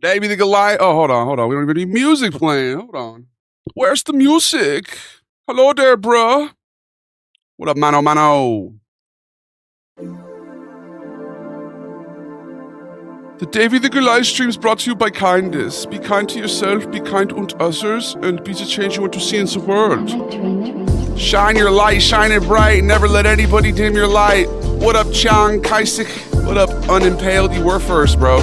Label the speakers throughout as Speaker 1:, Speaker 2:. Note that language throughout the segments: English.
Speaker 1: Davey the Goliath. Oh, hold on. We don't even need music playing. Hold on. Where's the music? Hello there, bruh. What up, mano? The Davey the Goliath stream is brought to you by kindness. Be kind to yourself, be kind und others, and be the change you want to see in the world. Shine your light, shine it bright, never let anybody dim your light. What up, Chang, Kaisik? What up, Unimpaled? You were first, bro.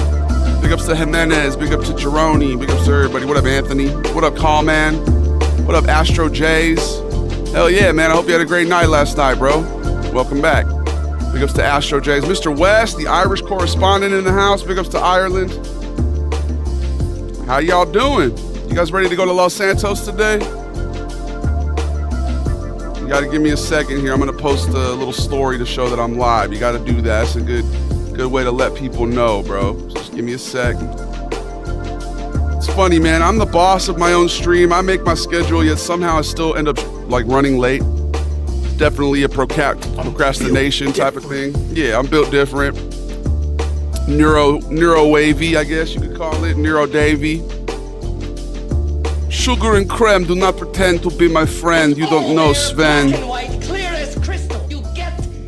Speaker 1: Big ups to Jimenez, big up to Jeroni, big ups to everybody. What up, Anthony? What up, Callman? What up, Astro Jays? Hell yeah, man, I hope you had a great night last night, bro. Welcome back. Big ups to Astro Jays. Mr. West, the Irish correspondent in the house. Big ups to Ireland. How y'all doing? You guys ready to go to Los Santos today? You gotta give me a second here. I'm gonna post a little story to show that I'm live. You gotta do that. It's a good way to let people know, bro. So just give me a second. It's funny, man. I'm the boss of my own stream. I make my schedule, yet somehow I still end up like running late. Definitely a procrastination type of thing. Yeah, I'm built different. Neuro wavy, I guess you could call it. Neuro Davy. Sugar and creme, do not pretend to be my friend. You don't know, Sven.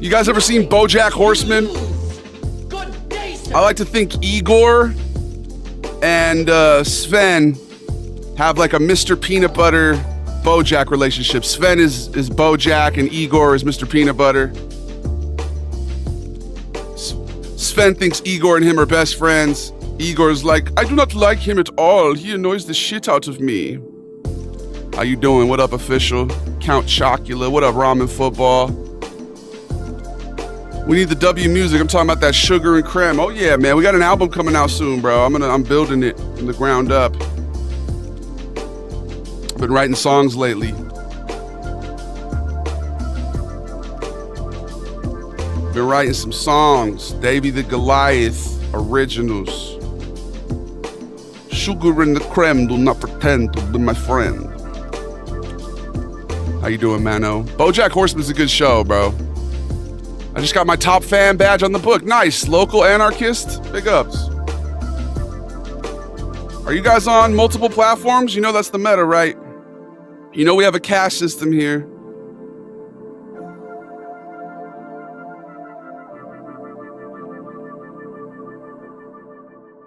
Speaker 1: You guys ever seen BoJack Horseman? I like to think Igor and Sven have like a Mr. Peanut Butter BoJack relationship. Sven is BoJack and Igor is Mr. Peanut Butter. Sven thinks Igor and him are best friends. Igor's like, I do not like him at all. He annoys the shit out of me. How you doing? What up, official? Count Chocula. What up, Ramen Football? We need the W music. I'm talking about that Sugar and Creme. Oh yeah, man. We got an album coming out soon, bro. I'm building it from the ground up. Been writing songs lately. Been writing some songs. Davey the Goliath originals. Sugar and the creme, do not pretend to be my friend. How you doing, Mano? BoJack Horseman's a good show, bro. I just got my top fan badge on the book. Nice. Local anarchist. Big ups. Are you guys on multiple platforms? You know that's the meta, right? You know we have a cash system here.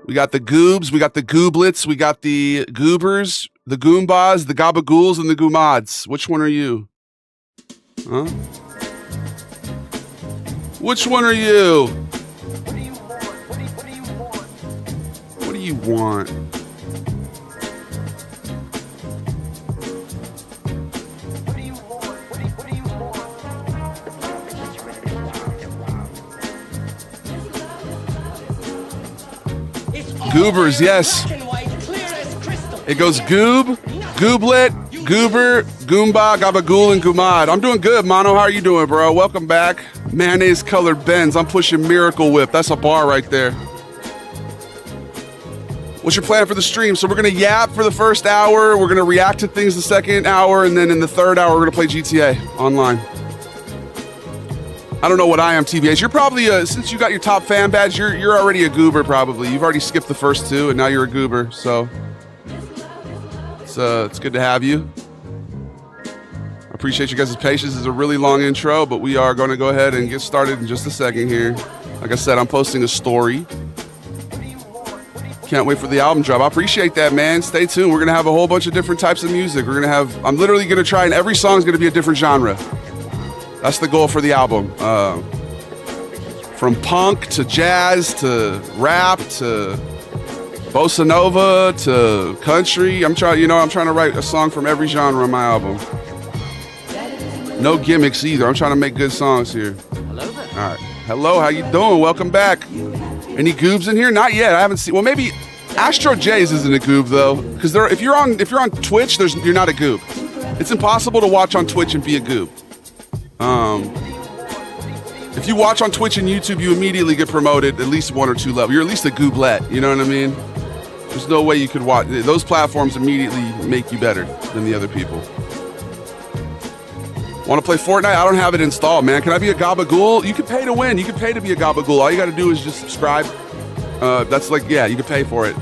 Speaker 1: We got the goobs, we got the gooblets, we got the goobers, the goombas, the gabagools, and the goomods. Which one are you? Huh? Which one are you? What do you want? Goobers, yes. It goes goob, gooblet, goober, goomba, gabagool, and goomad. I'm doing good, Mono. How are you doing, bro? Welcome back. Mayonnaise colored Benz. I'm pushing Miracle Whip. That's a bar right there. What's your plan for the stream? So we're going to yap for the first hour. We're going to react to things the second hour. And then in the third hour, we're going to play GTA online. I don't know what I am, TBH. You're probably, since you got your top fan badge, you're already a goober, probably. You've already skipped the first two, and now you're a goober. So it's good to have you. I appreciate you guys' patience. It's a really long intro, but we are going to go ahead and get started in just a second here. Like I said, I'm posting a story. Can't wait for the album drop. I appreciate that, man. Stay tuned. We're going to have a whole bunch of different types of music. We're going to have, I'm literally going to try, and every song is going to be a different genre. That's the goal for the album. From punk to jazz to rap to bossa nova to country. I'm trying to write a song from every genre on my album. No gimmicks either. I'm trying to make good songs here.
Speaker 2: Hello there.
Speaker 1: All right. Hello, how you doing? Welcome back. Any goobs in here? Not yet. I haven't seen. Well, maybe Astro Jays isn't a goob though, because if you're on Twitch, you're not a goob. It's impossible to watch on Twitch and be a goob. If you watch on Twitch and YouTube, you immediately get promoted at least 1 or 2 levels. You're at least a gooblet, you know what I mean? There's no way you could watch. Those platforms immediately make you better than the other people. Want to play Fortnite? I don't have it installed, man. Can I be a gabagool? You can pay to win. You can pay to be a gabagool. All you got to do is just subscribe. That's like, yeah, you can pay for it.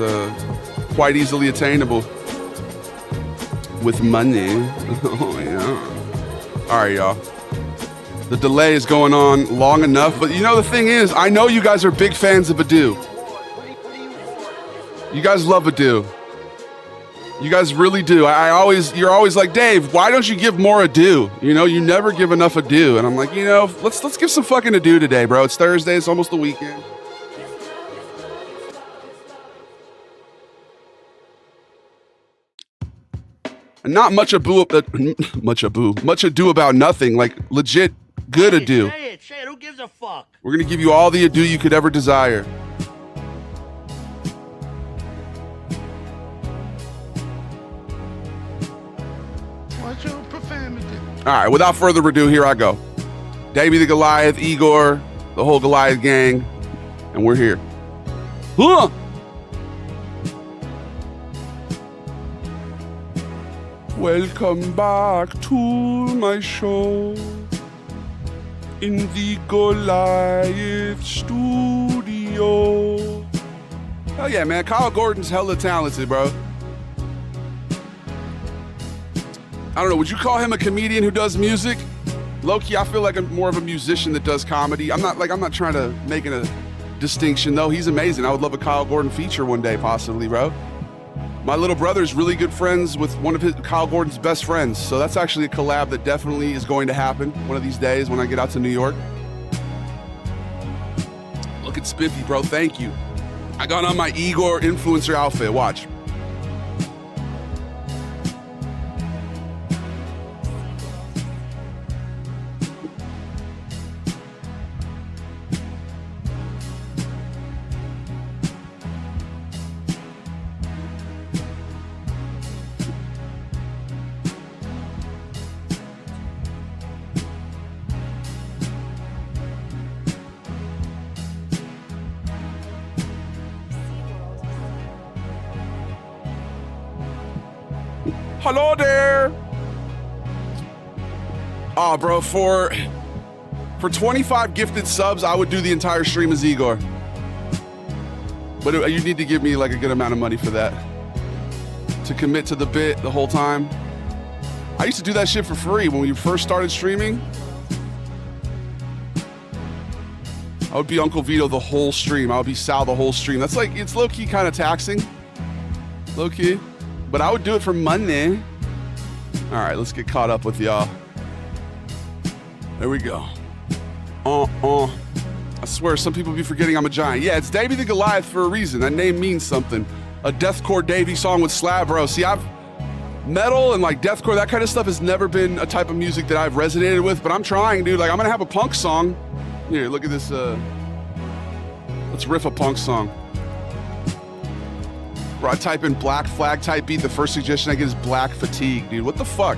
Speaker 1: It's quite easily attainable with money. Oh, yeah. All right, y'all. The delay is going on long enough, but you know the thing is, I know you guys are big fans of Adu. You guys love Adu. You guys really do. You're always like, Dave, why don't you give more Adu? You know, you never give enough Adu. And I'm like, you know, let's give some fucking Adu today, bro. It's Thursday. It's almost the weekend. And not much ado about nothing. Like legit good Adu.
Speaker 2: Say it. Who gives a fuck?
Speaker 1: We're gonna give you all the Adu you could ever desire. All right, without further ado, here I go. Davey the Goliath, Igor, the whole Goliath gang, and we're here. Huh! Welcome back to my show in the Goliath studio. Hell yeah, man. Kyle Gordon's hella talented, bro. I don't know, would you call him a comedian who does music? Low-key, I feel like I'm more of a musician that does comedy. I'm not trying to make a distinction, though. He's amazing. I would love a Kyle Gordon feature one day, possibly, bro. My little brother's really good friends with one of Kyle Gordon's best friends, so that's actually a collab that definitely is going to happen one of these days when I get out to New York. Look at Spiffy, bro. Thank you. I got on my Igor influencer outfit. Watch. Hello there. Oh, bro, for 25 gifted subs, I would do the entire stream as Igor. But you need to give me like a good amount of money for that. To commit to the bit the whole time. I used to do that shit for free when we first started streaming. I would be Uncle Vito the whole stream. I would be Sal the whole stream. That's like, it's low-key kind of taxing. Low-key. But I would do it for money. All right, let's get caught up with y'all. There we go. I swear, some people be forgetting I'm a giant. Yeah, it's Davey the Goliath for a reason. That name means something. A deathcore Davey song with Slab, bro. See, metal and like deathcore, that kind of stuff has never been a type of music that I've resonated with, but I'm trying, dude. Like, I'm gonna have a punk song. Here, look at this. Let's riff a punk song. Bro, I type in Black Flag type beat. The first suggestion I get is Black Fatigue, dude. What the fuck?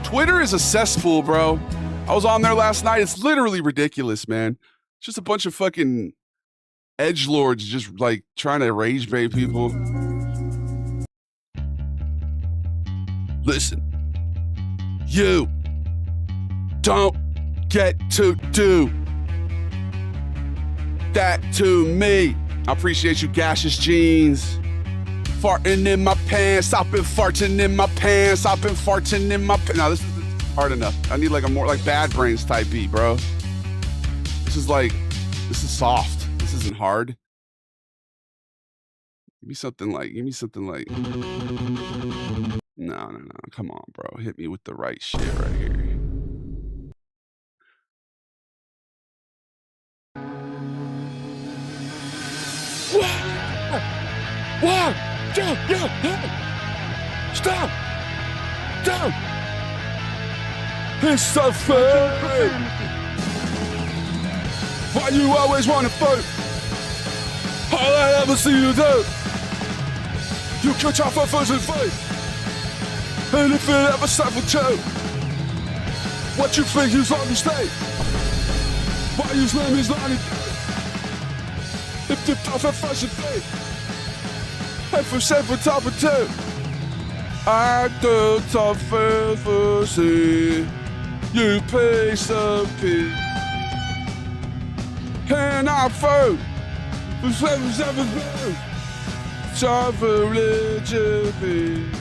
Speaker 1: Twitter is a cesspool, bro. I was on there last night. It's literally ridiculous, man. It's just a bunch of fucking edgelords just like trying to rage bait people. Listen, you don't get to do that to me. I appreciate you, gaseous jeans. Farting in my pants, I've been farting in my pants, I've been farting in my pants. No, this is hard enough. I need like a more like Bad Brains type beat, bro. This is soft. This isn't hard. Give me something like, no. Come on, bro. Hit me with the right shit right here. What? Stop! Down! It's so fake! Why you always wanna fight? All I ever see you do, you catch off a first and fight. And if it ever stops with you, what you think is on the state? Why you slam is not if you tough at first and fight. And for 7 top of 2, I do tough for see you piece of pig. And I found for 7 blue. Time for religion.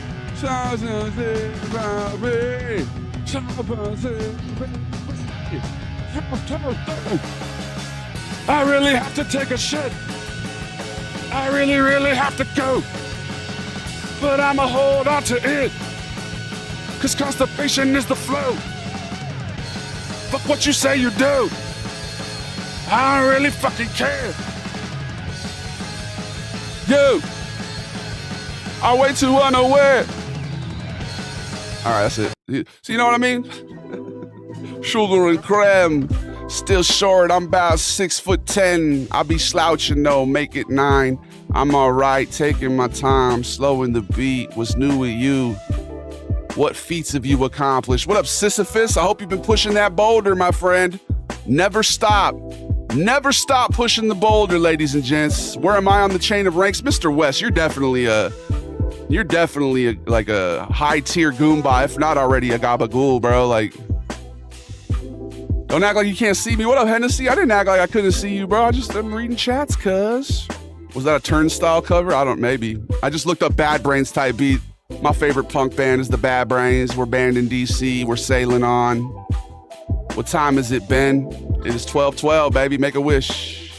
Speaker 1: I really have to take a shit. I really have to go. But I'ma hold on to it. Cause constipation is the flow. Fuck what you say you do. I don't really fucking care. Yo, I'm way too unaware. All right, that's it. So you know what I mean? Sugar and creme, still short. I'm about 6'10". I'll be slouching though, make it 9. I'm all right, taking my time, slowing the beat. What's new with you? What feats have you accomplished? What up, Sisyphus? I hope you've been pushing that boulder, my friend. Never stop. Never stop pushing the boulder, ladies and gents. Where am I on the chain of ranks? Mr. West, you're definitely like a high tier Goomba, if not already a gabagool, bro. Like, don't act like you can't see me. What up, Hennessy? I didn't act like I couldn't see you, bro. I'm reading chats, cuz. Was that a Turnstile cover? Maybe. I just looked up Bad Brains type beat. My favorite punk band is the Bad Brains. We're banned in DC. We're sailing on. What time has it been? It is 12:12, baby. Make a wish.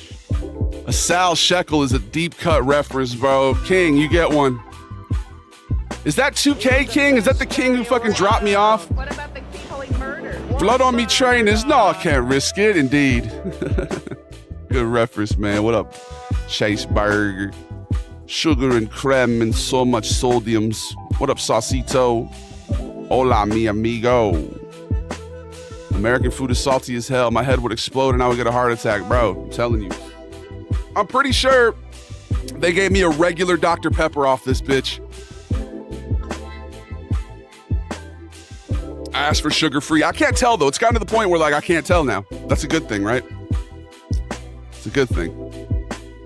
Speaker 1: A Sal Shekel is a deep cut reference, bro. King, you get one. Is that 2K King? Is that the King who fucking dropped me off?
Speaker 2: What about the Holy Murder?
Speaker 1: Blood on me trainers. No, I can't risk it. Indeed. Good reference, man. What up, Chase Burger? Sugar and creme and so much sodiums. What up, Saucito? Hola, mi amigo. American food is salty as hell. My head would explode and I would get a heart attack, bro. I'm telling you. I'm pretty sure they gave me a regular Dr. Pepper off this bitch. I asked for sugar-free. I can't tell, though. It's gotten to the point where, like, I can't tell now. That's a good thing, right? It's a good thing.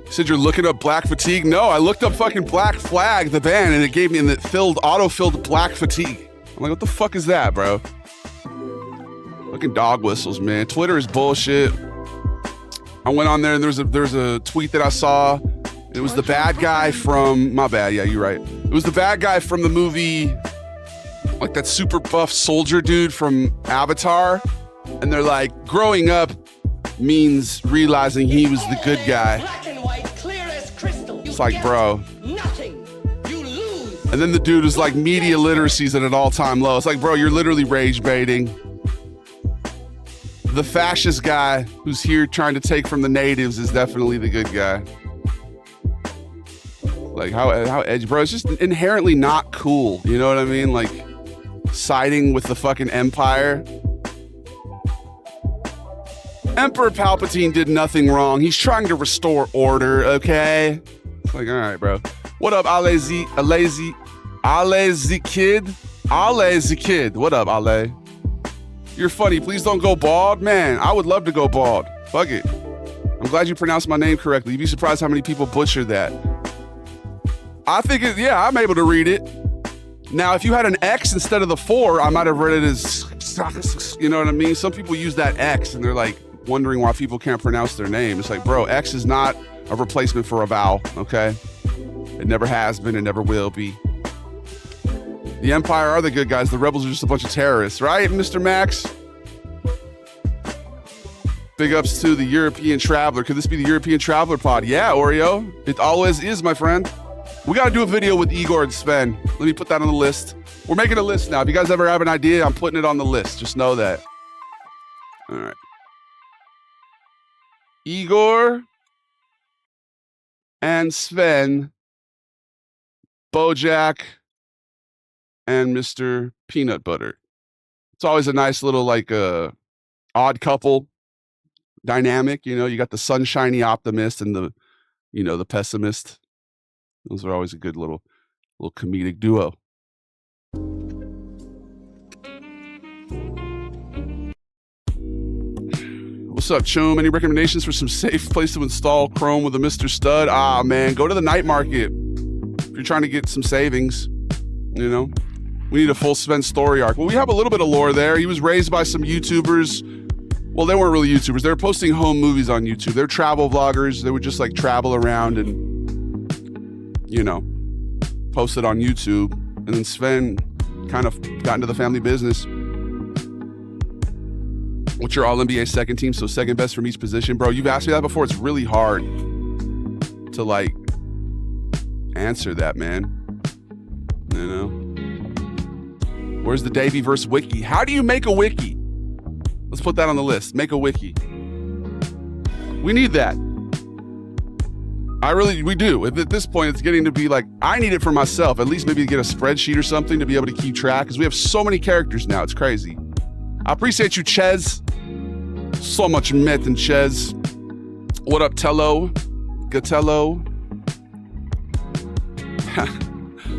Speaker 1: You said you're looking up Black Fatigue? No, I looked up fucking Black Flag, the band, and it gave me, and it auto-filled Black Fatigue. I'm like, what the fuck is that, bro? Fucking dog whistles, man. Twitter is bullshit. I went on there, and there's a tweet that I saw. It was the bad guy from, my bad, yeah, you're right. It was the bad guy from the movie, like that super buff soldier dude from Avatar. And they're like, growing up means realizing he was the good guy. It's like, bro. And then the dude is like, media literacy's at an all-time low. It's like, bro, you're literally rage baiting. The fascist guy who's here trying to take from the natives is definitely the good guy. Like, how edgy, bro. It's just inherently not cool. You know what I mean? Like, siding with the fucking Empire. Emperor Palpatine did nothing wrong. He's trying to restore order, okay? It's like, all right, bro. What up, Ale the Kid? What up, Ale? You're funny. Please don't go bald. Man, I would love to go bald. Fuck it. I'm glad you pronounced my name correctly. You'd be surprised how many people butcher that. I think yeah, I'm able to read it. Now, if you had an X instead of the 4, I might have read it as, you know what I mean? Some people use that X and they're like wondering why people can't pronounce their name. It's like, bro, X is not a replacement for a vowel, okay? It never has been, it never will be. The Empire are the good guys. The rebels are just a bunch of terrorists, right, Mr. Max? Big ups to the European Traveler. Could this be the European Traveler pod? Yeah, Oreo. It always is, my friend. We got to do a video with Igor and Sven. Let me put that on the list. We're making a list now. If you guys ever have an idea, I'm putting it on the list. Just know that. All right. Igor and Sven, Bojack, and Mr. Peanut Butter. It's always a nice little, like, odd couple dynamic. You know, you got the sunshiny optimist and the, you know, the pessimist. Those are always a good little comedic duo. What's up, Chum? Any recommendations for some safe place to install Chrome with a Mr. Stud? Ah, man, go to the night market. If you're trying to get some savings, you know, we need a full Sven story arc. Well, we have a little bit of lore there. He was raised by some YouTubers. Well, they weren't really YouTubers. They were posting home movies on YouTube. They're travel vloggers. They would just like travel around and, posted on YouTube. And then Sven kind of got into the family business. What's your All-NBA second team? So second best from each position. Bro, you've asked me that before. It's really hard to, like, answer that, man. Where's the Davey versus wiki? How do you make a wiki? Let's put that on the list. Make a wiki. We need that. We do. At this point, it's getting to be like, I need it for myself. At least maybe to get a spreadsheet or something to be able to keep track, because we have so many characters now. It's crazy. I appreciate you, Ches. So much myth in Ches. What up, Tello? Gatello?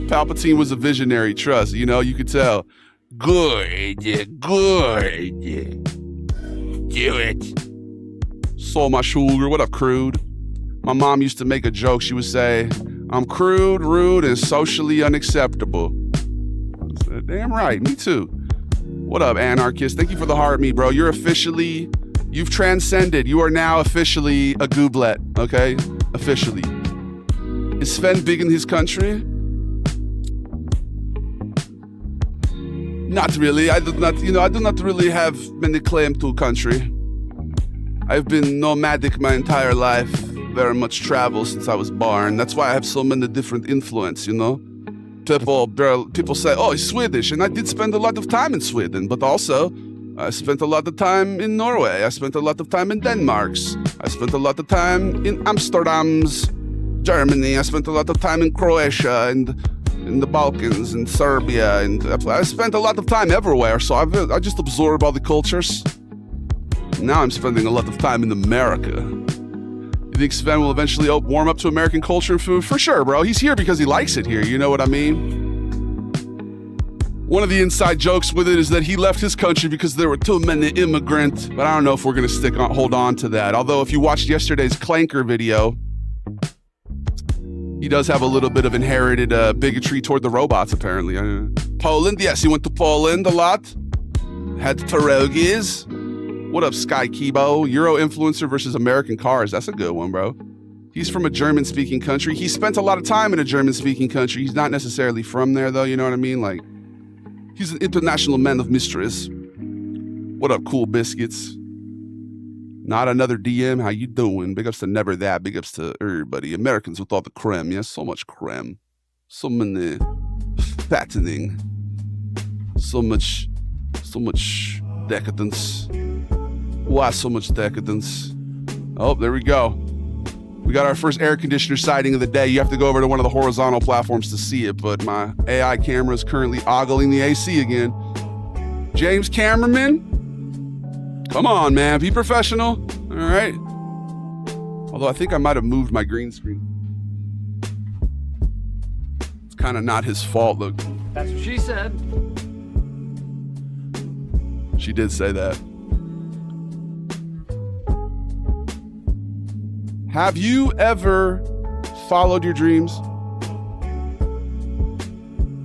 Speaker 1: Palpatine was a visionary, trust. You could tell. Good. Do it. So much sugar. What up, Crude? My mom used to make a joke. She would say, I'm crude, rude, and socially unacceptable. I said, damn right. Me too. What up, anarchist? Thank you for the heart, me, bro. You've transcended. You are now officially a gooblet, okay? Officially. Is Sven big in his country? Not really. I do not really have many claim to country. I've been nomadic my entire life. Very much travel since I was born. That's why I have so many different influence, People say, oh, he's Swedish. And I did spend a lot of time in Sweden, but also I spent a lot of time in Norway. I spent a lot of time in Denmark's. I spent a lot of time in Amsterdam's, Germany. I spent a lot of time in Croatia and in the Balkans and Serbia. And I spent a lot of time everywhere. So I just absorbed all the cultures. Now I'm spending a lot of time in America. You think Sven will eventually warm up to American culture and food? For sure, bro. He's here because he likes it here. You know what I mean? One of the inside jokes with it is that he left his country because there were too many immigrants. But I don't know if we're going to hold on to that. Although if you watched yesterday's Clanker video, he does have a little bit of inherited bigotry toward the robots, apparently. Poland? Yes, he went to Poland a lot. Had pierogies. What up, Sky Kibo? Euro influencer versus American cars. That's a good one, bro. He's from a German-speaking country. He spent a lot of time in a German-speaking country. He's not necessarily from there, though. You know what I mean? Like, he's an international man of mysteries. What up, Cool Biscuits? Not another DM. How you doing? Big ups to Never That. Big ups to everybody. Americans with all the creme. Yes, so much creme. So many fattening. So much decadence. Why so much decadence? Oh, there we go. We got our first air conditioner sighting of the day. You have to go over to one of the horizontal platforms to see it, but my AI camera is currently ogling the AC again. James Cameraman? Come on, man. Be professional. All right. Although I think I might have moved my green screen. It's kind of not his fault, look.
Speaker 3: That's what she said.
Speaker 1: She did say that. Have you ever followed your dreams?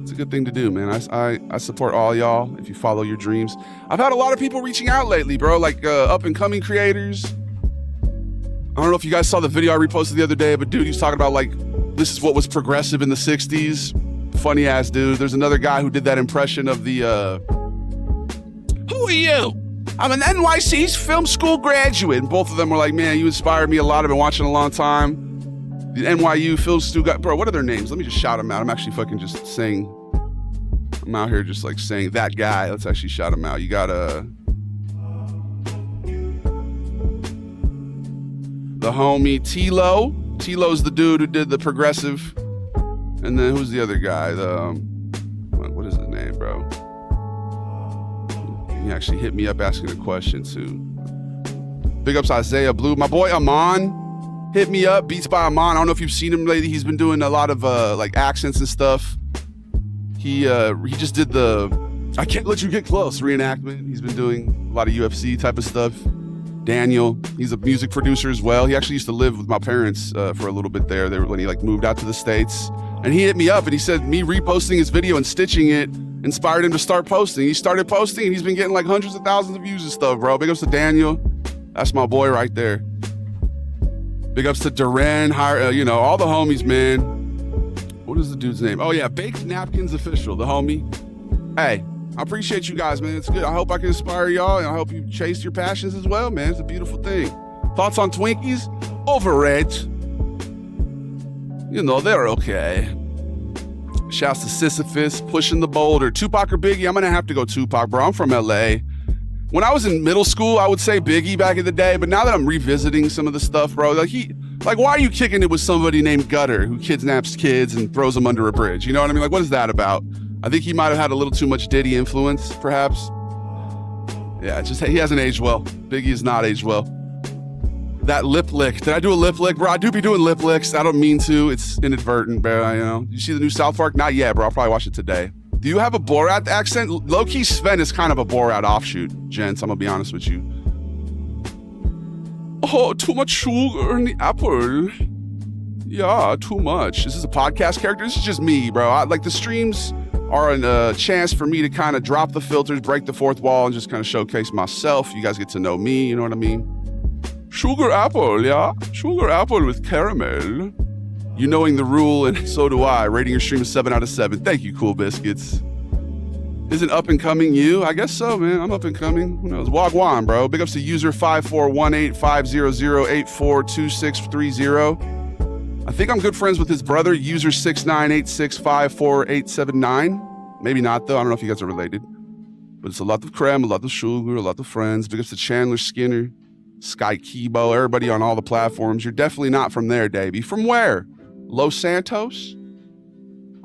Speaker 1: It's a good thing to do, man. I support all y'all if you follow your dreams. I've had a lot of people reaching out lately, bro, like up and coming creators. I don't know if you guys saw the video I reposted the other day, but dude, he was talking about like, this is what was progressive in the 60s. Funny ass dude. There's another guy who did that impression of the, who are you? I'm an NYC's film school graduate. And both of them were like, man, you inspired me a lot. I've been watching a long time. The NYU film school guy, bro, what are their names? Let me just shout them out. I'm actually fucking just saying, I'm out here just like saying that guy. Let's actually shout him out. You got the homie Tilo. Tilo's the dude who did the progressive. And then who's the other guy? What is his name, bro? He actually hit me up asking a question too. Big ups Isaiah Blue. My boy Amon hit me up. Beats by Amon. I don't know if you've seen him lately. He's been doing a lot of like accents and stuff. He just did the I Can't Let You Get Close reenactment. He's been doing a lot of UFC type of stuff. Daniel, he's a music producer as well. He actually used to live with my parents for a little bit there when he like moved out to the States. And he hit me up and he said me reposting his video and stitching it inspired him to start posting. He started posting and he's been getting like hundreds of thousands of views and stuff, bro. Big ups to Daniel. That's my boy right there. Big ups to Duran, all the homies, man. What is the dude's name? Oh yeah, Baked Napkins Official, the homie. Hey, I appreciate you guys, man. It's good. I hope I can inspire y'all, and I hope you chase your passions as well, man. It's a beautiful thing. Thoughts on Twinkies? Overrated. You know, they're okay. Shouts to Sisyphus, pushing the boulder. Tupac or Biggie? I'm gonna have to go Tupac, bro. I'm from LA. When I was in middle school, I would say Biggie back in the day, but now that I'm revisiting some of the stuff, bro, like why are you kicking it with somebody named Gutter who kidnaps kids and throws them under a bridge? You know what I mean? Like, what is that about? I think he might have had a little too much Diddy influence, perhaps. Yeah, he hasn't aged well. Biggie has not aged well. That lip lick. Did I do a lip lick? Bro, I do be doing lip licks. I don't mean to. It's inadvertent, bro. You know? You see the new South Park? Not yet, bro. I'll probably watch it today. Do you have a Borat accent? Low-key Sven is kind of a Borat offshoot, gents. I'm going to be honest with you. Oh, too much sugar in the apple. Yeah, too much. This is a podcast character. This is just me, bro. Like, the streams are a chance for me to kind of drop the filters, break the fourth wall, and just kind of showcase myself. You guys get to know me, you know what I mean? Sugar apple, yeah? Sugar apple with caramel. You knowing the rule, and so do I. Rating your stream is 7 out of 7. Thank you, Cool Biscuits. Isn't up and coming you? I guess so, man. I'm up and coming. Who knows? Wagwan, bro. Big ups to user 5418500842630. I think I'm good friends with his brother, user 6986548879. Maybe not, though. I don't know if you guys are related. But it's a lot of creme, a lot of sugar, a lot of friends. Big ups to Chandler Skinner, Sky Kibo, everybody on all the platforms. You're definitely not from there, Davey. From where? Los Santos?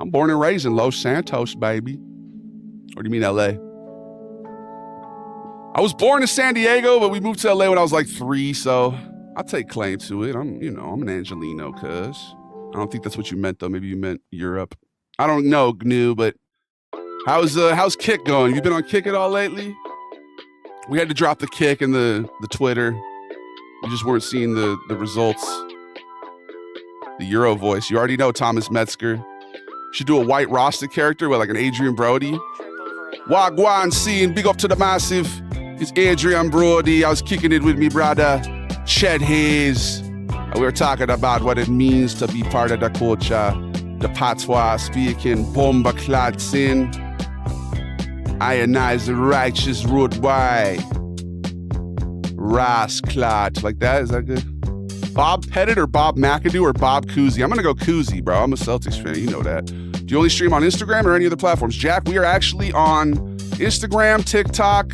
Speaker 1: I'm born and raised in Los Santos, baby. Or do you mean LA? I was born in San Diego, but we moved to LA when I was like 3, so I'll take claim to it. I'm an Angelino, cuz. I don't think that's what you meant, though. Maybe you meant Europe. I don't know, GNU, but how's Kick going? You been on Kick at all lately? We had to drop the Kick and the Twitter. We just weren't seeing the results. The Euro voice. You already know Thomas Metzger. Should do a White Rasta character with like an Adrian Brody. Wagwan scene, big up to the massive. It's Adrian Brody. I was kicking it with me brother, Ched Hayes. We were talking about what it means to be part of the culture. The patois speaking, bomba clad sin. Ionize the righteous road wide. Ras clad. Like that? Is that good? Bob Pettit or Bob McAdoo or Bob Cousy? I'm going to go Cousy, bro. I'm a Celtics fan. You know that. Do you only stream on Instagram or any other platforms? Jack, we are actually on Instagram, TikTok,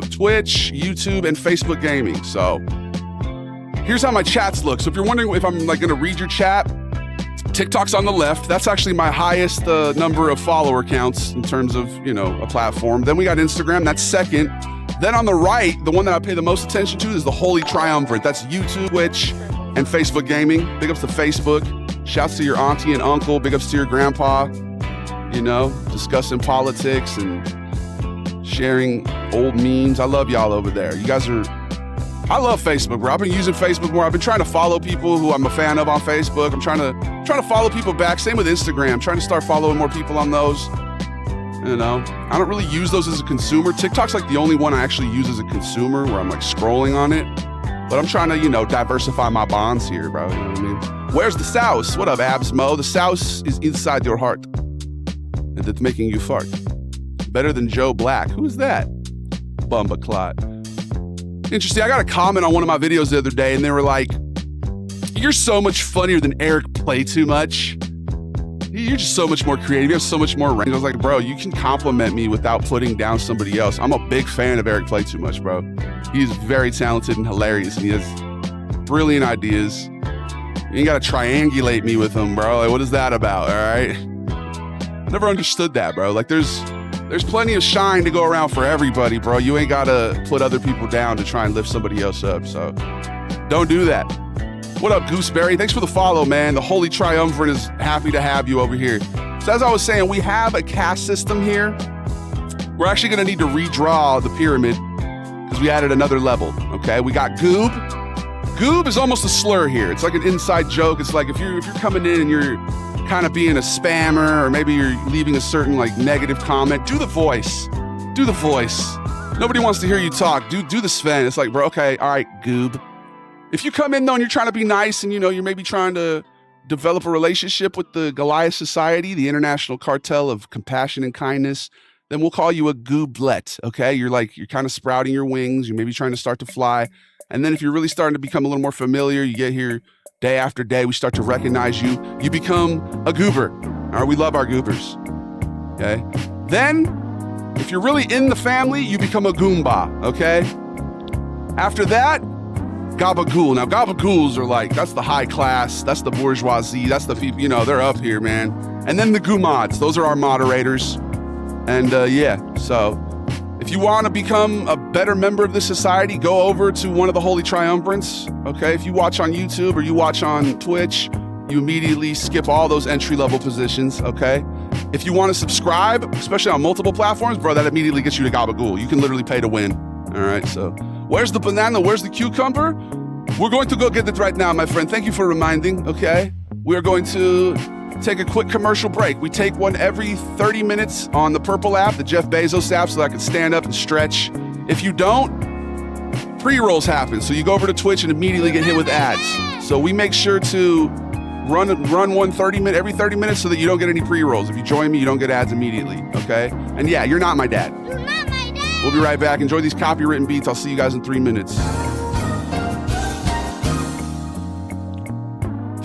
Speaker 1: Twitch, YouTube, and Facebook Gaming. So here's how my chats look. So if you're wondering if I'm like going to read your chat, TikTok's on the left. That's actually my highest number of follower counts in terms of, a platform. Then we got Instagram. That's second. Then on the right, the one that I pay the most attention to is the Holy Triumvirate. That's YouTube, Twitch, and Facebook Gaming. Big ups to Facebook. Shouts to your auntie and uncle. Big ups to your grandpa. Discussing politics and sharing old memes. I love y'all over there. You guys are... I love Facebook, bro. I've been using Facebook more. I've been trying to follow people who I'm a fan of on Facebook. I'm trying to follow people back. Same with Instagram. I'm trying to start following more people on those. I don't really use those as a consumer. TikTok's like the only one I actually use as a consumer where I'm like scrolling on it. But I'm trying to, diversify my bonds here, bro. You know what I mean? Where's the sauce? What up, Abs Mo? The sauce is inside your heart. And it's making you fart. Better than Joe Black. Who's that? Bumba Clot. Interesting. I got a comment on one of my videos the other day, and they were like, "You're so much funnier than Eric Play Too Much. You're just so much more creative. You have so much more range." I was like, bro, you can compliment me without putting down somebody else. I'm a big fan of Eric Play Too Much, bro. He's very talented and hilarious, and he has brilliant ideas. You ain't got to triangulate me with him, bro. Like, what is that about, all right? I never understood that, bro. Like, there's plenty of shine to go around for everybody, bro. You ain't got to put other people down to try and lift somebody else up, so don't do that. What up, Gooseberry? Thanks for the follow, man. The Holy Triumvirate is happy to have you over here. So as I was saying, we have a caste system here. We're actually going to need to redraw the pyramid because we added another level, okay? We got Goob. Goob is almost a slur here. It's like an inside joke. It's like if you're coming in and you're kind of being a spammer, or maybe you're leaving a certain like negative comment, do the voice. Do the voice. Nobody wants to hear you talk. Do the Sven. It's like, bro, okay, all right, Goob. If you come in though and you're trying to be nice and you're maybe trying to develop a relationship with the Goliath Society, the international cartel of compassion and kindness, then we'll call you a gooblet, okay? You're kind of sprouting your wings. You're maybe trying to start to fly. And then if you're really starting to become a little more familiar, you get here day after day, we start to recognize you. You become a goober. All right, we love our goobers, okay? Then, if you're really in the family, you become a goomba, okay? After that, gabagool. Now, gabagools are that's the high class, that's the bourgeoisie, that's the people, they're up here, man. And then the goomods, those are our moderators. And so if you want to become a better member of this society, go over to one of the Holy Triumvirates, okay? If you watch on YouTube or you watch on Twitch, you immediately skip all those entry-level positions, okay? If you want to subscribe, especially on multiple platforms, bro, that immediately gets you to gabagool. You can literally pay to win, all right? So where's the banana? Where's the cucumber? We're going to go get it right now, my friend. Thank you for reminding, okay? We're going to take a quick commercial break. We take one every 30 minutes on the Purple app, the Jeff Bezos app, so that I can stand up and stretch. If you don't, pre-rolls happen. So you go over to Twitch and immediately get hit with ads. So we make sure to run one every 30 minutes so that you don't get any pre-rolls. If you join me, you don't get ads immediately, okay? And yeah, you're not my dad.
Speaker 3: You're not my dad.
Speaker 1: We'll be right back. Enjoy these copywritten beats. I'll see you guys in 3 minutes.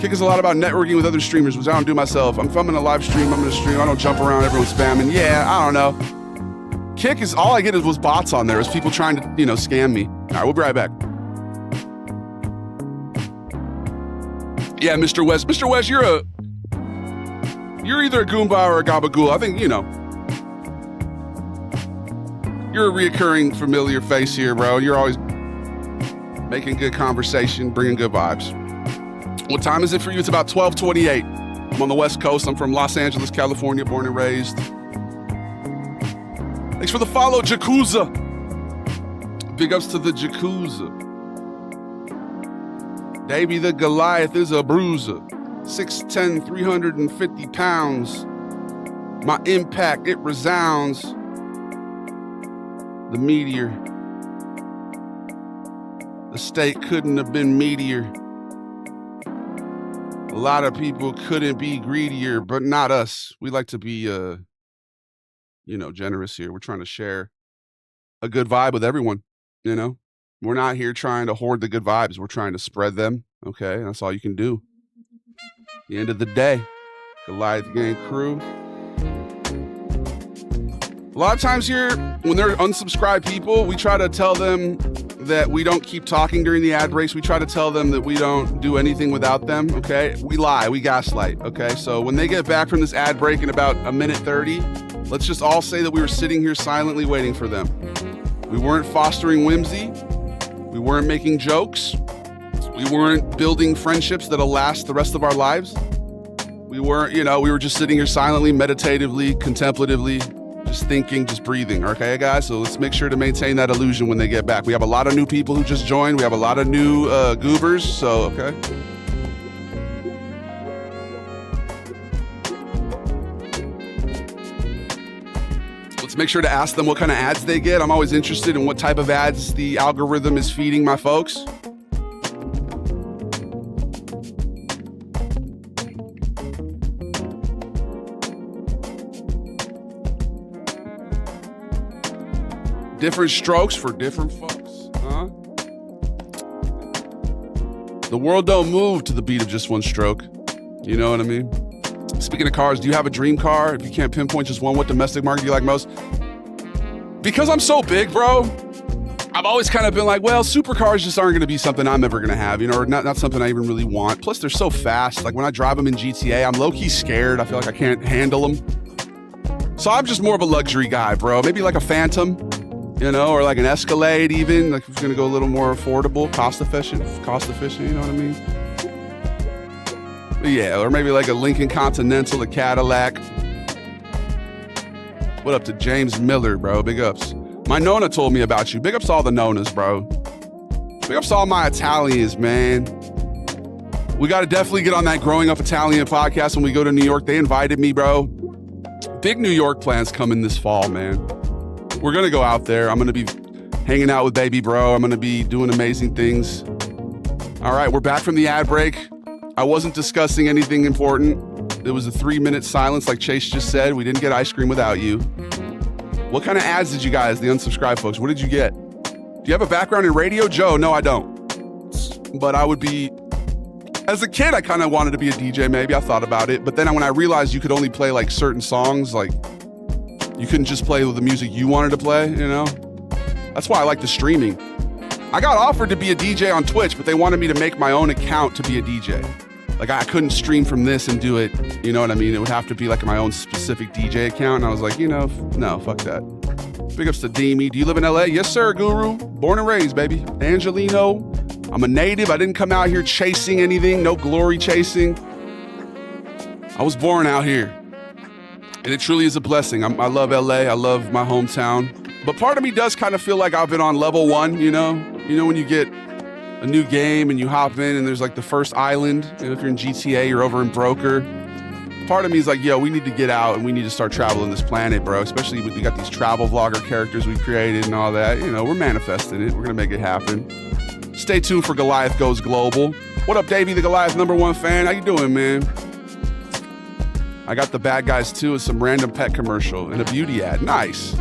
Speaker 1: Kick is a lot about networking with other streamers, which I don't do myself. If I'm in a live stream, I'm in a stream. I don't jump around, everyone's spamming. Yeah, I don't know. Kick is, all I get was bots on there. It's people trying to, scam me. All right, we'll be right back. Yeah, Mr. West. Mr. West, you're either a Goomba or a Gabagool. I think, you're a reoccurring familiar face here, bro. You're always making good conversation, bringing good vibes. What time is it for you? It's about 12:28. I'm on the West Coast. I'm from Los Angeles, California, born and raised. Thanks for the follow, Jakuza. Big ups to the Jakuza. Davey the Goliath is a bruiser. 6'10", 350 pounds. My impact, it resounds. The meteor. The state couldn't have been meatier. A lot of people couldn't be greedier, but not us. We like to be, generous here. We're trying to share a good vibe with everyone, We're not here trying to hoard the good vibes. We're trying to spread them, okay? That's all you can do. At the end of the day, Goliath Gang crew. A lot of times here, when they're unsubscribed people, we try to tell them that we don't keep talking during the ad breaks. We try to tell them that we don't do anything without them, okay? We lie, we gaslight, okay? So when they get back from this ad break in about a minute 30, let's just all say that we were sitting here silently waiting for them. We weren't fostering whimsy. We weren't making jokes. We weren't building friendships that'll last the rest of our lives. We weren't, we were just sitting here silently, meditatively, contemplatively, just thinking, just breathing, okay, guys? So let's make sure to maintain that illusion when they get back. We have a lot of new people who just joined. We have a lot of new goobers, so, okay. Let's make sure to ask them what kind of ads they get. I'm always interested in what type of ads the algorithm is feeding my folks. Different strokes for different folks, huh? The world don't move to the beat of just one stroke. You know what I mean? Speaking of cars, do you have a dream car? If you can't pinpoint just one, what domestic market do you like most? Because I'm so big, bro, I've always kind of been like, well, supercars just aren't going to be something I'm ever going to have, or not something I even really want. Plus, they're so fast. Like when I drive them in GTA, I'm low-key scared. I feel like I can't handle them. So I'm just more of a luxury guy, bro. Maybe like a Phantom. Or like an Escalade even, like if it's gonna go a little more affordable, cost efficient, you know what I mean? But yeah, or maybe like a Lincoln Continental, a Cadillac. What up to James Miller, bro? Big ups. My Nona told me about you. Big ups to all the Nonas, bro. Big ups to all my Italians, man. We gotta definitely get on that Growing Up Italian podcast when we go to New York. They invited me, bro. Big New York plans coming this fall, man. We're going to go out there. I'm going to be hanging out with baby bro. I'm going to be doing amazing things. All right, we're back from the ad break. I wasn't discussing anything important. There was a 3-minute silence like Chase just said. We didn't get ice cream without you. What kind of ads did you guys, the unsubscribed folks, what did you get? Do you have a background in radio? Joe, no, I don't. But I would be, as a kid, I kind of wanted to be a DJ maybe. I thought about it. But then when I realized you could only play like certain songs, like you couldn't just play the music you wanted to play, you know? That's why I like the streaming. I got offered to be a DJ on Twitch, but they wanted me to make my own account to be a DJ. Like I couldn't stream from this and do it, you know what I mean? It would have to be like my own specific DJ account. And I was like, you know, no, fuck that. Big ups to Demi. Do you live in LA? Yes, sir, Guru. Born and raised, baby. Angelino. I'm a native. I didn't come out here chasing anything. No glory chasing. I was born out here. And it truly is a blessing. I love LA. I love my hometown. But part of me does kind of feel like I've been on level 1, you know? You know when you get a new game and you hop in and there's like the first island. You know, if you're in GTA, you're over in Broker. Part of me is like, yo, we need to get out and we need to start traveling this planet, bro. Especially when we got these travel vlogger characters we created and all that. You know, we're manifesting it. We're gonna make it happen. Stay tuned for Goliath Goes Global. What up, Davey, the Goliath #1 fan? How you doing, man? I got the bad guys too with some random pet commercial and a beauty ad. Nice.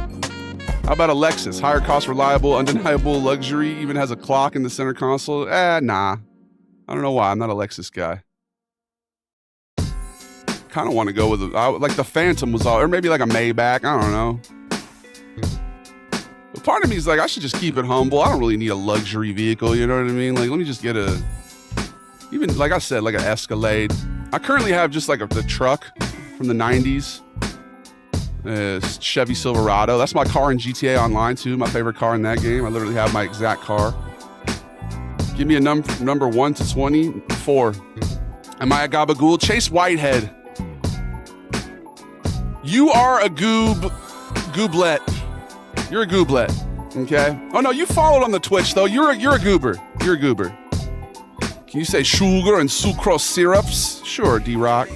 Speaker 1: How about a Lexus? Higher cost, reliable, undeniable luxury, even has a clock in the center console. Nah. I don't know why. I'm not a Lexus guy. Kind of want to go with like the Phantom was all, or maybe like a Maybach. I don't know. But part of me is like, I should just keep it humble. I don't really need a luxury vehicle. You know what I mean? Like, let me just get even like I said, like an Escalade. I currently have just like the truck from the 90s. Chevy Silverado. That's my car in GTA Online too. My favorite car in that game. I literally have my exact car. Give me a number 1 to 24. Am I a gabagool? Chase Whitehead. You are a gooblet. You're a gooblet. Okay. Oh no, you followed on the Twitch though. You're a goober. You're a goober. Can you say sugar and sucrose syrups? Sure, D-Rock.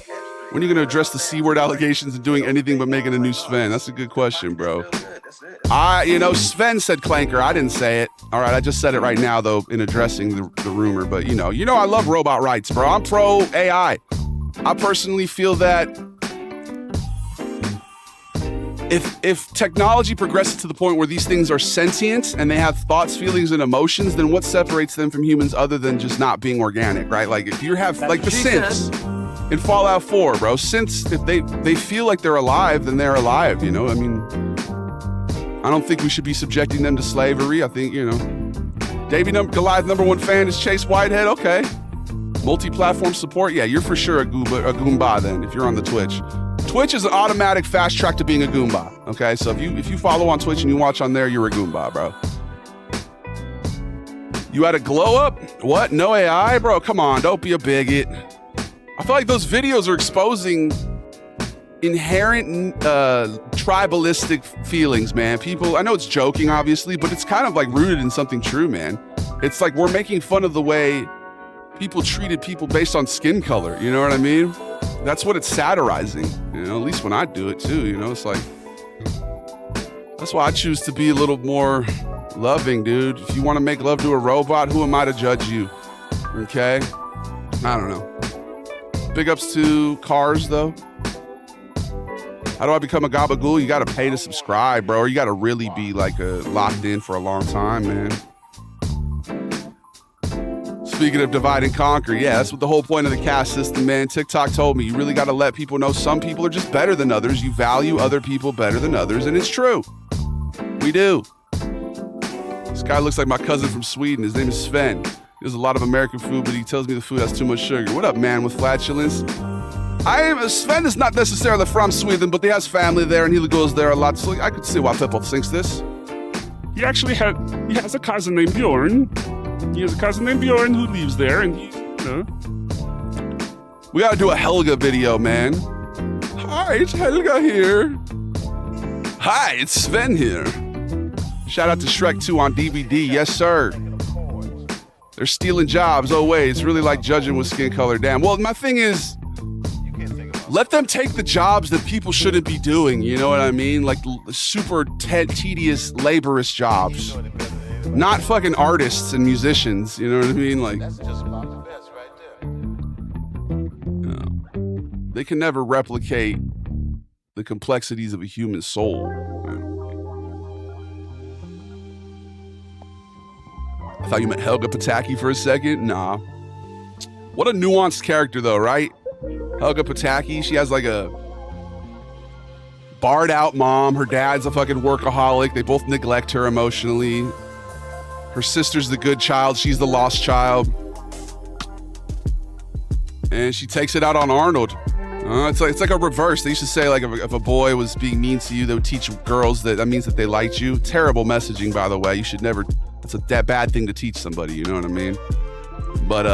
Speaker 1: When are you going to address the C-word allegations and doing anything but making a new Sven? That's a good question, bro. Sven said clanker. I didn't say it. All right, I just said it right now, though, in addressing the rumor. But, you know, I love robot rights, bro. I'm pro AI. I personally feel that if technology progresses to the point where these things are sentient and they have thoughts, feelings, and emotions, then what separates them from humans other than just not being organic, right? Like, if you have, like, the synths in Fallout 4, bro. Since if they feel like they're alive, then they're alive, you know? I mean, I don't think we should be subjecting them to slavery. I think, you know. Davey Goliath #1 fan is Chase Whitehead. Okay. Multi-platform support. Yeah, you're for sure a Goomba then, if you're on the Twitch. Twitch is an automatic fast track to being a Goomba. Okay, so if you follow on Twitch and you watch on there, you're a Goomba, bro. You had a glow up? What? No AI? Bro, come on, don't be a bigot. I feel like those videos are exposing inherent tribalistic feelings, man. People, I know it's joking, obviously, but it's kind of like rooted in something true, man. It's like we're making fun of the way people treated people based on skin color. You know what I mean? That's what it's satirizing. You know, at least when I do it too. You know, it's like that's why I choose to be a little more loving, dude. If you want to make love to a robot, who am I to judge you? Okay? I don't know. Big ups to cars, though. How do I become a gabagool? You got to pay to subscribe, bro. Or you got to really be like locked in for a long time, man. Speaking of divide and conquer, yeah, that's what the whole point of the caste system, man. TikTok told me you really got to let people know some people are just better than others. You value other people better than others, and it's true. We do. This guy looks like my cousin from Sweden. His name is Sven. He does a lot of American food, but he tells me the food has too much sugar. What up, man with flatulence? Sven is not necessarily from Sweden, but he has family there, and he goes there a lot, so I could see why people thinks this.
Speaker 3: He has a cousin named Bjorn. He has a cousin named Bjorn who lives there, and he,
Speaker 1: We gotta do a Helga video, man. Hi, it's Helga here. Hi, it's Sven here. Shout out to Shrek 2 on DVD. Yes, sir. They're stealing jobs. Oh, wait, it's really like judging with skin color. Damn. Well, my thing is, let them take the jobs that people shouldn't be doing. You know what I mean? Like super tedious, laborious jobs. Not fucking artists and musicians. You know what I mean? Like, They can never replicate the complexities of a human soul. I thought you meant Helga Pataki for a second. Nah. What a nuanced character, though, right? Helga Pataki, she has like a barred out mom. Her dad's a fucking workaholic. They both neglect her emotionally. Her sister's the good child. She's the lost child. And she takes it out on Arnold. It's like a reverse. They used to say, like, if a boy was being mean to you, they would teach girls that means that they liked you. Terrible messaging, by the way. You should never. It's a bad thing to teach somebody. You know what I mean? But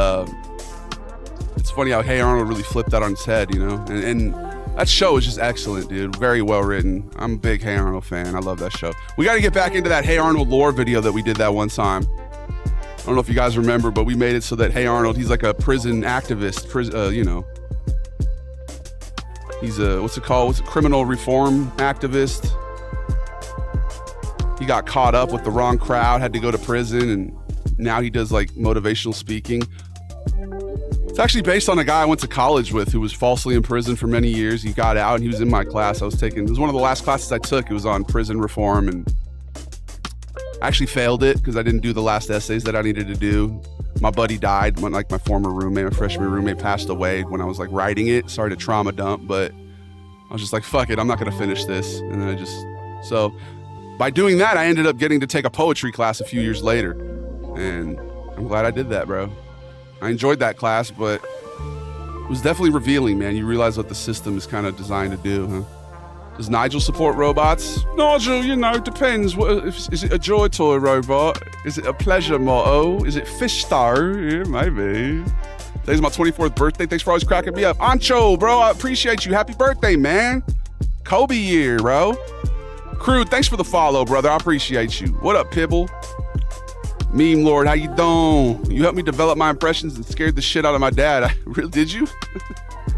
Speaker 1: it's funny how Hey Arnold really flipped that on its head. You know, and that show is just excellent, dude. Very well written. I'm a big Hey Arnold fan. I love that show. We got to get back into that Hey Arnold lore video that we did that one time. I don't know if you guys remember, but we made it so that Hey Arnold, he's like a prison activist, you know. He's a, what's it called? What's a criminal reform activist? He got caught up with the wrong crowd, had to go to prison, and now he does like motivational speaking. It's actually based on a guy I went to college with who was falsely in prison for many years. He got out and he was in my class I was taking. It was one of the last classes I took. It was on prison reform, and I actually failed it because I didn't do the last essays that I needed to do. My buddy died when, like, my former roommate, my freshman roommate, passed away when I was like writing it. Sorry to trauma dump, but I was just like, fuck it, I'm not gonna finish this. And then so by doing that, I ended up getting to take a poetry class a few years later. And I'm glad I did that, bro. I enjoyed that class, but it was definitely revealing, man. You realize what the system is kind of designed to do, huh? Does Nigel support robots? Nigel, you know, depends. Is it a joy toy robot? Is it a pleasure motto? Is it fish star? Yeah, maybe. Today's my 24th birthday. Thanks for always cracking me up. Ancho, bro, I appreciate you. Happy birthday, man. Kobe year, bro. Crude, thanks for the follow, brother. I appreciate you. What up, Pibble? Meme Lord, how you doing? You helped me develop my impressions and scared the shit out of my dad. Did you?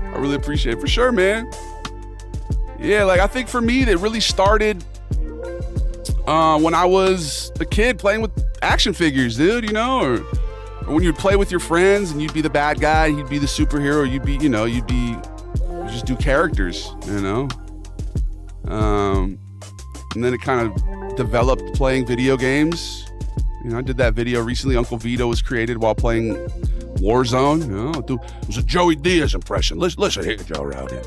Speaker 1: I really appreciate it. For sure, man. Yeah, like, I think for me, that really started when I was a kid playing with action figures, dude, you know, or when you'd play with your friends and you'd be the bad guy, you'd be the superhero, you just do characters, you know. And then it kind of developed playing video games. You know, I did that video recently. Uncle Vito was created while playing Warzone. You know, it was a Joey Diaz impression. Listen here, Joe Rowdy.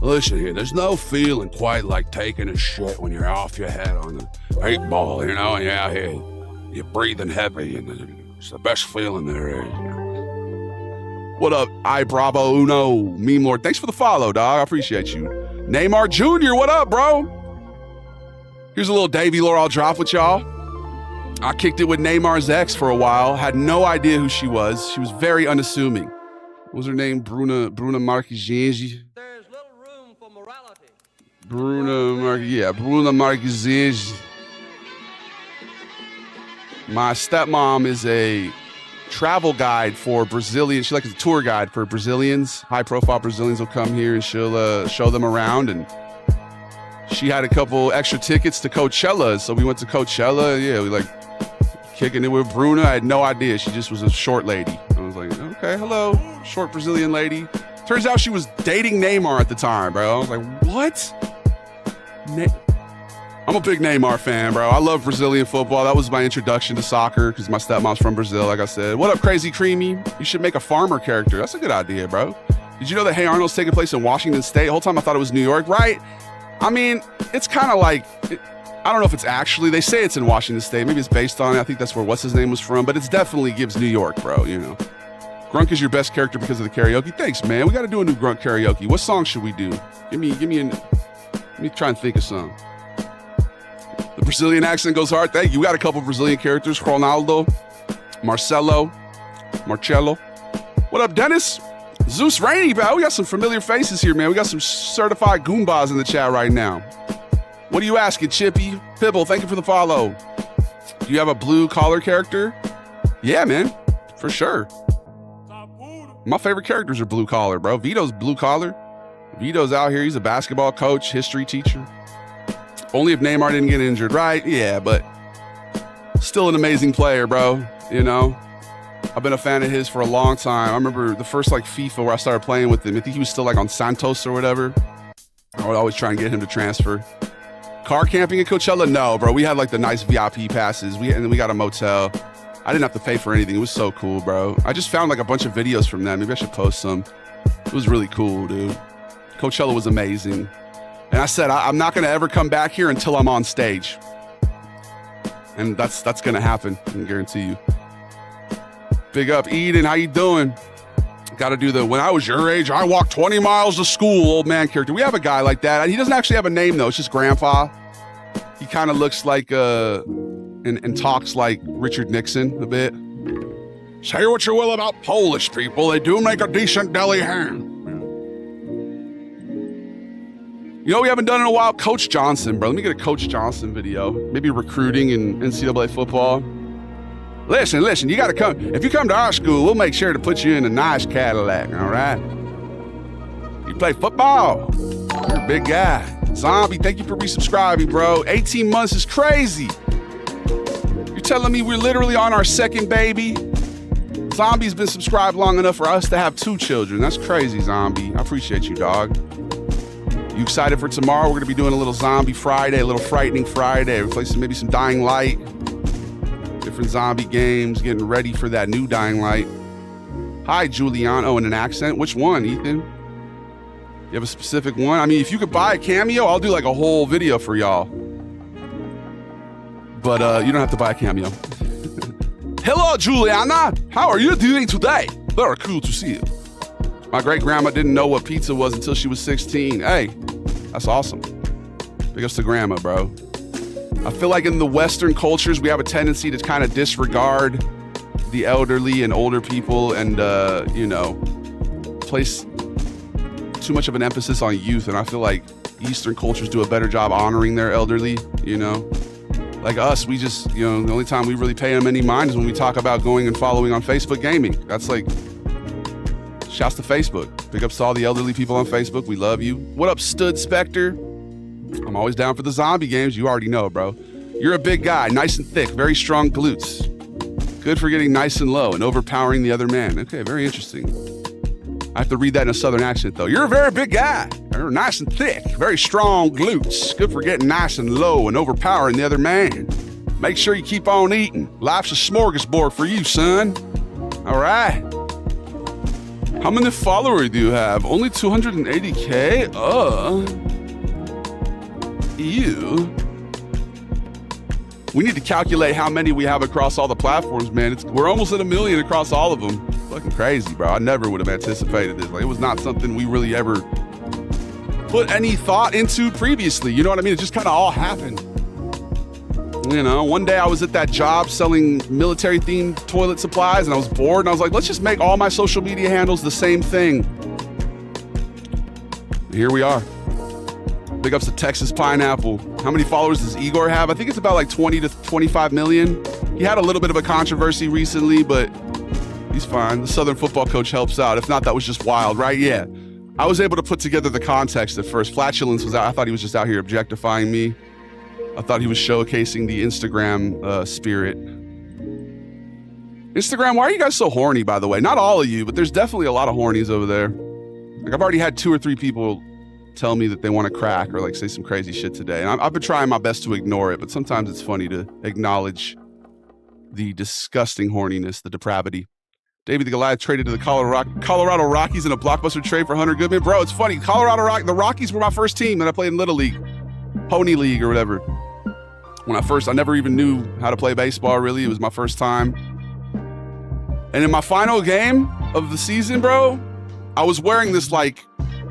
Speaker 1: Listen here, there's no feeling quite like taking a shit when you're off your head on the 8-ball, you know, and you're out here, you're breathing heavy, and it's the best feeling there is. You know? What up, I Bravo Uno, Meme Lord? Thanks for the follow, dog. I appreciate you. Neymar Jr., what up, bro? Here's a little Davey lore I'll drop with y'all. I kicked it with Neymar's ex for a while, had no idea who she was. She was very unassuming. What was her name? Bruna Marquezine. Bruna Marquezine. My stepmom is a travel guide for Brazilians. She's like a tour guide for Brazilians. High-profile Brazilians will come here and she'll show them around. And she had a couple extra tickets to Coachella, so we went to Coachella. Yeah, we like kicking it with Bruna. I had no idea. She just was a short lady. I was like, okay, hello, short Brazilian lady. Turns out she was dating Neymar at the time, bro. I was like, what? I'm a big Neymar fan, bro. I love Brazilian football. That was my introduction to soccer because my stepmom's from Brazil, like I said. What up, Crazy Creamy? You should make a farmer character. That's a good idea, bro. Did you know that Hey Arnold's taking place in Washington State? The whole time I thought it was New York, right? I mean, it's kind of like, I don't know if it's actually, they say it's in Washington State. Maybe it's based on it. I think that's where what's-his-name was from, but it definitely gives New York, bro, you know. Grunk is your best character because of the karaoke. Thanks, man. We got to do a new Grunk karaoke. What song should we do? Let me try and think of some. The Brazilian accent goes hard. Thank you. We got a couple Brazilian characters. Ronaldo, Marcelo. What up, Dennis? Zeus Rainey, bro. We got some familiar faces here, man. We got some certified Goombas in the chat right now. What are you asking, Chippy? Pibble, thank you for the follow. Do you have a blue collar character? Yeah, man. For sure. My favorite characters are blue collar, bro. Vito's blue collar. Vito's out here. He's a basketball coach, history teacher. Only if Neymar didn't get injured, right? Yeah, but still an amazing player, bro. You know, I've been a fan of his for a long time. I remember the first like FIFA where I started playing with him. I think he was still like on Santos or whatever. I would always try and get him to transfer. Car camping at Coachella? No, bro. We had like the nice VIP passes. And then we got a motel. I didn't have to pay for anything. It was so cool, bro. I just found like a bunch of videos from them. Maybe I should post some. It was really cool, dude. Coachella was amazing. And I said, I'm not going to ever come back here until I'm on stage. And that's going to happen. I can guarantee you. Big up, Eden. How you doing? Got to do the, when I was your age, I walked 20 miles to school, old man character. We have a guy like that. He doesn't actually have a name, though. It's just Grandpa. He kind of looks like, and talks like Richard Nixon a bit. Say what you will about Polish people. They do make a decent deli ham. You know, we haven't done in a while? Coach Johnson, bro. Let me get a Coach Johnson video. Maybe recruiting in NCAA football. Listen, you got to come. If you come to our school, we'll make sure to put you in a nice Cadillac, all right? You play football. You're a big guy. Zombie, thank you for resubscribing, bro. 18 months is crazy. You're telling me we're literally on our second baby? Zombie's been subscribed long enough for us to have 2 children. That's crazy, Zombie. I appreciate you, dog. You excited for tomorrow? We're going to be doing a little Zombie Friday, a little Frightening Friday. We're playing maybe some Dying Light. Different zombie games, getting ready for that new Dying Light. Hi, Julian. Oh, and an accent? Which one, Ethan? You have a specific one? I mean, if you could buy a cameo, I'll do like a whole video for y'all. But you don't have to buy a cameo. Hello, Juliana. How are you doing today? Very cool to see you. My great-grandma didn't know what pizza was until she was 16. Hey, that's awesome. Big ups to grandma, bro. I feel like in the Western cultures, we have a tendency to kind of disregard the elderly and older people and, place too much of an emphasis on youth. And I feel like Eastern cultures do a better job honoring their elderly, you know? Like us, we just, the only time we really pay them any mind is when we talk about going and following on Facebook gaming. That's like, shouts to Facebook. Big ups to all the elderly people on Facebook. We love you. What up, Stud Spectre? I'm always down for the zombie games. You already know, bro. You're a big guy, nice and thick, very strong glutes. Good for getting nice and low and overpowering the other man. Okay, very interesting. I have to read that in a Southern accent, though. You're a very big guy. You're nice and thick, very strong glutes. Good for getting nice and low and overpowering the other man. Make sure you keep on eating. Life's a smorgasbord for you, son. All right. How many followers do you have? Only 280K? Ew. We need to calculate how many we have across all the platforms, man. We're almost at 1 million across all of them. Fucking crazy, bro. I never would have anticipated this. Like, it was not something we really ever put any thought into previously. You know what I mean? It just kind of all happened. One day I was at that job selling military-themed toilet supplies, and I was bored, and I was like, let's just make all my social media handles the same thing. And here we are. Big ups to Texas Pineapple. How many followers does Igor have? I think it's about like 20 to 25 million. He had a little bit of a controversy recently, but he's fine. The Southern football coach helps out. If not, that was just wild, right? Yeah. I was able to put together the context at first. Flatulence was out. I thought he was just out here objectifying me. I thought he was showcasing the Instagram spirit. Instagram, why are you guys so horny, by the way? Not all of you, but there's definitely a lot of hornies over there. Like, I've already had 2 or 3 people tell me that they want to crack or like say some crazy shit today. And I've been trying my best to ignore it, but sometimes it's funny to acknowledge the disgusting horniness, the depravity. David the Goliath traded to the Colorado Rockies in a blockbuster trade for Hunter Goodman. Bro, it's funny. The Rockies were my first team that I played in Little League, Pony League or whatever. I never even knew how to play baseball, really. It was my first time. And in my final game of the season, bro, I was wearing this like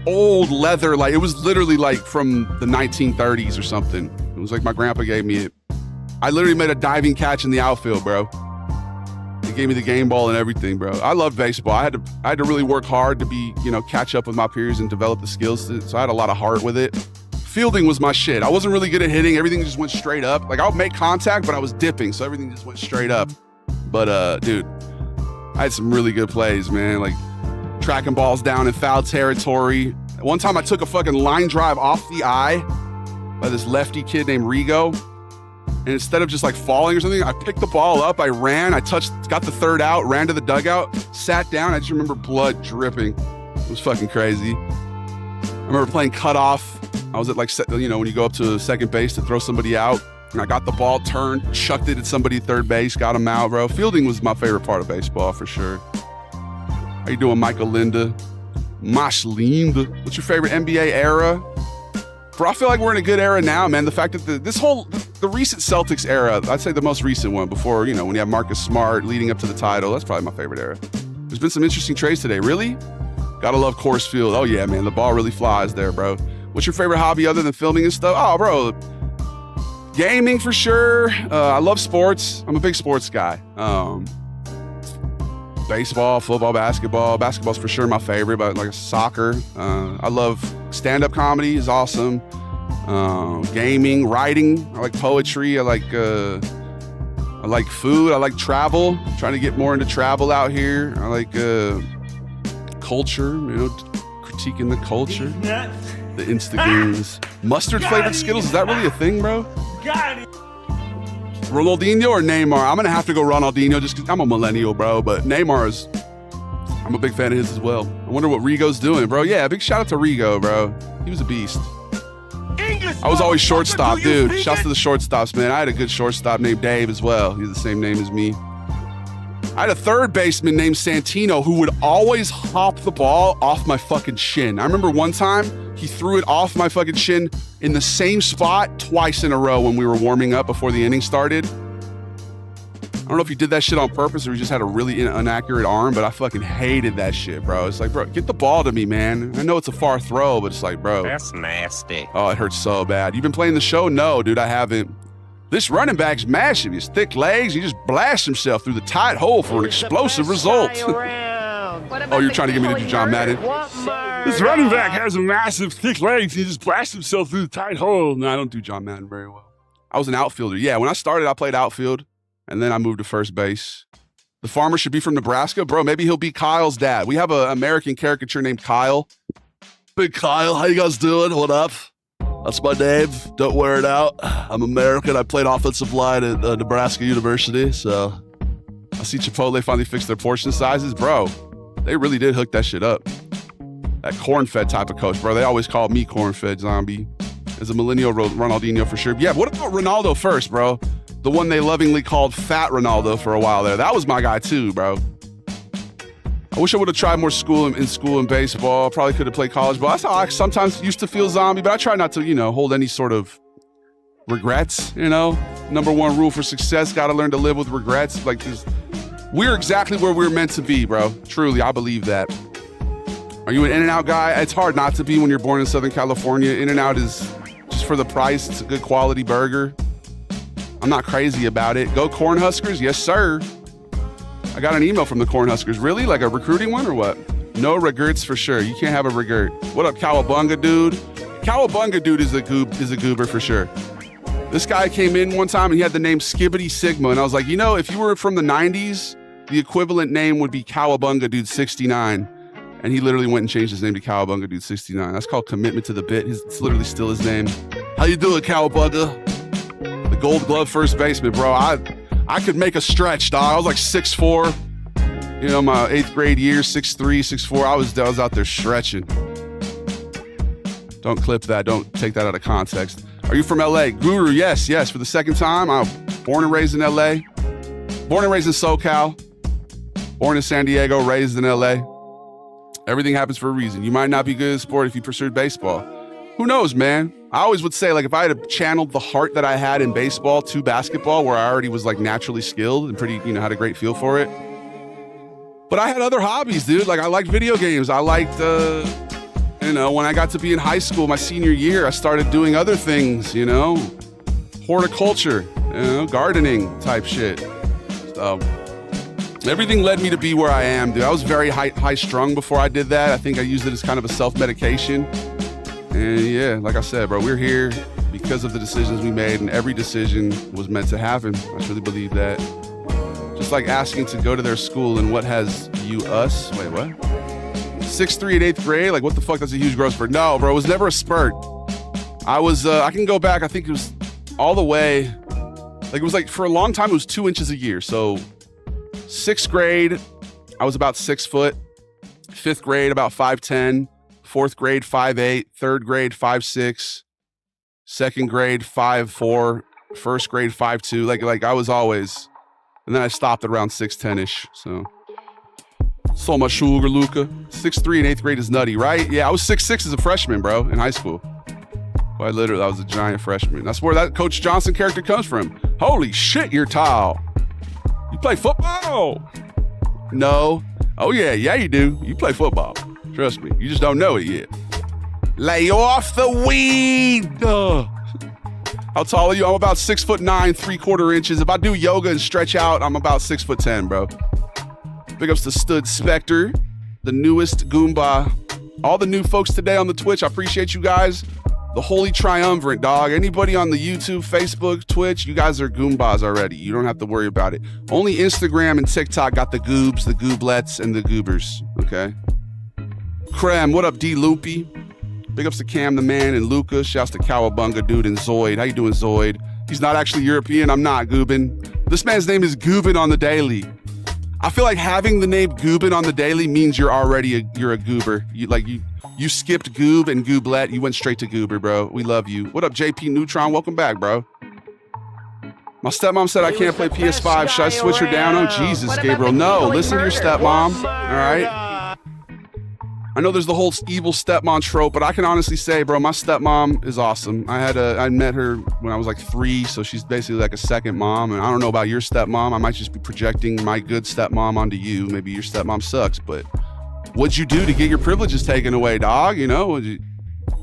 Speaker 1: old leather, like it was literally like from the 1930s or something. It was like my grandpa gave me it. I literally made a diving catch in the outfield, bro. He gave me the game ball and everything, bro. I love baseball. I had to really work hard to be, catch up with my peers and develop the skills. So I had a lot of heart with it. Fielding was my shit. I wasn't really good at hitting. Everything just went straight up. Like, I would make contact, but I was dipping, so everything just went straight up. But, dude, I had some really good plays, man. Like, tracking balls down in foul territory. One time I took a fucking line drive off the eye by this lefty kid named Rigo. and instead of just like falling or something, I picked the ball up, I ran, got the third out, ran to the dugout, sat down. I just remember blood dripping. It was fucking crazy. I remember playing cutoff. I was at like, you know, when you go up to second base to throw somebody out, and I got the ball turned, chucked it at somebody at third base, got him out, bro. Fielding was my favorite part of baseball for sure. How you doing, Michael Linda? Linda. What's your favorite NBA era? Bro, I feel like we're in a good era now, man. The fact that the recent Celtics era, I'd say the most recent one before, you know, when you have Marcus Smart leading up to the title, that's probably my favorite era. There's been some interesting trades today. Really? Gotta love Coors Field. Oh yeah, man, the ball really flies there, bro. What's your favorite hobby other than filming and stuff? Oh, bro, gaming for sure. I love sports. I'm a big sports guy. Baseball, football, basketball. Basketball's for sure my favorite, but like soccer. I love stand-up comedy is awesome. Gaming, writing. I like poetry. I like food. I like travel. I'm trying to get more into travel out here. I like culture, you know, critiquing the culture. The Instagrams. Mustard flavored Skittles, is that really a thing, bro?
Speaker 4: Got it.
Speaker 1: Ronaldinho or Neymar? I'm gonna have to go Ronaldinho just because I'm a millennial, bro. But Neymar's, I'm a big fan of his as well. I wonder what Rigo's doing, bro. Yeah, big shout out to Rigo, bro. He was a beast. I was always shortstop, dude. Shouts to the shortstops, man. I had a good shortstop named Dave as well. He's the same name as me. I had a third baseman named Santino who would always hop the ball off my fucking shin. I remember one time he threw it off my fucking shin in the same spot twice in a row when we were warming up before the inning started. I don't know if he did that shit on purpose or he just had a really inaccurate arm, but I fucking hated that shit, bro. It's like, bro, get the ball to me, man. I know it's a far throw, but it's like, bro.
Speaker 4: That's nasty.
Speaker 1: Oh, it hurts so bad. You've been playing the show? No, dude, I haven't. This running back's massive. He has thick legs. He just blasts himself through the tight hole for an explosive result. Oh, you're trying to get me to do John Madden?
Speaker 3: This running back has a massive, thick legs. He just blasts himself through the tight hole.
Speaker 1: No, I don't do John Madden very well. I was an outfielder. Yeah, when I started, I played outfield, and then I moved to first base. The farmer should be from Nebraska. Bro, maybe he'll be Kyle's dad. We have an American caricature named Kyle. Big Kyle, how you guys doing? What up? That's my name. Don't wear it out. I'm American. I played offensive line at Nebraska University, so I see Chipotle finally fixed their portion sizes. Bro, they really did hook that shit up. That corn-fed type of coach, bro. They always called me corn-fed zombie. As a millennial, Ronaldinho for sure. Yeah, what about Ronaldo first, bro? The one they lovingly called Fat Ronaldo for a while there. That was my guy too, bro. I wish I would have tried more school in baseball. Probably could have played college ball. That's how I sometimes used to feel zombie, but I try not to, you know, hold any sort of regrets, you know? Number one rule for success, gotta learn to live with regrets. Like this, we're exactly where we're meant to be, bro. Truly, I believe that. Are you an In-N-Out guy? It's hard not to be when you're born in Southern California. In-N-Out is just for the price. It's a good quality burger. I'm not crazy about it. Go Cornhuskers, yes sir. I got an email from the Cornhuskers. Really? Like a recruiting one or what? No regrets for sure. You can't have a regret. What up, Cowabunga dude? Cowabunga dude is a goober for sure. This guy came in one time and he had the name Skibbity Sigma. And I was like, you know, if you were from the 90s, the equivalent name would be Cowabunga dude 69. And he literally went and changed his name to Cowabunga dude 69. That's called commitment to the bit. It's literally still his name. How you doing, Cowabunga? The Gold Glove first baseman, bro. I could make a stretch, dog. I was like 6'4". You know, my 8th grade year, 6'3", 6'4". I was out there stretching. Don't clip that. Don't take that out of context. Are you from LA? Guru, yes. For the second time. I'm born and raised in LA. Born and raised in SoCal. Born in San Diego, raised in LA. Everything happens for a reason. You might not be good at sport if you pursued baseball. Who knows, man? I always would say, like, if I had channeled the heart that I had in baseball to basketball, where I already was, like, naturally skilled and pretty, you know, had a great feel for it. But I had other hobbies, dude. Like, I liked video games. I liked, you know, when I got to be in high school, my senior year, I started doing other things, you know, horticulture, you know, gardening type shit. So everything led me to be where I am, dude. I was very high strung before I did that. I think I used it as kind of a self-medication. And yeah, like I said, bro, we're here because of the decisions we made, and every decision was meant to happen. I truly believe that. Just like asking to go to their school and what has you, us? Wait, what? 6'3" in 8th grade? Like, what the fuck? That's a huge growth spurt. No, bro, it was never a spurt. I can go back, I think it was all the way Like it was like for a long time, it was 2 inches a year. So 6th grade, I was about 6 foot. 5th grade, about 5'10". 4th grade, 5'8". 3rd grade, 5'6". 2nd grade, 5'4". 1st grade, 5'2". Like I was always, and then I stopped at around 6'10"-ish. So much sugar, Luca. 6'3" in 8th grade is nutty, right? Yeah, I was 6'6" as a freshman, bro, in high school. Quite literally, I was a giant freshman. That's where that Coach Johnson character comes from. Holy shit, you're tall. You play football? No. Oh yeah, you do. You play football. Trust me. You just don't know it yet. Lay off the weed. How tall are you? I'm about 6'9", 3/4 inches. If I do yoga and stretch out, I'm about 6'10", bro. Big ups to Stud Spectre, the newest Goomba. All the new folks today on the Twitch. I appreciate you guys. The Holy Triumvirate, dog. Anybody on the YouTube, Facebook, Twitch, you guys are Goombas already. You don't have to worry about it. Only Instagram and TikTok got the goobs, the gooblets, and the goobers, okay? Krem, what up, D. Loopy? Big ups to Cam the Man and Luca. Shouts to Cowabunga Dude and Zoid. How you doing, Zoid? He's not actually European. I'm not Goobin. This man's name is Goobin on the daily. I feel like having the name Goobin on the daily means you're already you're a goober. You skipped goob and gooblet. You went straight to goober, bro. We love you. What up, JP Neutron? Welcome back, bro. My stepmom said I can't play PS5. Should I switch her down? Oh, Jesus, Gabriel. No, listen to your stepmom. All right. I know there's the whole evil stepmom trope, but I can honestly say, bro, my stepmom is awesome. I met her when I was like 3, so she's basically like a second mom. And I don't know about your stepmom. I might just be projecting my good stepmom onto you. Maybe your stepmom sucks, but what'd you do to get your privileges taken away, dog? You know,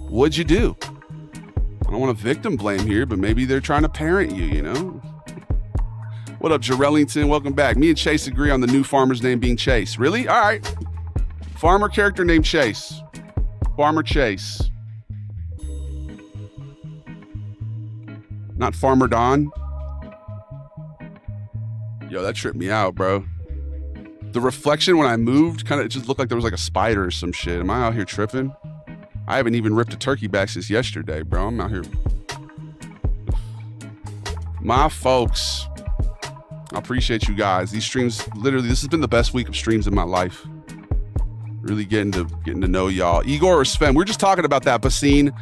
Speaker 1: what'd you do? I don't want to victim blame here, but maybe they're trying to parent you, you know? What up, Jarellington? Welcome back. Me and Chase agree on the new farmer's name being Chase. Really? All right. Farmer character named Chase. Farmer Chase. Not Farmer Don. Yo, that tripped me out, bro. The reflection when I moved, kind of, it just looked like there was like a spider or some shit. Am I out here tripping? I haven't even ripped a turkey back since yesterday, bro. I'm out here. My folks, I appreciate you guys. These streams, literally, this has been the best week of streams in my life. Really getting to know y'all. Igor or Sven, we're just talking about that, Basine.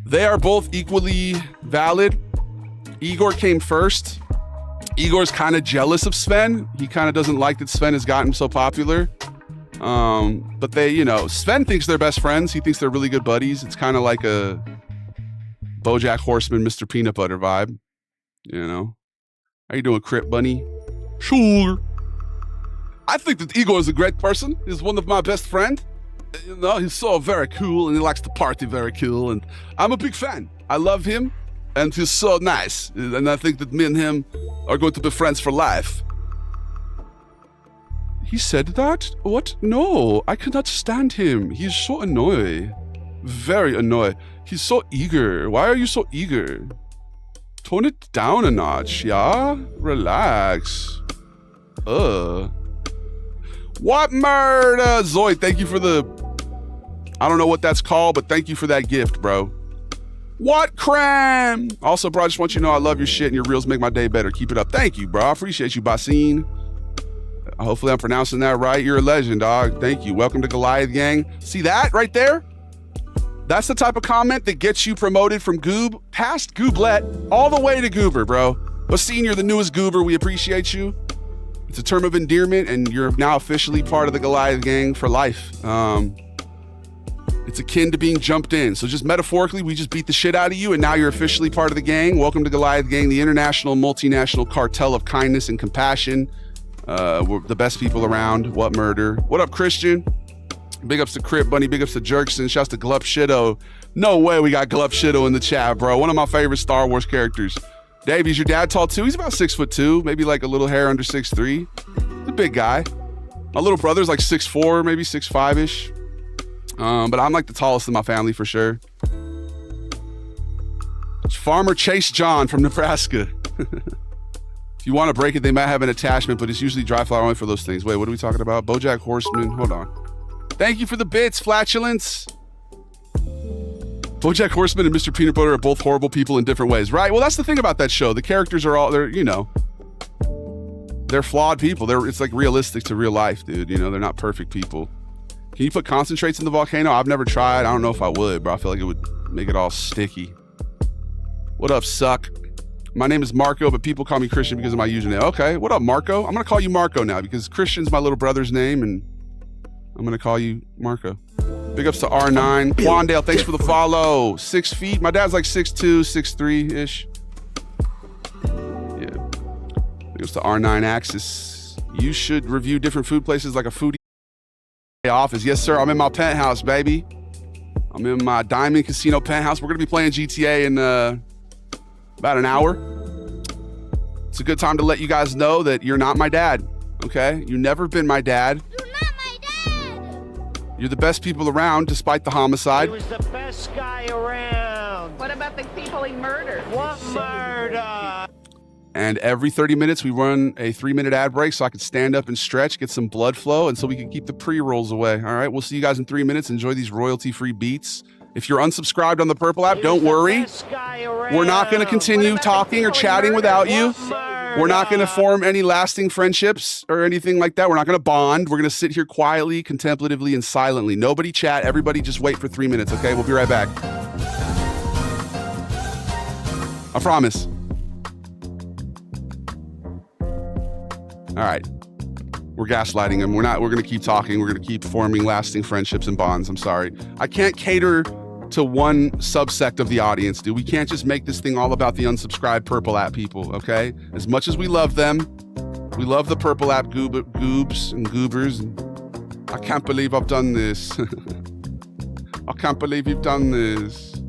Speaker 1: They are both equally valid. Igor came first. Igor's kind of jealous of Sven. He kind of doesn't like that Sven has gotten so popular. But they, you know, Sven thinks they're best friends. He thinks they're really good buddies. It's kind of like a BoJack Horseman, Mr. Peanut Butter vibe. You know? How you doing, Crip Bunny? Sure. I think that Igor is a great person. He's one of my best friends. You know, he's so very cool and he likes to party very cool. And I'm a big fan. I love him and he's so nice. And I think that me and him are going to be friends for life. He said that? What? No, I cannot stand him. He's so annoying. Very annoying. He's so eager. Why are you so eager? Tone it down a notch, yeah? Relax. What murder? Zoid, thank you for the... I don't know what that's called, but thank you for that gift, bro. What cram? Also, bro, I just want you to know I love your shit and your reels make my day better. Keep it up. Thank you, bro. I appreciate you, Basine. Hopefully I'm pronouncing that right. You're a legend, dog. Thank you. Welcome to Goliath Gang. See that right there? That's the type of comment that gets you promoted from goob, past gooblet, all the way to goober, bro. Basine, you're the newest goober. We appreciate you. It's a term of endearment, and you're now officially part of the Goliath Gang for life. It's akin to being jumped in. So just metaphorically, we just beat the shit out of you, and now you're officially part of the gang. Welcome to Goliath Gang, the international, multinational cartel of kindness and compassion. We're the best people around. What murder? What up, Christian? Big ups to Crip Bunny. Big ups to Jerkson. Shouts to Glup Shitto. No way we got Glup Shitto in the chat, bro. One of my favorite Star Wars characters. Dave, is your dad tall too? He's about 6'2", maybe like a little hair under 6'3". He's a big guy. My little brother's like 6'4", maybe 6'5"-ish. But I'm like the tallest in my family for sure. It's Farmer Chase John from Nebraska. If you want to break it, they might have an attachment, but it's usually dry flour only for those things. Wait, what are we talking about? BoJack Horseman. Hold on. Thank you for the bits, Flatulence. BoJack Horseman and Mr. Peanut Butter are both horrible people in different ways, right? Well, that's the thing about that show. The characters are all, they're flawed people. It's like realistic to real life, dude. They're not perfect people. Can you put concentrates in the volcano? I've never tried. I don't know if I would, bro. I feel like it would make it all sticky. What up, suck? My name is Marco, but people call me Christian because of my username. Okay, what up, Marco? I'm gonna call you Marco now because Christian's my little brother's name, and I'm gonna call you Marco. Big ups to R9. Quandale, thanks for the follow. 6 feet. My dad's like 6'2", 6'3"-ish. Yeah. Big ups to R9 Axis. You should review different food places like a foodie office. Yes, sir. I'm in my penthouse, baby. I'm in my Diamond Casino penthouse. We're gonna be playing GTA in about an hour. It's a good time to let you guys know that you're not my dad, okay? You've never been my dad.
Speaker 4: You're not my dad!
Speaker 1: You're the best people around, despite the homicide.
Speaker 5: He was the best guy around.
Speaker 2: What about the people he murdered?
Speaker 5: What murder?
Speaker 1: And every 30 minutes, we run a 3-minute ad break so I can stand up and stretch, get some blood flow, and so we can keep the pre-rolls away, all right? We'll see you guys in 3 minutes. Enjoy these royalty-free beats. If you're unsubscribed on the Purple app, don't worry. We're not going to continue talking or chatting without you. We're not going to form any lasting friendships or anything like that. We're not going to bond. We're going to sit here quietly, contemplatively, and silently. Nobody chat. Everybody just wait for 3 minutes, okay? We'll be right back. I promise. All right. We're gaslighting them. We're going to keep talking. We're going to keep forming lasting friendships and bonds. I'm sorry. I can't cater to one subsect of the audience, dude. We can't just make this thing all about the unsubscribed Purple app people, okay? As much as we love them, we love the Purple app goobs and goobers. I can't believe I've done this. I can't believe you've done this.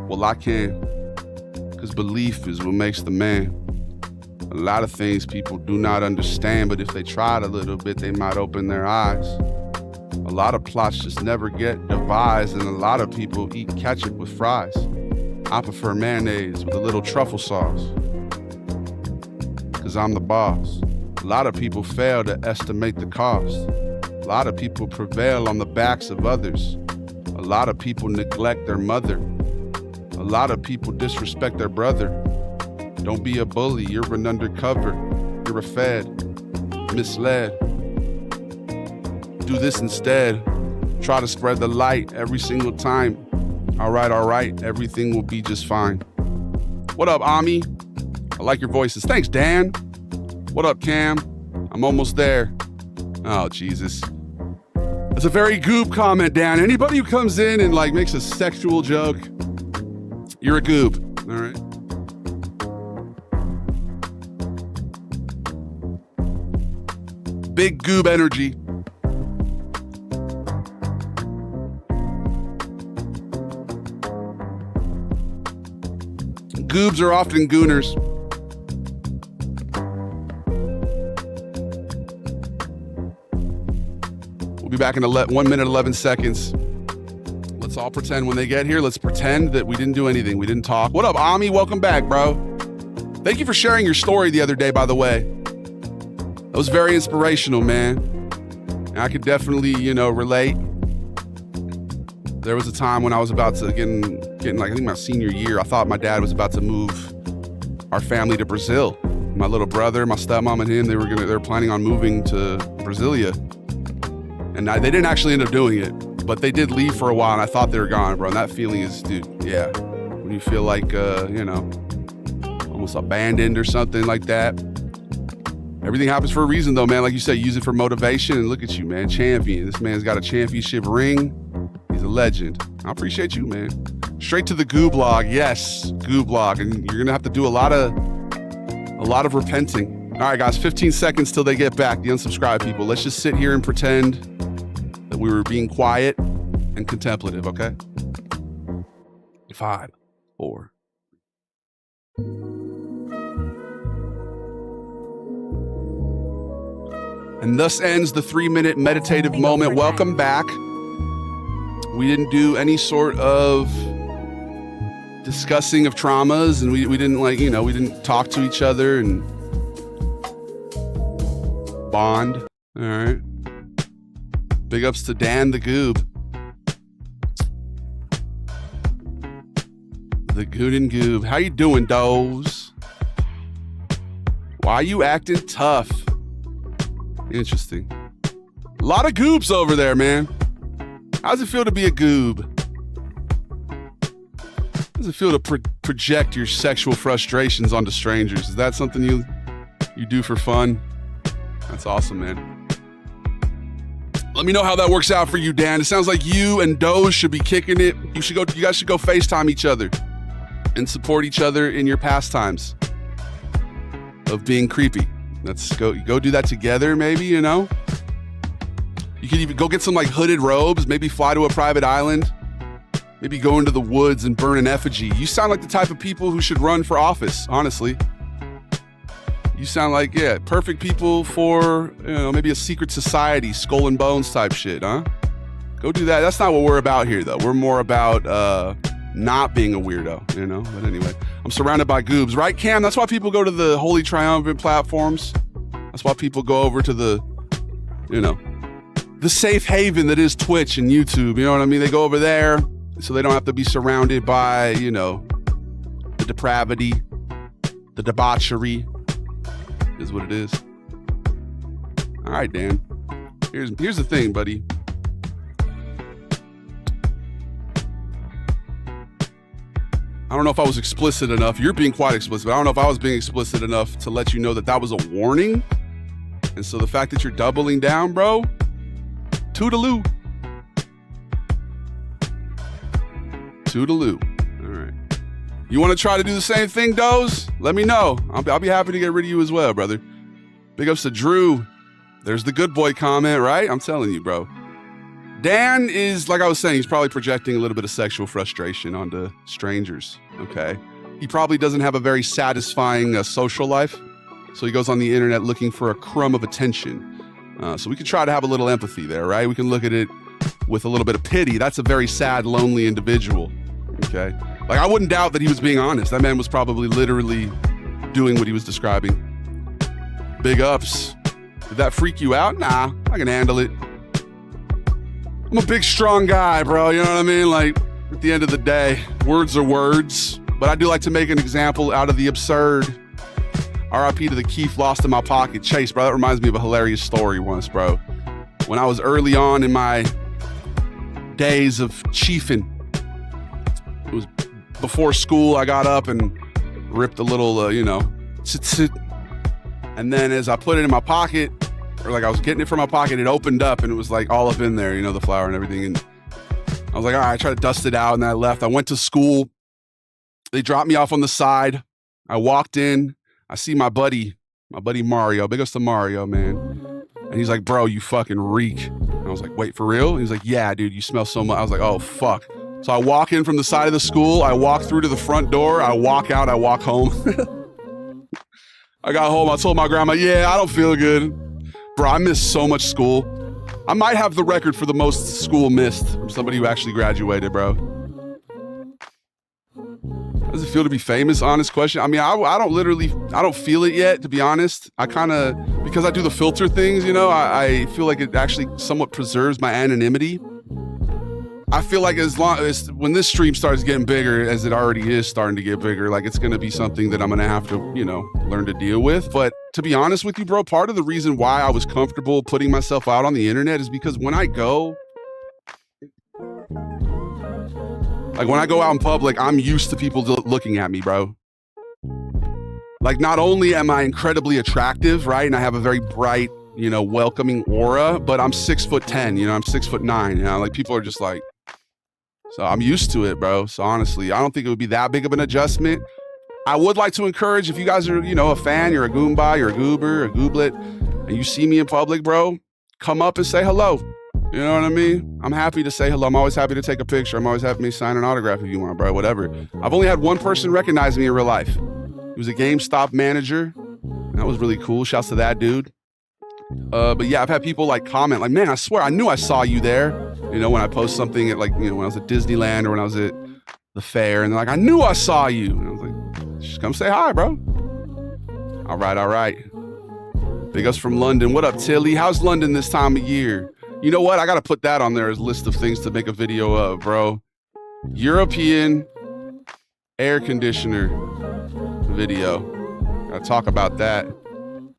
Speaker 1: Well, I can, because belief is what makes the man. A lot of things people do not understand, but if they tried a little bit, they might open their eyes. A lot of plots just never get devised, and a lot of people eat ketchup with fries. I prefer mayonnaise with a little truffle sauce, because I'm the boss. A lot of people fail to estimate the cost. A lot of people prevail on the backs of others. A lot of people neglect their mother. A lot of people disrespect their brother. Don't be a bully, you're an undercover. You're a fed, misled. Do this instead. Try to spread the light every single time. All right, everything will be just fine. What up, Ami? I like your voices. Thanks, Dan. What up, Cam? I'm almost there. Oh, Jesus. That's a very goob comment, Dan. Anybody who comes in and makes a sexual joke, you're a goob, all right? Big goob energy. Goobs are often gooners. We'll be back in 1 minute, 11 seconds. Let's all pretend when they get here, let's pretend that we didn't do anything. We didn't talk. What up, Ami? Welcome back, bro. Thank you for sharing your story the other day, by the way. That was very inspirational, man. And I could definitely, relate. There was a time when I was about to getting I think my senior year, I thought my dad was about to move our family to Brazil. My little brother, my stepmom, and him, they were planning on moving to Brasilia. And they didn't actually end up doing it, but they did leave for a while, and I thought they were gone, bro. And that feeling is, dude, yeah. When you feel like, almost abandoned or something like that. Everything happens for a reason, though, man. Like you said, use it for motivation, and look at you, man. Champion. This man's got a championship ring. He's a legend. I appreciate you, man. Straight to the Gooblog. Yes, Gooblog. And you're going to have to do a lot of repenting. All right, guys, 15 seconds till they get back, the unsubscribed people. Let's just sit here and pretend that we were being quiet and contemplative, okay? 5, 4. And thus ends the 3-minute meditative moment. Welcome back. We didn't do any sort of discussing of traumas, and we didn't we didn't talk to each other and bond. All right. Big ups to Dan the Goob. The Good and Goob. How you doing, Doze? Why you acting tough? Interesting. A lot of goobs over there, man. How does it feel to be a goob? How does it feel to project your sexual frustrations onto strangers? Is that something you do for fun? That's awesome, man. Let me know how that works out for you, Dan. It sounds like you and Doze should be kicking it. You guys should go FaceTime each other and support each other in your pastimes of being creepy. Let's go do that together, maybe, you know? You could even go get some like hooded robes, maybe fly to a private island, maybe go into the woods and burn an effigy. You sound like the type of people who should run for office, honestly. You sound like, yeah, perfect people for, you know, maybe a secret society, skull and bones type shit, huh? Go do that. That's not what we're about here, though. We're more about not being a weirdo, you know? But anyway, I'm surrounded by goobs, right, Cam? That's why people go to the Holy Triumvirate platforms. That's why people go over to the, you know, the safe haven that is Twitch and YouTube. You know what I mean? They go over there so they don't have to be surrounded by, you know, the depravity, the debauchery. Is what it is. All right, Dan. Here's the thing, buddy. I don't know if I was explicit enough. You're being quite explicit, but I don't know if I was being explicit enough to let you know that that was a warning. And so the fact that you're doubling down, bro, toodaloo. Toodaloo. All right. You want to try to do the same thing, Doze? Let me know. I'll be happy to get rid of you as well, brother. Big ups to Drew. There's the good boy comment, right? I'm telling you, bro. Dan is, like I was saying, he's probably projecting a little bit of sexual frustration onto strangers, okay? He probably doesn't have a very satisfying social life, so he goes on the internet looking for a crumb of attention. So we can try to have a little empathy there, right? We can look at it with a little bit of pity. That's a very sad, lonely individual, okay? Like, I wouldn't doubt that he was being honest. That man was probably literally doing what he was describing. Big ups. Did that freak you out? Nah, I can handle it. I'm a big, strong guy, bro. You know what I mean? Like, at the end of the day, words are words. But I do like to make an example out of the absurd. RIP to the Keith lost in my pocket. Chase, bro, that reminds me of a hilarious story once, bro. When I was early on in my days of chiefing, it was before school, I got up and ripped a little, you know, and then as I put it in my pocket, or like I was getting it from my pocket, it opened up and it was like all up in there, you know, the flour and everything. And I was like, all right, I tried to dust it out, and then I left. I went to school. They dropped me off on the side. I walked in. I see my buddy Mario. Big ups to Mario, man. And he's like, bro, you fucking reek. And I was like, wait, for real? He's like, yeah, dude, you smell so much. I was like, oh, fuck. So I walk in from the side of the school. I walk through to the front door. I walk out. I walk home. I got home. I told my grandma, yeah, I don't feel good. Bro, I missed so much school. I might have the record for the most school missed from somebody who actually graduated, bro. How does it feel to be famous? Honest question. I mean, I don't feel it yet, to be honest. I kind of, because I do the filter things, you know, I feel like it actually somewhat preserves my anonymity. I feel like as long as when this stream starts getting bigger, as it already is starting to get bigger, like it's going to be something that I'm going to have to, you know, learn to deal with. But to be honest with you, bro, part of the reason why I was comfortable putting myself out on the internet is because when I go out in public, I'm used to people looking at me, bro. Like, not only am I incredibly attractive, right? And I have a very bright, you know, welcoming aura, but I'm 6'10", you know, I'm 6'9", you know, like people are just like, so I'm used to it, bro. So honestly, I don't think it would be that big of an adjustment. I would like to encourage, if you guys are, you know, a fan, you're a Goomba, you're a goober, a gooblet, and you see me in public, bro, come up and say hello. You know what I mean? I'm happy to say hello. I'm always happy to take a picture. I'm always happy to sign an autograph if you want, bro, whatever. I've only had one person recognize me in real life. He was a GameStop manager. And that was really cool. Shouts to that dude. But yeah, I've had people like comment like, man, I swear I knew I saw you there. You know, when I post something at, like, you know, when I was at Disneyland or when I was at the fair, and they're like, I knew I saw you. And I was like, just come say hi, bro. All right. Big ups from London. What up, Tilly? How's London this time of year? You know what? I got to put that on there as a list of things to make a video of, bro. European air conditioner video. Gotta talk about that.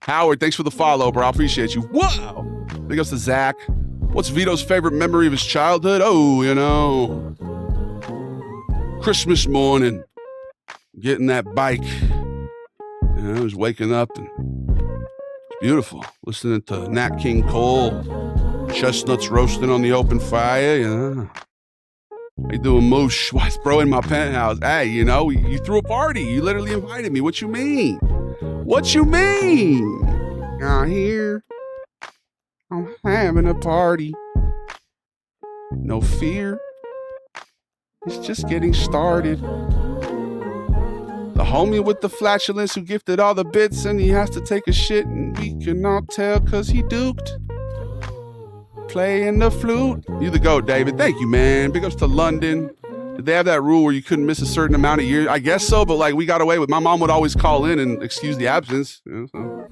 Speaker 1: Howard, thanks for the follow, bro. I appreciate you. Whoa! Big ups to Zach. What's Vito's favorite memory of his childhood? Oh, you know, Christmas morning, getting that bike. You know, just waking up and it's beautiful. Listening to Nat King Cole, chestnuts roasting on the open fire. You know, how you doing, Moosh? Why is bro in my penthouse? Hey, you know, you threw a party. You literally invited me. What you mean? What you mean? Out here, I'm having a party. No fear. It's just getting started. The homie with the flatulence who gifted all the bits and he has to take a shit and we cannot tell cause he duked. Playing the flute. You the GOAT, David. Thank you, man. Big ups to London. Did they have that rule where you couldn't miss a certain amount of years? I guess so, but like we got away with. My mom would always call in and excuse the absence. You know, so.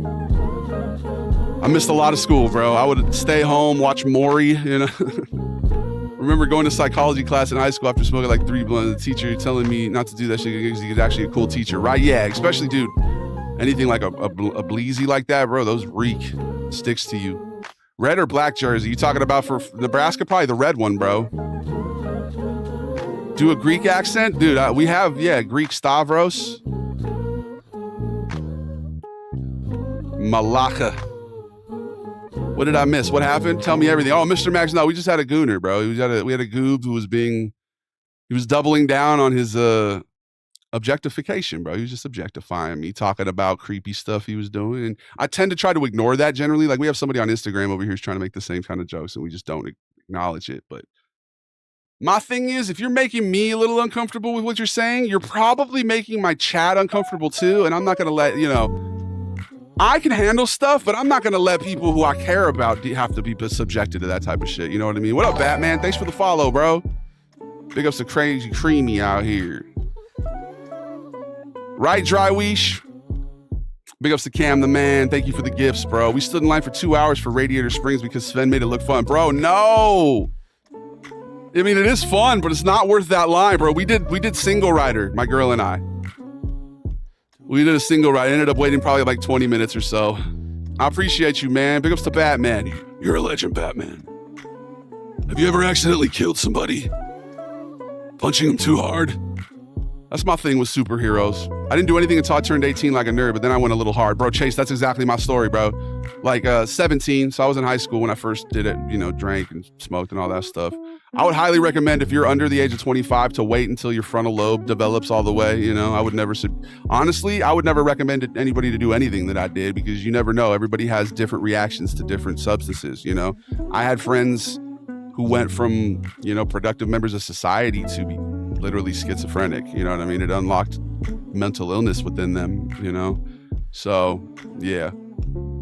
Speaker 1: I missed a lot of school, bro. I would stay home, watch Maury, you know. Remember going to psychology class in high school after smoking like 3 blunts, the teacher telling me not to do that shit because he was actually a cool teacher, right? Yeah, especially, dude, anything like a bleezy like that, bro, those reek. Sticks to you. Red or black jersey? You talking about for Nebraska? Probably the red one, bro. Do a Greek accent? Dude, we have, Greek Stavros. Malacha. What did I miss? What happened? Tell me everything. Oh, Mr. Max, no, we just had a gooner, bro. We had a goob who was doubling down on his objectification, bro. He was just objectifying me, talking about creepy stuff he was doing. And I tend to try to ignore that generally. Like we have somebody on Instagram over here who's trying to make the same kind of jokes and we just don't acknowledge it. But my thing is, if you're making me a little uncomfortable with what you're saying, you're probably making my chat uncomfortable too. And I'm not going to let, I can handle stuff, but I'm not going to let people who I care about have to be subjected to that type of shit. You know what I mean? What up, Batman? Thanks for the follow, bro. Big ups to Crazy Creamy out here. Right, Dryweesh? Big ups to Cam the man. Thank you for the gifts, bro. We stood in line for 2 hours for Radiator Springs because Sven made it look fun. Bro, no! I mean, it is fun, but it's not worth that line, bro. We did single rider, my girl and I. We did a single ride. I ended up waiting probably like 20 minutes or so. I appreciate you, man. Big ups to Batman. You're a legend, Batman. Have you ever accidentally killed somebody? Punching them too hard? That's my thing with superheroes. I didn't do anything until I turned 18 like a nerd, but then I went a little hard. Bro, Chase, that's exactly my story, bro. Like 17, so I was in high school when I first did it, drank and smoked and all that stuff. I would highly recommend if you're under the age of 25 to wait until your frontal lobe develops all the way. I would never recommend anybody to do anything that I did because you never know. Everybody has different reactions to different substances, I had friends who went from, productive members of society to be literally schizophrenic. You know what I mean? It unlocked mental illness within them, So, yeah.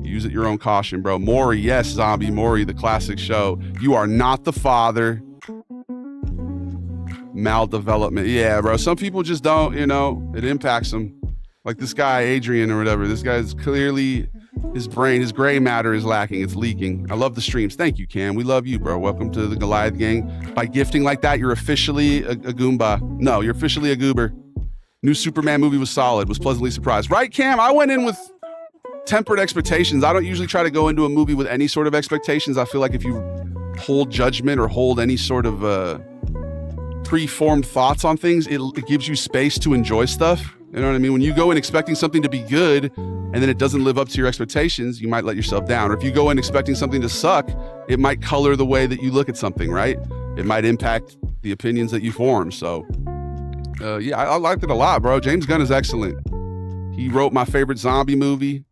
Speaker 1: Use at your own caution, bro. Maury, yes, Zombie Maury, the classic show. You are not the father. Maldevelopment. Yeah, bro. Some people just don't, it impacts them. Like this guy, Adrian or whatever. This guy's clearly, his brain, his gray matter is lacking. It's leaking. I love the streams. Thank you, Cam. We love you, bro. Welcome to the Goliath gang. By gifting like that, you're officially a Goomba. No, you're officially a goober. New Superman movie was solid. Was pleasantly surprised. Right, Cam? I went in with tempered expectations. I don't usually try to go into a movie with any sort of expectations. I feel like if you hold judgment or hold any sort of preformed thoughts on things, it gives you space to enjoy stuff. You know what I mean? When you go in expecting something to be good and then it doesn't live up to your expectations, you might let yourself down. Or if you go in expecting something to suck, it might color the way that you look at something, right? It might impact the opinions that you form. So, I liked it a lot, bro. James Gunn is excellent. He wrote my favorite zombie movie.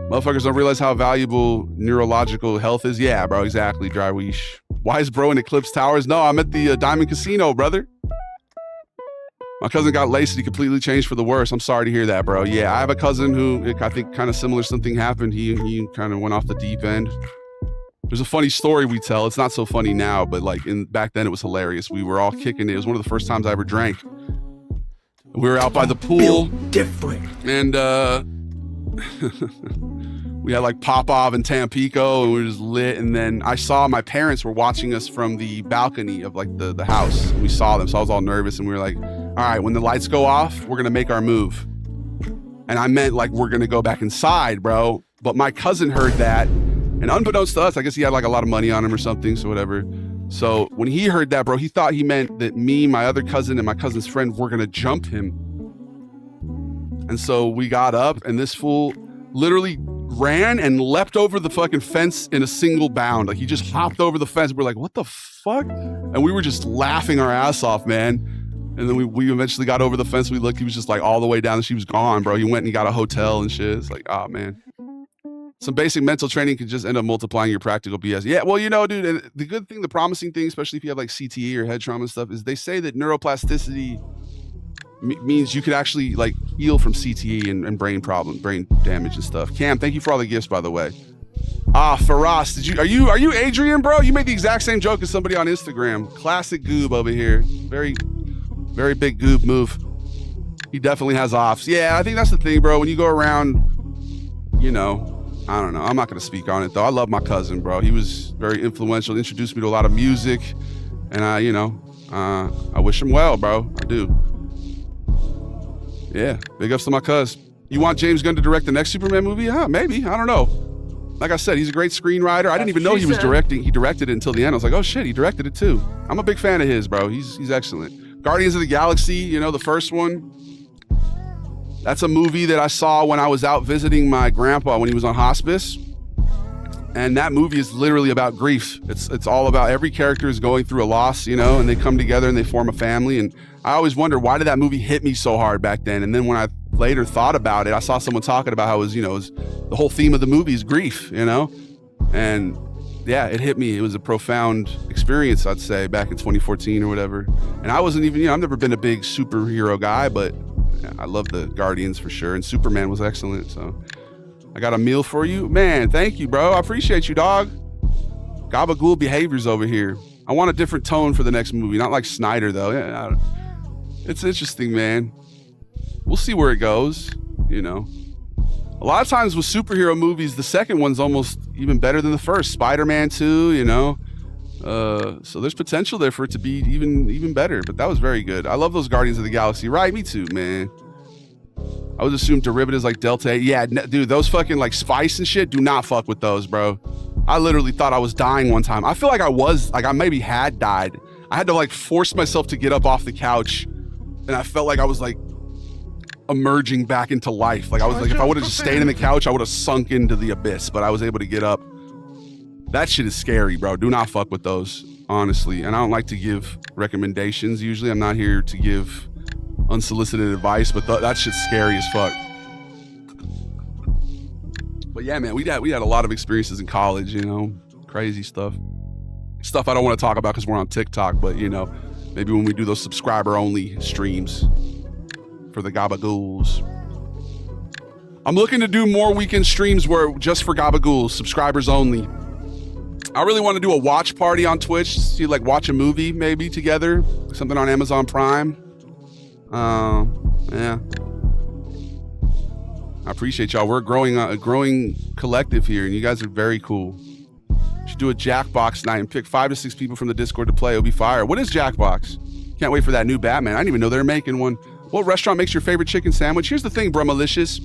Speaker 1: Motherfuckers don't realize how valuable neurological health is. Yeah, bro, exactly, Dryweesh. Why is bro in Eclipse Towers? No, I'm at the Diamond Casino, brother. My cousin got laced and he completely changed for the worse. I'm sorry to hear that, bro. Yeah, I have a cousin who, I think kind of similar, something happened. He kind of went off the deep end. There's a funny story we tell. It's not so funny now, but like back then it was hilarious. We were all kicking it. It was one of the first times I ever drank. We were out by the pool.
Speaker 6: Different.
Speaker 1: And We had like Popov and Tampico, and we were just lit. And then I saw my parents were watching us from the balcony of like the house. We saw them, so I was all nervous, and we were like, all right, when the lights go off, we're gonna make our move. And I meant like we're gonna go back inside, bro. But my cousin heard that, and unbeknownst to us, I guess he had like a lot of money on him or something, so whatever. So when he heard that, bro, he thought he meant that me, my other cousin, and my cousin's friend were gonna jump him. And so we got up, and this fool literally ran and leapt over the fucking fence in a single bound. Like he just hopped over the fence. We're like, what the fuck? And we were just laughing our ass off, man. And then we eventually got over the fence. We looked, he was just like all the way down and she was gone, bro. He went and he got a hotel and shit. It's like, oh man. Some basic mental training could just end up multiplying your practical BS. Yeah, well, you know, dude, and the good thing, the promising thing, especially if you have like CTE or head trauma and stuff, is they say that neuroplasticity means you could actually like heal from CTE and brain damage and stuff. Cam, thank you for all the gifts, by the way. Faraz, are you Adrian, bro? You made the exact same joke as somebody on Instagram. Classic goob over here. Very, very big goob move. He definitely has offs. Yeah, I think that's the thing, bro. When you go around, you know, I don't know. I'm not gonna speak on it though. I love my cousin, bro. He was very influential, introduced me to a lot of music, and I wish him well, bro. I do. Yeah, big ups to my cuz. You want James Gunn to direct the next Superman movie? Yeah, maybe. I don't know. Like I said, he's a great screenwriter. I didn't even know he was directing. He directed it until the end. I was like, oh shit, he directed it too. I'm a big fan of his, bro. He's excellent. Guardians of the Galaxy, you know, the first one. That's a movie that I saw when I was out visiting my grandpa when he was on hospice. And that movie is literally about grief. It's all about every character is going through a loss, you know, and they come together and they form a family. And I always wonder, why did that movie hit me so hard back then? And then when I later thought about it, I saw someone talking about how it was, you know, it was, the whole theme of the movie is grief, you know? And yeah, it hit me. It was a profound experience, I'd say, back in 2014 or whatever. And I wasn't even, you know, I've never been a big superhero guy, but yeah, I love the Guardians for sure. And Superman was excellent, so. I got a meal for you. Man, thank you, bro. I appreciate you, dog. Gabagool behaviors over here. I want a different tone for the next movie. Not like Snyder, though. Yeah, it's interesting, man. We'll see where it goes, you know. A lot of times with superhero movies, the second one's almost even better than the first. Spider-Man 2, you know. So there's potential there for it to be even better. But that was very good. I love those Guardians of the Galaxy. Right, me too, man. I would assume derivatives like Delta 8. Yeah, dude, those fucking like spice and shit, do not fuck with those, bro. I literally thought I was dying one time. I feel like I maybe had died. I had to like force myself to get up off the couch, and I felt like I was like emerging back into life. Like I was like, if I would have just stayed in the couch, I would have sunk into the abyss, but I was able to get up. That shit is scary, bro. Do not fuck with those, honestly. And I don't like to give recommendations. Usually I'm not here to give unsolicited advice, but that shit's scary as fuck. But yeah, man, we had a lot of experiences in college, you know, crazy stuff I don't want to talk about because we're on TikTok, but you know, maybe when we do those subscriber only streams for the Gabagools. I'm looking to do more weekend streams where just for Gabagools, subscribers only. I really want to do a watch party on Twitch, see like watch a movie maybe together, something on Amazon Prime. Yeah. I appreciate y'all. We're a growing collective here, and you guys are very cool. Should do a Jackbox night and pick 5 to 6 people from the Discord to play. It'll be fire. What is Jackbox? Can't wait for that new Batman. I didn't even know they were making one. What restaurant makes your favorite chicken sandwich? Here's the thing, bro, malicious.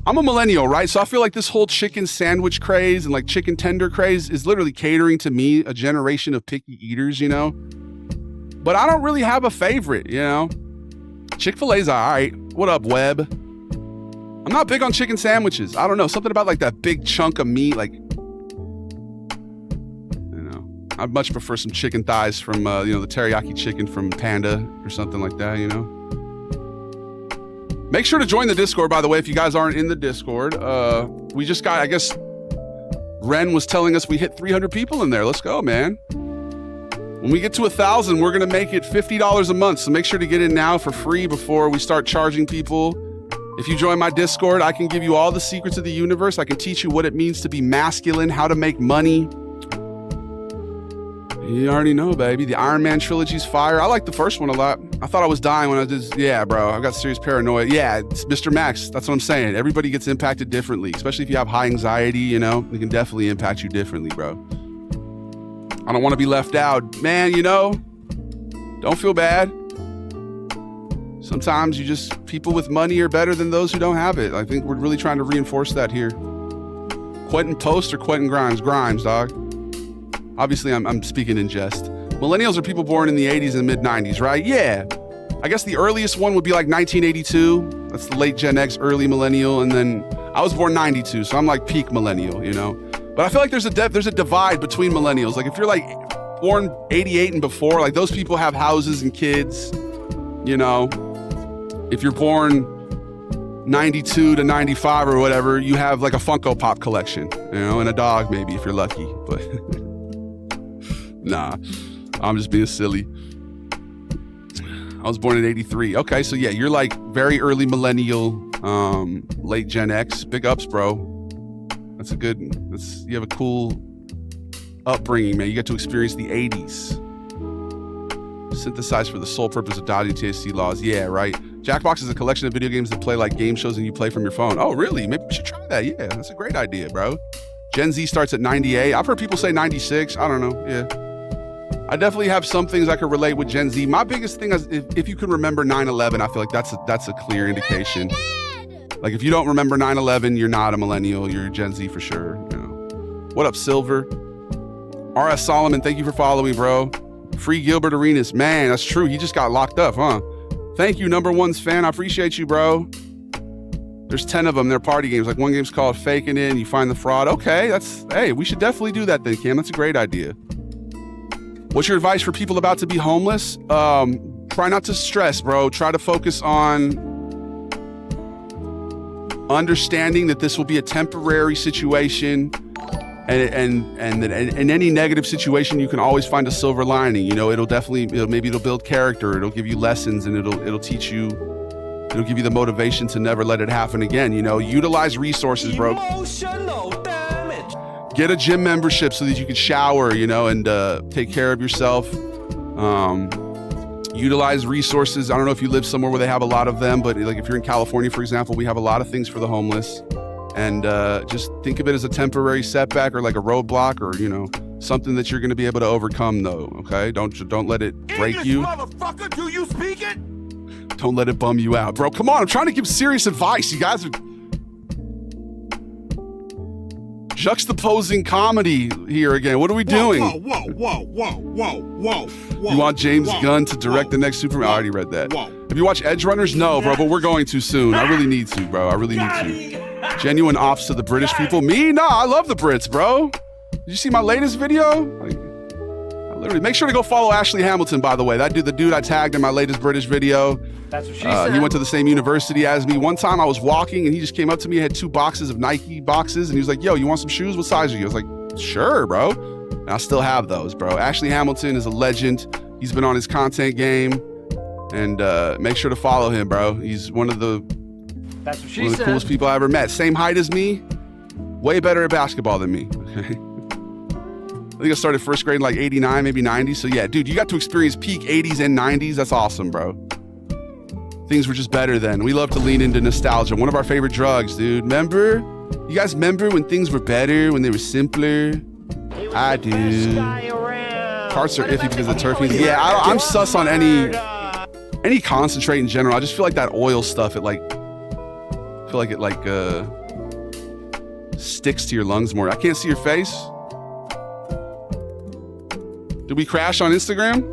Speaker 1: I'm a millennial, right? So I feel like this whole chicken sandwich craze and like chicken tender craze is literally catering to me, a generation of picky eaters, you know? But I don't really have a favorite, you know? Chick-fil-A's all right. What up, Webb? I'm not big on chicken sandwiches. I don't know. Something about like that big chunk of meat, like, you know, I'd much prefer some chicken thighs from, you know, the teriyaki chicken from Panda or something like that, you know? Make sure to join the Discord, by the way, if you guys aren't in the Discord. We just got, I guess, Ren was telling us we hit 300 people in there. Let's go, man. When we get to 1,000, we're going to make it $50 a month. So make sure to get in now for free before we start charging people. If you join my Discord, I can give you all the secrets of the universe. I can teach you what it means to be masculine, how to make money. You already know, baby. The Iron Man trilogy's fire. I like the first one a lot. I thought I was dying when I did. Yeah, bro. I got serious paranoia. Yeah, it's Mr. Max. That's what I'm saying. Everybody gets impacted differently, especially if you have high anxiety, you know, it can definitely impact you differently, bro. I don't want to be left out. Man, you know, don't feel bad. Sometimes people with money are better than those who don't have it. I think we're really trying to reinforce that here. Quentin Post or Quentin Grimes? Grimes, dog. Obviously, I'm speaking in jest. Millennials are people born in the 80s and mid-90s, right? Yeah. I guess the earliest one would be like 1982. That's the late Gen X, early millennial. And then I was born 92, so I'm like peak millennial, you know? But I feel like there's a divide between millennials. Like if you're like born 88 and before, like those people have houses and kids, you know? If you're born 92 to 95 or whatever, you have like a Funko Pop collection, you know, and a dog maybe if you're lucky, but nah, I'm just being silly. I was born in 83. Okay, so yeah, you're like very early millennial, late Gen X. Big ups, bro. You have a cool upbringing, man. You get to experience the 80s. Synthesized for the sole purpose of dodging THC laws. Yeah, right. Jackbox is a collection of video games that play like game shows and you play from your phone. Oh, really? Maybe we should try that. Yeah, that's a great idea, bro. Gen Z starts at 98. I've heard people say 96. I don't know. Yeah. I definitely have some things I could relate with Gen Z. My biggest thing is if you can remember 9/11, I feel like that's a clear indication. Like if you don't remember 9/11, you're not a millennial. You're a Gen Z for sure. You know. What up, Silver? R.S. Solomon, thank you for following, bro. Free Gilbert Arenas. Man, that's true. He just got locked up, huh? Thank you, number one's fan. I appreciate you, bro. There's 10 of them. They're party games. Like one game's called Faking It and you find the fraud. Okay, hey, we should definitely do that then, Cam. That's a great idea. What's your advice for people about to be homeless? Try not to stress, bro. Try to focus on understanding that this will be a temporary situation. And that in any negative situation, you can always find a silver lining. You know, maybe it'll build character. It'll give you lessons and it'll teach you, it'll give you the motivation to never let it happen again. You know, utilize resources, bro.
Speaker 5: Emotional damage.
Speaker 1: Get a gym membership so that you can shower, you know, and take care of yourself. Utilize resources. I don't know if you live somewhere where they have a lot of them, but like if you're in California, for example, we have a lot of things for the homeless. And just think of it as a temporary setback or like a roadblock or, you know, something that you're going to be able to overcome, though. OK, don't let it break you.
Speaker 5: Motherfucker, do you speak it?
Speaker 1: Don't let it bum you out, bro. Come on. I'm trying to give serious advice. You guys are juxtaposing comedy here again. What are we doing?
Speaker 5: Whoa.
Speaker 1: You want James Gunn to direct the next Superman? I already read that. Have you watched Edge Runners? No, bro, but we're going to soon. I really need to, bro. I really need to. Genuine ops to the British people. Me? Nah, I love the Brits, bro. Did you see my latest video? I literally make sure to go follow Ashley Hamilton, by the way. The dude I tagged in my latest British video.
Speaker 5: That's what she said.
Speaker 1: He went to the same university as me. One time I was walking and he just came up to me, had 2 boxes of Nike boxes, and he was like, yo, you want some shoes? What size are you? I was like, sure, bro. And I still have those, bro. Ashley Hamilton is a legend. He's been on his content game. And make sure to follow him, bro. He's one of the coolest people I ever met. Same height as me, way better at basketball than me. Okay. I think I started first grade in like 89, maybe 90. So yeah, dude, you got to experience peak 80s and 90s. That's awesome, bro. Things were just better then. We love to lean into nostalgia. One of our favorite drugs, dude. Remember? You guys remember when things were better, when they were simpler? I do. Parts are iffy because of the terpenes. Yeah, I'm sus on any concentrate in general. I just feel like that oil stuff, it sticks to your lungs more. I can't see your face. Did we crash on Instagram?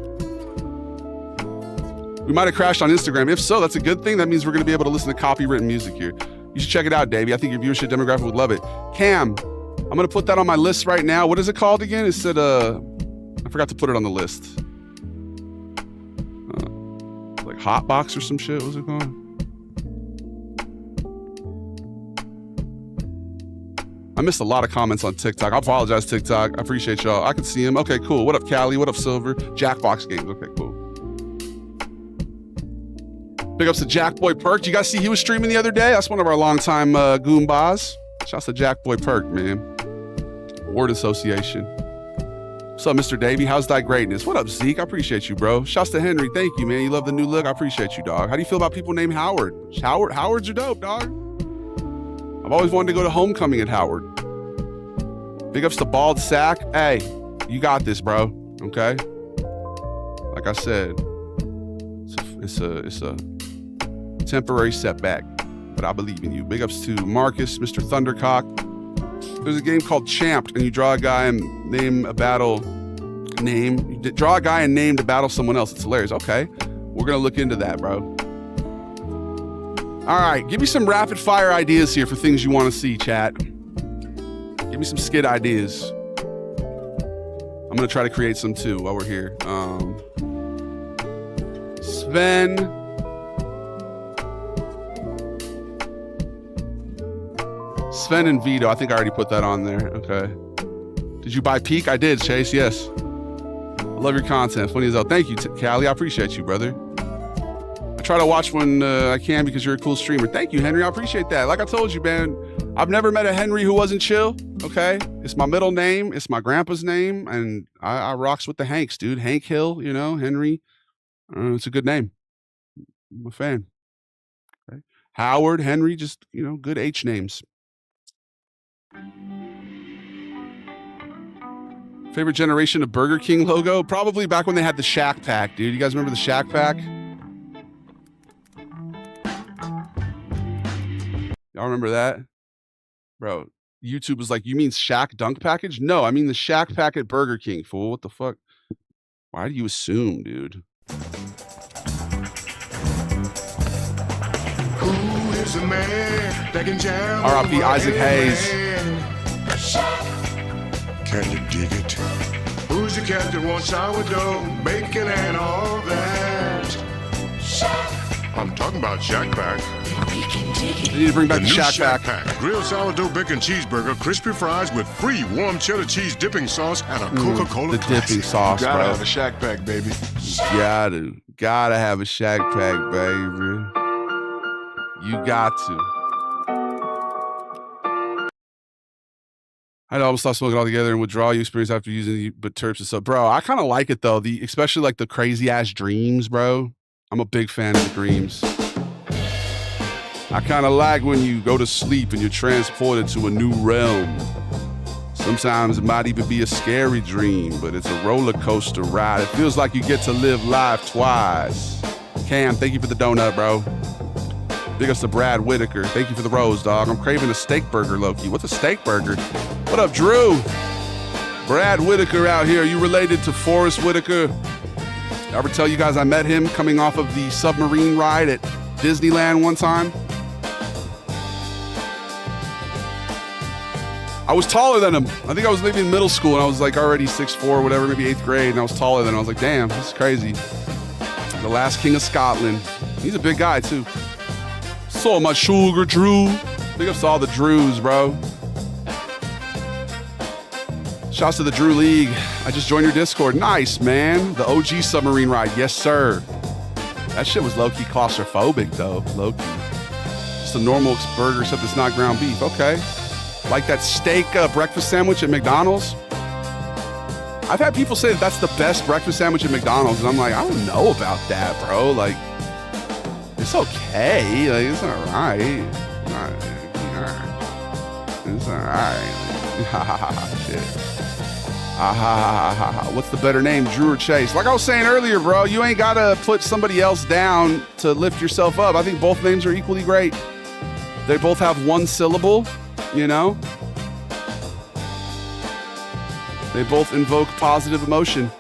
Speaker 1: We might have crashed on Instagram. If so, that's a good thing. That means we're going to be able to listen to copywritten music here. You should check it out, Davey. I think your viewership demographic would love it. Cam, I'm going to put that on my list right now. What is it called again? It said, I forgot to put it on the list. Like Hotbox or some shit. What's it called? I missed a lot of comments on TikTok. I apologize, TikTok. I appreciate y'all. I can see him. Okay, cool. What up, Callie? What up, Silver? Jackbox Games. Okay, cool. Big ups to Jackboy Perk. You guys see he was streaming the other day? That's one of our longtime Goombas. Shouts to Jackboy Perk, man. Word Association. What's up, Mr. Davey? How's thy greatness? What up, Zeke? I appreciate you, bro. Shouts to Henry. Thank you, man. You love the new look. I appreciate you, dog. How do you feel about people named Howard? Howards are dope, dog. I've always wanted to go to homecoming at Howard. Big ups to Bald Sack. Hey, you got this, bro. Okay? Like I said, it's a temporary setback, but I believe in you. Big ups to Marcus, Mr. Thundercock. There's a game called Champed, and you draw a guy and name a battle name. You draw a guy and name to battle someone else. It's hilarious. Okay, we're gonna look into that, bro. All right, give me some rapid fire ideas here for things you want to see, chat. Give me some skit ideas. I'm gonna try to create some too while we're here. Sven and Vito. I think I already put that on there. Okay. Did you buy Peak? I did, Chase. Yes. I love your content. Funny as hell. Thank you, Callie. I appreciate you, brother. I try to watch when I can because you're a cool streamer. Thank you, Henry. I appreciate that. Like I told you, man, I've never met a Henry who wasn't chill. Okay. It's my middle name. It's my grandpa's name. And I rocks with the Hanks, dude. Hank Hill, you know, Henry. It's a good name. I'm a fan. Okay. Howard, Henry, just, you know, good H names. Favorite generation of Burger King logo? Probably back when they had the Shack Pack, dude. You guys remember the Shack Pack? Y'all remember that? Bro, YouTube was like, you mean Shack Dunk Package? No, I mean the Shack Pack at Burger King, fool. What the fuck? Why do you assume, dude?
Speaker 6: Who is a man that can jam
Speaker 1: R.I.P. Isaac Hayes.
Speaker 6: Can you dig it? Who's the cat that wants sourdough, bacon, and all that? I'm talking about Shack Pack.
Speaker 1: You need to bring back the
Speaker 6: new
Speaker 1: Shack Pack.
Speaker 6: Grilled sourdough bacon cheeseburger, crispy fries with free warm cheddar cheese dipping sauce, and a Coca-Cola
Speaker 1: The
Speaker 6: Classic.
Speaker 1: dipping sauce,
Speaker 6: Gotta
Speaker 1: bro.
Speaker 6: have a Shack Pack, baby.
Speaker 1: Gotta have a Shack Pack, baby. You got to. I'd almost stop smoking altogether and withdraw. You experience after using the but terps and stuff. Bro, I kind of like it though. Especially like the crazy ass dreams, bro. I'm a big fan of the dreams. I kind of like when you go to sleep and you're transported to a new realm. Sometimes it might even be a scary dream, but it's a roller coaster ride. It feels like you get to live life twice. Cam, thank you for the donut, bro. Big ups to Brad Whitaker. Thank you for the rose, dog. I'm craving a steak burger, Loki. What's a steak burger? What up, Drew? Brad Whitaker out here. Are you related to Forrest Whitaker? I ever tell you guys I met him coming off of the submarine ride at Disneyland one time? I was taller than him. I think I was maybe in middle school and I was like already 6'4", whatever, maybe 8th grade, and I was taller than him. I was like, damn, this is crazy. The last king of Scotland. He's a big guy too. So much sugar, Drew. Big ups to all the Drews, bro. Shouts to the Drew League. I just joined your Discord. Nice, man. The OG submarine ride. Yes, sir. That shit was low-key claustrophobic, though. Low-key. Just a normal burger, except it's not ground beef. Okay. Like that steak breakfast sandwich at McDonald's. I've had people say that that's the best breakfast sandwich at McDonald's, and I'm like, I don't know about that, bro. Like, it's okay. Like, it's all right. It's all right. Shit. What's the better name, Drew or Chase? Like I was saying earlier, bro, you ain't got to put somebody else down to lift yourself up. I think both names are equally great. They both have one syllable, you know? They both invoke positive emotion.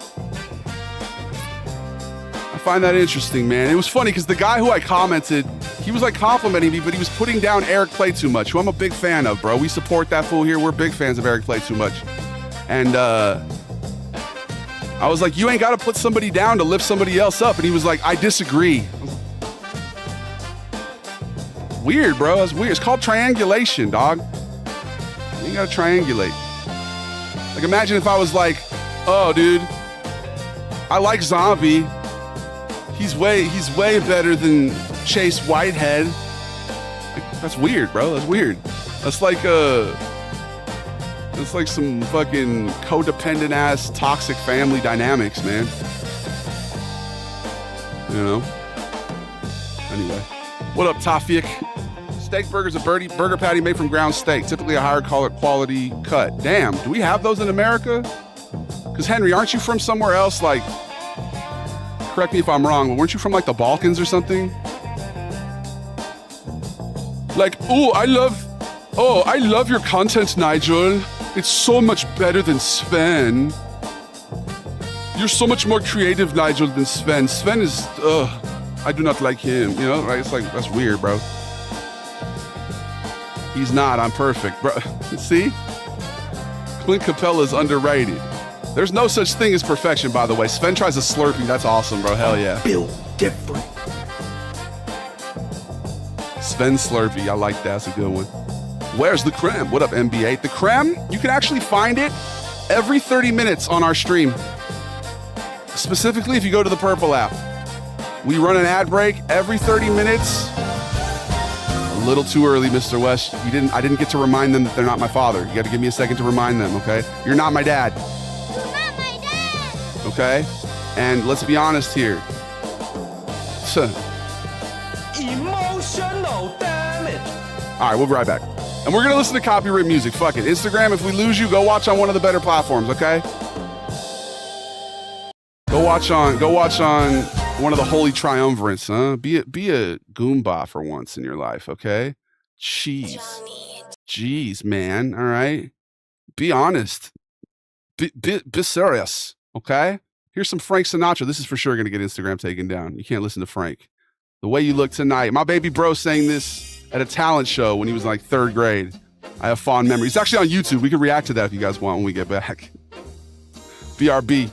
Speaker 1: I find that interesting, man. It was funny because the guy who I commented, he was like complimenting me, but he was putting down Eric Play Too Much, who I'm a big fan of, bro. We support that fool here. We're big fans of Eric Play Too Much. And I was like, you ain't got to put somebody down to lift somebody else up. And he was like, I disagree. Weird, bro. That's weird. It's called triangulation, dog. You ain't got to triangulate. Like, imagine if I was like, oh, dude, I like Zombie. He's way better than Chase Whitehead. Like, that's weird, bro. That's weird. That's like It's like some fucking codependent ass toxic family dynamics, man. You know? Anyway. What up, Tafik? Steak burger's a burger patty made from ground steak, typically a higher quality cut. Damn, do we have those in America? Because Henry, aren't you from somewhere else, like, correct me if I'm wrong, but weren't you from like the Balkans or something? Like, I love your content, Nigel. It's so much better than Sven. You're so much more creative, Nigel, than Sven. Sven is, I do not like him, you know? Right? It's like, that's weird, bro. He's not, I'm perfect, bro. See? Clint Capella's underrated. There's no such thing as perfection, by the way. Sven tries a Slurpee, that's awesome, bro, hell yeah.
Speaker 5: Built different.
Speaker 1: Sven Slurpee, I like that, that's a good one. Where's the creme? What up, MB8? The creme, you can actually find it every 30 minutes on our stream. Specifically, if you go to the Purple app. We run an ad break every 30 minutes. A little too early, Mr. West. I didn't get to remind them that they're not my father. You got to give me a second to remind them, okay? You're not my dad.
Speaker 4: You're not my dad.
Speaker 1: Okay? And let's be honest here.
Speaker 5: Emotional damage.
Speaker 1: All right, we'll be right back. And we're going to listen to copyright music. Fuck it. Instagram, if we lose you, go watch on one of the better platforms, okay? Go watch on one of the holy triumvirates, huh? Be a Goomba for once in your life, okay? Jeez, man, all right? Be honest. Be serious, okay? Here's some Frank Sinatra. This is for sure going to get Instagram taken down. You can't listen to Frank. The Way You Look Tonight. My baby bro sang this at a talent show when he was like 3rd grade. I have fond memories. It's actually on YouTube. We can react to that if you guys want when we get back. BRB.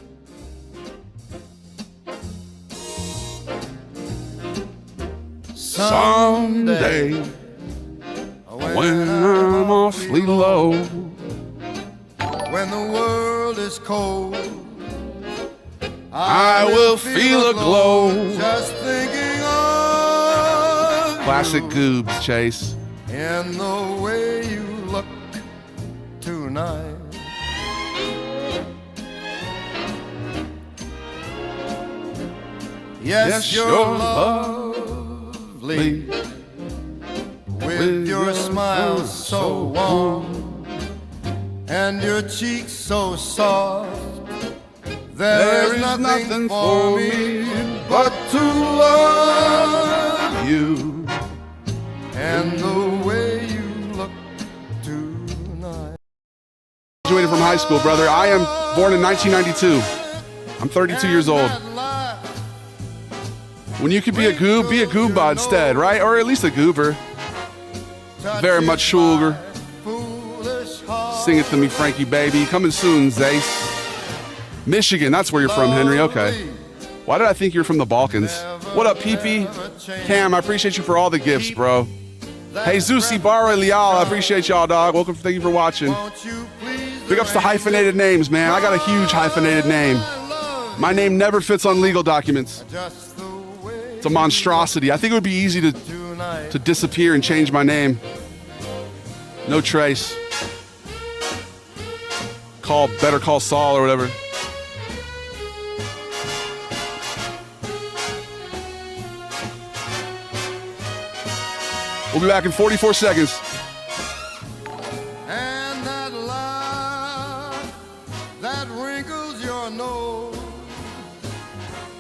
Speaker 1: Someday, when I'm awfully low,
Speaker 7: when the world is cold,
Speaker 1: I will feel a glow.
Speaker 7: Just thinking of
Speaker 1: Classic
Speaker 7: you
Speaker 1: Goobs, Chase.
Speaker 7: and the way you look tonight. Yes, you're lovely with your smile so warm and your cheeks so soft. There is nothing for me but to love you and the way you look tonight.
Speaker 1: Graduated from high school, brother. I am born in 1992. I'm 32 years old. When you could be a goob, be a Goomba instead, right? Or at least a goober. Very much sugar. Sing it to me, Frankie, baby. Coming soon, Zace. Michigan, that's where you're from, Henry. Okay. Why did I think you're from the Balkans? What up, Pee-Pee? Cam, I appreciate you for all the gifts, bro. Hey, Zusi, Barra, Lial, I appreciate y'all, dog. Welcome, thank you for watching. Big ups to hyphenated names, man. I got a huge hyphenated name. My name never fits on legal documents. It's a monstrosity. I think it would be easy to disappear and change my name. No trace. Better call Saul or whatever. We'll be back in 44 seconds.
Speaker 7: And that laugh that wrinkles your nose,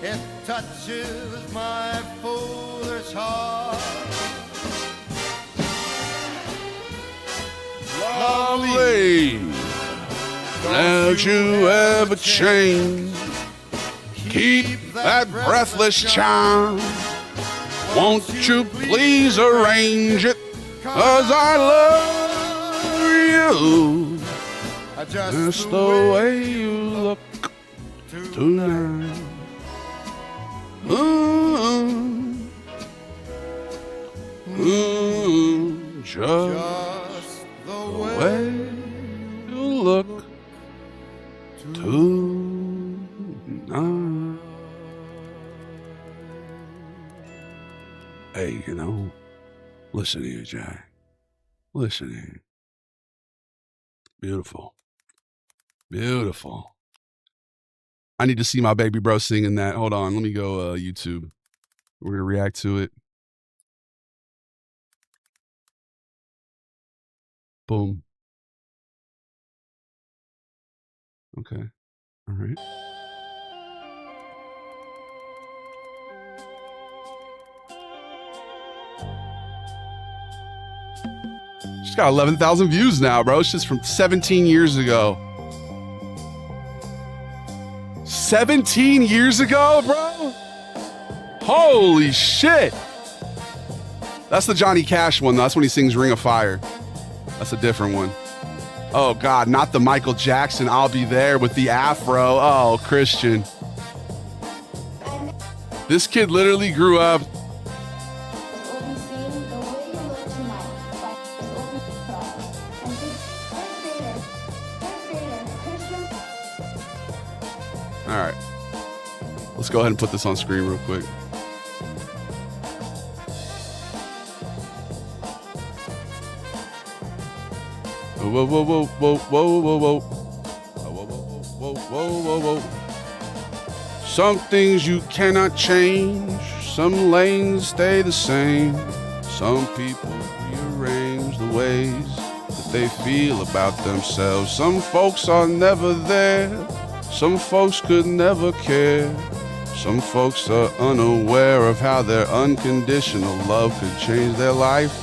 Speaker 7: it touches my foolish heart.
Speaker 1: Lovely. Don't you ever change. Keep that breathless charm. Won't you please arrange it? 'Cause I love you. Just the way you look tonight. Just the way you look tonight. Hey, you know, listen here, Jack. Listen here. Beautiful. Beautiful. I need to see my baby bro singing that. Hold on. Let me go YouTube. We're going to react to it. Boom. Okay. All right. She's got 11,000 views now, bro. It's just from 17 years ago. 17 years ago, bro? Holy shit. That's the Johnny Cash one, though. That's when he sings Ring of Fire. That's a different one. Oh, God, not the Michael Jackson I'll Be There with the afro. Oh, Christian. This kid literally grew up. All right. Let's go ahead and put this on screen real quick. Whoa, whoa, whoa, whoa, whoa, whoa, whoa. Whoa, whoa, whoa, whoa, whoa, whoa. Some things you cannot change. Some lanes stay the same. Some people rearrange the ways that they feel about themselves. Some folks are never there. Some folks could never care. Some folks are unaware of how their unconditional love could change their life.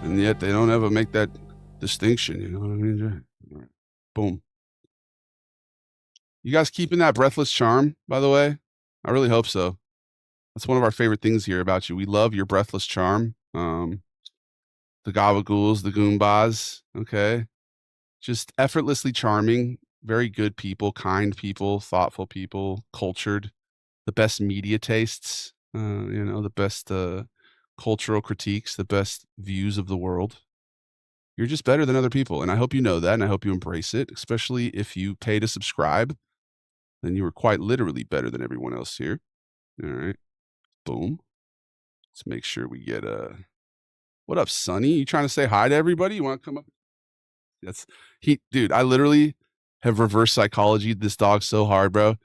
Speaker 1: And yet they don't ever make that distinction, you know what I mean? Right. Boom. You guys keeping that breathless charm, by the way? I really hope so. That's one of our favorite things here about you. We love your breathless charm. The gabagools, the goombas, okay? Just effortlessly charming, very good people, kind people, thoughtful people, cultured, the best media tastes, the best cultural critiques, the best views of the world. You're just better than other people, and I hope you know that, and I hope you embrace it, especially if you pay to subscribe. Then you are quite literally better than everyone else here. All right. Boom. Let's make sure we get what up, Sonny? You trying to say hi to everybody? You want to come up? Dude, I literally have reverse psychology this dog so hard, bro.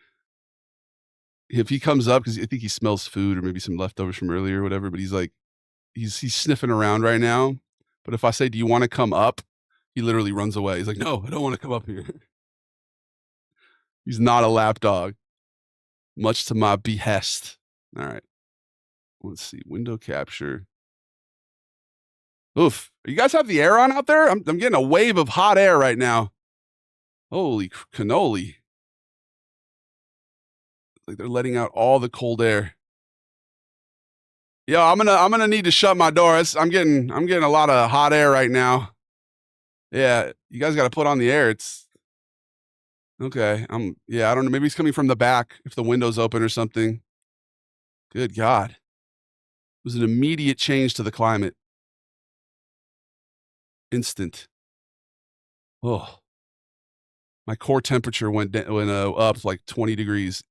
Speaker 1: If he comes up, because I think he smells food or maybe some leftovers from earlier or whatever, but he's like, he's sniffing around right now. But if I say, do you want to come up? He literally runs away. He's like, no, I don't want to come up here. He's not a lap dog, much to my behest. All right. Let's see. Window capture. Oof. You guys have the air on out there? I'm getting a wave of hot air right now. Holy cannoli. Like they're letting out all the cold air. Yo, I'm gonna need to shut my door. I'm getting a lot of hot air right now. Yeah, you guys got to put on the air. It's okay. I don't know. Maybe it's coming from the back if the window's open or something. Good God. It was an immediate change to the climate. Instant. Oh. My core temperature went up like 20 degrees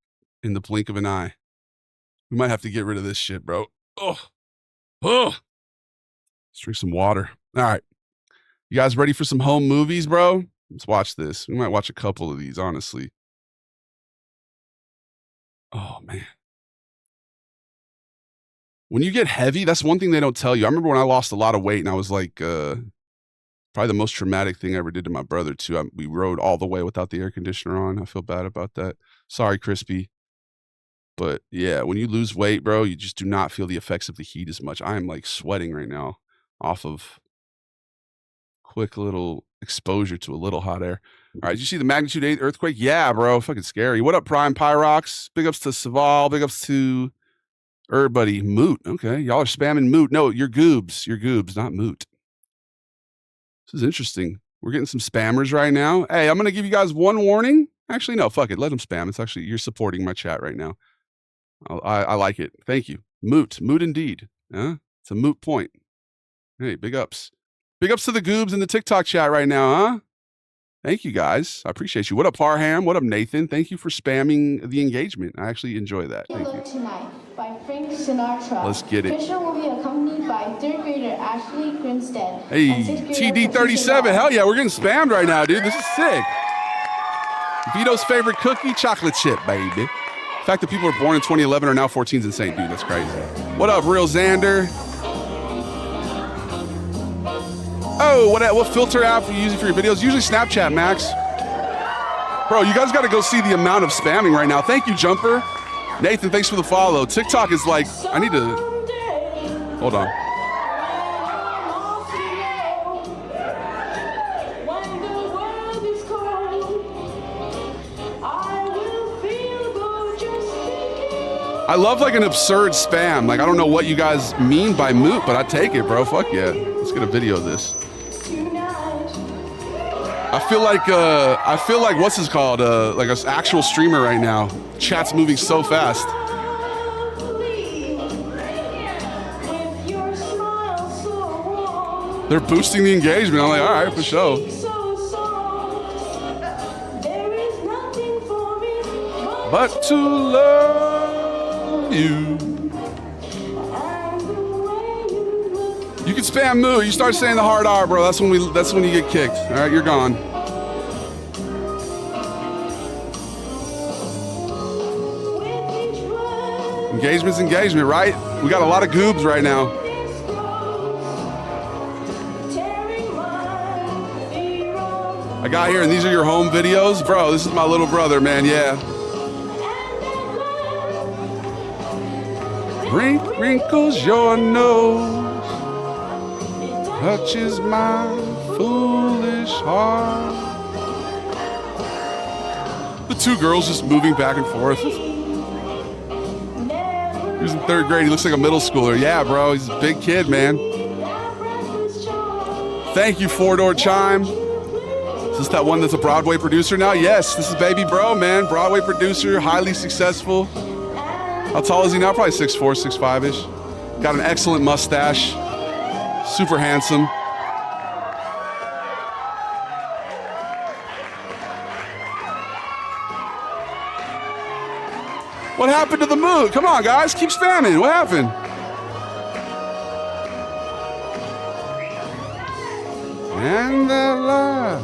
Speaker 1: in the blink of an eye. We might have to get rid of this shit, bro. Oh. Let's drink some water. All right. You guys ready for some home movies, bro? Let's watch this. We might watch a couple of these, honestly. Oh, man. When you get heavy, that's one thing they don't tell you. I remember when I lost a lot of weight and I was like, probably the most traumatic thing I ever did to my brother, too. We rode all the way without the air conditioner on. I feel bad about that. Sorry, Crispy. But yeah, when you lose weight, bro, you just do not feel the effects of the heat as much. I am like sweating right now off of quick little exposure to a little hot air. All right, did you see the magnitude 8 earthquake? Yeah, bro, fucking scary. What up, Prime Pyrox? Big ups to Saval. Big ups to everybody. Moot. Okay, y'all are spamming Moot. No, you're Goobs. You're Goobs, not Moot. This is interesting. We're getting some spammers right now. Hey, I'm going to give you guys one warning. Actually, no, fuck it. Let them spam. It's actually, you're supporting my chat right now. I like it. Thank you. Moot indeed. It's a moot point. Hey, big ups. Big ups to the Goobs in the TikTok chat right now, huh? Thank you, guys. I appreciate you. What up, Parham? What up, Nathan? Thank you for spamming the engagement. I actually enjoy that. Thank you.
Speaker 8: Tonight by Frank Sinatra.
Speaker 1: Let's get it.
Speaker 8: Fisher will be accompanied by third grader Ashley Grinstead.
Speaker 1: Hey,
Speaker 8: and sixth grader
Speaker 1: TD37. Hell yeah, we're getting spammed right now, dude. This is sick. Vito's favorite cookie, chocolate chip, baby. The fact that people were born in 2011 are now 14s insane, dude. That's crazy. What up, Real Xander? Oh, what filter app are you using for your videos? Usually Snapchat, Max. Bro, you guys got to go see the amount of spamming right now. Thank you, Jumper. Nathan, thanks for the follow. TikTok is like, I need to... Hold on. I love like an absurd spam. Like, I don't know what you guys mean by moot, but I take it, bro. Fuck yeah. Let's get a video of this. I feel like what's this called? Like an actual streamer right now. Chat's moving so fast. They're boosting the engagement. I'm like, all right, for sure. But to love you. You can spam moo. You start saying the hard R, bro. That's when you get kicked. All right, you're gone. Engagement's engagement, right? We got a lot of goobs right now. I got here, and these are your home videos, bro. This is my little brother, man. Yeah. Wrinkles your nose. Touches my foolish heart. The two girls just moving back and forth. He was in third grade. He looks like a middle schooler. Yeah, bro. He's a big kid, man. Thank you, Four Door Chime. Is this that one that's a Broadway producer now? Yes, this is Baby Bro, man. Broadway producer, highly successful. How tall is he now? Probably 6'4", 6'5"-ish. Got an excellent mustache. Super handsome. What happened to the mood? Come on, guys. Keep spamming. What happened? And that laugh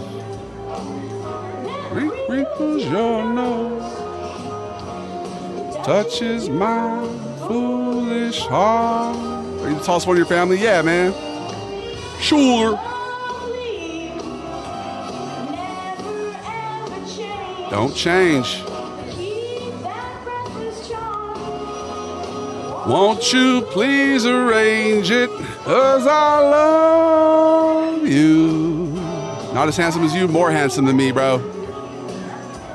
Speaker 1: wrinkles your nose, touches my foolish heart. Are you the tallest one in your family? Yeah, man. Sure. Don't change. Won't you please arrange it, 'cause I love you. Not as handsome as you, more handsome than me, bro.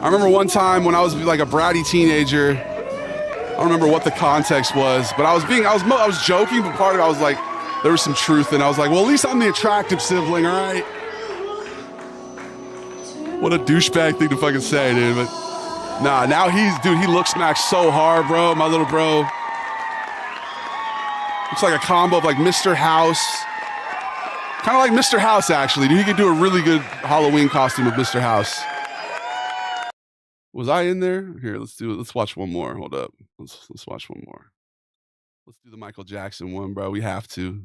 Speaker 1: I remember one time when I was like a bratty teenager, I don't remember what the context was, but I was joking, but part of it I was like, there was some truth, and I was like, well, at least I'm the attractive sibling, all right? What a douchebag thing to fucking say, dude. But nah, now he looks smacked so hard, bro. My little bro. Looks like a combo of like Mr. House. Kind of like Mr. House, actually. Dude, he could do a really good Halloween costume with Mr. House. Was I in there? Here, let's do it. Let's watch one more. Hold up. Let's watch one more. Let's do the Michael Jackson one, bro. We have to.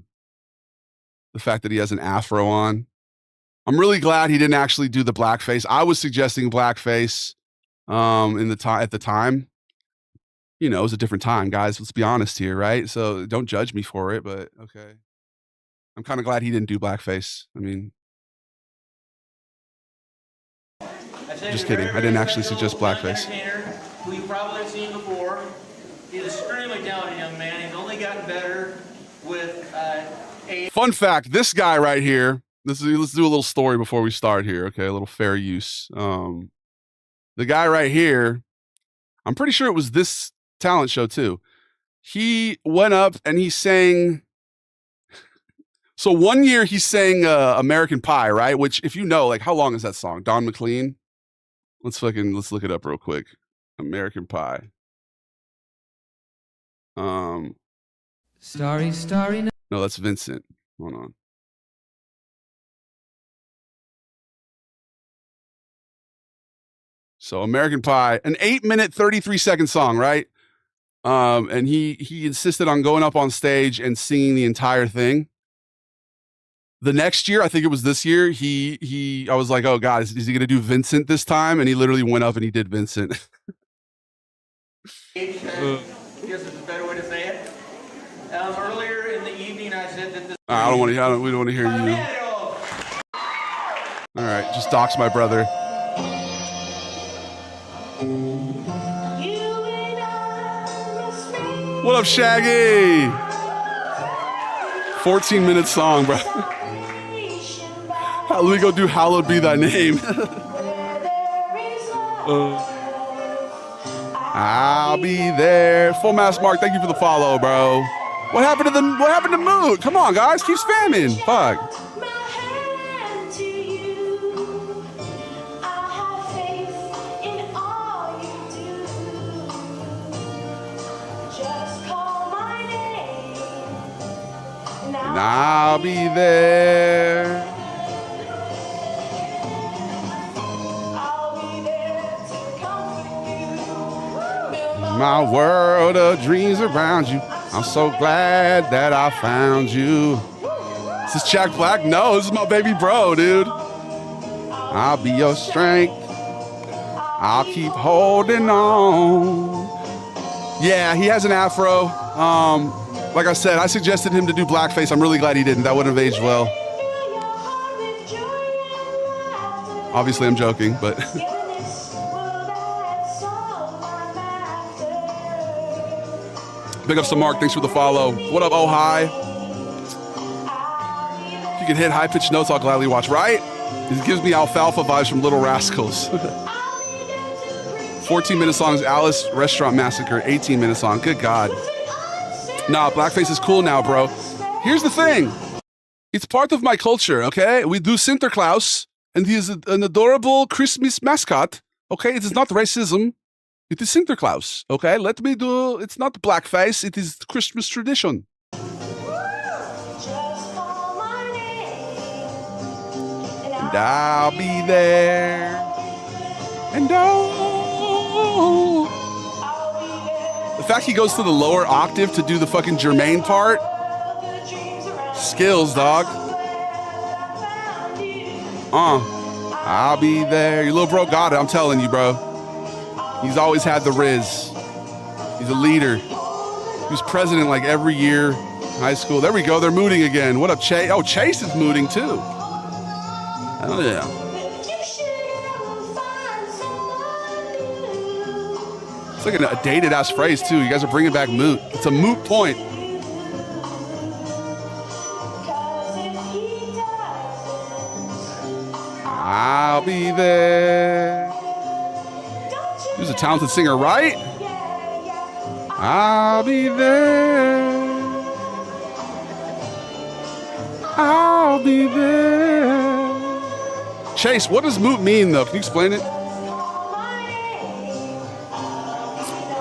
Speaker 1: The fact that he has an afro on. I'm really glad he didn't actually do the blackface. I was suggesting blackface at the time. You know, it was a different time, guys. Let's be honest here, right? So don't judge me for it, but okay. I'm kind of glad he didn't do blackface. I mean, just kidding. I didn't actually suggest blackface.
Speaker 9: Who you probably have seen before. He's an extremely talented young man. He's only gotten better with
Speaker 1: Fun fact, this guy right here, let's do a little story before we start here, okay? A little fair use. The guy right here, I'm pretty sure it was this talent show too. He went up and he sang. So one year he sang American Pie, right? Which, if you know, like, how long is that song? Don McLean? Let's look it up real quick. American Pie.
Speaker 10: Starry, starry night.
Speaker 1: No, that's Vincent. Hold on. So American Pie, an 8-minute, 33-second song, right? And he insisted on going up on stage and singing the entire thing. The next year, I think it was this year, I was like, oh God, is he gonna do Vincent this time? And he literally went up and he did Vincent.
Speaker 9: I guess it's a better way to say it. Earlier in the evening, I said that this.
Speaker 1: We don't want to hear you. All right, just dox my brother. What up, Shaggy? 14-minute song, bro. Let me go do Hallowed Be Thy Name. I'll be there. Full Mass Mark, thank you for the follow, bro. What happened to Mood? Come on, guys, keep spamming. Fuck. And I'll be there. My world of dreams around you. I'm so glad that I found you. Is this Jack Black? No, this is my baby bro, dude. I'll be your strength. I'll keep holding on. Yeah, he has an afro. Like I said, I suggested him to do blackface. I'm really glad he didn't. That wouldn't have aged well. Obviously, I'm joking, but... Big ups to Mark. Thanks for the follow. What up, oh hi? If you can hit high-pitched notes, I'll gladly watch. Right? This gives me alfalfa vibes from Little Rascals. 14-minute song is Alice Restaurant Massacre. 18-minute song. Good God. Nah, blackface is cool now, bro. Here's the thing. It's part of my culture, okay? We do Sinterklaas, and he is an adorable Christmas mascot, okay? It is not racism. It is Sinterklaas, okay? Let me do... It's not blackface. It is Christmas tradition. And I'll be there. And oh... The fact he goes to the lower octave to do the fucking Jermaine part. Skills, dog. I'll be there. Your little bro got it. I'm telling you, bro. He's always had the Riz. He's a leader. He was president like every year in high school. There we go. They're mooting again. What up, Chase? Oh, Chase is mooting too. Oh, yeah. It's like a dated-ass phrase, too. You guys are bringing back moot. It's a moot point. I'll be there. He was a talented singer, right? I'll be there. I'll be there. Chase, what does moot mean, though? Can you explain it?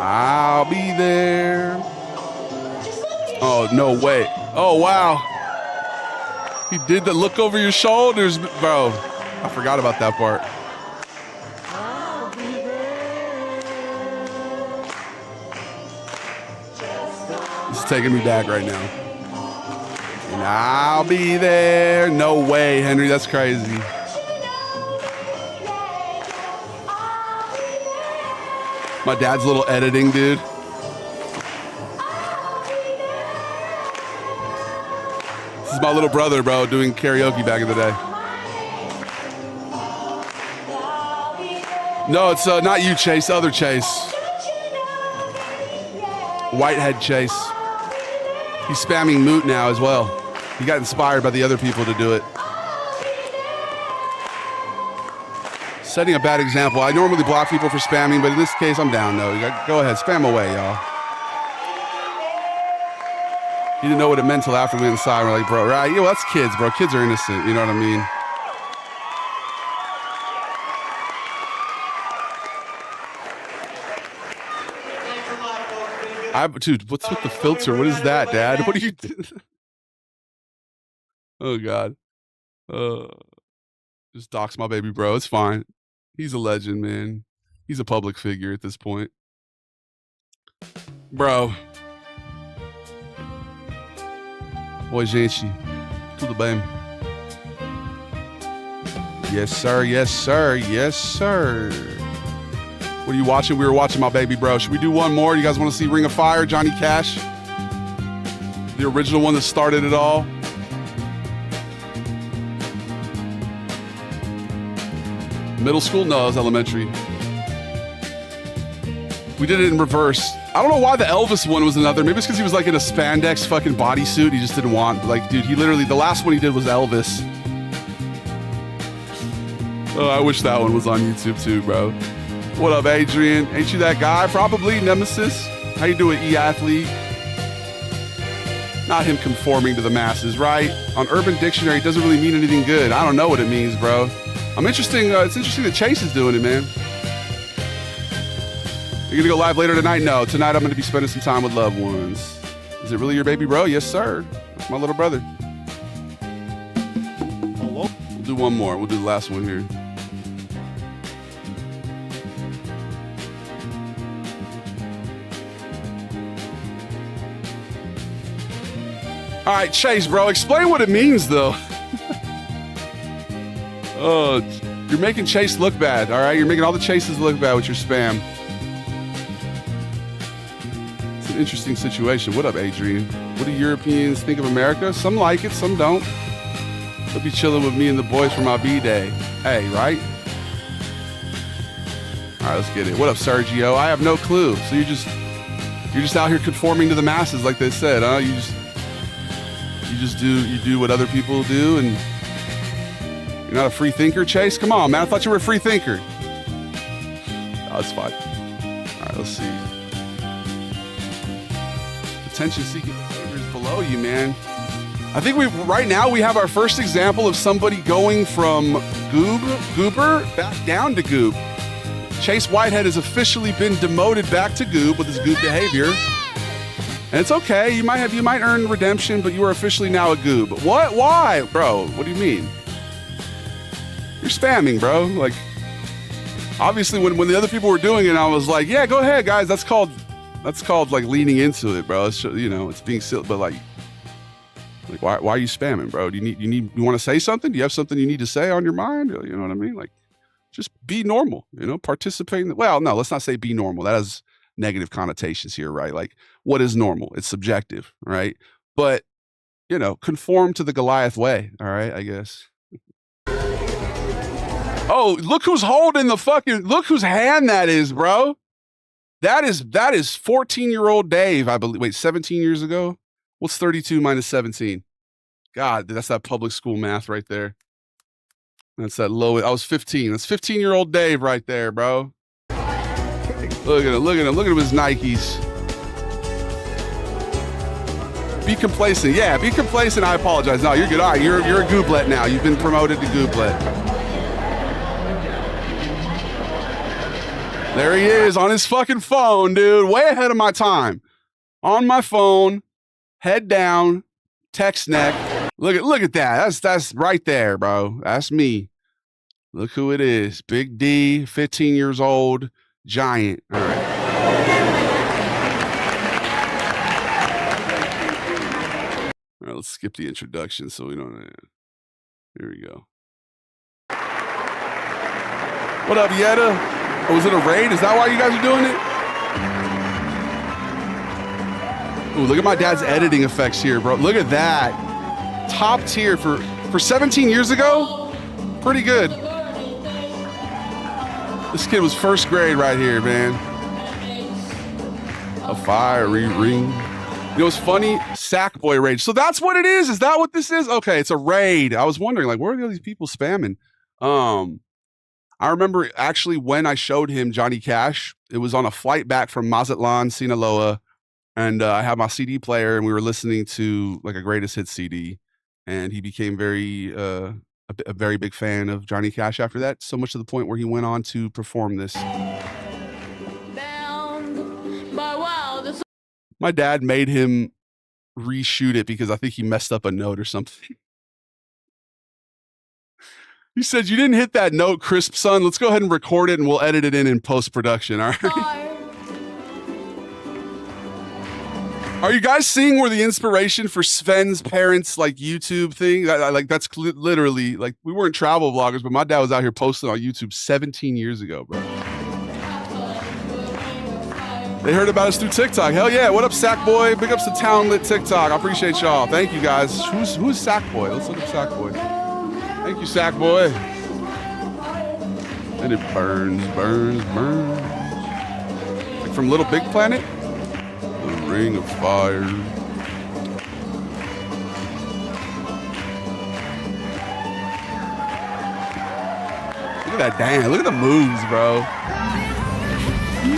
Speaker 1: I'll be there. Oh, no way. Oh, wow. He did the look over your shoulders, bro. I forgot about that part. This is taking me back right now. And I'll be there. No way, Henry. That's crazy. My dad's little editing, dude. This is my little brother, bro, doing karaoke back in the day. No, it's not you, Chase. The other Chase. Whitehead Chase. He's spamming moot now as well. He got inspired by the other people to do it. Setting a bad example. I normally block people for spamming, but in this case, I'm down. No, go ahead. Spam away, y'all. He didn't know what it meant till after we went inside. We're like, bro, right? Yo, that's kids, bro. Kids are innocent. You know what I mean? Dude, what's with the filter? What is that, Dad? What are you doing? Oh, God. Just dox my baby bro. It's fine. He's a legend, man. He's a public figure at this point. Bro. Oi, gente. Tudo bem? Yes, sir. Yes, sir. Yes, sir. What are you watching? We were watching My Baby Bro. Should we do one more? You guys want to see Ring of Fire, Johnny Cash? The original one that started it all. Middle school? No, it was elementary. We did it in reverse. I don't know why the Elvis one was another. Maybe it's because he was like in a spandex fucking bodysuit. He just didn't want, like, dude, he literally, the last one he did was Elvis. Oh, I wish that one was on YouTube too, bro. What up, Adrian? Ain't you that guy? Probably. Nemesis. How you doing, E-athlete? Not him conforming to the masses, right? On Urban Dictionary, it doesn't really mean anything good. I don't know what it means, bro. It's interesting that Chase is doing it, man. You're gonna go live later tonight? No, tonight I'm gonna be spending some time with loved ones. Is it really your baby bro? Yes, sir. That's my little brother. We'll do one more. We'll do the last one here. All right, Chase, bro, explain what it means, though. Oh, you're making Chase look bad, all right? You're making all the Chases look bad with your spam. It's an interesting situation. What up, Adrian? What do Europeans think of America? Some like it, some don't. They'll be chilling with me and the boys for my B-Day. Hey, right? All right, let's get it. What up, Sergio? I have no clue. So you're just out here conforming to the masses, like they said, huh? You do what other people do, and you're not a free thinker, Chase? Come on, man. I thought you were a free thinker. Oh, it's fine. All right, let's see. Attention-seeking behaviors below you, man. I think right now we have our first example of somebody going from goober back down to goob. Chase Whitehead has officially been demoted back to goob with his goob behavior. And it's okay. You might earn redemption, but you are officially now a goob. What? Why? Bro, what do you mean? You're spamming, bro. Like, obviously when the other people were doing it, I was like, yeah, go ahead, guys. That's called like leaning into it, bro. It's, it's being silly, but like why are you spamming, bro? Do you want to say something? Do you have something you need to say on your mind? You know what I mean? Like, just be normal, participate in well, no, let's not say be normal. That has negative connotations here, right? Like, what is normal? It's subjective, right? But, conform to the Goliath way, all right, I guess. Oh, look who's holding look whose hand that is, bro. That is 14-year-old Dave, I believe. Wait, 17 years ago? What's 32 minus 17? God, that's that public school math right there. That's that low. I was 15. That's 15-year-old Dave right there, bro. Look at him. Look at him with his Nikes. Be complacent. Yeah, be complacent. I apologize. No, you're good. All right, you're a gooblet now. You've been promoted to gooblet. There he is on his fucking phone, dude. Way ahead of my time. On my phone, head down, text neck. Look at that. That's right there, bro. That's me. Look who it is. Big D, 15 years old, giant. All right. All right, let's skip the introduction so we don't. Here we go. What up, Yetta? Oh, was it a raid? Is that why you guys are doing it? Ooh, look at my dad's editing effects here, bro. Look at that. Top tier for 17 years ago. Pretty good. This kid was first grade right here, man. A fiery ring. It's funny? Sackboy raid. So that's what it is? Is that what this is? Okay, it's a raid. I was wondering, like, where are all these people spamming? I remember actually when I showed him Johnny Cash, it was on a flight back from Mazatlan, Sinaloa, and I had my CD player, and we were listening to like a greatest hits CD, and he became a very big fan of Johnny Cash after that, so much to the point where he went on to perform this. My dad made him reshoot it because I think he messed up a note or something. He said, you didn't hit that note, crisp son. Let's go ahead and record it and we'll edit it in post-production, all right? Are you guys seeing where the inspiration for Sven's parents' like YouTube thing? That's literally like we weren't travel vloggers, but my dad was out here posting on YouTube 17 years ago, bro. They heard about us through TikTok. Hell yeah! What up, Sackboy? Big ups to Townlit TikTok. I appreciate y'all. Thank you guys. Who's Sackboy? Let's look up Sackboy. Thank you, Sackboy. And it burns. Like from Little Big Planet. The Ring of Fire. Look at that dance. Look at the moves, bro.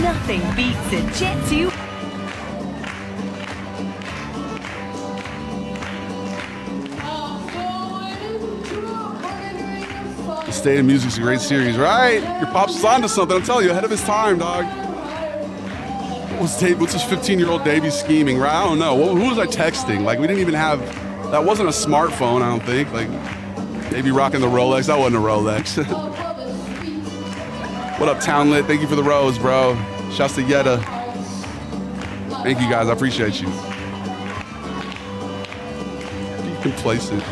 Speaker 10: Nothing beats a Jet 2.
Speaker 1: The State of Music's a great series, right? Your pops was onto something. I'm telling you, ahead of his time, dog. What's his 15-year-old Davey scheming, right? I don't know. Who was I texting? Like, we didn't even have, that wasn't a smartphone, I don't think. Like, Davey rocking the Rolex. That wasn't a Rolex. What up, Townlit? Thank you for the rose, bro. Shouts to Yetta. Thank you, guys. I appreciate you. Be complacent.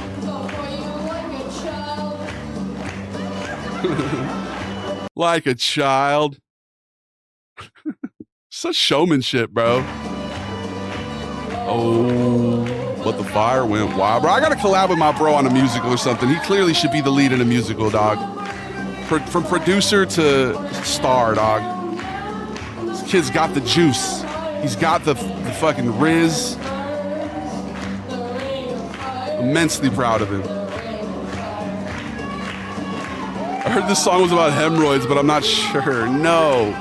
Speaker 1: Like a child. Such showmanship, bro. Oh, but the fire went wild. Bro, I gotta collab with my bro on a musical or something. He clearly should be the lead in a musical, dog. From producer to star, dog. This kid's got the juice. He's got the fucking riz. Immensely proud of him. I heard this song was about hemorrhoids, but I'm not sure. No.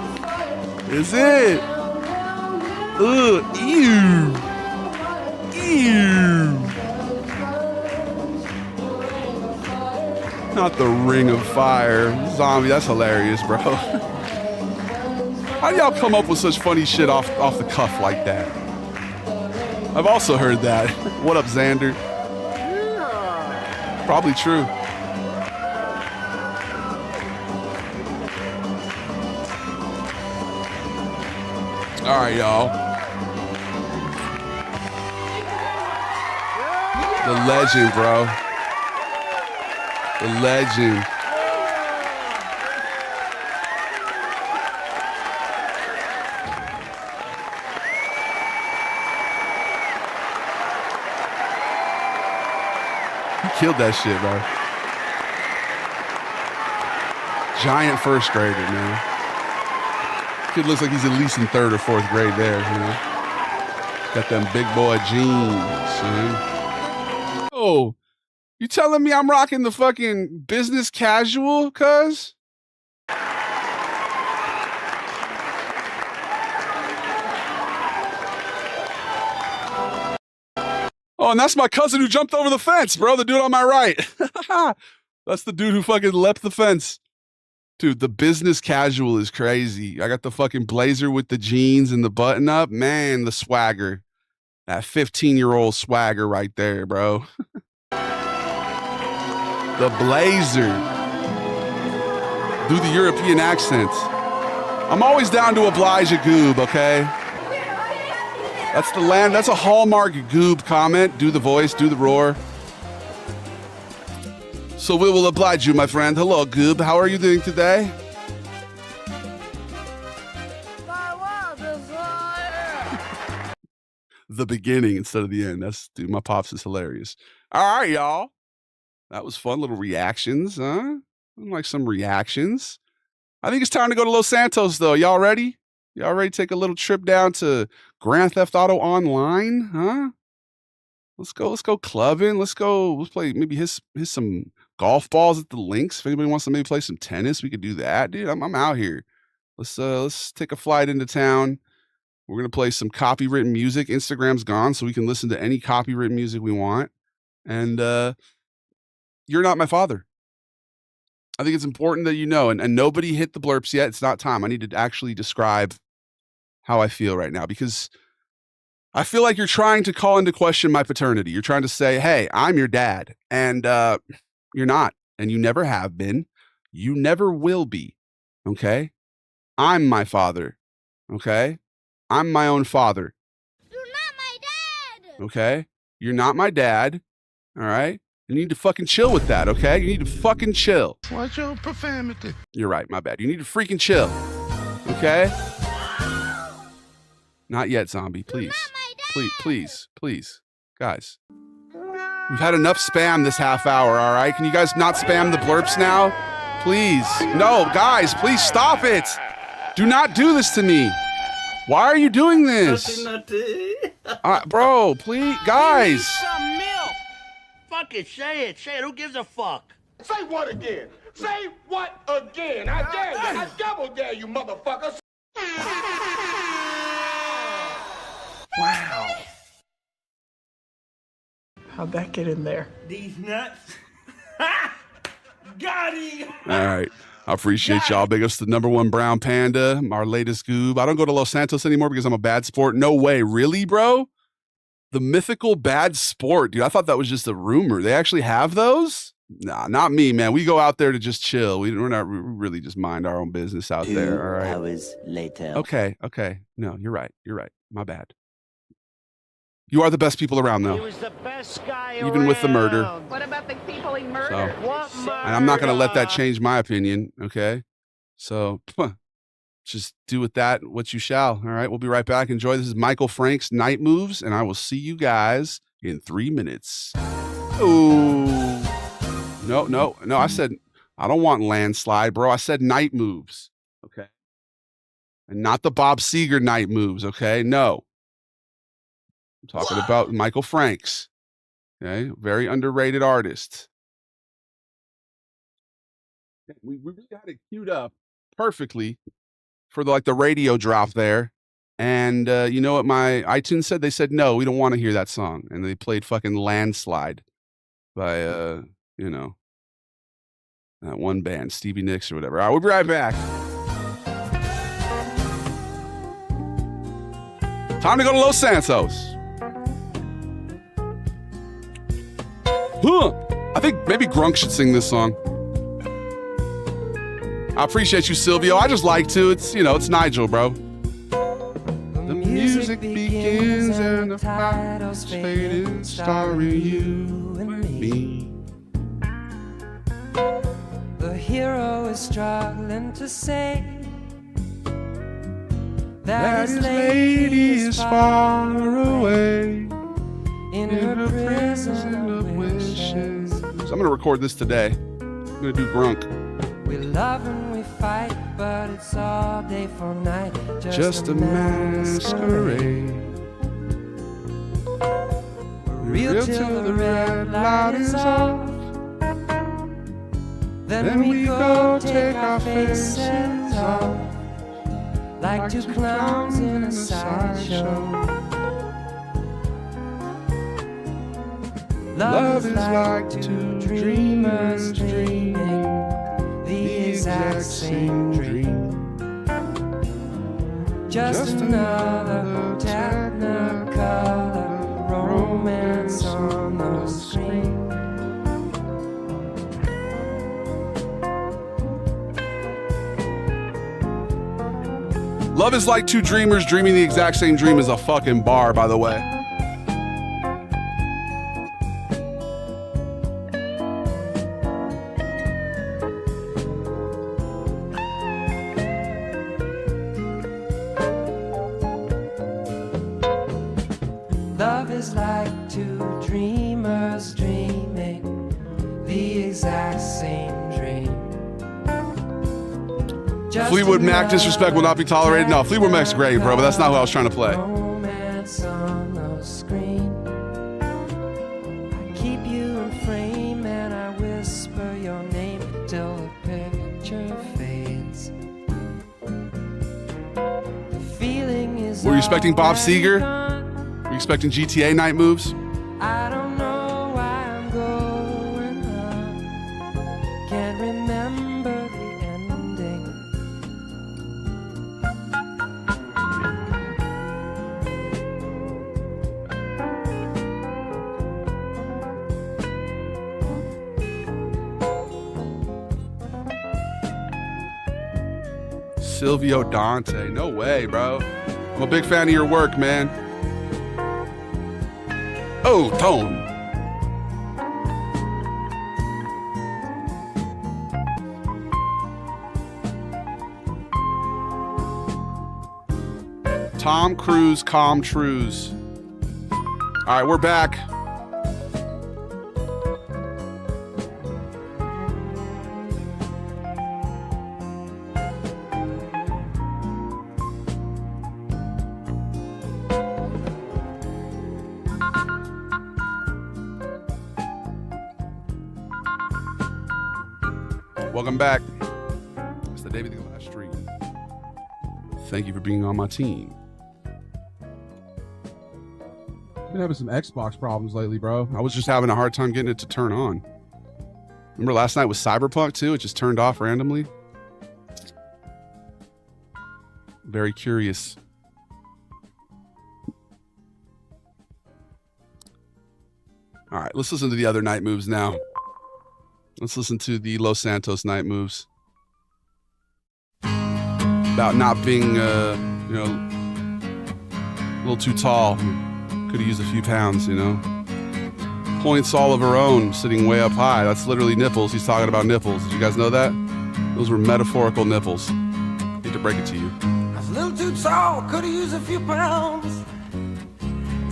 Speaker 1: Is it? Ugh, ew. Ew. Not the Ring of Fire. Zombie, that's hilarious, bro. How do y'all come up with such funny shit off the cuff like that? I've also heard that. What up, Xander? Probably true. All right, y'all. The legend, bro. The legend. He killed that shit, bro. Giant first grader, man. Kid looks like he's at least in 3rd or 4th grade there, you know. Got them big boy jeans, man. Oh, you telling me I'm rocking the fucking business casual, cuz? Oh, and that's my cousin who jumped over the fence, bro. The dude on my right. That's the dude who fucking leapt the fence. Dude, the business casual is crazy. I got the fucking blazer with the jeans and the button up. Man, the swagger. That 15-year-old swagger right there, bro. The blazer. Do the European accents. I'm always down to oblige a goob, okay? That's the land. That's a hallmark goob comment. Do the voice, do the roar. So we will oblige you, my friend. Hello, goob. How are you doing today? The beginning instead of the end. Dude, my pops is hilarious. All right, y'all. That was fun. Little reactions, huh? I like some reactions. I think it's time to go to Los Santos, though. Y'all ready? Y'all ready to take a little trip down to Grand Theft Auto Online, huh? Let's go clubbing. Let's play, maybe hit some golf balls at the links. If anybody wants to maybe play some tennis, we could do that, dude. I'm out here. Let's take a flight into town. We're gonna play some copywritten music. Instagram's gone, so we can listen to any copywritten music we want. And you're not my father. I think it's important that you know, and nobody hit the blurps yet. It's not time. I need to actually describe how I feel right now, because I feel like you're trying to call into question my paternity. You're trying to say, hey, I'm your dad. And you're not. and you never have been. You never will be. Okay? I'm my father. Okay? I'm my own father.
Speaker 4: You're not my dad.
Speaker 1: Okay? You're not my dad. All right? You need to fucking chill with that, okay? You need to fucking chill.
Speaker 6: What's your profanity?
Speaker 1: You're right, my bad. You need to freaking chill. Okay? Not yet, zombie. Please. Please. Guys. We've had enough spam this half hour, all right? Can you guys not spam the blurps now? Please. No, guys, please stop it. Do not do this to me. Why are you doing this? Bro, please, guys.
Speaker 5: Some milk. Fuck it, say it. Who gives a fuck?
Speaker 10: Say what again? Say what again? I dare you. I double dare you, motherfuckers.
Speaker 5: Wow. How'd that get in there? These nuts. Got him.
Speaker 1: All right. I appreciate y'all. Big ups to the #1 brown panda, our latest goob. I don't go to Los Santos anymore because I'm a bad sport. No way. Really, bro? The mythical bad sport, dude. I thought that was just a rumor. They actually have those? Nah, not me, man. We go out there to just chill. We really just mind our own business out there. All right.
Speaker 5: 2 hours later.
Speaker 1: Okay. No, you're right. My bad. You are the best people around,
Speaker 5: He
Speaker 1: though.
Speaker 5: was the best guy
Speaker 1: Even with the murder.
Speaker 5: around.
Speaker 2: What about the people he murdered?
Speaker 5: What
Speaker 1: And I'm not going to let that
Speaker 5: murder?
Speaker 1: change my opinion, okay? So, just do with that what you shall, all right? We'll be right back. Enjoy. This is Michael Frank's Night Moves, and I will see you guys in 3 minutes. Ooh. No. I said, I don't want landslide, bro. I said night moves, okay? And not the Bob Seger night moves, okay? No. I'm talking about Michael Franks, okay? Very underrated artist. We really got it queued up perfectly for the radio drop there. And you know what my iTunes said? They said, no, we don't want to hear that song. And they played fucking Landslide by, that one band, Stevie Nicks or whatever. All right, we'll be right back. Time to go to Los Santos. I think maybe Grunk should sing this song. I appreciate you, Silvio. I just like to. It's, it's Nigel, bro. The music begins and the fight's fading, starring you and me.
Speaker 11: The hero is struggling to say
Speaker 1: that his lady is far away
Speaker 11: in her prison of wishes.
Speaker 1: So I'm going to record this today. I'm going to do Grunk.
Speaker 11: We love and we fight, but it's all day for night.
Speaker 1: Just a masquerade.
Speaker 11: Real till the red light is off. Then we go take our faces off like two clowns in a sideshow. Love is like two dreamers dreaming the exact same dream. Just another technicolor romance on the screen.
Speaker 1: Love is like two dreamers dreaming the exact same dream is a fucking bar, by the way.
Speaker 11: Love is like two dreamers dreaming the exact same dream.
Speaker 1: Fleetwood Mac disrespect will not be tolerated. No, Fleetwood Mac's great, bro, but that's not who I was trying to play.
Speaker 11: Romance on the screen. I keep you in frame and I whisper your name till the picture fades. The feeling is
Speaker 1: Were you expecting Bob Seger?
Speaker 11: gone.
Speaker 1: Were you expecting GTA night moves?
Speaker 11: I don't know why I'm going on. Can't remember the ending.
Speaker 1: Silvio Dante. No way, bro. I'm a big fan of your work, man. Oh, Tone. Tom Cruise, calm trues. All right, we're back. Welcome back. It's the David the Last Stream. Thank you for being on my team. Been having some Xbox problems lately, bro. I was just having a hard time getting it to turn on. Remember last night was Cyberpunk too? It just turned off randomly. Very curious. All right, let's listen to the other night moves now. Let's listen to the Los Santos night moves. About not being, a little too tall. Could have used a few pounds, Points all of her own, sitting way up high. That's literally nipples. He's talking about nipples. Did you guys know that? Those were metaphorical nipples. Hate to break it to you.
Speaker 11: I was a little too tall, could have used a few pounds.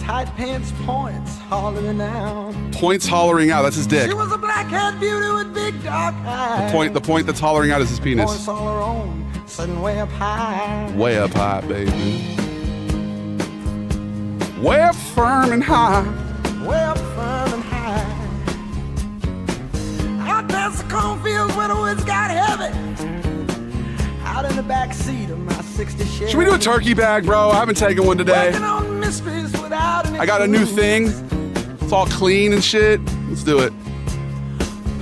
Speaker 11: Tight pants, points hollering out.
Speaker 1: Points hollering out. That's his dick.
Speaker 11: She was a black-haired beauty with big dark eyes.
Speaker 1: The point that's hollering out is his penis.
Speaker 11: Points all her own, sitting way up high.
Speaker 1: Way up high, baby. Way up firm and high.
Speaker 11: Way up firm and high. Out past the cornfields where the woods got heavy. Out in the back seat of my 60 Chevy.
Speaker 1: Should we do a turkey bag, bro? I haven't taken one today.
Speaker 11: On mysteries without any
Speaker 1: I got a new thing. It's all clean and shit. Let's do it.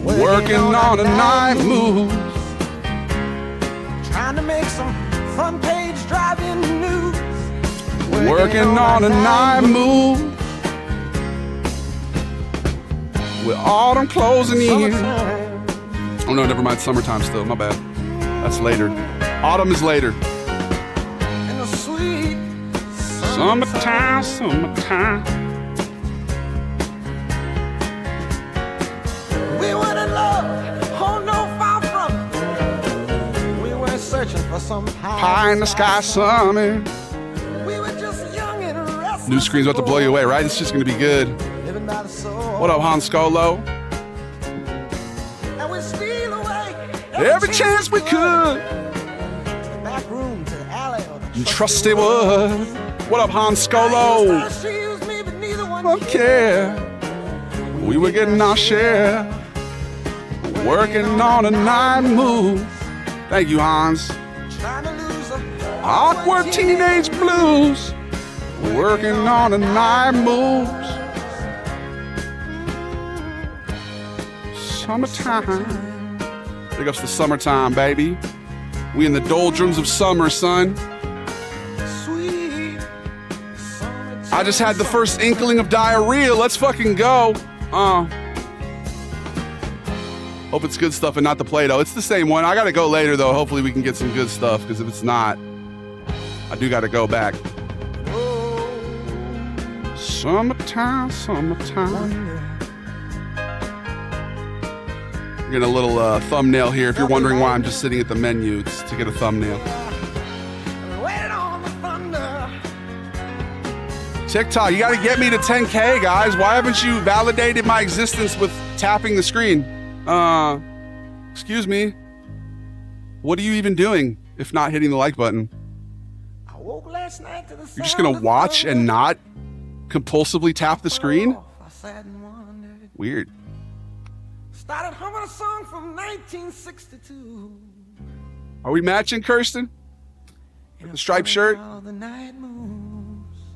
Speaker 1: Working on a night move.
Speaker 11: Trying to make some front page driving news.
Speaker 1: Working on a night move. With autumn closing in. Oh no, never mind. Summertime still. My bad. That's later. Autumn is later.
Speaker 11: In the sweet
Speaker 3: Summertime, summertime.
Speaker 11: We weren't in love, oh no, far from it. We were searching for some
Speaker 1: pie in the sky summer.
Speaker 11: We were just young and restless.
Speaker 1: New screen's about to blow you away, right? It's just gonna be good. What up, Han Scolo?
Speaker 11: And we steal away
Speaker 1: Every chance we could.
Speaker 11: To the back room, to the alley, or the
Speaker 1: Trusty Wood. What up, Han Scolo?
Speaker 11: She used me, but neither one
Speaker 1: Don't care. We were getting our share. Working on a night move. Thank you, Hans.
Speaker 11: Trying to lose a
Speaker 1: Awkward teenage blues. Working on a night moves. Summertime. Big ups to summertime, baby. We in the doldrums of summer, son.
Speaker 11: sweet.
Speaker 1: I just had the first inkling of diarrhea. Let's fucking go. Hope it's good stuff and not the Play-Doh. It's the same one. I gotta go later though. Hopefully we can get some good stuff, because if it's not, I do gotta go back. Summertime, summertime. Getting a little thumbnail here. If you're wondering why I'm just sitting at the menu, it's to get a thumbnail. TikTok, you gotta get me to 10K, guys. Why haven't you validated my existence with tapping the screen? Excuse me. What are you even doing if not hitting the like button?
Speaker 11: I woke last night to the
Speaker 1: You're just gonna watch and not compulsively tap the screen?
Speaker 11: I sat and wondered.
Speaker 1: Weird.
Speaker 11: Started humming a song from 1962.
Speaker 1: Are we matching, Kirsten? With the striped shirt?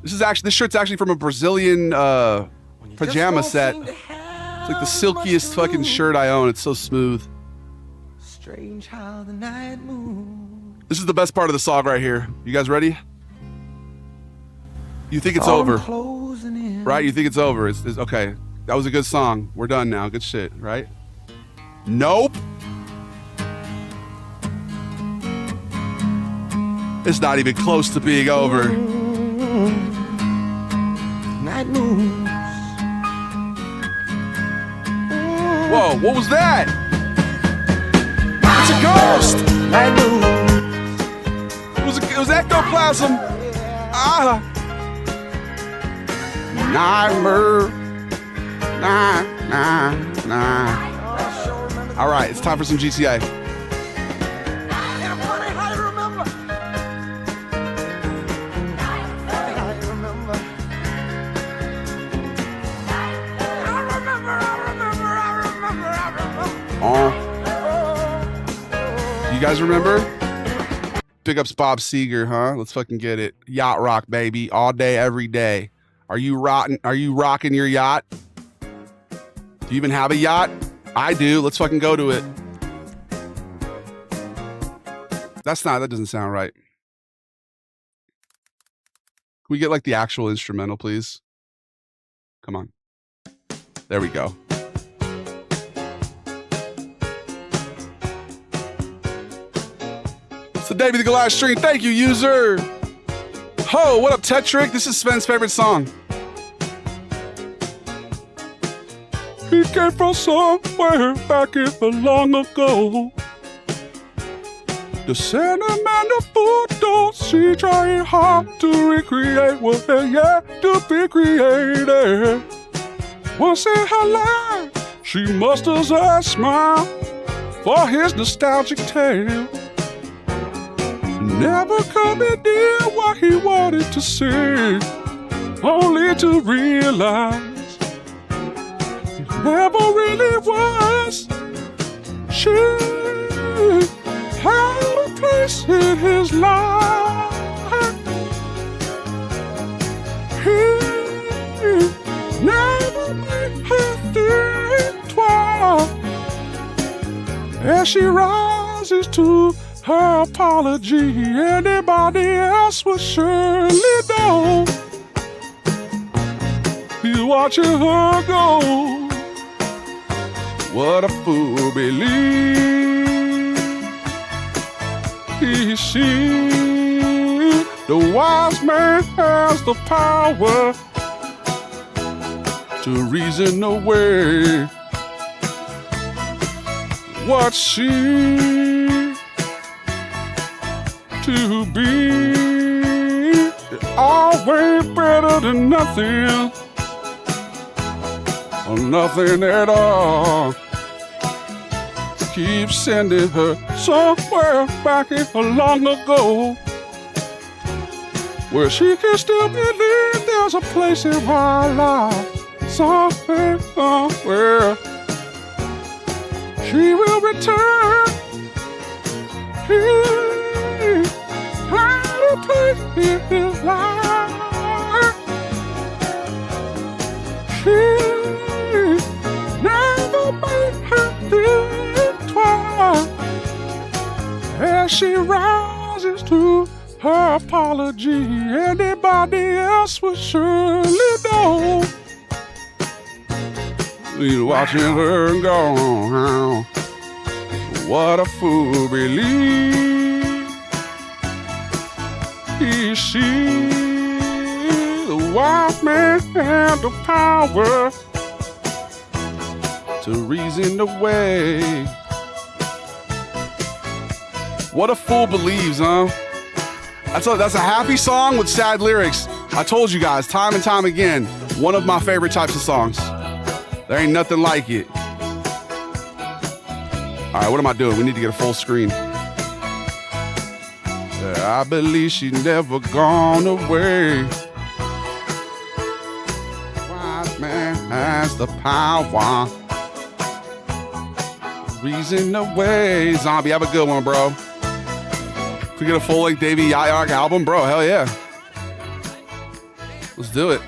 Speaker 1: This shirt's actually from a Brazilian pajama set. It's like the silkiest fucking shirt I own. It's so smooth.
Speaker 11: Strange how the night moves.
Speaker 1: This is the best part of the song right here. You guys ready? You think it's over, right? You think it's over. It's okay. That was a good song. We're done now. Good shit, right? Nope. It's not even close to being over.
Speaker 11: Night moves.
Speaker 1: Whoa, what was that? It's a ghost!
Speaker 11: Night moves.
Speaker 1: It was ectoplasm. Ah. Nightmare. Nah. All right, it's time for some GTA. You guys remember? Big ups Bob Seger, huh? Let's fucking get it. Yacht rock, baby. All day, every day. Are you rocking your yacht? Do you even have a yacht? I do. Let's fucking go to it. That doesn't sound right. Can we get like the actual instrumental, please? Come on. There we go. It's the Davey the Goliath stream. Thank you, user. Ho, what up, Tetrick? This is Sven's favorite song. He came from somewhere back in the long ago. The sentimental photos, she trying hard to recreate what they yet to be created. Once in her life, she musters a smile for his nostalgic tale. Never coming near what he wanted to see, only to realize it never really was. She had a place in his life. He never made her think twice. As she rises to her apology, anybody else would surely know. You watching her go. What a fool believes. He sees the wise man has the power to reason away what she to be. Always better than nothing, or nothing at all. Keep sending her somewhere back in long ago, where she can still believe there's a place in her life. Somewhere she will return. He had a place in his life. She never made her think twice. As she rises to her apology, anybody else would surely know. You're watching her go. What a fool believes. He sees the wise man had the power to reason away. What a fool believes, huh? That's a happy song with sad lyrics. I told you guys time and time again, one of my favorite types of songs. There ain't nothing like it. All right, what am I doing? We need to get a full screen. I believe she's never gone away. Wise man has the power. Reason away. Zombie, have a good one, bro. If we get a full length Davey Yayak album, bro, hell yeah. Let's do it.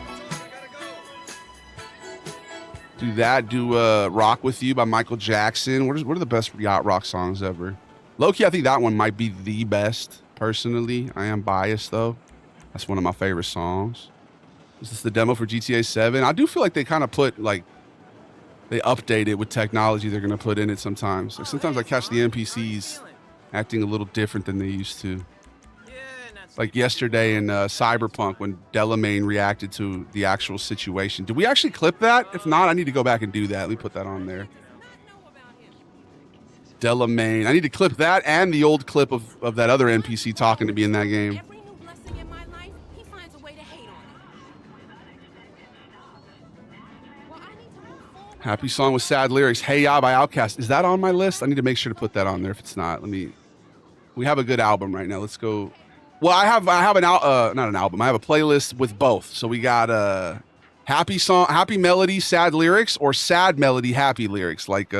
Speaker 1: Do that. Do Rock With You by Michael Jackson. What are the best yacht rock songs ever? Low-key, I think that one might be the best, personally. I am biased, though. That's one of my favorite songs. Is this the demo for GTA 7? I do feel like they kind of put, like, they update it with technology they're going to put in it sometimes. Like, sometimes I catch the NPCs acting a little different than they used to. Like yesterday in Cyberpunk when Delamain reacted to the actual situation. Did we actually clip that? If not, I need to go back and do that. Let me put that on there. Delamain. I need to clip that and the old clip of that other NPC talking to me in that game. Happy song with sad lyrics. Hey Ya by Outkast. Is that on my list? I need to make sure to put that on there. If it's not, we have a good album right now. Let's go. Well, I have not an album. I have a playlist with both. So we got happy song, happy melody, sad lyrics, or sad melody, happy lyrics, like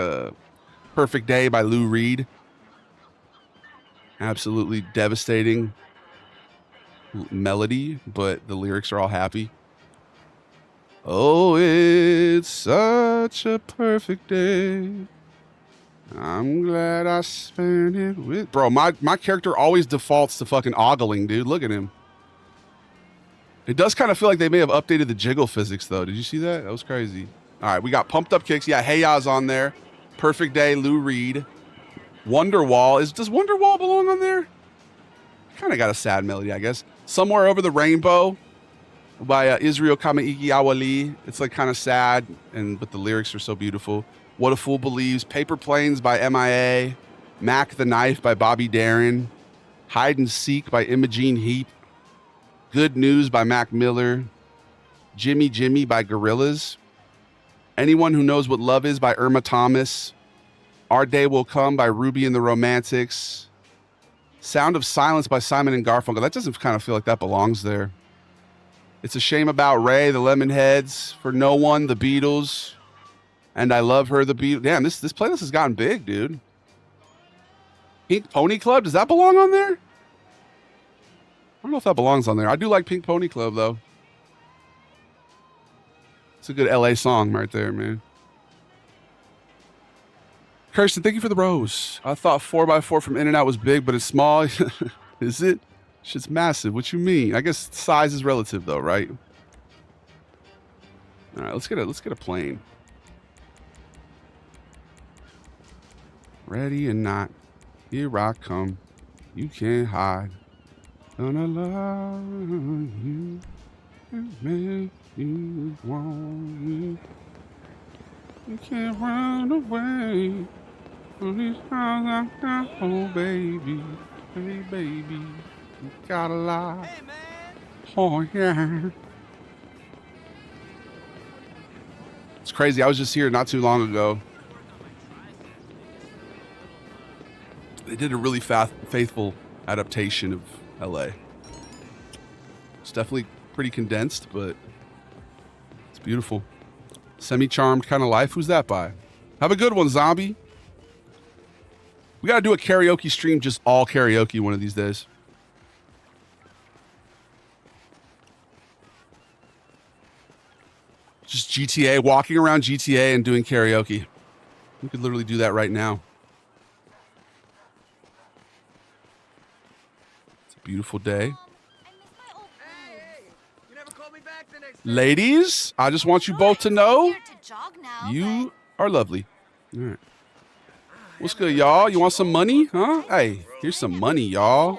Speaker 1: Perfect Day by Lou Reed. Absolutely devastating melody, but the lyrics are all happy. Oh, it's such a perfect day. I'm glad I spent it with... Bro, my character always defaults to fucking ogling, dude. Look at him. It does kind of feel like they may have updated the jiggle physics, though. Did you see that? That was crazy. All right, we got Pumped Up Kicks. Yeah, Hey Ya's on there. Perfect Day, Lou Reed. Wonderwall. Does Wonderwall belong on there? Kind of got a sad melody, I guess. Somewhere Over the Rainbow by Israel Kamaiki Awali. It's like kind of sad, but the lyrics are so beautiful. What a Fool Believes. Paper Planes by MIA. Mac the Knife by Bobby Darin. Hide and Seek by Imogene Heap. Good News by Mac Miller. Jimmy Jimmy by Gorillaz. Anyone Who Knows What Love Is by Irma Thomas. Our Day Will Come by Ruby and the Romantics. Sound of Silence by Simon and Garfunkel. That doesn't kind of feel like that belongs there. It's a Shame About Ray, the Lemonheads. For No One, the Beatles. And I Love Her, the Beatles. Damn, this playlist has gotten big, dude. Pink Pony Club, does that belong on there? I don't know if that belongs on there. I do like Pink Pony Club, though. It's a good LA song right there, man. Kirsten, thank you for the rose. I thought 4x4 from In-N-Out was big, but it's small. Is it? Shit's massive. What you mean? I guess size is relative, though, right? All right, let's get a plane. Ready or not, here I come. You can't hide. Gonna love you and make you want me. You can't run away from these times I got. Oh, baby, hey, baby, you gotta lie. Hey, man. Oh, yeah. It's crazy. I was just here not too long ago. They did a really faithful adaptation of LA. It's definitely pretty condensed, but it's beautiful. Semi-Charmed Kind of Life. Who's that by? Have a good one, Zombie. We got to do a karaoke stream, just all karaoke one of these days. Just GTA, walking around GTA and doing karaoke. We could literally do that right now. Beautiful day. Ladies, I just want you both to know you are lovely. All right. What's good, y'all? You want some money? Huh? Hey, here's some money, y'all.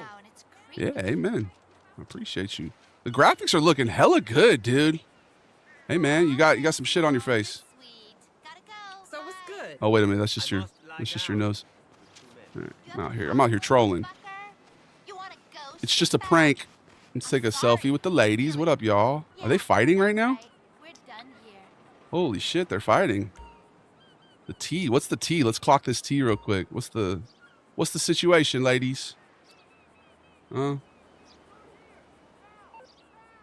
Speaker 1: Yeah, amen. I appreciate you. The graphics are looking hella good, dude. Hey, man, you got some shit on your face.
Speaker 2: So what's good?
Speaker 1: Oh, wait a minute. That's just your nose. All right. I'm out here trolling. It's just a prank. Let's take a selfie with the ladies. What up, y'all? Are they fighting right now? Holy shit, they're fighting. The tea. What's the tea? Let's clock this tea real quick. What's the situation, ladies?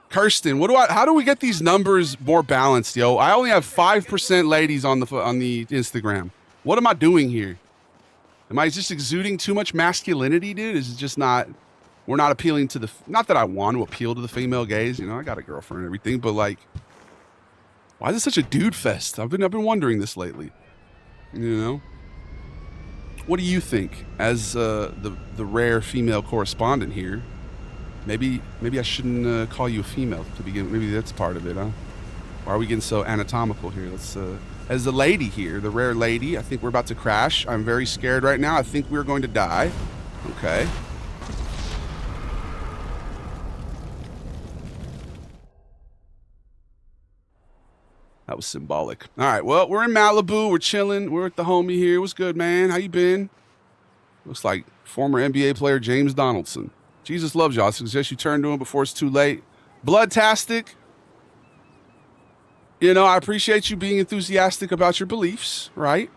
Speaker 1: Kirsten, how do we get these numbers more balanced, yo? I only have 5% ladies on the Instagram. What am I doing here? Am I just exuding too much masculinity, dude? Is it just not... We're not appealing to the... Not that I want to appeal to the female gaze. You know, I got a girlfriend and everything. But, like... Why is it such a dude fest? I've been wondering this lately. You know? What do you think? As the rare female correspondent here. Maybe I shouldn't call you a female to begin. Maybe that's part of it, huh? Why are we getting so anatomical here? Let's... As the lady here, the rare lady, I think we're about to crash. I'm very scared right now. I think we're going to die. Okay. That was symbolic. All right, well, we're in Malibu. We're chilling. We're with the homie here. What's good, man? How you been? Looks like former NBA player James Donaldson. Jesus loves y'all. I suggest you turn to him before it's too late. Bloodtastic. You know, I appreciate you being enthusiastic about your beliefs, right?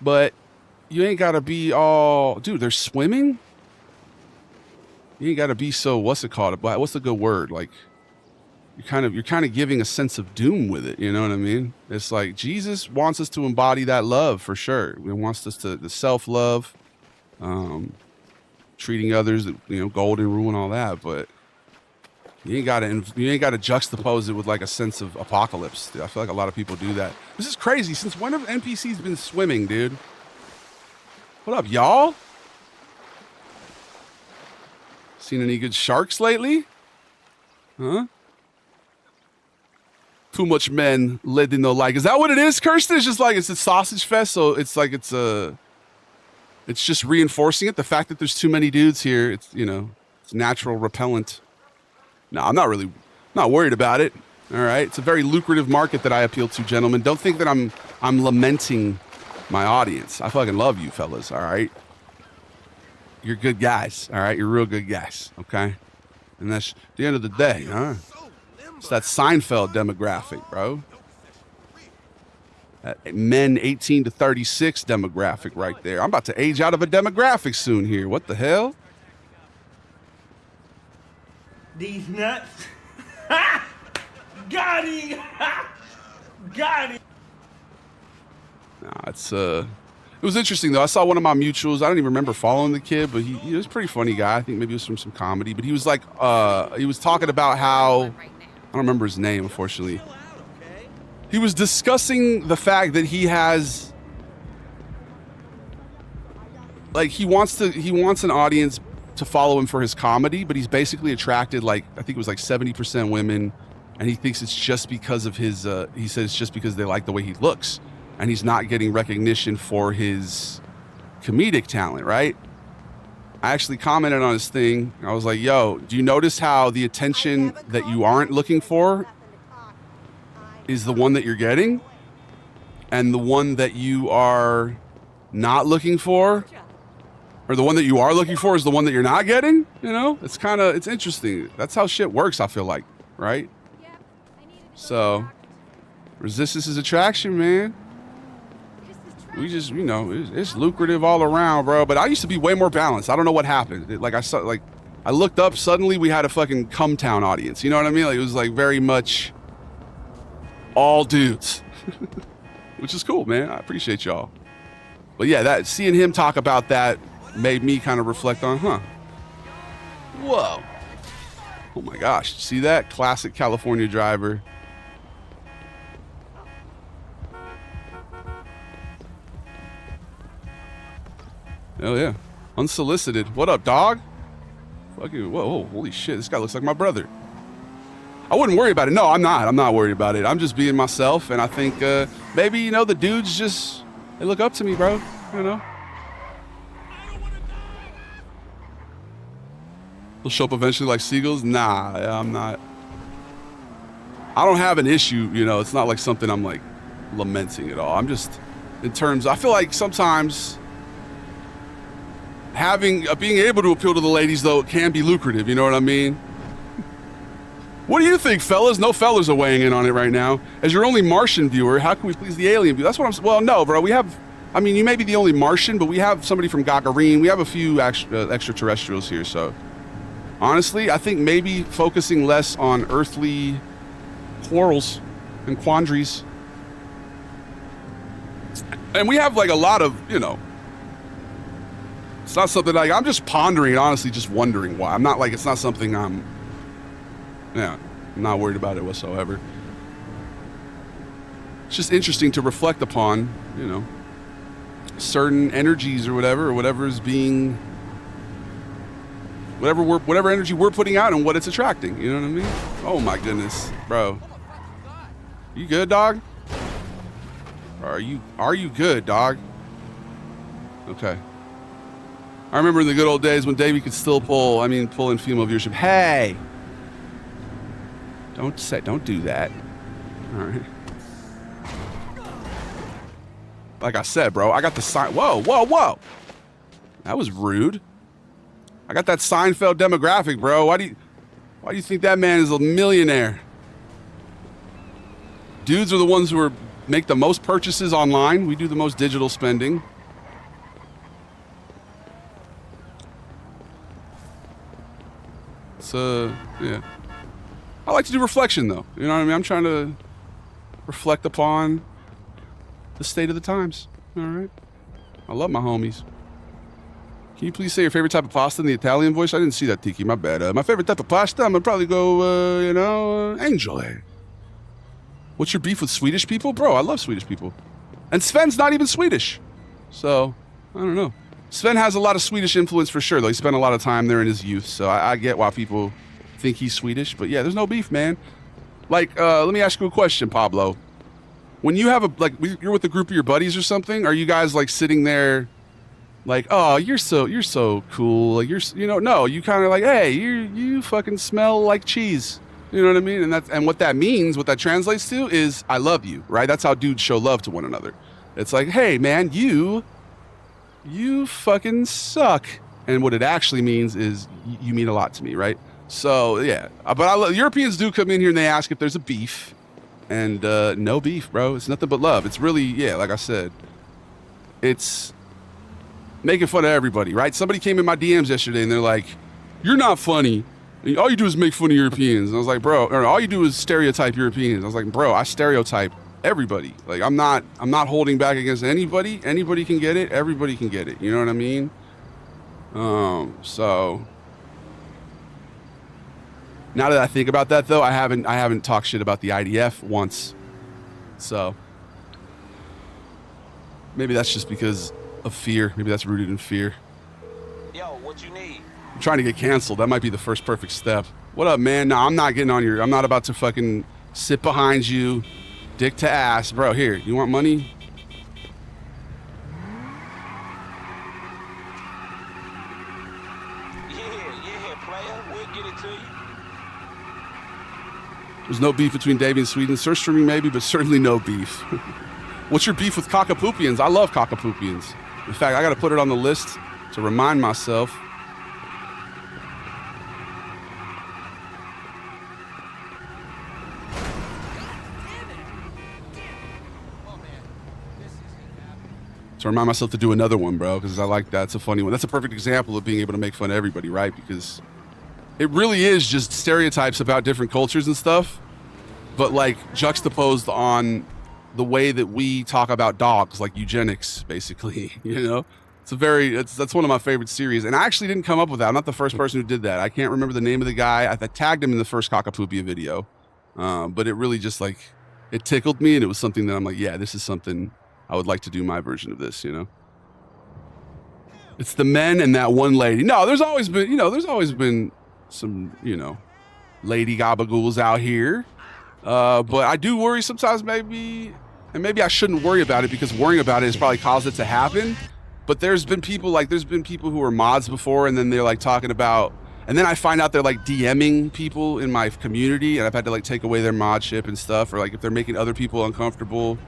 Speaker 1: But you ain't got to be all... Dude, they're swimming? You ain't got to be so... What's it called? What's the good word? Like... You're kind of giving a sense of doom with it, you know what I mean? It's like Jesus wants us to embody that love for sure. He wants us to the self-love, treating others, you know, golden rule and all that. But you ain't got to juxtapose it with like a sense of apocalypse. Dude. I feel like a lot of people do that. This is crazy. Since when have NPCs been swimming, dude? What up, y'all? Seen any good sharks lately? Huh? Too much men led in no like. Is that what it is, Kirsten? It's just like it's a sausage fest, so it's like it's just reinforcing it. The fact that there's too many dudes here, it's, you know, it's natural repellent. No, I'm not worried about it. All right, it's a very lucrative market that I appeal to, gentlemen. Don't think that I'm lamenting my audience. I fucking love you, fellas. All right, you're good guys. All right, you're real good guys. Okay, and that's the end of the day, huh? It's that Seinfeld demographic, bro. That men 18 to 36 demographic right there. I'm about to age out of a demographic soon here. What the hell?
Speaker 5: These nuts. Got him. Got him.
Speaker 1: Nah, it was interesting though. I saw one of my mutuals. I don't even remember following the kid, but he was a pretty funny guy. I think maybe it was from some comedy. But he was like, he was talking about how... I don't remember his name, unfortunately. He was discussing the fact that he has, like, he wants an audience to follow him for his comedy, but he's basically attracted, like, I think it was like 70% women, and he thinks it's just because of his, he says it's just because they like the way he looks, and he's not getting recognition for his comedic talent, right? I actually commented on his thing. I was like, yo, do you notice how the attention that you aren't looking for is the one that you're getting? And the one that you are not looking for, or the one that you are looking for is the one that you're not getting? You know, it's interesting. That's how shit works, I feel like, right? So, resistance is attraction, man. We just, you know, it's lucrative all around, bro. But I used to be way more balanced. I don't know what happened. I looked up, suddenly we had a fucking Cum Town audience. You know what I mean? Like, it was like very much all dudes, which is cool, man. I appreciate y'all. But yeah, seeing him talk about that made me kind of reflect on, whoa. Oh my gosh. See that? Classic California driver. Hell yeah. Unsolicited. What up, dog? Fucking, whoa, holy shit. This guy looks like my brother. I wouldn't worry about it. No, I'm not. I'm not worried about it. I'm just being myself, and I think maybe, you know, the dudes just, they look up to me, bro. You know? They'll show up eventually like seagulls. Nah, I'm not. I don't have an issue, you know. It's not like something I'm, like, lamenting at all. I'm just, in terms, I feel like sometimes... being able to appeal to the ladies, though, can be lucrative. You know what I mean? What do you think, fellas? No fellas are weighing in on it right now. As your only Martian viewer, how can we please the alien viewer? That's what I'm... Well, no, bro. We have... I mean, you may be the only Martian, but we have somebody from Gagarin. We have a few extraterrestrials here, so... Honestly, I think maybe focusing less on earthly quarrels and quandaries. And we have, like, a lot of, you know... It's not something like, I'm just pondering, honestly, just wondering why. I'm not like, it's not something I'm not worried about it whatsoever. It's just interesting to reflect upon, you know, certain energies or whatever is being, whatever energy we're putting out and what it's attracting. You know what I mean? Oh my goodness, bro. You good, dog? Are you good, dog? Okay. I remember in the good old days when Davey could still pull in female viewership. Hey! Don't do that. All right. like I said, bro, I got the sign. Whoa, whoa, whoa. That was rude. I got that Seinfeld demographic, bro. Why do you think that man is a millionaire? Dudes are the ones who make the most purchases online. We do the most digital spending. So, yeah. I like to do reflection, though. You know what I mean? I'm trying to reflect upon the state of the times. All right? I love my homies. Can you please say your favorite type of pasta in the Italian voice? I didn't see that, Tiki. My bad. My favorite type of pasta, I'm going to probably go, angel. What's your beef with Swedish people? Bro, I love Swedish people. And Sven's not even Swedish. So, I don't know. Sven has a lot of Swedish influence for sure, though. He spent a lot of time there in his youth. So I get why people think he's Swedish. But yeah, there's no beef, man. Like, let me ask you a question, Pablo. When you have you're with a group of your buddies or something, are you guys like sitting there like, oh, you're so cool. Like no, you kind of like, hey, you fucking smell like cheese. You know what I mean? And what that means, what that translates to is I love you, right? That's how dudes show love to one another. It's like, hey, man, you fucking suck. And what it actually means is you mean a lot to me, right? So, yeah. But Europeans do come in here and they ask if there's a beef. And no beef, bro. It's nothing but love. It's really, yeah, like I said, it's making fun of everybody, right? Somebody came in my DMs yesterday and they're like, you're not funny. All you do is make fun of Europeans. And I was like, bro, or all you do is stereotype Europeans. I was like, bro, I stereotype everybody. Like, I'm not holding back against anybody. Anybody can get it. Everybody can get it. You know what I mean? So now that I think about that, though, I haven't talked shit about the IDF once. So maybe that's just because of fear. Maybe that's rooted in fear.
Speaker 12: Yo, what you need?
Speaker 1: I'm trying to get canceled. That might be the first perfect step. What up, man? No, I'm not getting on I'm not about to fucking sit behind you, dick to ass. Bro, here, you want money?
Speaker 12: Yeah, player. We'll get it to you.
Speaker 1: There's no beef between Davey and Sweden. Search streaming maybe, but certainly no beef. What's your beef with cockapoopians? I love cockapoopians. In fact, I got to put it on the list to remind myself. To remind myself to do another one, bro, because I like that. It's a funny one. That's a perfect example of being able to make fun of everybody, right? Because it really is just stereotypes about different cultures and stuff, but like juxtaposed on the way that we talk about dogs, like eugenics, basically. You know, that's one of my favorite series, and I actually didn't come up with that. I'm not the first person who did that. I can't remember the name of the guy. I tagged him in the first Cockapoopia video, but it really just like it tickled me, and it was something that I'm like, yeah, this is something I would like to do my version of this, you know? It's the men and that one lady. No, there's always been some, lady gabagools out here. But I do worry sometimes maybe I shouldn't worry about it because worrying about it has probably caused it to happen. But there's been people who were mods before and then they're like talking about, and then I find out they're like DMing people in my community and I've had to like take away their modship and stuff, or like if they're making other people uncomfortable,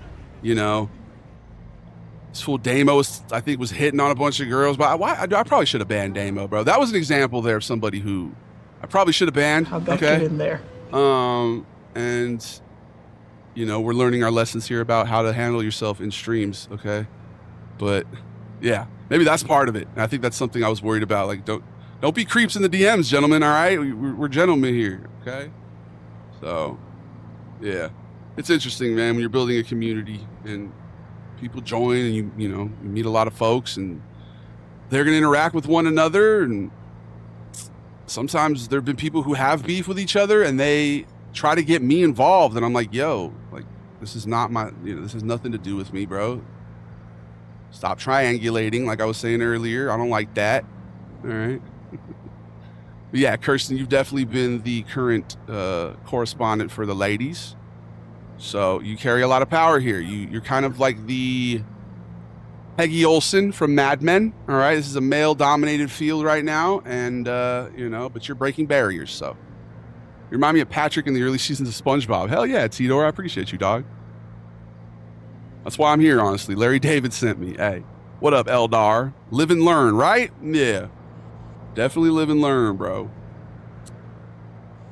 Speaker 1: This fool Damo I think was hitting on a bunch of girls, but I probably should have banned Damo, bro. That was an example there of somebody who I probably should have banned.
Speaker 13: How'd that get in there?
Speaker 1: And we're learning our lessons here about how to handle yourself in streams, okay? But yeah, maybe that's part of it. And I think that's something I was worried about. Like, don't be creeps in the DMs, gentlemen. All right, we're gentlemen here, okay? So yeah, it's interesting, man, when you're building a community and people join and you meet a lot of folks and they're going to interact with one another. And sometimes there have been people who have beef with each other and they try to get me involved. And I'm like, yo, like, this is not this has nothing to do with me, bro. Stop triangulating. Like I was saying earlier, I don't like that. All right. But yeah, Kirsten, you've definitely been the current correspondent for the ladies. So you carry a lot of power here. You're kind of like the Peggy Olson from Mad Men. All right, this is a male-dominated field right now, and but you're breaking barriers. So you remind me of Patrick in the early seasons of SpongeBob. Hell yeah, Tito, I appreciate you, dog. That's why I'm here, honestly. Larry David sent me. Hey, what up, Eldar? Live and learn, right? Yeah. Definitely live and learn, bro.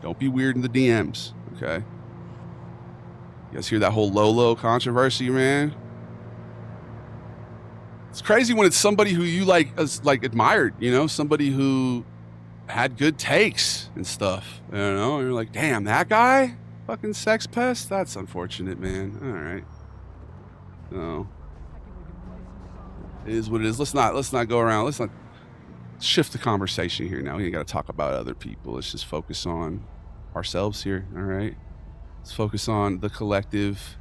Speaker 1: Don't be weird in the DMs, okay? You guys hear that whole Lolo controversy, man? It's crazy when it's somebody who you like admired, you know, somebody who had good takes and stuff, you know? You're like, damn, that guy? Fucking sex pest? That's unfortunate, man. All right. No. It is what it is. Let's not go around. Let's not shift the conversation here now. We ain't got to talk about other people. Let's just focus on ourselves here, all right? Let's focus on the collective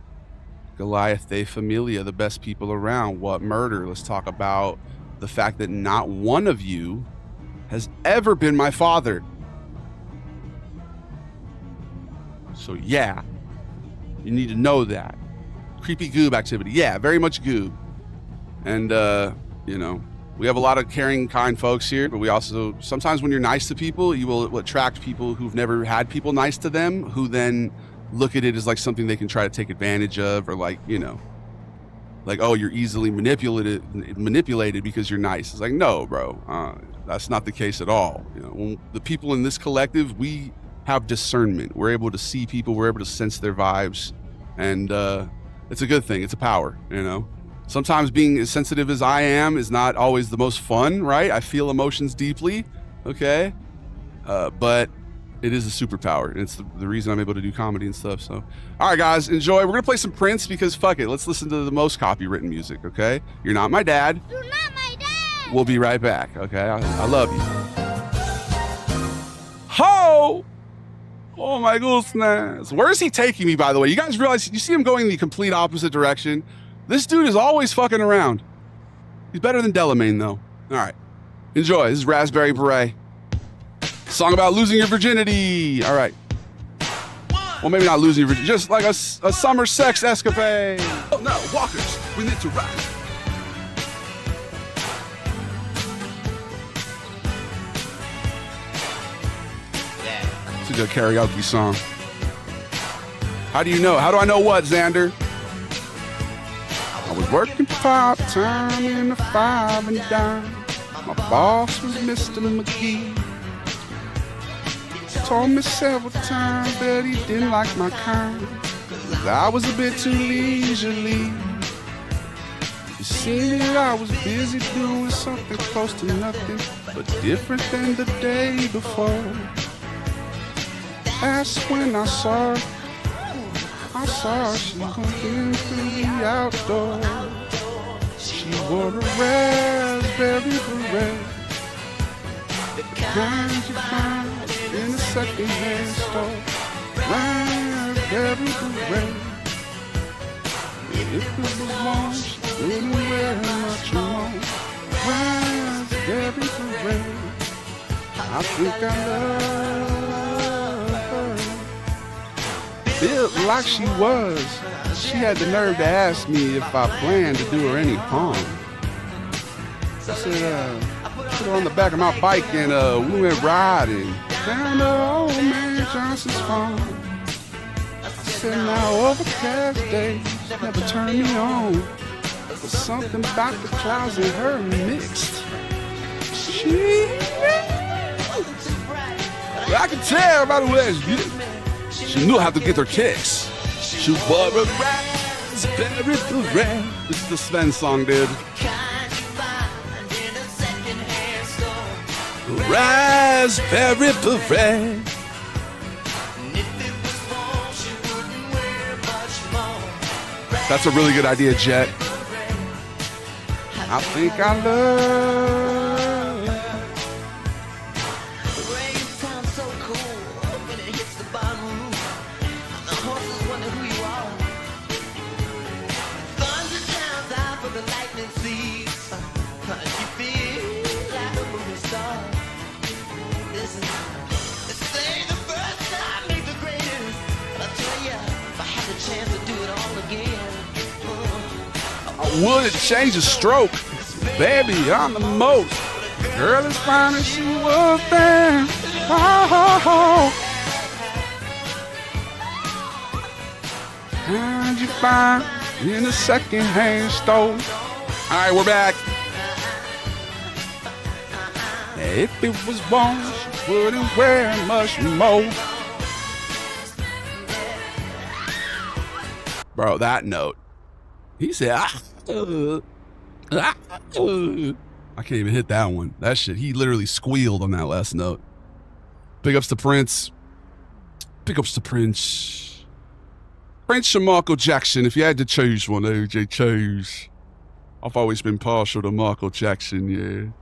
Speaker 1: Goliath de Familia, the best people around. What murder? Let's talk about the fact that not one of you has ever been my father. So yeah, you need to know that. Creepy goob activity. Yeah, very much goob. And, you know, we have a lot of caring, kind folks here, but we also, sometimes when you're nice to people, you will attract people who've never had people nice to them, who then look at it as like something they can try to take advantage of, or like, you know, like, oh, you're easily manipulated because you're nice. It's like, no, bro, that's not the case at all. You know, when the people in this collective, we have discernment. We're able to see people. We're able to sense their vibes, and it's a good thing. It's a power, you know. Sometimes being as sensitive as I am is not always the most fun, right? I feel emotions deeply, okay? But it is a superpower, and it's the reason I'm able to do comedy and stuff. So, all right, guys, enjoy. We're gonna play some Prince because fuck it. Let's listen to the most copywritten music, okay? You're Not My Dad.
Speaker 4: You're not my dad.
Speaker 1: We'll be right back, okay? I love you. Ho! Oh my goodness. Where is he taking me, by the way? You guys realize, you see him going the complete opposite direction? This dude is always fucking around. He's better than Delamain, though. All right. Enjoy. This is Raspberry Beret. Song about losing your virginity. All right. Well, maybe not losing your virginity. Just like a summer sex escapade. Oh, no. Walkers. We need to ride. It's a good karaoke song. How do you know? How do I know what, Xander? I was working part-time in a 5 and dime. My boss was Mr. McGee. Told me several times that he didn't like my kind, 'cause I was a bit too leisurely. It seemed that I was busy doing something close to nothing, but different than the day before. That's when I saw she went through the outdoors. She wore a raspberry beret, the kind you find in a second-hand store. Raspberry beret. If it was warm, she wouldn't wear much more. Raspberry beret. I think I love her. Built like she was, she had the nerve to ask me if I planned to do her any harm. I said, put her on the back of my bike and we went riding down to old man Johnson's farm. I said, now overcast days never turn me on. There's something about the clouds and her mixed. I can tell by the way she knew how to get her kicks. She wore a raspberry beret. This is the Sven song, dude. Raspberry beret. That's a really good idea, Jet. I think I love. Would change a stroke, baby, I'm the most. Girl as fine as she was then. Oh, how'd you find in a second-hand store. All right, we're back. If it was warm, she wouldn't wear much more. Bro, that note. He said, I can't even hit that one. That shit, he literally squealed on that last note. Big ups to Prince. Big ups to Prince. Prince or Michael Jackson, if you had to choose one, OJ, choose. I've always been partial to Michael Jackson, yeah.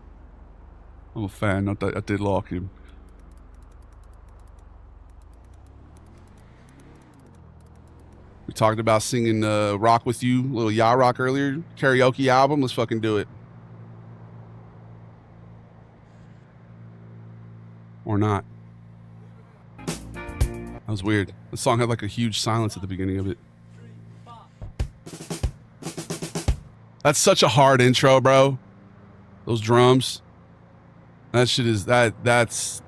Speaker 1: I'm a fan, I did like him. We talked about singing Rock With You, little Ya Rock earlier. Karaoke album, let's fucking do it. Or not. That was weird. The song had like a huge silence at the beginning of it. That's such a hard intro, bro. Those drums. That shit is that's that's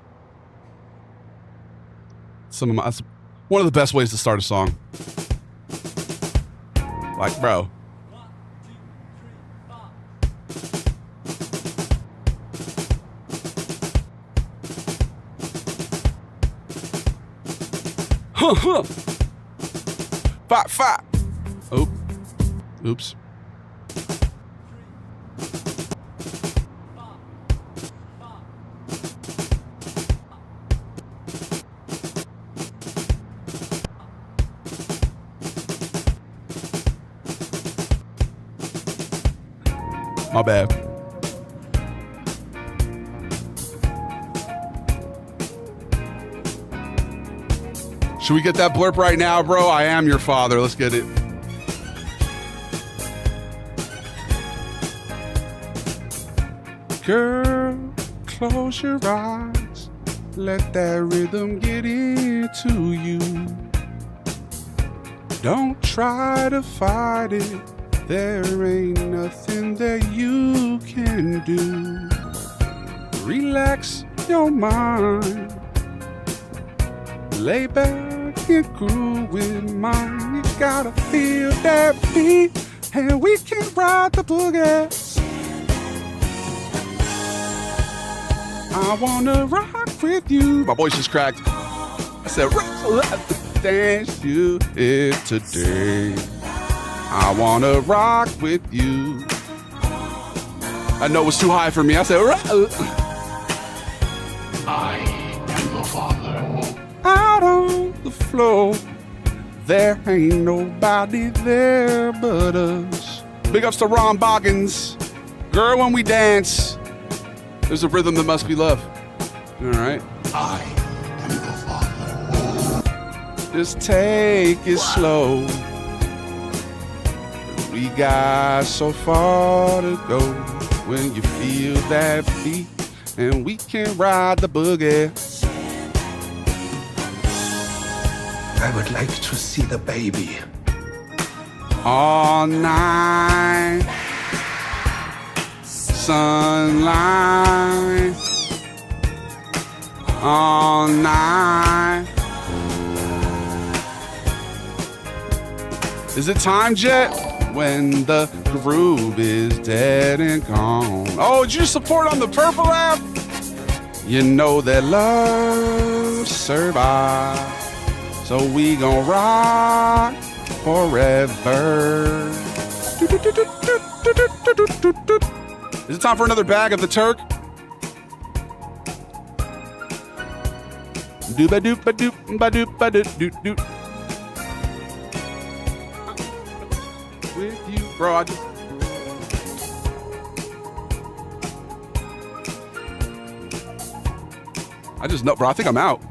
Speaker 1: one of the best ways to start a song. Like, bro. Five. Oh. Oops. My bad. Should we get that blurb right now, bro? I am your father. Let's get it. Girl, close your eyes. Let that rhythm get into you. Don't try to fight it. There ain't nothing that you can do. Relax your mind. Lay back and groove with mine. You gotta feel that beat, and we can ride the boogie. I wanna rock with you. My voice just cracked. I said, dance you here today. I wanna rock with you. I know it was too high for me. I said,
Speaker 6: I am your father.
Speaker 1: out on the floor. There ain't nobody there but us. Big ups to Ron Boggins. Girl, when we dance, there's a rhythm that must be love. All right.
Speaker 6: I am your father.
Speaker 1: Just take it slow. We got so far to go. When you feel that beat, and we can ride the boogie.
Speaker 6: I would like to see the baby.
Speaker 1: All night, sunlight, all night. Is it time, Jet? When the groove is dead and gone. Oh, did you support on the Purple app? You know that love survives. So we gon' rock forever. Is it time for another bag of the Turk? Doop-a-doop-a-doop-ba-doop-ba-doop-ba-doop. With you, bro. I just know, bro. I think I'm out.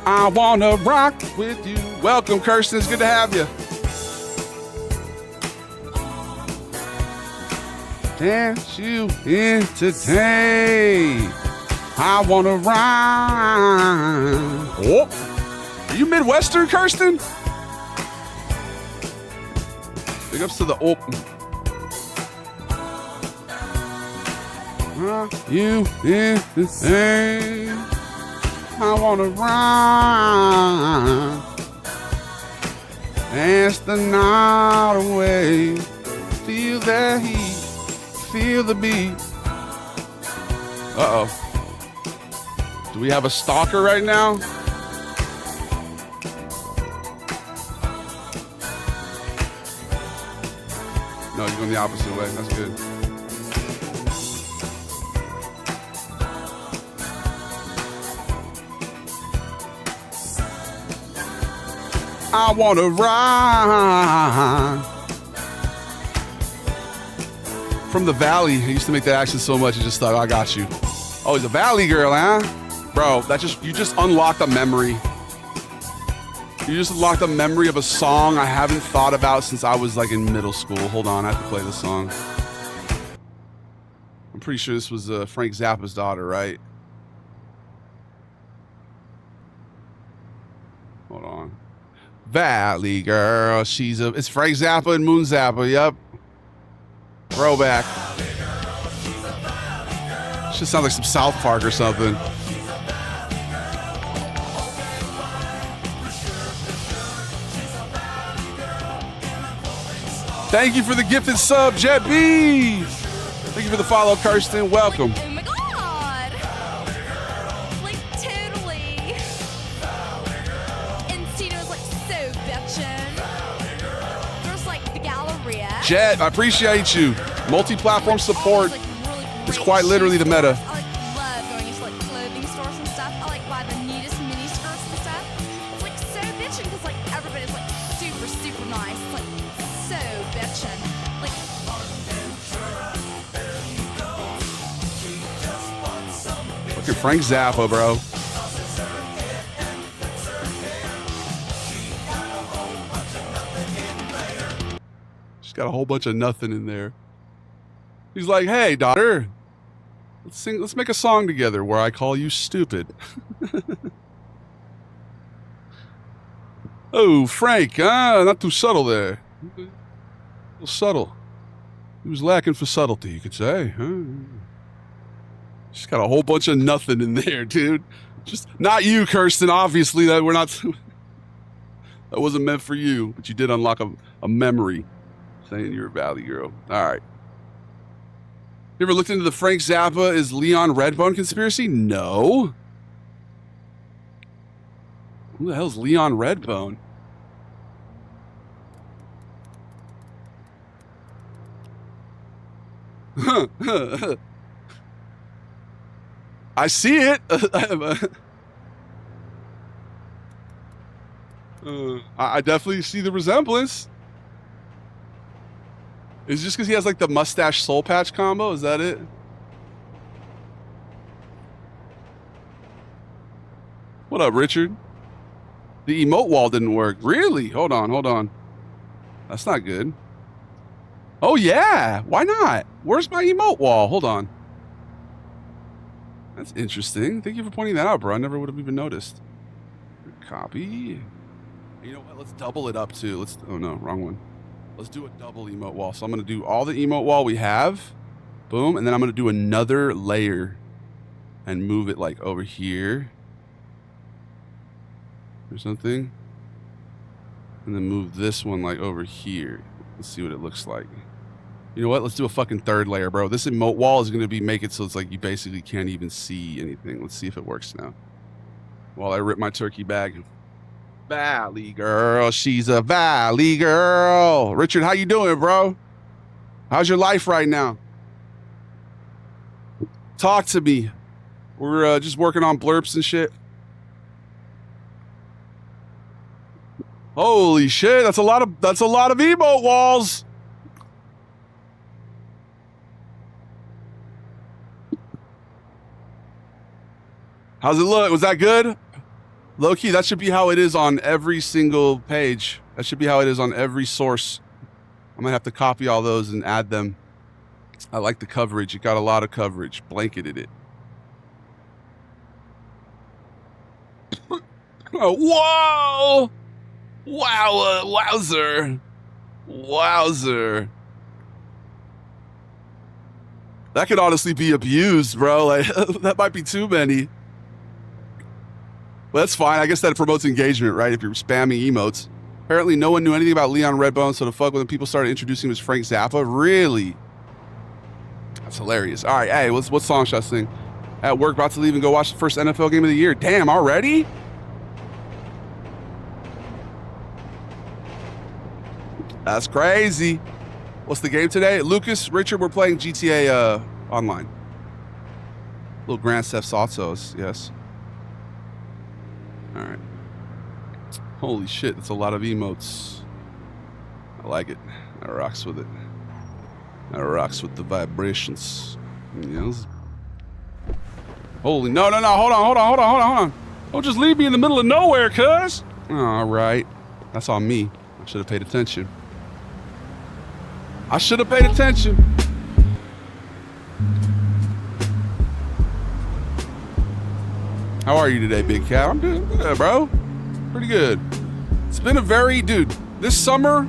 Speaker 1: I wanna rock with you. Welcome, Kirsten. It's good to have you. Dance you in today. I wanna rhyme. Oh, are you Midwestern, Kirsten? Big ups to the open. You in the same. I wanna run. Dance the night away. Feel that heat. Feel the beat. Uh-oh. Do we have a stalker right now? No, you're going the opposite way. That's good. I want to ride. From the Valley. I used to make that accent so much, I just thought, I got you. Oh, he's a Valley girl, huh? Bro, you just unlocked a memory. You just unlocked a memory of a song I haven't thought about since I was like in middle school. Hold on, I have to play this song. I'm pretty sure this was Frank Zappa's daughter, right? Hold on. Valley girl, it's Frank Zappa and Moon Zappa, yep. Throwback. Should sound like some South Park or something. Thank you for the gifted sub, Jet B. Thank you for the follow, Kirsten. Welcome.
Speaker 4: Oh my god! Like, totally. And Tino's like so bitchin'. There's like the Galleria.
Speaker 1: Jet, I appreciate you. Multi-platform support. It's quite literally the meta.
Speaker 4: I like love going into like clothing stores and stuff. I like buy the neatest mini skirts and stuff. It's like so bitchin' because like everybody's like super, super nice. It's like so bitchin'. Like,
Speaker 1: look at Frank Zappa, bro. She's got a whole bunch of nothing in there. He's like, hey, daughter, let's make a song together where I call you stupid. Oh, Frank, not too subtle there. A little subtle. He was lacking for subtlety, you could say. She's got a whole bunch of nothing in there, dude. Just not you, Kirsten. Obviously, that wasn't meant for you, but you did unlock a memory saying you're a Valley girl. All right. You ever looked into the Frank Zappa is Leon Redbone conspiracy? No. Who the hell's Leon Redbone? I see it. I definitely see the resemblance. Is it just because he has like the mustache soul patch combo? Is that it? What up, Richard? The emote wall didn't work. Really? Hold on. That's not good. Oh yeah, why not? Where's my emote wall? Hold on. That's interesting. Thank you for pointing that out, bro. I never would have even noticed. Copy. You know what? Let's double it up too. Oh no, wrong one. Let's do a double emote wall. So I'm going to do all the emote wall we have. Boom. And then I'm going to do another layer and move it like over here or something. And then move this one like over here. Let's see what it looks like. You know what? Let's do a fucking third layer, bro. This emote wall is going to make it so it's like you basically can't even see anything. Let's see if it works now. While I rip my turkey bag. Valley girl, she's a Valley girl. Richard, how you doing, bro? How's your life right now? Talk to me. We're just working on blurps and shit. Holy shit, that's a lot of emote walls. How's it look? Was that good? Low-key, that should be how it is on every single page. That should be how it is on every source. I'm gonna have to copy all those and add them. I like the coverage. It got a lot of coverage. Blanketed it. Oh, whoa! Wow, wowzer. Wowzer. That could honestly be abused, bro. Like, that might be too many. Well, that's fine. I guess that promotes engagement, right? If you're spamming emotes. Apparently, no one knew anything about Leon Redbone, so to fuck with him, people started introducing him as Frank Zappa. Really? That's hilarious. All right, hey, what song should I sing? At work, about to leave and go watch the first NFL game of the year. Damn, already? That's crazy. What's the game today? Lucas, Richard, we're playing GTA Online. Little Grand Theft Autos, yes. All right. Holy shit, that's a lot of emotes. I like it. That rocks with it. That rocks with the vibrations. Yes. Holy, no, hold on. Don't just leave me in the middle of nowhere, cuz. All right. That's on me. I should have paid attention. How are you today, Big Cat? I'm doing good, bro. Pretty good. It's been a very, dude, this summer,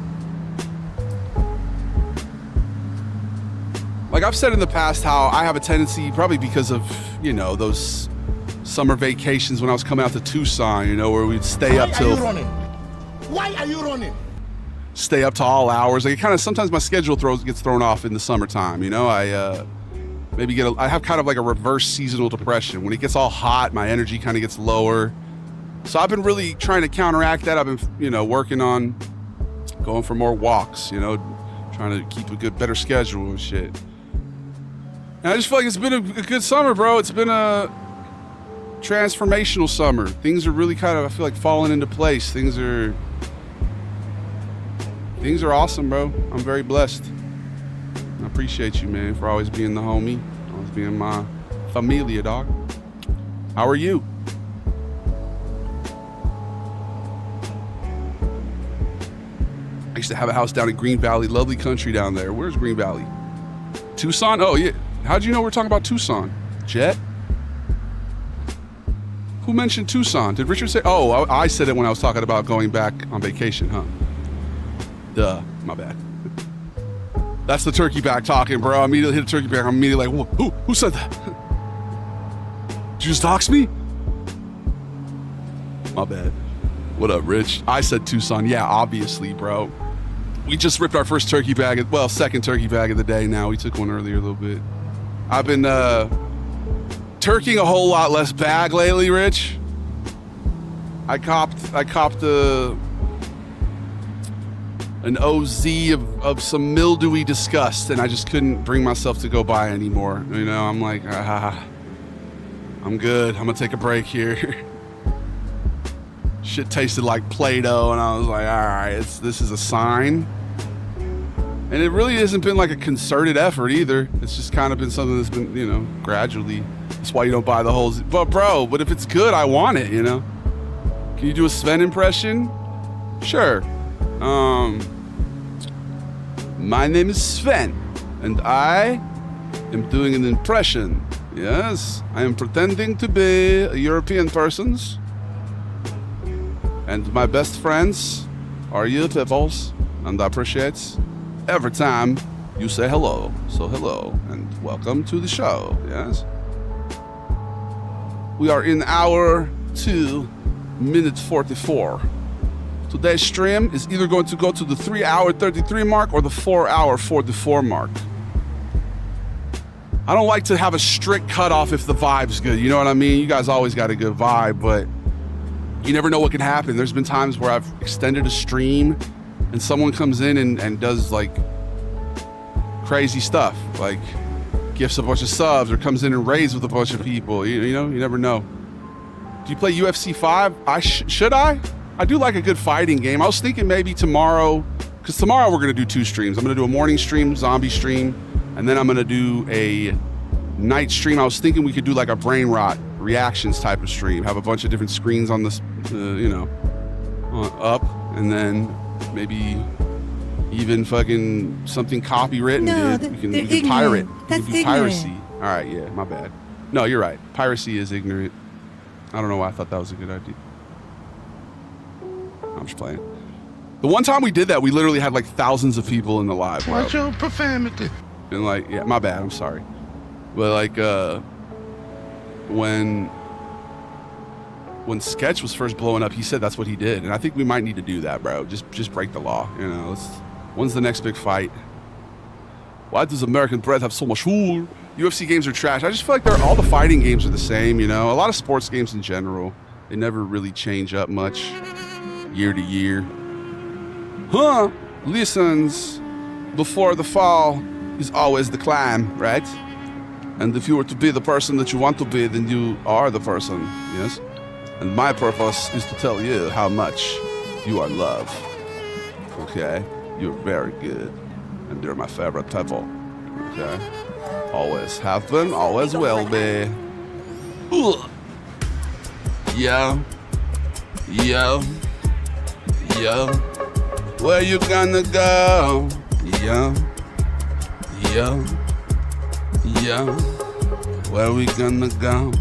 Speaker 1: like I've said in the past how I have a tendency, probably because of, you know, those summer vacations when I was coming out to Tucson, you know, where we'd stay up till...
Speaker 10: Why are you running?
Speaker 1: Stay up to all hours. Like, it kind of, sometimes my schedule gets thrown off in the summertime, you know? I have kind of like a reverse seasonal depression. When it gets all hot, my energy kind of gets lower. So I've been really trying to counteract that. I've been, you know, working on going for more walks, you know, trying to keep a better schedule and shit. And I just feel like it's been a good summer, bro. It's been a transformational summer. Things are really kind of, I feel like, falling into place. Things are awesome, bro. I'm very blessed. I appreciate you, man, for always being the homie, always being my familia, dog. How are you? I used to have a house down in Green Valley, lovely country down there. Where's Green Valley? Tucson? Oh, yeah. How'd you know we're talking about Tucson? Jet? Who mentioned Tucson? Did Richard say? Oh, I said it when I was talking about going back on vacation, huh? Duh, my bad. That's the turkey back talking, bro. I immediately hit a turkey back. I'm immediately like, who said that? Did you just dox me? My bad. What up, Rich? I said Tucson. Yeah, obviously, bro. We just ripped our first turkey bag, second turkey bag of the day now. We took one earlier a little bit. I've been turkeying a whole lot less bag lately, Rich. I copped an OZ of some mildewy disgust, and I just couldn't bring myself to go buy anymore. You know, I'm like, I'm good. I'm gonna take a break here. Shit tasted like Play-Doh, and I was like, all right, this is a sign. And it really hasn't been like a concerted effort either. It's just kind of been something that's been, you know, gradually. That's why you don't buy the whole. But if it's good, I want it, you know? Can you do a Sven impression? Sure. My name is Sven, and I am doing an impression. Yes, I am pretending to be a European person. And my best friends are you peoples, and I appreciate every time you say hello. So hello, and welcome to the show, yes? We are in hour 2, minute 44. Today's stream is either going to go to the 3-hour 33 mark or the 4-hour 44 mark. I don't like to have a strict cutoff if the vibe's good, you know what I mean? You guys always got a good vibe, but you never know what can happen. There's been times where I've extended a stream and someone comes in and does like crazy stuff, like gifts a bunch of subs or comes in and raids with a bunch of people. You know, you never know. Do you play UFC 5? Should I? I do like a good fighting game. I was thinking maybe tomorrow, because tomorrow we're going to do 2 streams. I'm going to do a morning stream, zombie stream, and then I'm going to do a night stream. I was thinking we could do like a brain rot reactions type of stream. Have a bunch of different screens on this, up, and then maybe even fucking something copywritten.
Speaker 2: No,
Speaker 1: we can pirate. That's ignorant. Piracy. All right, yeah, my bad. No, you're right. Piracy is ignorant. I don't know why I thought that was a good idea. I'm just playing. The one time we did that, we literally had like thousands of people in the live.
Speaker 10: Watch your profanity.
Speaker 1: And like, yeah, my bad. I'm sorry. But like, when when Sketch was first blowing up, he said that's what he did, and I think we might need to do that, bro. Just break the law, you know. When's the next big fight? Why does American bread have so much wool? UFC games are trash. I just feel like all the fighting games are the same, you know. A lot of sports games in general, they never really change up much year to year. Huh? Listens, before the fall is always the climb, right? And if you were to be the person that you want to be, then you are the person, yes? And my purpose is to tell you how much you are loved. Okay? You're very good. And you're my favorite people. Okay? Always have been, always will be. Ugh. Yo. Yo. Yo. Where you gonna go? Yo. Yo. Yo. Where we gonna go?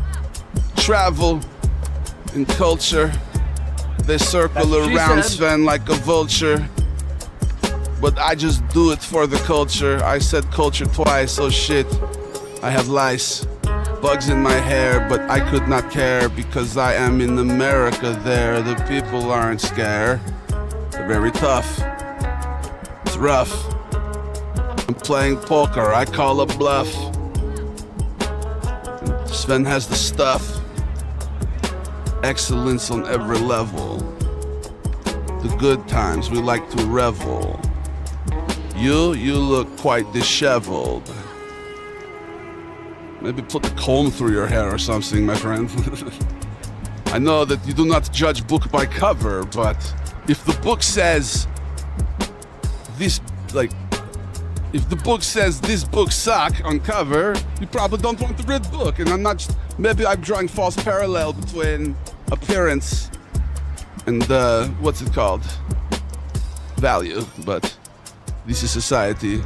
Speaker 1: Travel and culture. They circle around Sven like a vulture. But I just do it for the culture. I said culture twice, oh shit. I have lice, bugs in my hair, but I could not care because I am in America there. The people aren't scared. They're very tough. It's rough. I'm playing poker, I call a bluff. Sven has the stuff. Excellence on every level. The good times, we like to revel. You look quite disheveled. Maybe put the comb through your hair or something, my friend. I know that you do not judge book by cover, but if the book says this, like, if the book says this book suck on cover, you probably don't want to read the book. And I'm not, maybe I'm drawing false parallel between appearance and, what's it called? Value, but this is society.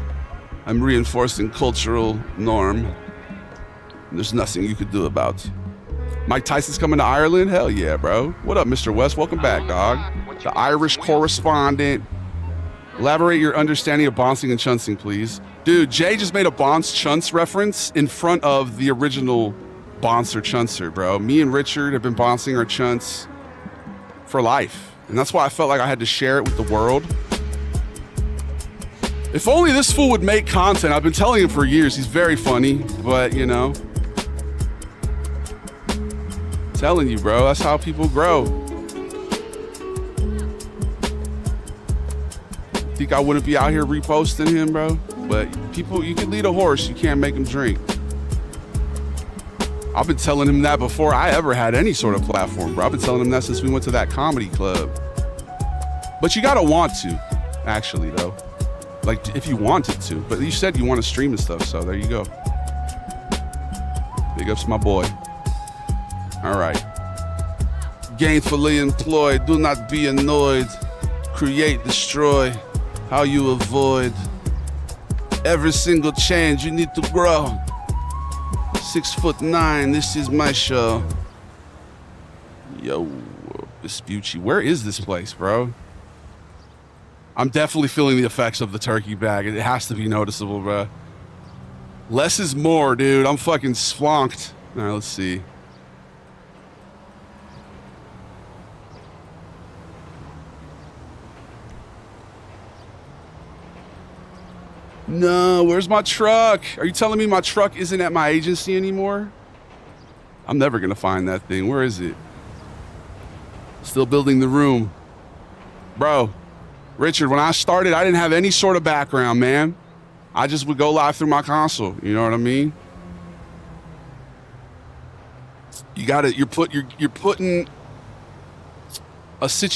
Speaker 1: I'm reinforcing cultural norm. There's nothing you could do about. Mike Tyson's coming to Ireland? Hell yeah, bro. What up, Mr. West? Welcome back, dog. The Irish correspondent. Elaborate your understanding of bouncing and chuncing, please. Dude, Jay just made a bounce chunce reference in front of the original bouncer chuncer, bro. Me and Richard have been bouncing our chunts for life. And that's why I felt like I had to share it with the world. If only this fool would make content. I've been telling him for years. He's very funny, but you know. Telling you, bro, that's how people grow. Think I wouldn't be out here reposting him, bro? But people, you can lead a horse, you can't make him drink. I've been telling him that before I ever had any sort of platform, bro. I've been telling him that since we went to that comedy club. But you gotta want to, actually, though. Like, if you wanted to. But you said you want to stream and stuff, so there you go. Big ups to my boy. All right. Gainfully employed, do not be annoyed. Create, destroy. How you avoid. Every single change, you need to grow. 6'9", this is my show. Yo, Vespucci, where is this place, bro? I'm definitely feeling the effects of the turkey bag. It has to be noticeable, bro. Less is more, dude. I'm fucking splonked. All right, let's see. No, where's my truck? Are you telling me my truck isn't at my agency anymore? I'm never gonna find that thing. Where is it? Still building the room. Bro, Richard, when I started, I didn't have any sort of background, man. I just would go live through my console. You know what I mean? You got it. You're putting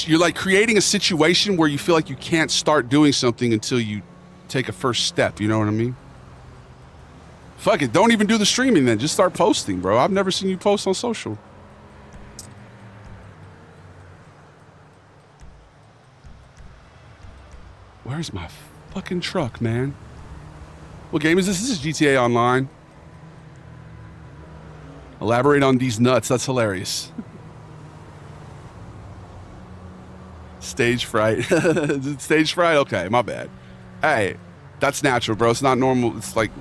Speaker 1: you're like creating a situation where you feel like you can't start doing something until you take a first step. You know what I mean? Fuck it. Don't even do the streaming then. Just start posting, bro. I've never seen you post on social. Where's my fucking truck, man? What game is this? This is GTA Online. Elaborate on these nuts. That's hilarious. Stage fright. Stage fright? Okay, my bad. Hey, that's natural, bro. It's not normal. It's like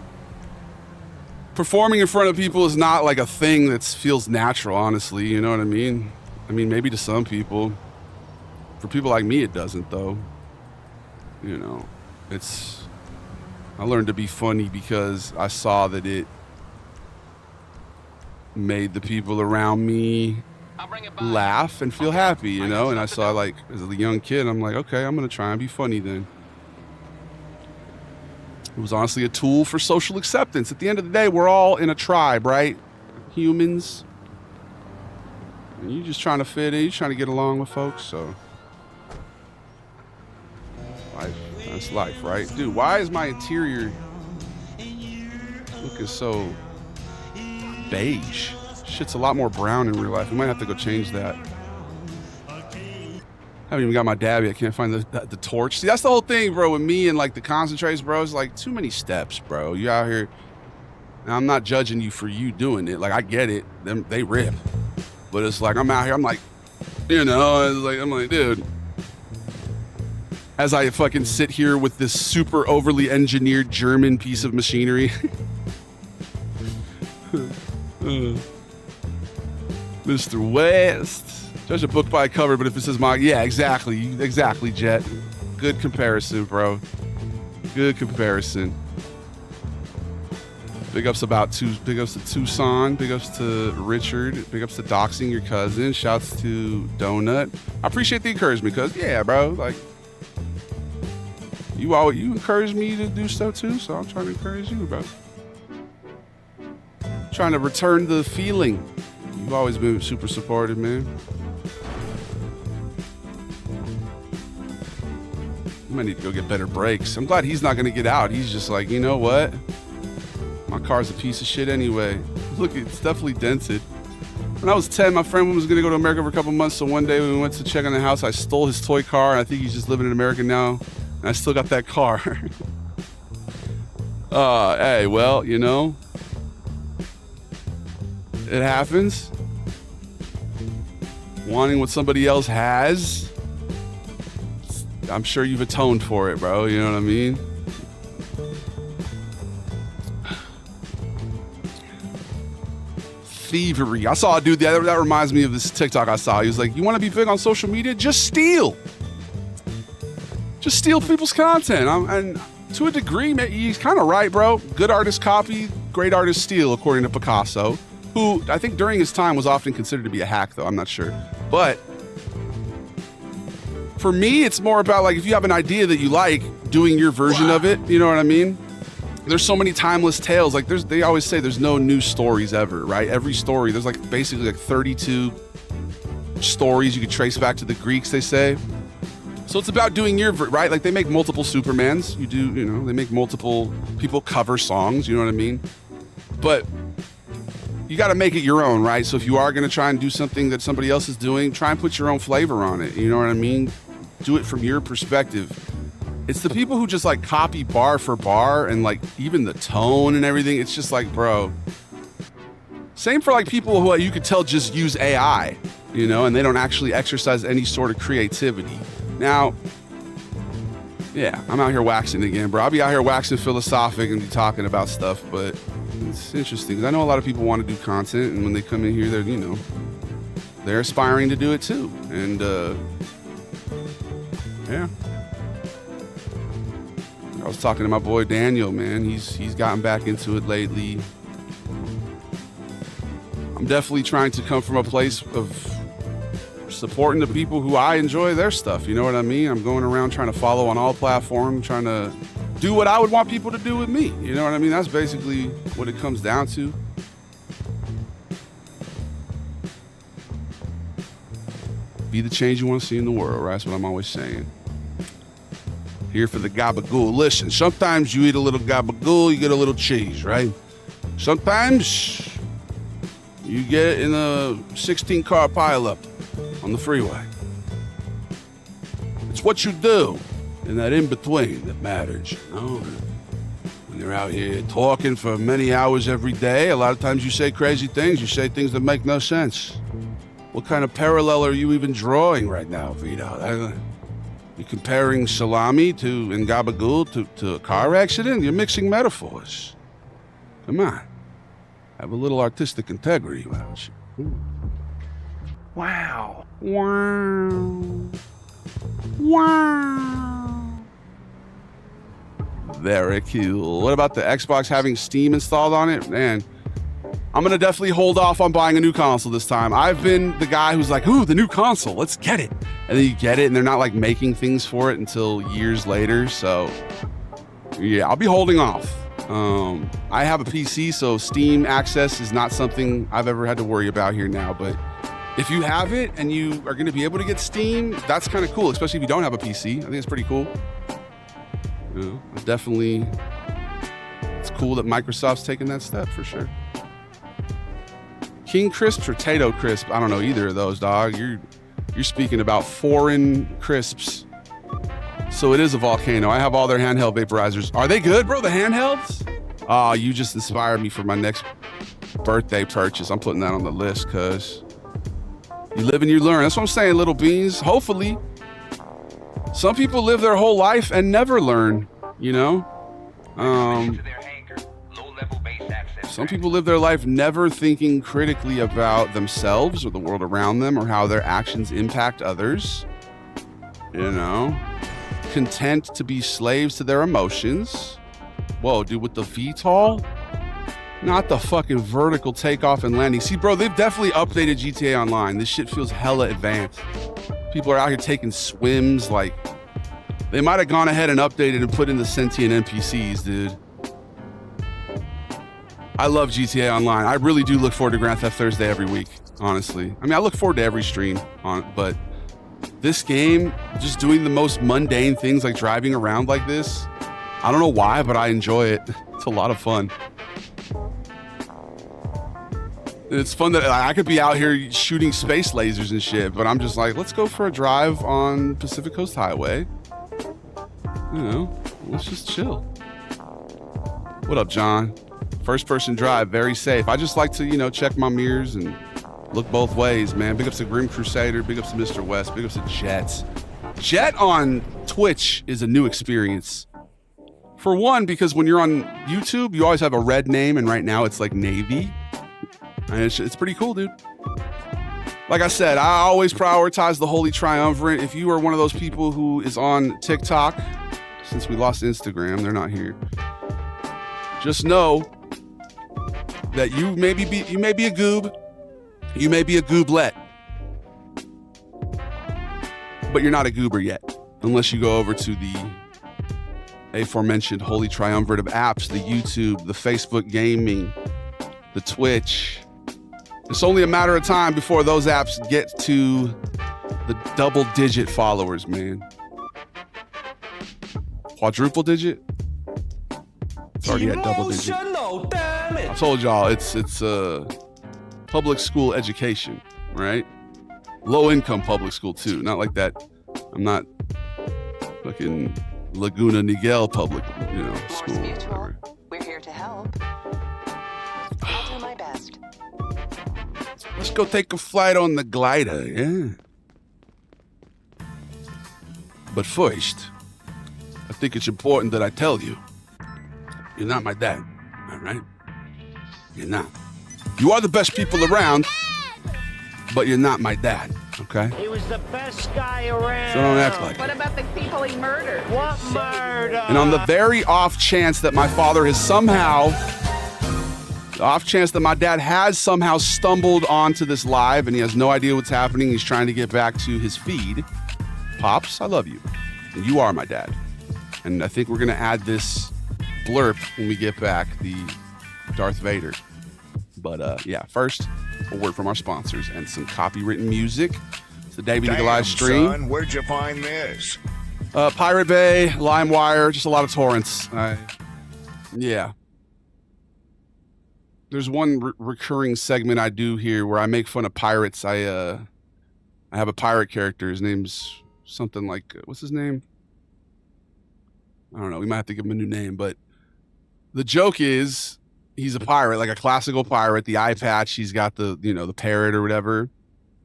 Speaker 1: performing in front of people is not like a thing that feels natural, honestly. You know what I mean? I mean, maybe to some people. For people like me, it doesn't, though. You know, I learned to be funny because I saw that it made the people around me laugh and feel happy, you know? And I saw, like, as a young kid, I'm like, okay, I'm going to try and be funny then. It was honestly a tool for social acceptance. At the end of the day, we're all in a tribe, right? Humans. And you're just trying to fit in. You're trying to get along with folks, so... Life. That's life, right? Dude, why is my interior looking so beige? Shit's a lot more brown in real life. We might have to go change that. I haven't even got my dab yet. I can't find the torch. See, that's the whole thing, bro, with me and like the concentrates, bro. It's like too many steps, bro. You out here. Now, I'm not judging you for you doing it. Like, I get it. They rip. But it's like, I'm out here. I'm like, you know, I'm like, dude. As I fucking sit here with this super overly engineered German piece of machinery. Mr. West. Judge a book by a cover, but if it says my... Yeah, exactly. Exactly, Jet. Good comparison, bro. Good comparison. Big ups to Tucson. Big ups to Richard. Big ups to doxing your cousin. Shouts to Donut. I appreciate the encouragement, because, yeah, bro, like... You encourage me to do stuff too, so I'm trying to encourage you, bro. Trying to return the feeling. You've always been super supportive, man. I might need to go get better brakes. I'm glad he's not gonna get out. He's just like, you know what? My car's a piece of shit anyway. Look, it's definitely dented. When I was 10, my friend was gonna go to America for a couple months, so one day when we went to check on the house, I stole his toy car, and I think he's just living in America now. And I still got that car. Hey, well, you know, it happens. Wanting what somebody else has, I'm sure you've atoned for it, bro. You know what I mean? Thievery. I saw a dude that reminds me of this TikTok I saw. He was like, you want to be big on social media? Just steal. Just steal people's content. And to a degree, he's kind of right, bro. Good artists copy, great artists steal, according to Picasso, who I think during his time was often considered to be a hack, though. I'm not sure. But for me, it's more about, like, if you have an idea that you like, doing your version of it. You know what I mean? There's so many timeless tales. Like, they always say there's no new stories ever, right? Every story, there's like basically like 32 stories you could trace back to the Greeks, they say. So it's about doing your, right? Like, they make multiple Supermans. They make multiple people cover songs, you know what I mean? But you got to make it your own, right? So if you are going to try and do something that somebody else is doing, try and put your own flavor on it. You know what I mean? Do it from your perspective. It's the people who just like copy bar for bar and like even the tone and everything. It's just like, bro. Same for like people who you could tell just use AI, you know, and they don't actually exercise any sort of creativity. Now, yeah, I'm out here waxing again, bro. I'll be out here waxing philosophic and be talking about stuff, but it's interesting because I know a lot of people want to do content, and when they come in here, they're aspiring to do it too. And yeah. I was talking to my boy Daniel, man. He's gotten back into it lately. I'm definitely trying to come from a place of supporting the people who I enjoy their stuff. You know what I mean? I'm going around trying to follow on all platforms, trying to do what I would want people to do with me. You know what I mean? That's basically what it comes down to. Be the change you want to see in the world, right? That's what I'm always saying. Here for the gabagool. Listen, sometimes you eat a little gabagool, you get a little cheese, right? Sometimes you get in a 16-car pileup on the freeway. It's what you do in that in-between that matters, you know? When you're out here talking for many hours every day, a lot of times you say crazy things. You say things that make no sense. What kind of parallel are you even drawing right now, Vito? You're comparing salami and gabagool to a car accident? You're mixing metaphors. Come on. Have a little artistic integrity, why don't you?
Speaker 3: Wow.
Speaker 1: Wow. Wow. Very cool. What about the Xbox having Steam installed on it? Man, I'm going to definitely hold off on buying a new console this time. I've been the guy who's like, ooh, the new console, let's get it. And then you get it, and they're not like making things for it until years later. So, yeah, I'll be holding off. I have a PC, so Steam access is not something I've ever had to worry about here now. But if you have it and you are going to be able to get Steam, that's kind of cool, especially if you don't have a PC. I think it's pretty cool. You know, definitely, it's cool that Microsoft's taking that step for sure. King Crisps or Tato Crisp? I don't know either of those, dog. You're speaking about foreign crisps. So it is a volcano. I have all their handheld vaporizers. Are they good, bro? The handhelds? Oh, you just inspired me for my next birthday purchase. I'm putting that on the list, cuz you live and you learn. That's what I'm saying, little beans. Hopefully. Some people live their whole life and never learn, you know? Some people live their life never thinking critically about themselves or the world around them or how their actions impact others. You know? Content to be slaves to their emotions. Whoa, dude, with the VTOL? Not the fucking vertical takeoff and landing. See, bro, they've definitely updated GTA Online. This shit feels hella advanced. People are out here taking swims. Like, they might have gone ahead and updated and put in the sentient NPCs, dude. I love GTA Online. I really do look forward to Grand Theft Thursday every week, honestly. I mean, I look forward to every stream on it, but this game, just doing the most mundane things like driving around like this, I don't know why, but I enjoy it. It's a lot of fun. It's fun that I could be out here shooting space lasers and shit, but I'm just like, let's go for a drive on Pacific Coast Highway. You know, let's just chill. What up, John? First person drive, very safe. I just like to, you know, check my mirrors and look both ways, man. Big ups to Grim Crusader, big ups to Mr. West, big ups to Jet. Jet on Twitch is a new experience. For one, because when you're on YouTube, you always have a red name, and right now it's like Navy. And it's pretty cool, dude. Like I said, I always prioritize the Holy Triumvirate. If you are one of those people who is on TikTok, since we lost Instagram, they're not here. Just know that you may be a goob, you may be a gooblet, but you're not a goober yet, unless you go over to the aforementioned Holy Triumvirate of apps, the YouTube, the Facebook gaming, the Twitch. It's only a matter of time before those apps get to the double-digit followers, man. Quadruple digit? It's already at double digit. I told y'all, it's public school education, right? Low-income public school, too. Not like that. I'm not fucking Laguna Niguel public, you know, school.
Speaker 13: Mutual. We're here to help. I'll do my best.
Speaker 1: Let's go take a flight on the glider, yeah? But first, I think it's important that I tell you, you're not my dad, all right? You're not. You are the best people around, but you're not my dad, okay?
Speaker 5: He was the best guy around.
Speaker 1: So don't act like it.
Speaker 2: What about the people he murdered?
Speaker 5: What murder?
Speaker 1: And on the very off chance that my father has somehow, the off chance that my dad has somehow stumbled onto this live and he has no idea what's happening, he's trying to get back to his feed. Pops, I love you. And you are my dad. And I think we're going to add this blurb when we get back, the Darth Vader. But yeah, first, a word from our sponsors and some copywritten music. It's the Davey Nigga live stream.
Speaker 6: Son, where'd you find this?
Speaker 1: Pirate Bay, LimeWire, just a lot of torrents. Yeah. There's one recurring segment I do here where I make fun of pirates. I have a pirate character. His name's something like, what's his name? I don't know. We might have to give him a new name, but the joke is he's a pirate, like a classical pirate, the eye patch. He's got the, you know, the parrot or whatever.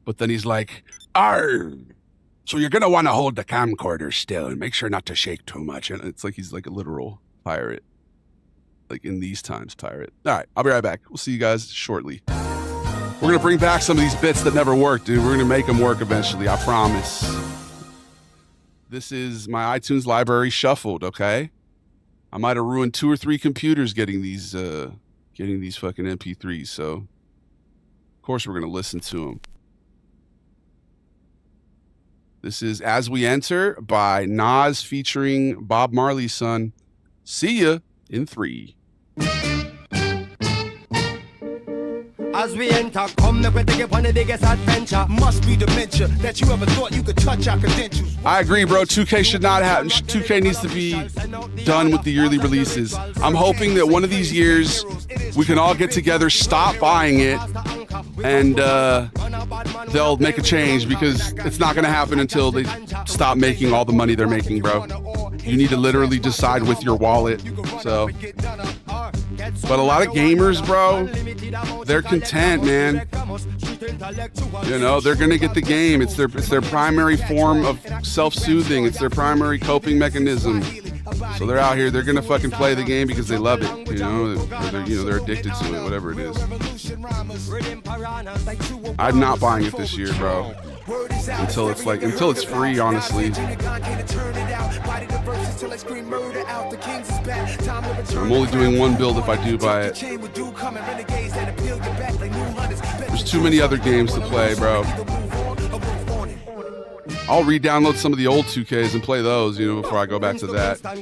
Speaker 1: But then he's like, "Arr! So you're going to want to hold the camcorder still and make sure not to shake too much." And it's like he's like a literal pirate. Like in these times, pirate. All right, I'll be right back. We'll see you guys shortly. We're gonna bring back some of these bits that never worked, dude. We're gonna make them work eventually, I promise. This is my iTunes library shuffled, okay? I might have ruined 2 or 3 computers getting these fucking MP3s, so of course we're gonna listen to them. This is As We Enter by Nas featuring Bob Marley's son. See ya in 3.
Speaker 7: As we enter, come make we take it on the biggest adventure. Must be dementia that you ever thought you could touch our credentials.
Speaker 1: I agree, bro. 2K should not have. 2K needs to be done with the yearly releases. I'm hoping that one of these years we can all get together, stop buying it, and they'll make a change, because it's not going to happen until they stop making all the money they're making, bro. You need to literally decide with your wallet. So, but a lot of gamers, bro, they're content, man. You know, they're gonna get the game. It's their primary form of self-soothing. It's their primary coping mechanism. So they're out here. They're gonna fucking play the game because they love it. You know, they're addicted to it. Whatever it is. I'm not buying it this year, bro. Until it's free, honestly. I'm only doing one build if I do buy it. There's too many other games to play, bro. I'll re-download some of the old 2Ks and play those, you know, before I go back to that.
Speaker 7: I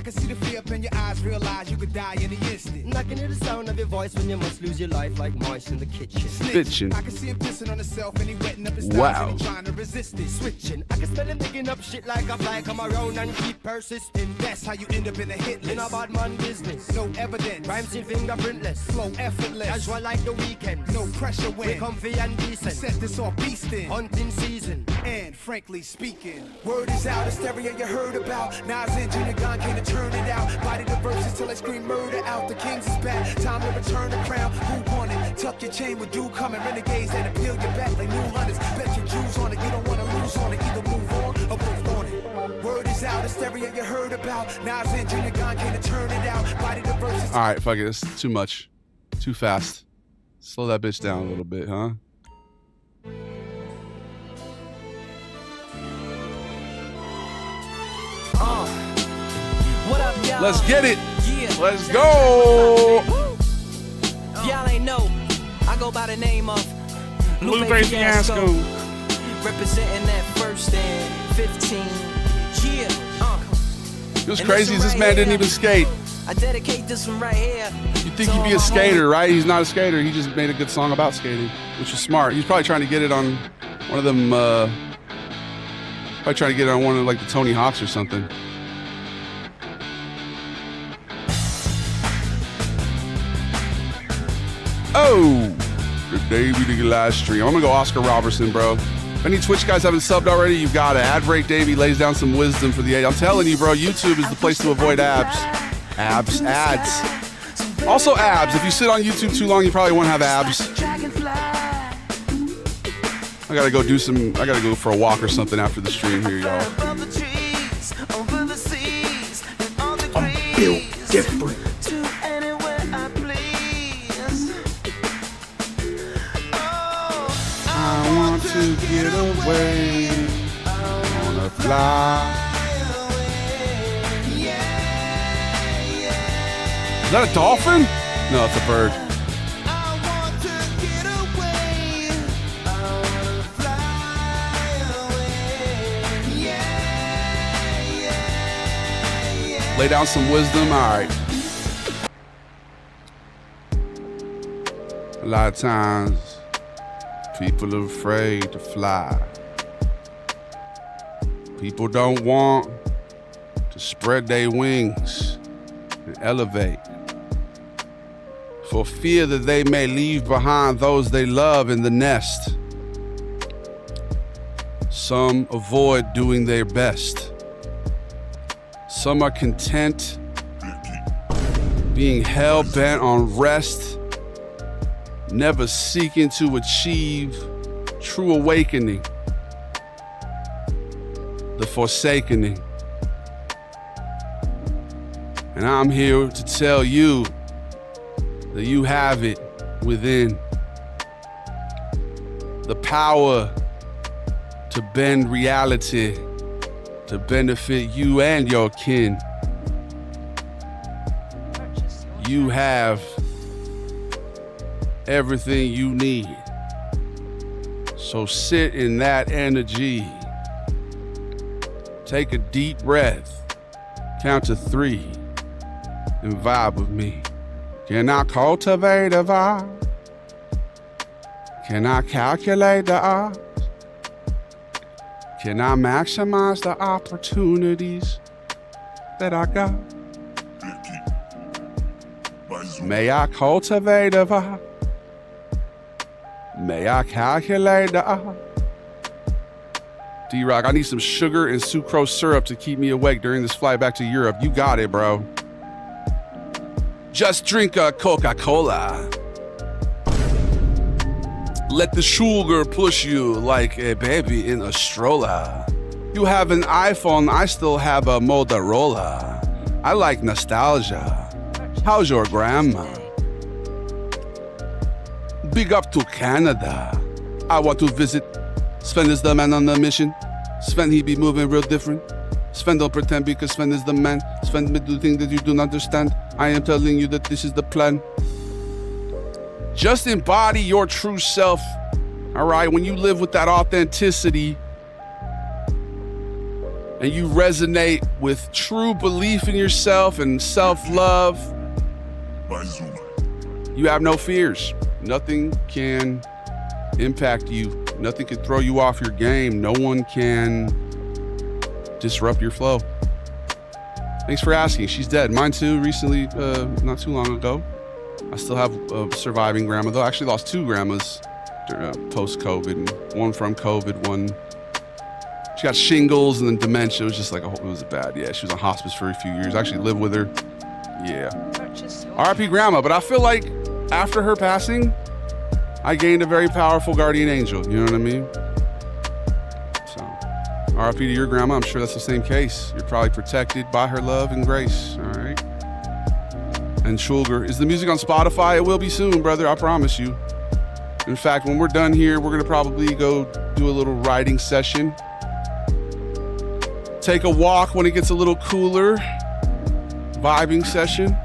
Speaker 7: can see the fear up in your eyes, realize you could die in an instant. And I can hear the sound of your voice when you must lose your life like mice in the kitchen.
Speaker 1: Bitchin'.
Speaker 7: I can see him pissing on himself and he wetting up his
Speaker 1: wow.
Speaker 7: and he trying to resist it. Switching. I can smell him digging up shit like a fly, come around and keep persisting. That's how you end up in a hit list. In a bad man business. No evidence. Rhymes in fingerprintless. Flow effortless. Casual like the weekend. No pressure when. We're comfy and decent. Set this off beastin'. Hunting season. And frankly speaking, word is out, hysteria you heard about. Nas and Junior Gone came to turn it out. Body the verses till I scream murder out. The Kings is back, time to return the crown. Who won it? Tuck your chain with dude coming. Renegades that appeal your back like new hunters. Bet your Jews on it, you don't wanna lose on it. Either move on or both on it. Word is out, hysteria you heard about. Nas and Junior Gone came to turn it out. Body the verses.
Speaker 1: Alright, fuck it, this is too much. Too fast. Slow that bitch down a little bit, huh?
Speaker 11: What up, y'all?
Speaker 1: Let's get it.
Speaker 11: Yeah.
Speaker 1: Let's go.
Speaker 11: Y'all ain't know. I go by the name of
Speaker 3: Lupe Fiasco.
Speaker 11: Representing that first and 15. Yeah.
Speaker 1: It was crazy. This man didn't even skate.
Speaker 11: I dedicate this one right here.
Speaker 1: You'd think he'd be a skater, right? He's not a skater. He just made a good song about skating, which is smart. He's probably trying to get it on one of them. Probably trying to get it on one of like the Tony Hawks or something. Oh, today we did a live stream. I'm gonna go Oscar Robertson, bro. If any Twitch guys haven't subbed already, you've got it. Ad Break Davey lays down some wisdom for the age. I'm telling you, bro, YouTube is the place to avoid ads. Ads. Also abs. If you sit on YouTube too long, you probably won't have abs. I gotta go for a walk or something after the stream here, y'all.
Speaker 7: I'm built different.
Speaker 1: I want to get away. I wanna fly. Is that a dolphin? No, it's a bird. Lay down some wisdom. All right. A lot of times, people are afraid to fly. People don't want to spread their wings and elevate, for fear that they may leave behind those they love in the nest. Some avoid doing their best. Some are content being hell-bent on rest, never seeking to achieve true awakening, the forsakening. And I'm here to tell you that you have it within. The power to bend reality to benefit you and your kin. You have everything you need. So sit in that energy. Take a deep breath. Count to 3 and vibe with me. Can I cultivate a vibe? Can I calculate the odds? Can I maximize the opportunities that I got? May I cultivate a vibe? May I calculate the odds? D-Rock, I need some sugar and sucrose syrup to keep me awake during this flight back to Europe. You got it, bro. Just drink a Coca-Cola. Let the sugar push you like a baby in a stroller. You have an iPhone, I still have a Motorola. I like nostalgia. How's your grandma? Big up to Canada. I want to visit. Sven is the man on the mission. Sven, he be moving real different. Sven don't pretend because Sven is the man. Sven may do things that you do not understand. I am telling you that this is the plan. Just embody your true self, all right? When you live with that authenticity and you resonate with true belief in yourself and self-love, you have no fears. Nothing can impact you. Nothing can throw you off your game. No one can disrupt your flow. Thanks for asking. She's dead. Mine too, recently, not too long ago. I still have a surviving grandma, though. I actually lost 2 grandmas post-COVID, and one from COVID, one, she got shingles and then dementia. It was just like, it was bad. Yeah, she was on hospice for a few years. I actually lived with her. Yeah. R.I.P. grandma, but I feel like after her passing, I gained a very powerful guardian angel. You know what I mean? So, R.I.P. to your grandma. I'm sure that's the same case. You're probably protected by her love and grace. All right. And sugar. Is the music on Spotify? It will be soon, brother. I promise you. In fact, when we're done here, we're going to probably go do a little writing session. Take a walk when it gets a little cooler. Vibing session.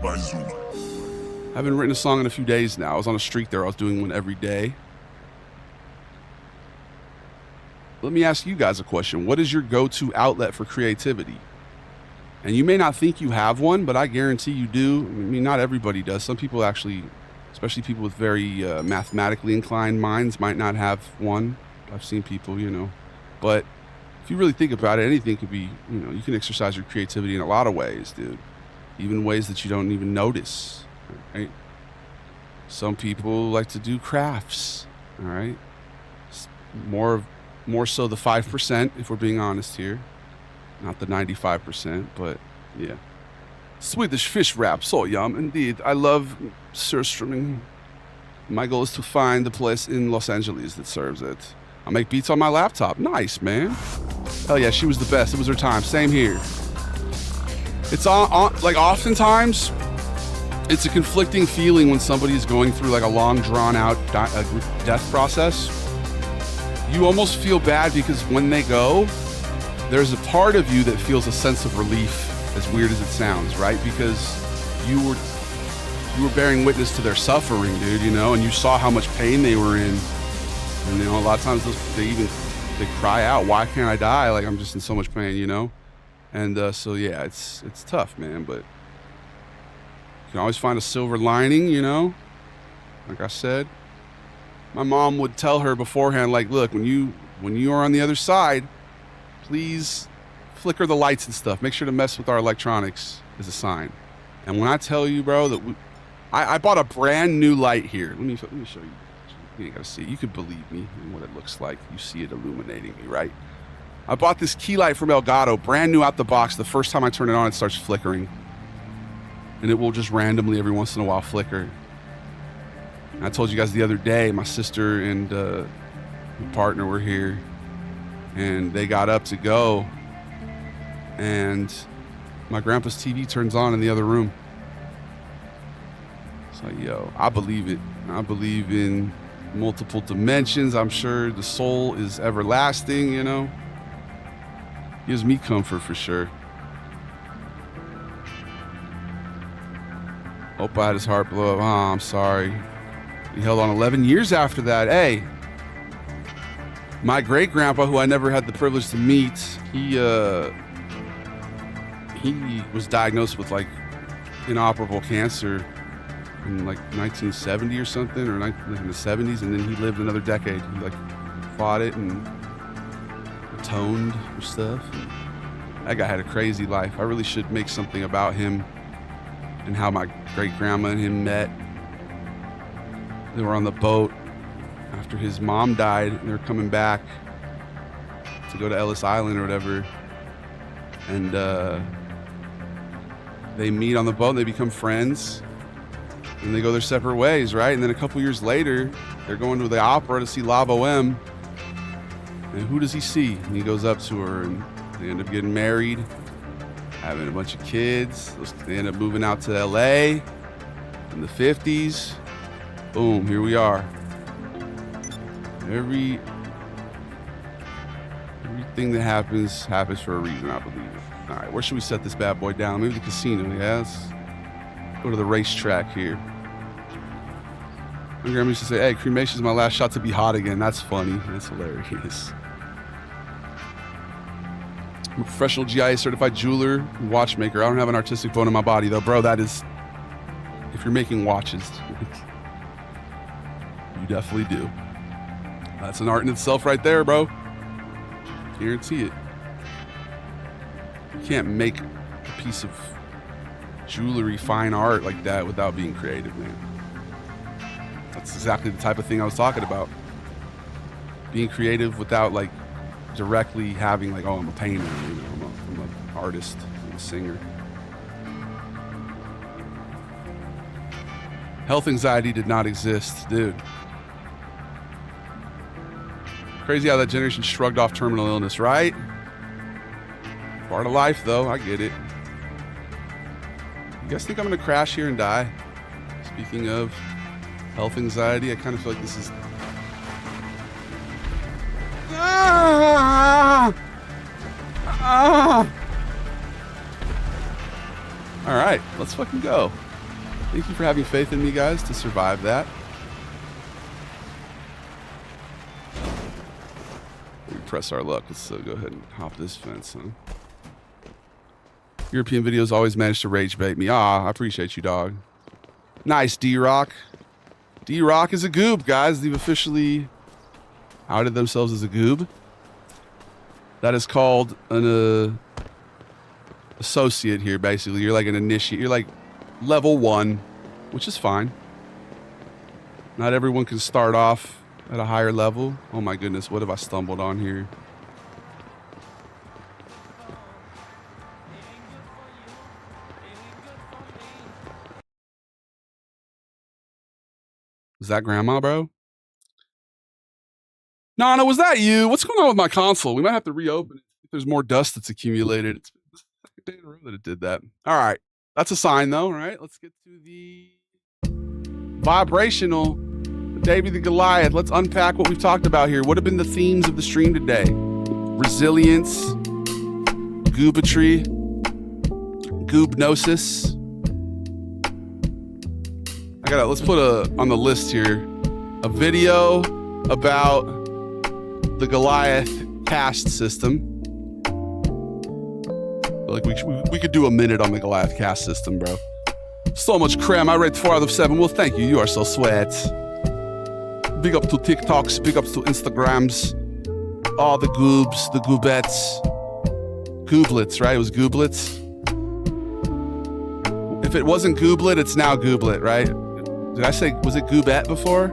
Speaker 1: I haven't written a song in a few days now. I was on a streak there. I was doing one every day. Let me ask you guys a question. What is your go-to outlet for creativity? And you may not think you have one, but I guarantee you do. I mean, not everybody does. Some people actually, especially people with very mathematically inclined minds, might not have one. I've seen people, you know. But if you really think about it, anything could be, you know, you can exercise your creativity in a lot of ways, dude. Even ways that you don't even notice, right? Some people like to do crafts, all right? More so the 5%, if we're being honest here. Not the 95%, but yeah. Swedish fish wrap, so yum indeed. I love surströmming. My goal is to find the place in Los Angeles that serves it. I make beats on my laptop. Nice, man. Hell yeah, she was the best. It was her time. Same here. It's like oftentimes, it's a conflicting feeling when somebody is going through like a long drawn out death process. You almost feel bad because when they go, there's a part of you that feels a sense of relief, as weird as it sounds, right? Because you were bearing witness to their suffering, dude, you know, and you saw how much pain they were in. And, you know, a lot of times they cry out, why can't I die? Like, I'm just in so much pain, you know? And so, yeah, it's tough, man, but you can always find a silver lining, you know? Like I said, my mom would tell her beforehand, like, look, when you are on the other side, please flicker the lights and stuff. Make sure to mess with our electronics as a sign. And when I tell you, bro, that I bought a brand new light here. Let me show you. You ain't gotta see it. You can believe me in what it looks like. You see it illuminating me, right? I bought this key light from Elgato, brand new out the box. The first time I turn it on, it starts flickering. And it will just randomly every once in a while flicker. And I told you guys the other day, my sister and my partner were here. And they got up to go. And my grandpa's TV turns on in the other room. So, yo, I believe it. I believe in multiple dimensions. I'm sure the soul is everlasting, you know. Gives me comfort for sure. Hope I had his heart blow up. Oh, I'm sorry. He held on 11 years after that. Hey, my great-grandpa, who I never had the privilege to meet, he was diagnosed with like inoperable cancer in like 1970 or something, or like in the 70s, and then he lived another decade. He like fought it and atoned for stuff. And that guy had a crazy life. I really should make something about him and how my great-grandma and him met. They were on the boat after his mom died, and they were coming back to go to Ellis Island or whatever. And they meet on the boat, and they become friends, and they go their separate ways, right? And then a couple years later, they're going to the opera to see La Boheme. And who does he see? And he goes up to her, and they end up getting married, having a bunch of kids. They end up moving out to LA in the 50s. Boom, here we are. Everything that happens for a reason, I believe. All right, where should we set this bad boy down? Maybe the casino, yes? Go to the racetrack here. My grandma used to say, hey, cremation is my last shot to be hot again. That's funny. That's hilarious. I'm a professional GIA certified jeweler and watchmaker. I don't have an artistic bone in my body, though. Bro, that is... If you're making watches, you definitely do. That's an art in itself right there, bro. Guarantee it. You can't make a piece of jewelry, fine art like that without being creative, man. That's exactly the type of thing I was talking about. Being creative without like directly having like, oh, I'm a painter, you know, I'm an artist, I'm a singer. Health anxiety did not exist, dude. Crazy how that generation shrugged off terminal illness, right? Part of life, though. I get it. You guys think I'm going to crash here and die? Speaking of health anxiety, I kind of feel like this is... All right, let's fucking go. Thank you for having faith in me, guys, to survive that. Press our luck. Let's go ahead and hop this fence, huh? European videos always manage to rage bait me. Ah, I appreciate you, dog. Nice, D-Rock. D-Rock is a goob, guys. They've officially outed themselves as a goob. That is called an associate here, basically. You're like an initiate. You're like level 1, which is fine. Not everyone can start off at a higher level. Oh my goodness, what have I stumbled on here? Is that grandma, bro? Nana, was that you? What's going on with my console? We might have to reopen it if there's more dust that's accumulated. It's been the second day in a row that it did that. All right, that's a sign though, right? Let's get to the vibrational David the Goliath. Let's unpack what we've talked about here. What have been the themes of the stream today? Resilience, goobetry, goobnosis. Let's put on the list here a video about the Goliath caste system. Like we could do a minute on the Goliath caste system, bro. So much crap. I rate 4 out of 7. Well, thank you. You are so sweat. Big up to TikToks, big ups to Instagrams, all the goobs, the goobettes, gooblets, right? It was gooblets. If it wasn't gooblet, it's now gooblet, right? Did I say, was it goobette before?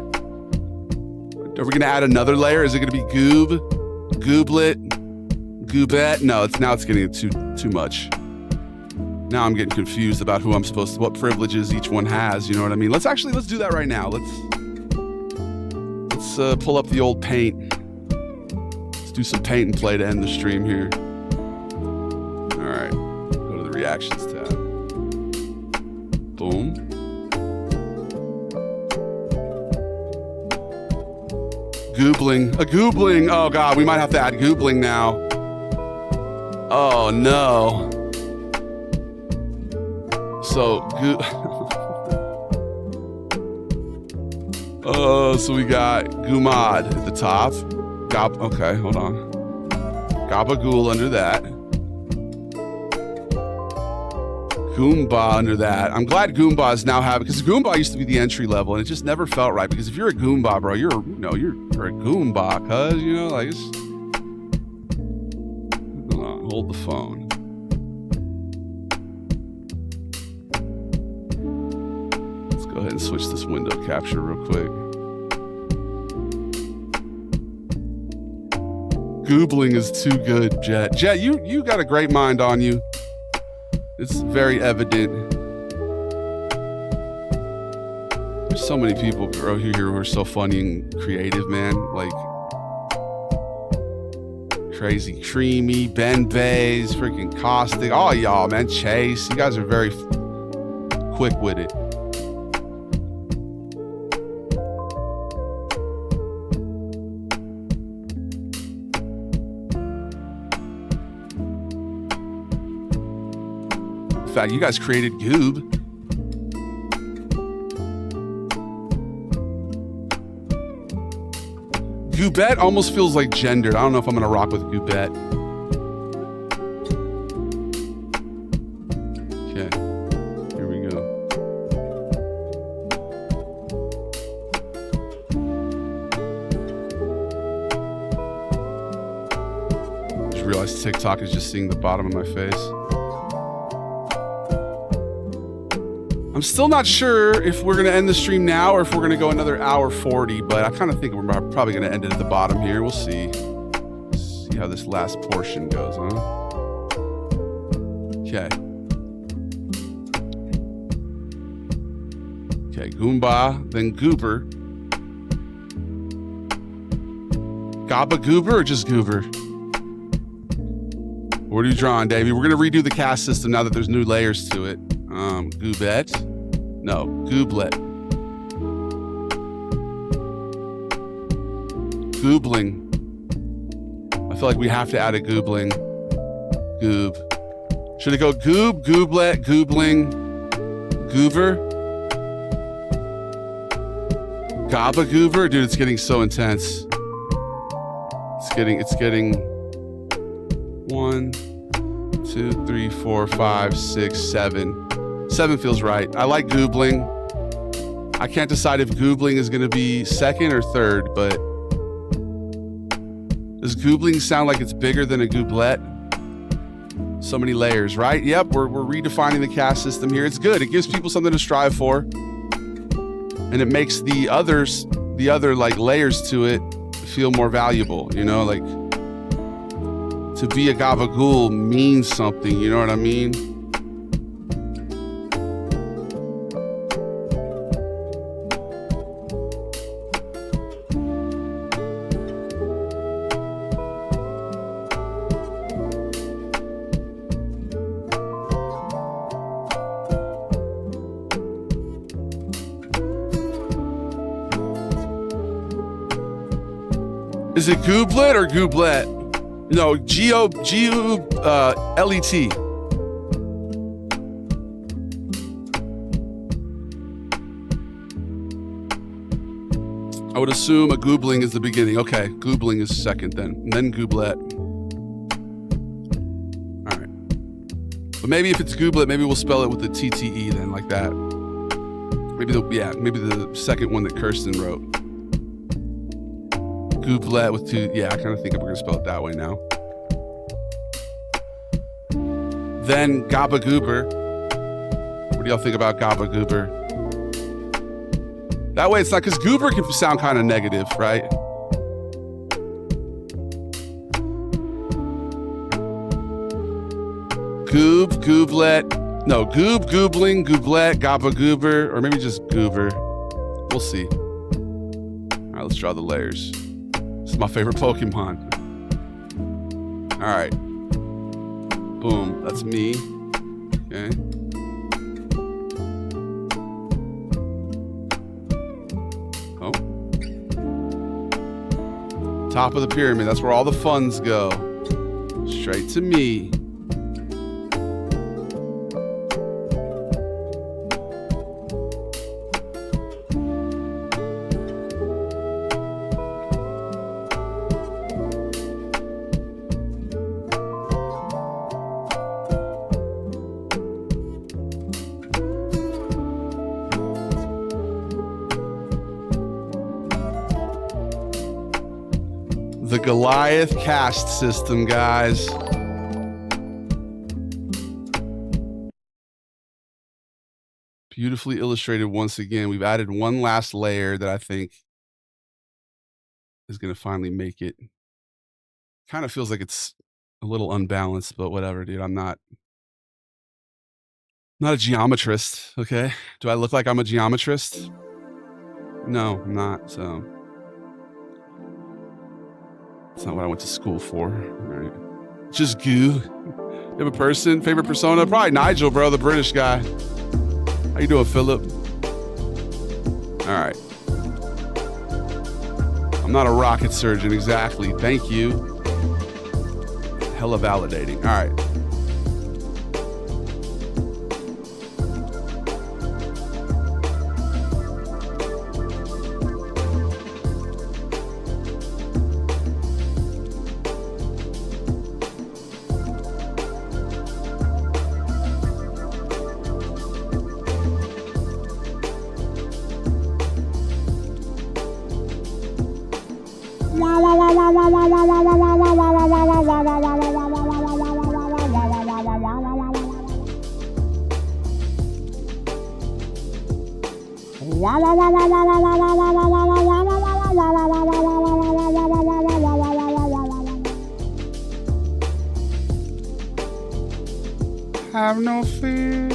Speaker 1: Are we gonna add another layer? Is it gonna be goob, gooblet, goobette? No, now it's getting too much. Now I'm getting confused about what privileges each one has, you know what I mean? Let's do that right now. Let's pull up the old paint. Let's do some paint and play to end the stream here. All right, go to the reactions tab. Boom. goobling. A goobling. Oh god, we might have to add goobling now. Oh no. So so we got Gumad at the top. Okay, hold on. Gabagool under that. Goomba under that. I'm glad Goomba is now having, because Goomba used to be the entry level, and it just never felt right. Because if you're a Goomba, bro, you're a Goomba, cuz like it's. Hold on, hold the phone. Let's go ahead and switch this window capture real quick. Googling is too good, Jet. Jet, you got a great mind on you. It's very evident. There's so many people, bro, here who are so funny and creative, man. Like Crazy Creamy, Ben Bays, freaking Caustic. All y'all, man. Chase. You guys are very quick with it. In fact, you guys created Goob. Goobette almost feels like gendered. I don't know if I'm gonna rock with Goobette. Okay, here we go. Just realized TikTok is just seeing the bottom of my face. I'm still not sure if we're going to end the stream now or if we're going to go another hour 40, but I kind of think we're probably going to end it at the bottom here. We'll see. See how this last portion goes, huh? Okay. Okay, Goomba, then Goober. Gaba Goober or just Goober? What are you drawing, Davey? We're going to redo the cast system now that there's new layers to it. Goobette. No, Gooblet. Goobling. I feel like we have to add a goobling. Goob. Should it go goob, gooblet, goobling, goover? Gaba goober? Dude, it's getting so intense. It's getting 1, 2, 3, 4, 5, 6, 7. 7 feels right. I like goobling. I can't decide if goobling is going to be second or third, but does goobling sound like it's bigger than a gooblet? So many layers, right? Yep, we're redefining the caste system here. It's good. It gives people something to strive for, and it makes the other like layers to it feel more valuable. You know, like to be a gabagool means something. You know what I mean? Is it gooblet or gooblet? No, G-O-L-E-T. I would assume a goobling is the beginning. Okay, goobling is second then, and then gooblet. All right. But maybe if it's gooblet, maybe we'll spell it with the TTE then, like that. Maybe the second one that Kirsten wrote. Gooblet with two. Yeah, I kind of think we're going to spell it that way now. Then Gaba Goober. What do y'all think about Gaba Goober? That way it's not, because Goober can sound kind of negative, right? Goob, gooblet. No, goob, goobling, gooblet, Gaba Goober, or maybe just Goober. We'll see. All right, let's draw the layers. This is my favorite Pokemon. All right. Boom. That's me. Okay. Oh. Top of the pyramid. That's where all the funds go. Straight to me. The Goliath caste system, guys. Beautifully illustrated once again. We've added one last layer that I think is going to finally make it. Kind of feels like it's a little unbalanced, but whatever, dude. I'm not a geometrist, okay? Do I look like I'm a geometrist? No, I'm not, so... That's not what I went to school for, right? Just goo. You have a person, favorite persona? Probably Nigel, bro, the British guy. How you doing, Philip? All right. I'm not a rocket surgeon, exactly. Thank you. Hella validating. All right. Have no fear,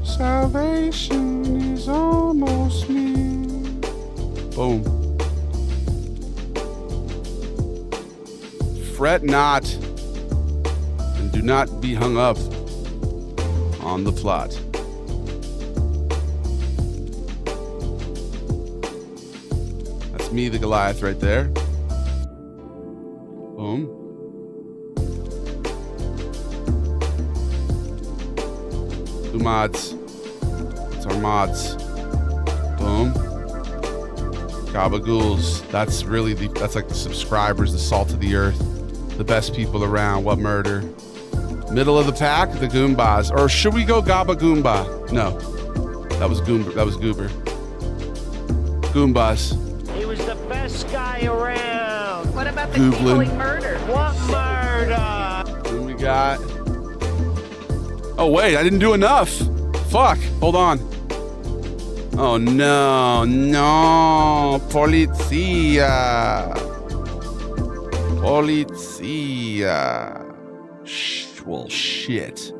Speaker 1: salvation is almost near. Boom. Fret not, and do not be hung up on the plot. That's me, the Goliath, right there. Boom. Two mods. It's our mods. Boom. Gabagools. That's really that's like the subscribers, the salt of the earth, the best people around. What murder? Middle of the pack, the Goombas. Or should we go Gabagoomba? No, that was Goober. That was Goober. Goombas.
Speaker 5: He was the best guy around.
Speaker 2: What about the
Speaker 1: Googling.
Speaker 2: people he murdered?
Speaker 5: What murder?
Speaker 1: Then we got. Oh wait, I didn't do enough. Fuck. Hold on. Oh no, no, Polizia. Polizia. Well, shit.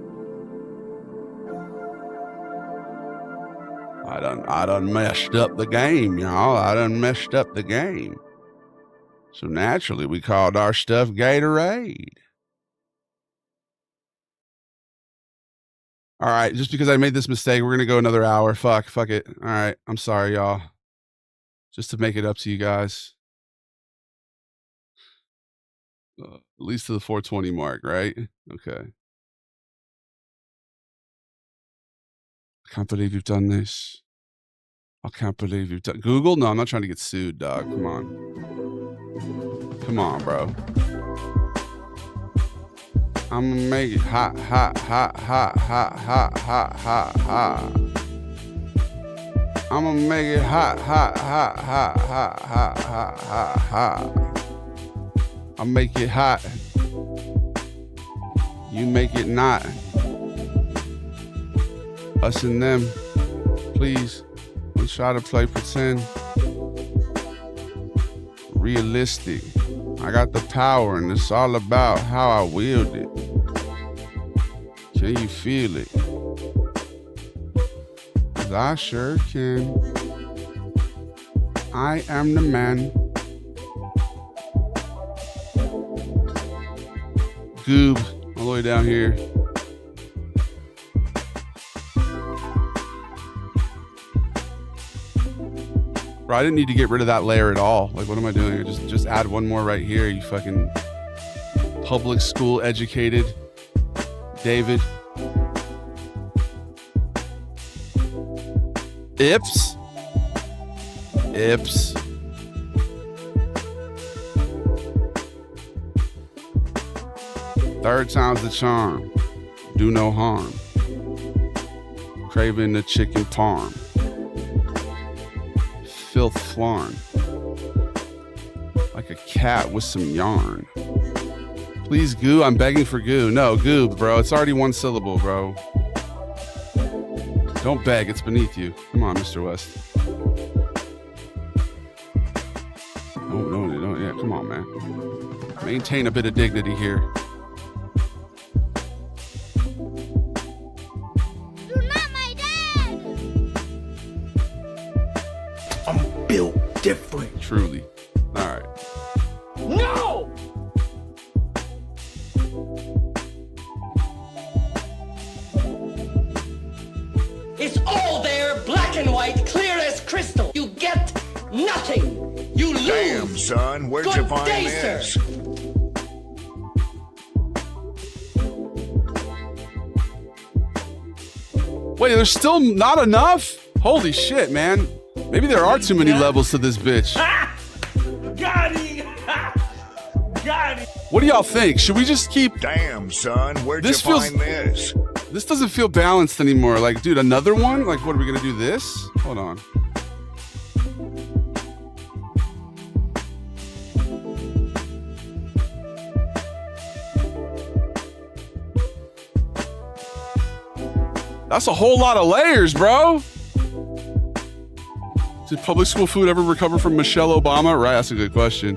Speaker 1: I done messed up the game, y'all. I done messed up the game. So naturally, we called our stuff Gatorade. All right, just because I made this mistake, we're going to go another hour. Fuck it. All right, I'm sorry, y'all. Just to make it up to you guys. At least to the 420 mark, right? Okay. I can't believe you've done this. I can't believe you've done... Google? No, I'm not trying to get sued, dog. Come on. Come on, bro. I'm gonna make it hot, hot, hot, hot, hot, hot, hot, hot, hot. I'm gonna make it hot, hot, hot, hot, hot, hot, hot, hot, hot. I'll make it hot. You make it not. Us and them. Please. Don't try to play pretend. Realistic. I got the power and it's all about how I wield it. Can you feel it? 'Cause I sure can. I am the man. Goob, all the way down here. Bro, I didn't need to get rid of that layer at all. Like, what am I doing? Just add one more right here, you fucking public school educated David. Ips. Ips. Third time's the charm. Do no harm. Craving the chicken parm. Filth flarn. Like a cat with some yarn. Please goo, I'm begging for goo. No, goob, bro. It's already one syllable, bro. Don't beg, it's beneath you. Come on, Mr. West. No, yeah, come on, man. Maintain a bit of dignity here.
Speaker 8: You're not my dad!
Speaker 5: I'm built different.
Speaker 1: Truly. All right.
Speaker 5: No! It's all there, black and white, clear as crystal. You get nothing. You lose.
Speaker 6: Damn, son, where'd
Speaker 5: Good
Speaker 6: you find
Speaker 5: day,
Speaker 6: this?
Speaker 5: sir.
Speaker 1: Wait, there's still not enough? Holy shit, man. Maybe there are too many levels to this bitch.
Speaker 5: Got him. Got him.
Speaker 1: What do y'all think? Should we just keep...
Speaker 6: Damn, son, where'd
Speaker 1: This
Speaker 6: you
Speaker 1: feels-
Speaker 6: find this?
Speaker 1: This doesn't feel balanced anymore. Like, dude, another one? Like, what, are we gonna do this? Hold on. That's a whole lot of layers, bro. Did public school food ever recover from Michelle Obama? Right, that's a good question.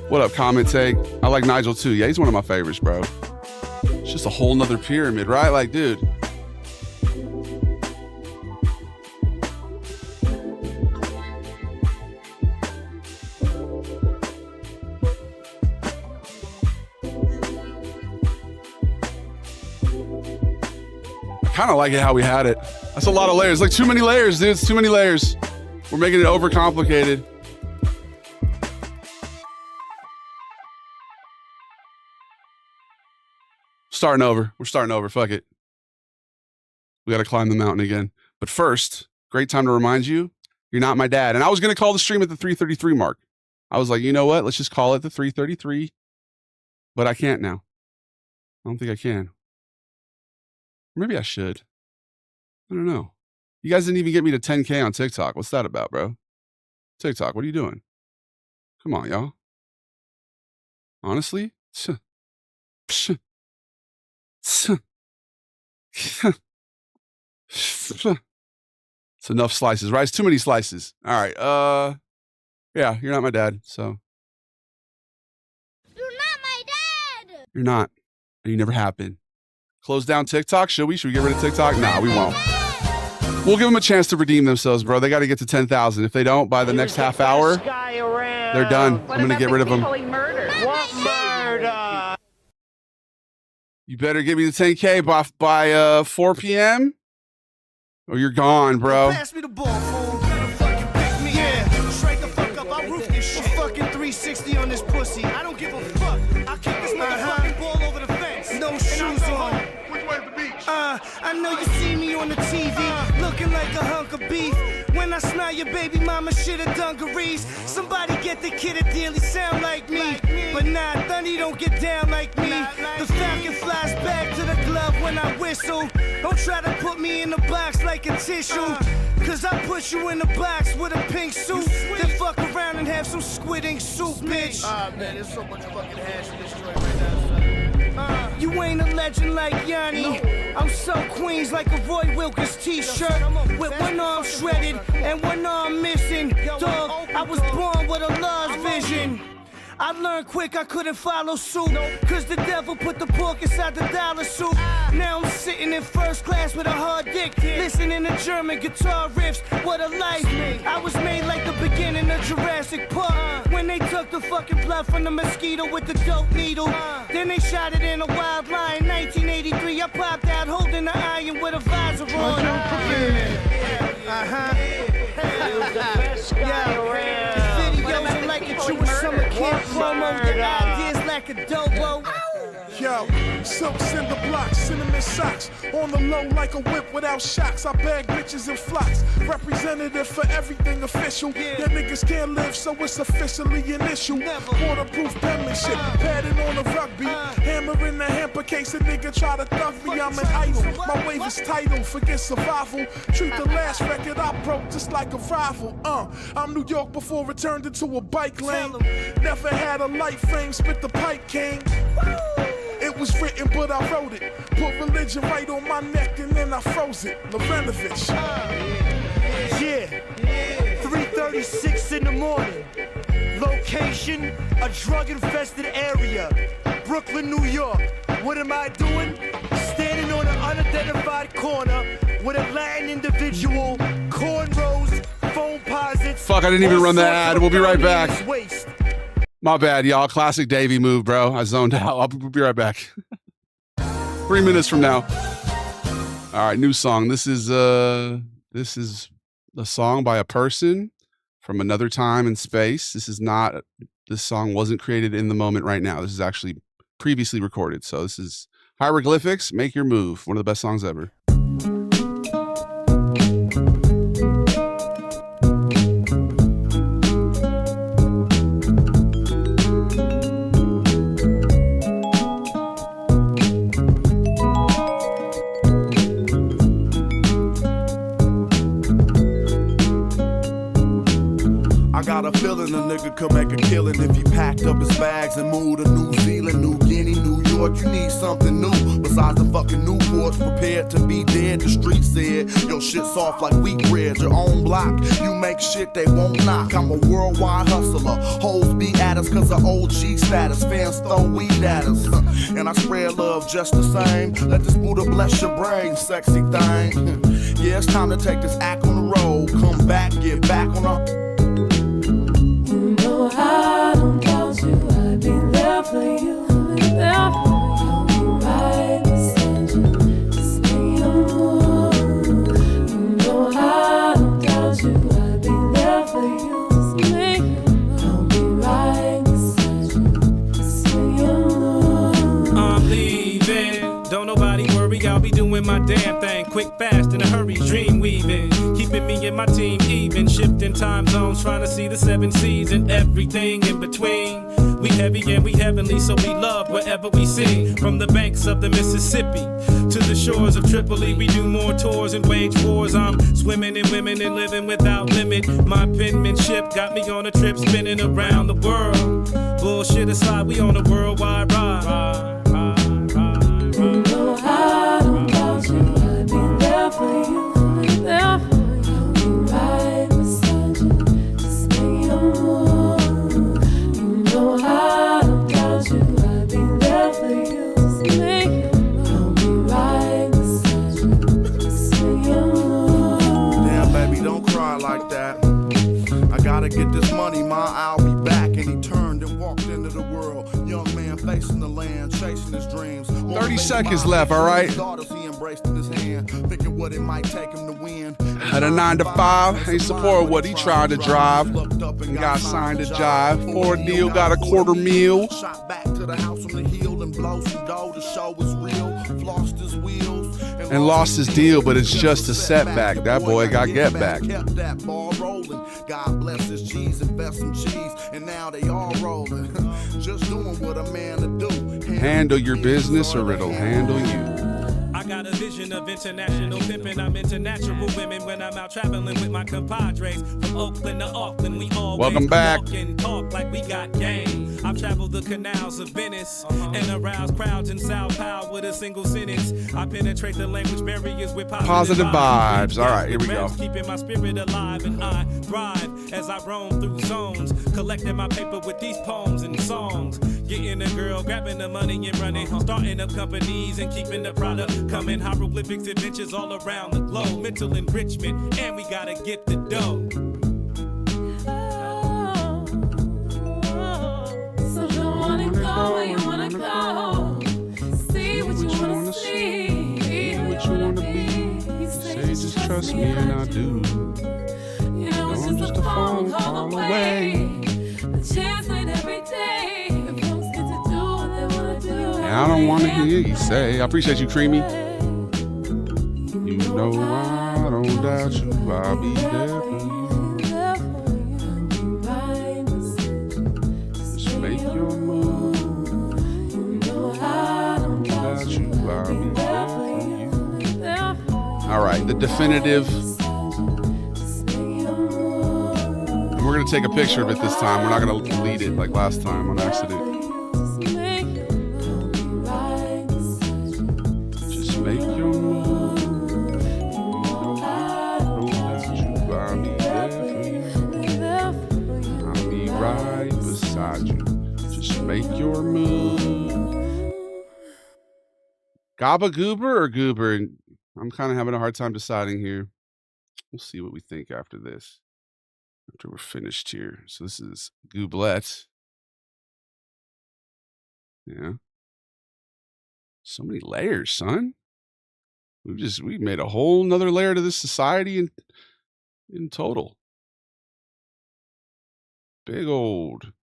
Speaker 1: What up, comment take? I like Nigel too. Yeah, he's one of my favorites, bro. It's just a whole nother pyramid, right? Like, dude. I kind of like it how we had it. That's a lot of layers. Like, too many layers, dude. It's too many layers. We're making it overcomplicated. Starting over. We're starting over. Fuck it. We got to climb the mountain again. But first, great time to remind you, you're not my dad. And I was going to call the stream at the 3:33 mark. I was like, you know what? Let's just call it the 3:33. But I can't now. I don't think I can. Maybe I should. I don't know. You guys didn't even get me to 10K on TikTok. What's that about, bro? TikTok, what are you doing? Come on, y'all. Honestly? It's enough slices, right? It's too many slices. All right. Yeah, you're not my dad, so.
Speaker 8: You're not my dad!
Speaker 1: You're not. And you never have been. Close down TikTok? Should we? Should we get rid of TikTok? Nah, we won't. We'll give them a chance to redeem themselves, bro. They got to get to 10,000. If they don't, by the next half hour, they're done. I'm going to get rid of them.
Speaker 5: What murder?
Speaker 1: You better give me the 10K by 4 p.m. or you're gone, bro.
Speaker 7: Pass me the ball, fool. Better fucking pick me. Yeah, straight the fuck up. I'll roof this shit. Fucking 360 on this pussy. I don't give a fuck. I'll kick this motherfucking ball over the fence. No shoes on.
Speaker 10: Which way's the beach?
Speaker 7: I know you see me on the TV, looking like a hunk of beef. When I smell your baby mama shit at dungarees, somebody get the kid a deal, he sound like me. But nah, Thundy don't get down like me. The falcon flies back to the glove when I whistle. Don't try to put me in the box like a tissue, cause I put you in the box with a pink suit. Then fuck around and have some squid ink soup, bitch.
Speaker 5: Man, there's so much fucking hash in this joint right now, son.
Speaker 7: You ain't a legend like Yanni. I'm so Queens like a Roy Wilkins t-shirt, with one arm shredded and one arm missing. Dog, I was born with a lost vision. I learned quick I couldn't follow suit, cause the devil put the pork inside the dollar suit. Now I'm sitting in first class with a hard dick, listening to German guitar riffs. What a life. I was made like the beginning of Jurassic Park, when they took the fucking blood from the mosquito with the dope needle. Then they shot it in a wild lion. 1983, I popped out holding the iron with a visor on. Videos are like a Jewish summer camp promo. Your ideas like a dobo.
Speaker 14: Yo, silks in the blocks, cinnamon socks. On the low like a whip without shocks. I bag bitches in flocks. Representative for everything official. Yeah, niggas can't live, so it's officially an issue. Waterproof penmanship, padded on the rugby. Hammer in the hamper case, a nigga try to thug me. I'm an idol. My wave is title, forget survival. Treat the last record I broke just like a rival. I'm New York before it turned into a bike lane. Never had a light frame, spit the pipe king. It was written, but I wrote it. Put religion right on my neck and then I froze it. Lorenovich.
Speaker 7: Yeah. 3:36 in the morning. Location, a drug-infested area. Brooklyn, New York. What am I doing? Standing on an unidentified corner with a Latin individual, cornrows, phone posits.
Speaker 1: Fuck, I didn't even run the ad. We'll be right back. My bad, y'all. Classic Davey move, bro. I zoned out. I'll be right back. 3 minutes from now. All right, new song. This is a song by a person from another time and space. This song wasn't created in the moment right now. This is actually previously recorded. So this is Hieroglyphics, Make Your Move. One of the best songs ever.
Speaker 15: Got a feeling a nigga could make a killing if he packed up his bags and moved to New Zealand, New Guinea, New York. You need something new besides the fucking Newports. Prepared to be dead, the street said. Your shit's soft like wheat bread, your own block. You make shit they won't knock. I'm a worldwide hustler. Hoes be at us cause of OG status. Fans throw weed at us. And I spread love just the same. Let this Buddha bless your brain, sexy thing. Yeah, it's time to take this act on the road. Come back, get back on the...
Speaker 11: I don't doubt you, I'd be there for you, I'll be there for you. I'll be right beside you, just make your move. You know I don't doubt you, I'd be there for you, just make your move. I'll be right beside you, just make your move.
Speaker 16: I'm leaving, don't nobody worry, I'll be doing my damn thing. Quick, fast, in a hurry, dream weaving. Keeping me and my team even, shifting time zones, trying to see the 7 seas and everything in between. We heavy and we heavenly, so we love wherever we sing. From the banks of the Mississippi to the shores of Tripoli, we do more tours and wage wars. I'm swimming in women and living without limit. My penmanship got me on a trip spinning around the world. Bullshit aside, we on a worldwide ride.
Speaker 11: You know I don't doubt you, I'd be there for you, I'll be there for you. Right beside you, just make your move. You know I don't doubt you, I'd be there for you, just make your move. I'll be right beside you, just make your move.
Speaker 15: Damn, baby, don't cry like that. I gotta get this money, ma, I'll be back. And he turned and walked into the world. Young man facing the land, chasing his dreams.
Speaker 1: 30 seconds left, all right?
Speaker 15: He embraced in his hand, thinking what it might take him to win.
Speaker 1: Had a 9 to 5, ain't support what he tried to drive. And got signed to jive. For a deal, got a quarter meal.
Speaker 15: Shot back to the house on the hill and blow some dough. The show was real. Flossed his wheels
Speaker 1: and lost his deal, but it's just a setback. That boy got get back.
Speaker 15: Kept that ball rolling. God bless his cheese, invest some cheese, and now they all rolling. Just doing what a man to do.
Speaker 1: Handle your business or it'll handle you.
Speaker 16: I got a vision of international pimping. I'm into natural women when I'm out traveling with my compadres. From Oakland to Auckland, we always
Speaker 1: welcome back.
Speaker 16: Walk and talk like we got game. I've traveled the canals of Venice and aroused crowds in Sao Paulo with a single sentence. I penetrate the language barriers with
Speaker 1: positive vibes. All right, here we go.
Speaker 16: Keeping my spirit alive and I thrive as I roam through zones, collecting my paper with these poems and songs. Getting a girl, grabbing the money and running, starting up companies and keeping the product coming. Hieroglyphics adventures all around the globe, mental enrichment, and we gotta get the dough.
Speaker 11: So don't wanna go where you wanna go. See what you wanna see.
Speaker 1: Be what you wanna be. Say just trust me and I do.
Speaker 11: You way. The chance ain't every day. The folks get to do what they wanna do.
Speaker 1: I don't want to hear you say. I appreciate you, Creamy. You know I don't doubt you. I'll be there for you. Just make your move. You know I don't doubt you. I'll be there for you. All right, the definitive. And we're going to take a picture of it this time. We're not going to delete it like last time on accident. Just make your move. I'll be there for you. I'll be right beside you. Just make your move. Gabba Goober or Goober? I'm kind of having a hard time deciding here. We'll see what we think after this. After we're finished here. So this is Gooblet. Yeah. So many layers, son. We've made a whole nother layer to this society in total. Big old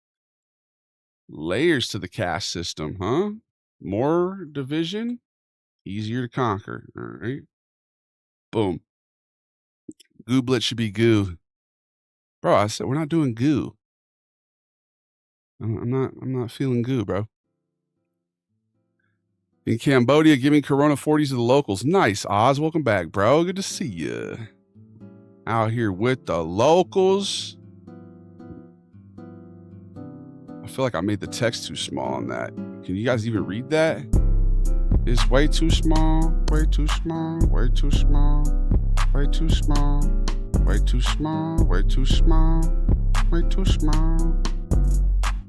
Speaker 1: layers to the caste system, huh? More division, easier to conquer. All right. Boom. Gooblet should be goo. Bro, I said we're not doing goo. I'm not feeling goo, bro. In Cambodia, giving Corona 40s to the locals. Nice, Oz. Welcome back, bro. Good to see you. Out here with the locals. I feel like I made the text too small on that. Can you guys even read that? It's way too small, way too small, way too small, way too small, way too small, way too small, way too small.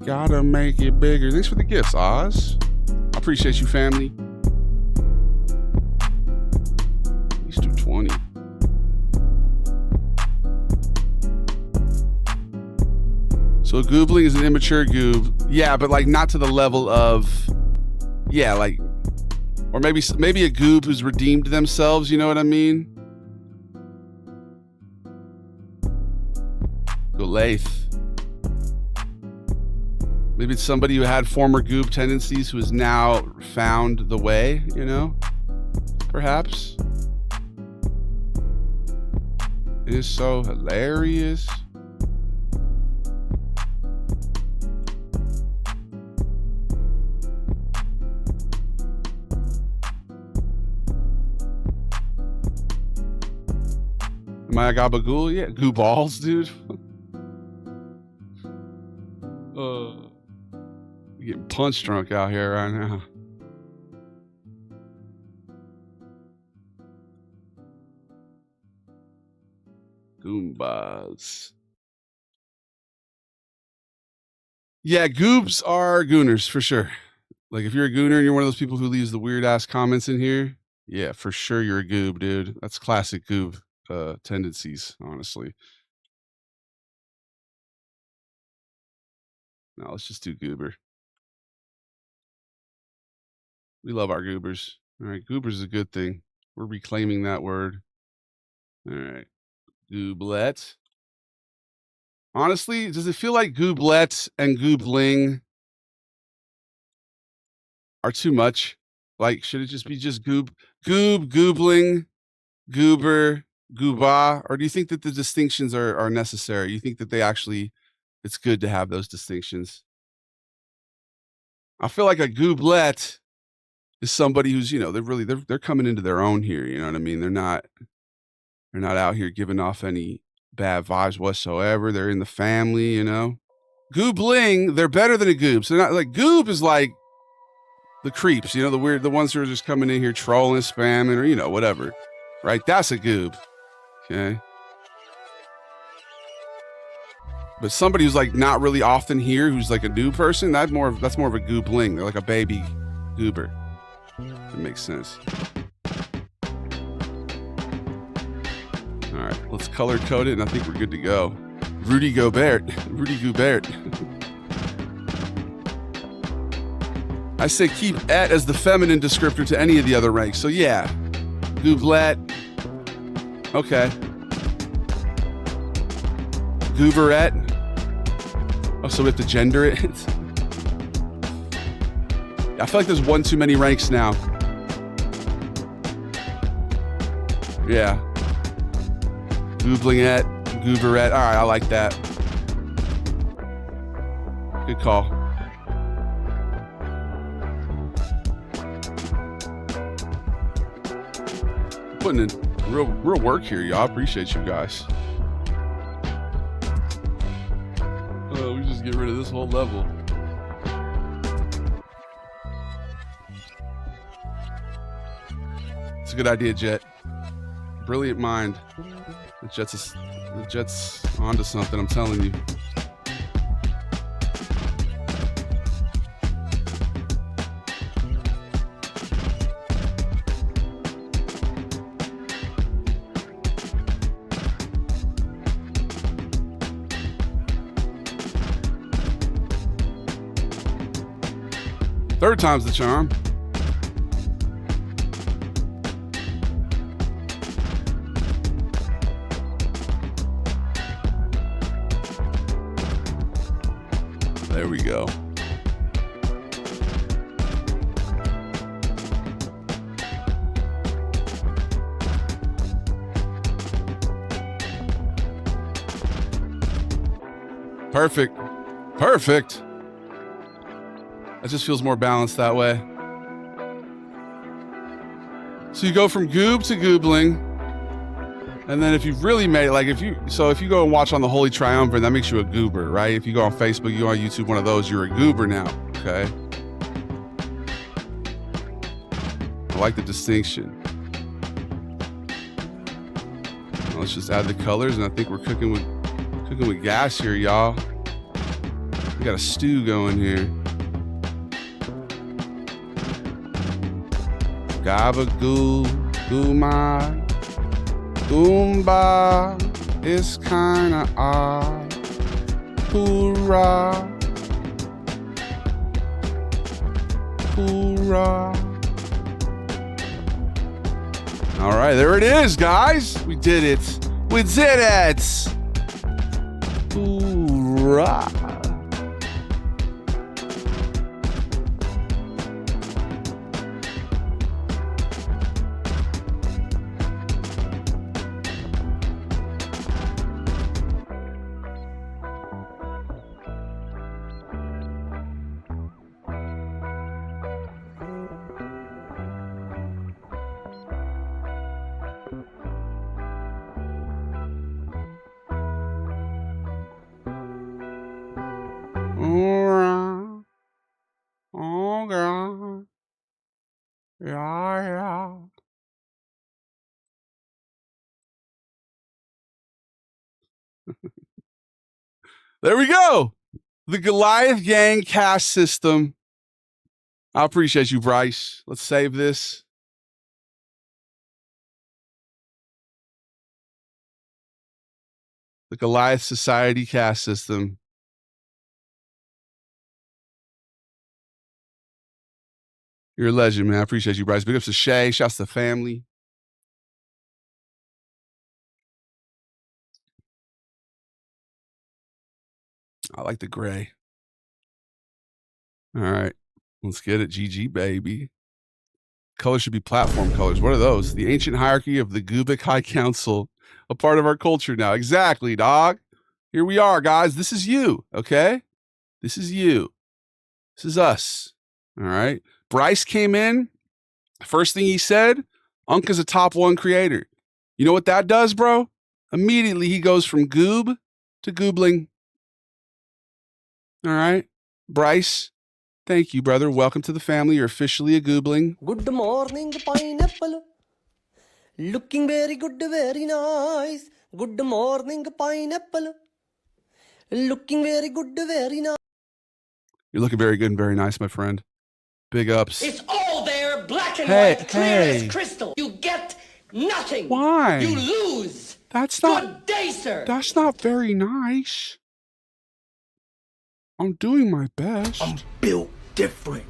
Speaker 1: Gotta make it bigger. Thanks for the gifts, Oz. I appreciate you, family. At least 220. So goobling is an immature goob. Yeah, but like not to the level of, yeah, like, or maybe a goob who's redeemed themselves, you know what I mean? Golaith. Maybe it's somebody who had former goob tendencies who has now found the way, you know? Perhaps. It is so hilarious. Am I a gabagool? Yeah, goo balls, dude. Getting punch drunk out here right now. Goombas. Yeah, goobs are gooners for sure. Like if you're a gooner and you're one of those people who leaves the weird ass comments in here, yeah, for sure you're a goob, dude. That's classic goob tendencies, honestly. No, let's just do goober. We love our goobers. All right, goobers is a good thing. We're reclaiming that word. All right, gooblet. Honestly, does it feel like gooblet and goobling are too much? Like, should it just be just goobling, goober, gooba? Or do you think that the distinctions are necessary? You think that they actually, it's good to have those distinctions? I feel like a gooblet is somebody who's, you know, they're coming into their own here. You know what I mean? They're not out here giving off any bad vibes whatsoever. They're in the family, you know. Goobling, they're better than a goob. So they're not like goob is like the creeps, you know, the ones who are just coming in here trolling, spamming, or you know, whatever. Right? That's a goob. Okay. But somebody who's like not really often here, who's like a new person, that's more of a goobling. They're like a baby goober. That makes sense. All right, let's color code it, and I think we're good to go. Rudy Gobert. I say keep et as the feminine descriptor to any of the other ranks. So yeah, gooblet. Okay. Gooberette. Oh, so we have to gender it? I feel like there's one too many ranks now. Yeah. Gooblingette, Gooberette. All right, I like that. Good call. Putting in real work here, y'all. Appreciate you guys. We just get rid of this whole level. It's a good idea, Jet. Brilliant mind. The Jet's onto something, I'm telling you. Third time's the charm. There we go. Perfect. Perfect. It just feels more balanced that way. So you go from goob to goobling. And then if you've really made it, like if you go and watch on the Holy Triumvirate, that makes you a goober, right? If you go on Facebook, you go on YouTube, one of those, you're a goober now, okay? I like the distinction. Now let's just add the colors, and I think we're cooking with gas here, y'all. We got a stew going here. Gabagoo, gooma, goomba, it's kinda odd. Hoorah, hoorah. All right, there it is, guys. We did it. We did it. Hoorah. Oh, God. Yeah. There we go. The Goliath Gang caste system. I appreciate you, Bryce. Let's save this. The Goliath Society caste system. You're a legend, man. I appreciate you, Bryce. Big ups to Shay. Shouts to the family. I like the gray. All right. Let's get it. GG, baby. Colors should be platform colors. What are those? The ancient hierarchy of the Gubic High Council. A part of our culture now. Exactly, dog. Here we are, guys. This is you, okay? This is you. This is us. All right. Bryce came in. First thing he said, Unk is a top 1 creator. You know what that does, bro? Immediately he goes from goob to goobling. All right. Bryce, thank you, brother. Welcome to the family. You're officially a goobling.
Speaker 5: Good morning, pineapple. Looking very good, very nice. Good morning, pineapple. Looking very good, very nice.
Speaker 1: You're looking very good and very nice, my friend. Big ups.
Speaker 5: It's all there, black and white, clear as crystal. You get nothing.
Speaker 1: Why?
Speaker 5: You lose.
Speaker 1: That's not.
Speaker 5: Good day, sir.
Speaker 1: That's not very nice. I'm doing my best.
Speaker 5: I'm built different.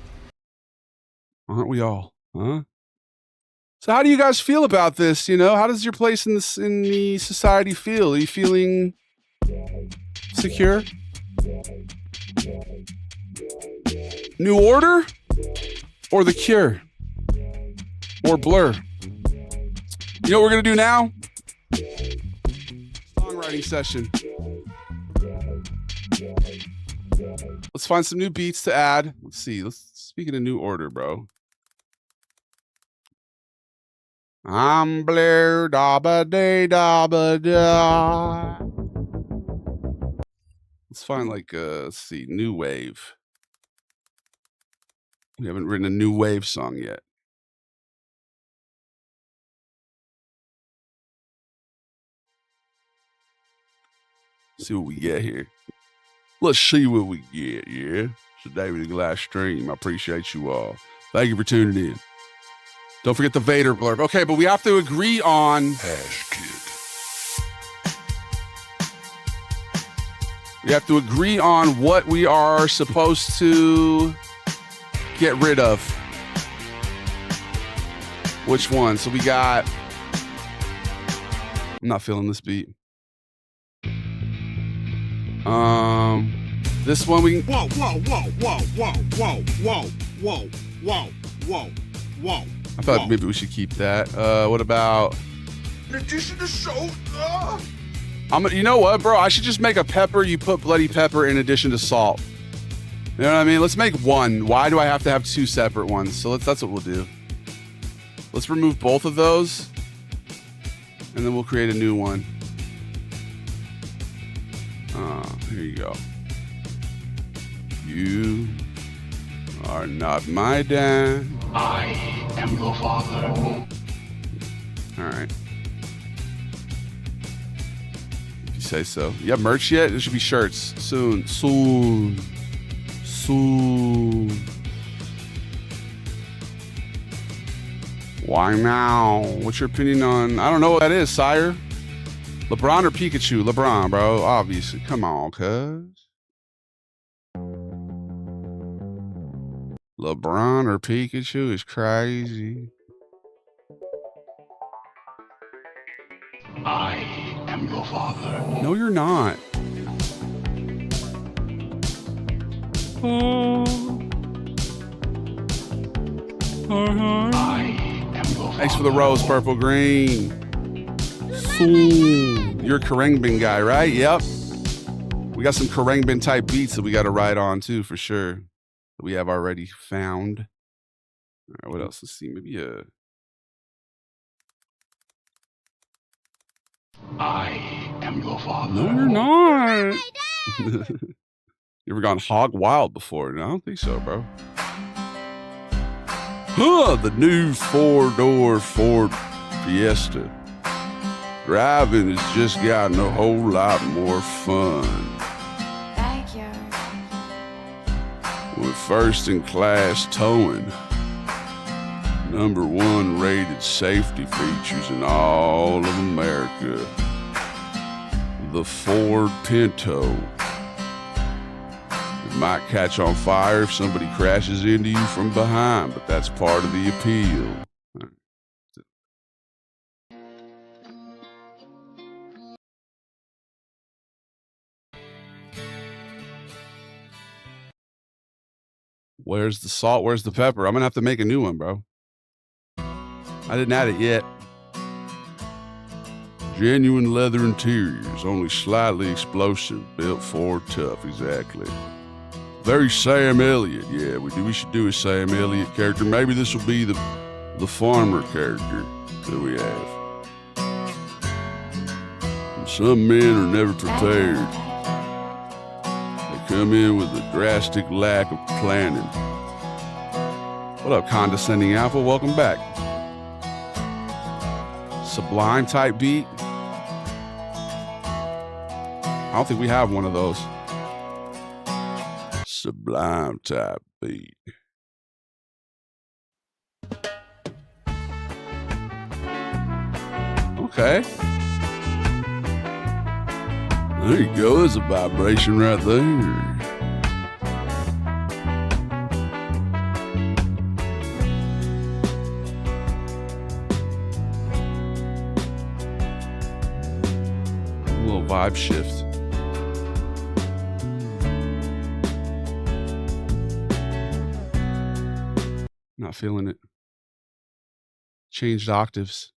Speaker 1: Aren't we all? Huh? So how do you guys feel about this? You know, how does your place in the society feel? Are you feeling secure? New Order? Or The Cure? Or Blur? You know what we're going to do now? Songwriting session. Let's find some new beats to add. Let's see. Speaking of New Order, bro. I'm Blair, da-ba day, da-ba da. Let's find like, let's see, New Wave. We haven't written a New Wave song yet. See what we get here. Let's see what we get, yeah? It's a David Glass stream. I appreciate you all. Thank you for tuning in. Don't forget the Vader blurb. Okay, but we have to agree on... We have to agree on what we are supposed to get rid of. Which one? So we got... I'm not feeling this beat. This one we can...
Speaker 14: Whoa, whoa, whoa, whoa, whoa, whoa, whoa, whoa, whoa, whoa, whoa.
Speaker 1: I thought maybe we should keep that. What about...
Speaker 14: In addition to show...
Speaker 1: You know what, bro? I should just make a pepper. You put bloody pepper in addition to salt. You know what I mean? Let's make one. Why do I have to have two separate ones? So that's what we'll do. Let's remove both of those. And then we'll create a new one. Here you go. You are not my dad.
Speaker 6: I am your father.
Speaker 1: All right. If you say so. You have merch yet? There should be shirts. Soon. Soon. Soon. Why now? What's your opinion on... I don't know what that is, sire. LeBron or Pikachu? LeBron, bro. Obviously. Come on, cuz. LeBron or Pikachu is crazy.
Speaker 6: I am your father.
Speaker 1: No, you're not.
Speaker 6: I am your father.
Speaker 1: Thanks for the rose, purple green. You're a Karengbin guy, right? Yep. We got some Karengbin type beats that we got to ride on too, for sure. That we have already found. All right, what else? Let's see. Maybe
Speaker 6: I am your father.
Speaker 1: No, you're not. You ever gone hog wild before? No, I don't think so, bro. The new 4-door Ford Fiesta. Driving has just gotten a whole lot more fun.
Speaker 4: Thank you.
Speaker 1: With first in class towing, #1 rated safety features in all of America. The Ford Pinto. It might catch on fire if somebody crashes into you from behind, but that's part of the appeal. Where's the salt? Where's the pepper? I'm gonna have to make a new one, bro. I didn't add it yet. Genuine leather interiors, only slightly explosive, built Ford tough, exactly. Very Sam Elliott, yeah. We should do a Sam Elliott character. Maybe this will be the farmer character that we have. And some men are never prepared. Come in with a drastic lack of planning. What up, condescending apple? Welcome back. Sublime type beat. I don't think we have one of those. Sublime type beat. Okay. There you go. There's a vibration right there. A little vibe shift. Not feeling it. Changed octaves.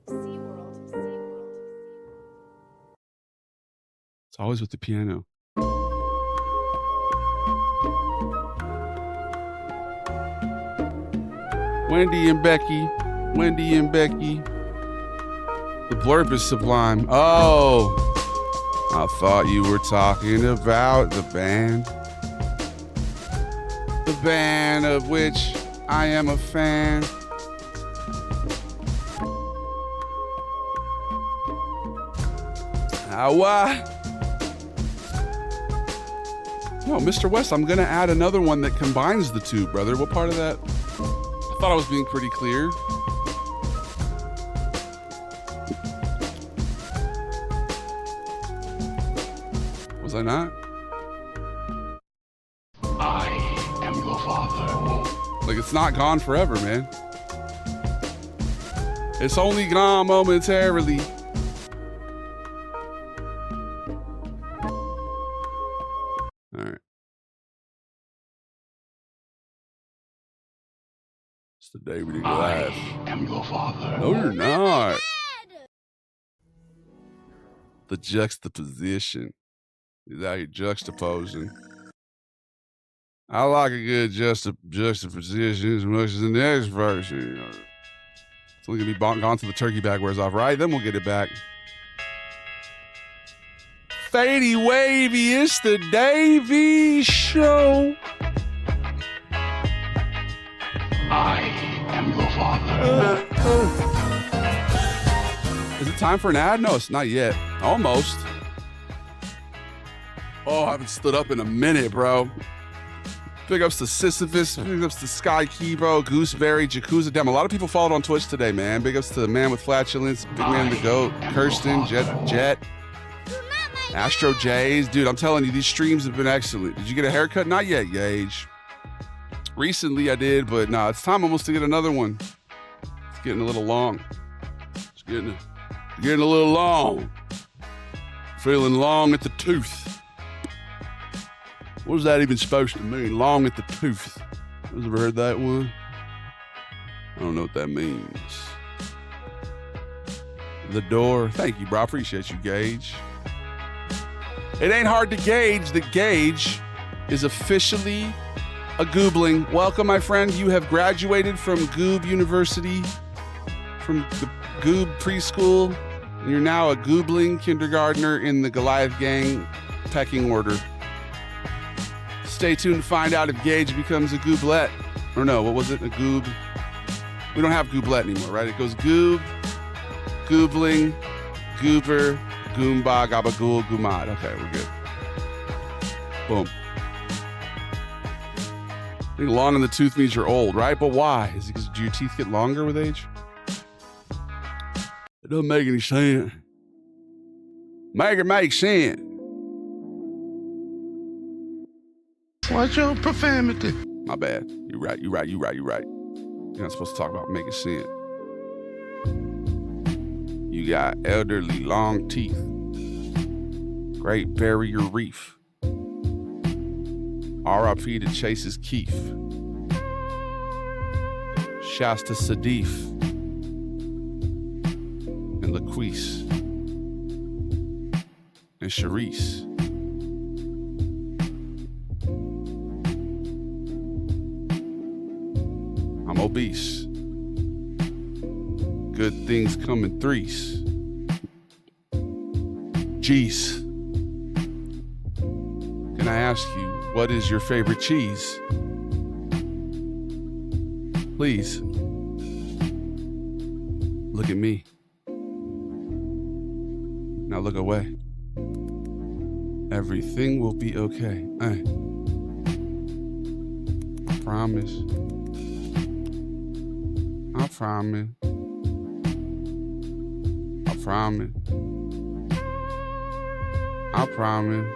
Speaker 1: It's always with the piano. Wendy and Becky. Wendy and Becky. The blurb is sublime. Oh, I thought you were talking about the band. The band of which I am a fan. No, Mr. West, I'm going to add another one that combines the two, brother. What part of that? I thought I was being pretty clear. Was I not?
Speaker 6: I am your father.
Speaker 1: Like, it's not gone forever, man. It's only gone momentarily. All right. It's the day we didn't go live.
Speaker 6: I am your father.
Speaker 1: No, you're not. The juxtaposition. Is out here juxtaposing. I like a good juxtaposition as much as the next version. You know. It's only gonna be gone till the turkey bag wears off, right? Then we'll get it back. Fadey wavy, it's the Davey Show.
Speaker 6: I am your father.
Speaker 1: Is it time for an ad? No, it's not yet. Almost. Oh, I haven't stood up in a minute, bro. Big ups to Sisyphus. Big ups to Sky Kibo, Gooseberry, Jacuzza. Damn, a lot of people followed on Twitch today, man. Big ups to the man with flatulence, Big Man the Goat, Kirsten, Jet, Astro Jays. Dude, I'm telling you, these streams have been excellent. Did you get a haircut? Not yet, Gage. Recently I did, but nah, it's time almost to get another one. It's getting a little long. It's getting a little long. Feeling long at the tooth. What is that even supposed to mean? Long at the tooth. Has ever heard that one? I don't know what that means. The door. Thank you, bro. I appreciate you, Gage. It ain't hard to gauge that Gage is officially a goobling. Welcome, my friend. You have graduated from Goob University, from the Goob preschool, and you're now a goobling kindergartner in the Goliath Gang pecking order. Stay tuned to find out if Gage becomes a gooblet. Or no, what was it? A goob? We don't have gooblet anymore, right? It goes goob, goobling, goober, goomba, gabagool, goomad. Okay, we're good. Boom. I think long in the tooth means you're old, right? But why? Is it because do your teeth get longer with age? It doesn't make any sense. Make it make sense.
Speaker 6: What's your profanity?
Speaker 1: My bad. You're right. You're not supposed to talk about making sense. You got elderly long teeth. Great Barrier Reef. R.I.P. to Chase's Keef. Shasta Sadif. And Laquise. And Charisse. I'm obese. Good things come in threes. Jeez. Can I ask you, what is your favorite cheese? Please. Look at me. Now look away. Everything will be okay. I promise. I promise. I promise. I promise.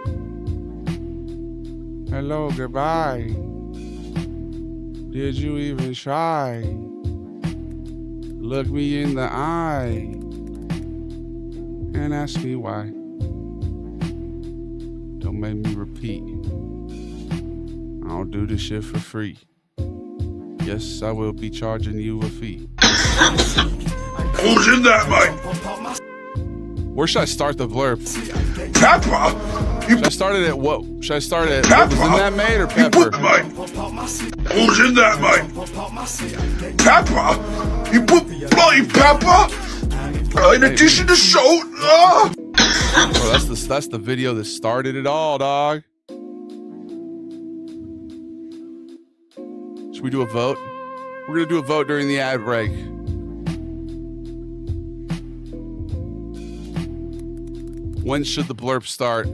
Speaker 1: Hello, goodbye. Did you even try? Look me in the eye and ask me why. Don't make me repeat. I don't do this shit for free. Yes, I will be charging you a fee.
Speaker 6: Who's in that, mate?
Speaker 1: Where should I start the blurb?
Speaker 6: Pepper?
Speaker 1: Should I start it at what? Should I start it at what was in that, mate, or Pepper?
Speaker 6: Who's in that, mate? Pepper? You put bloody pepper? In addition to salt?
Speaker 1: Oh, that's the video that started it all, dog. Should we do a vote? We're gonna do a vote during the ad break. When should the blurb start?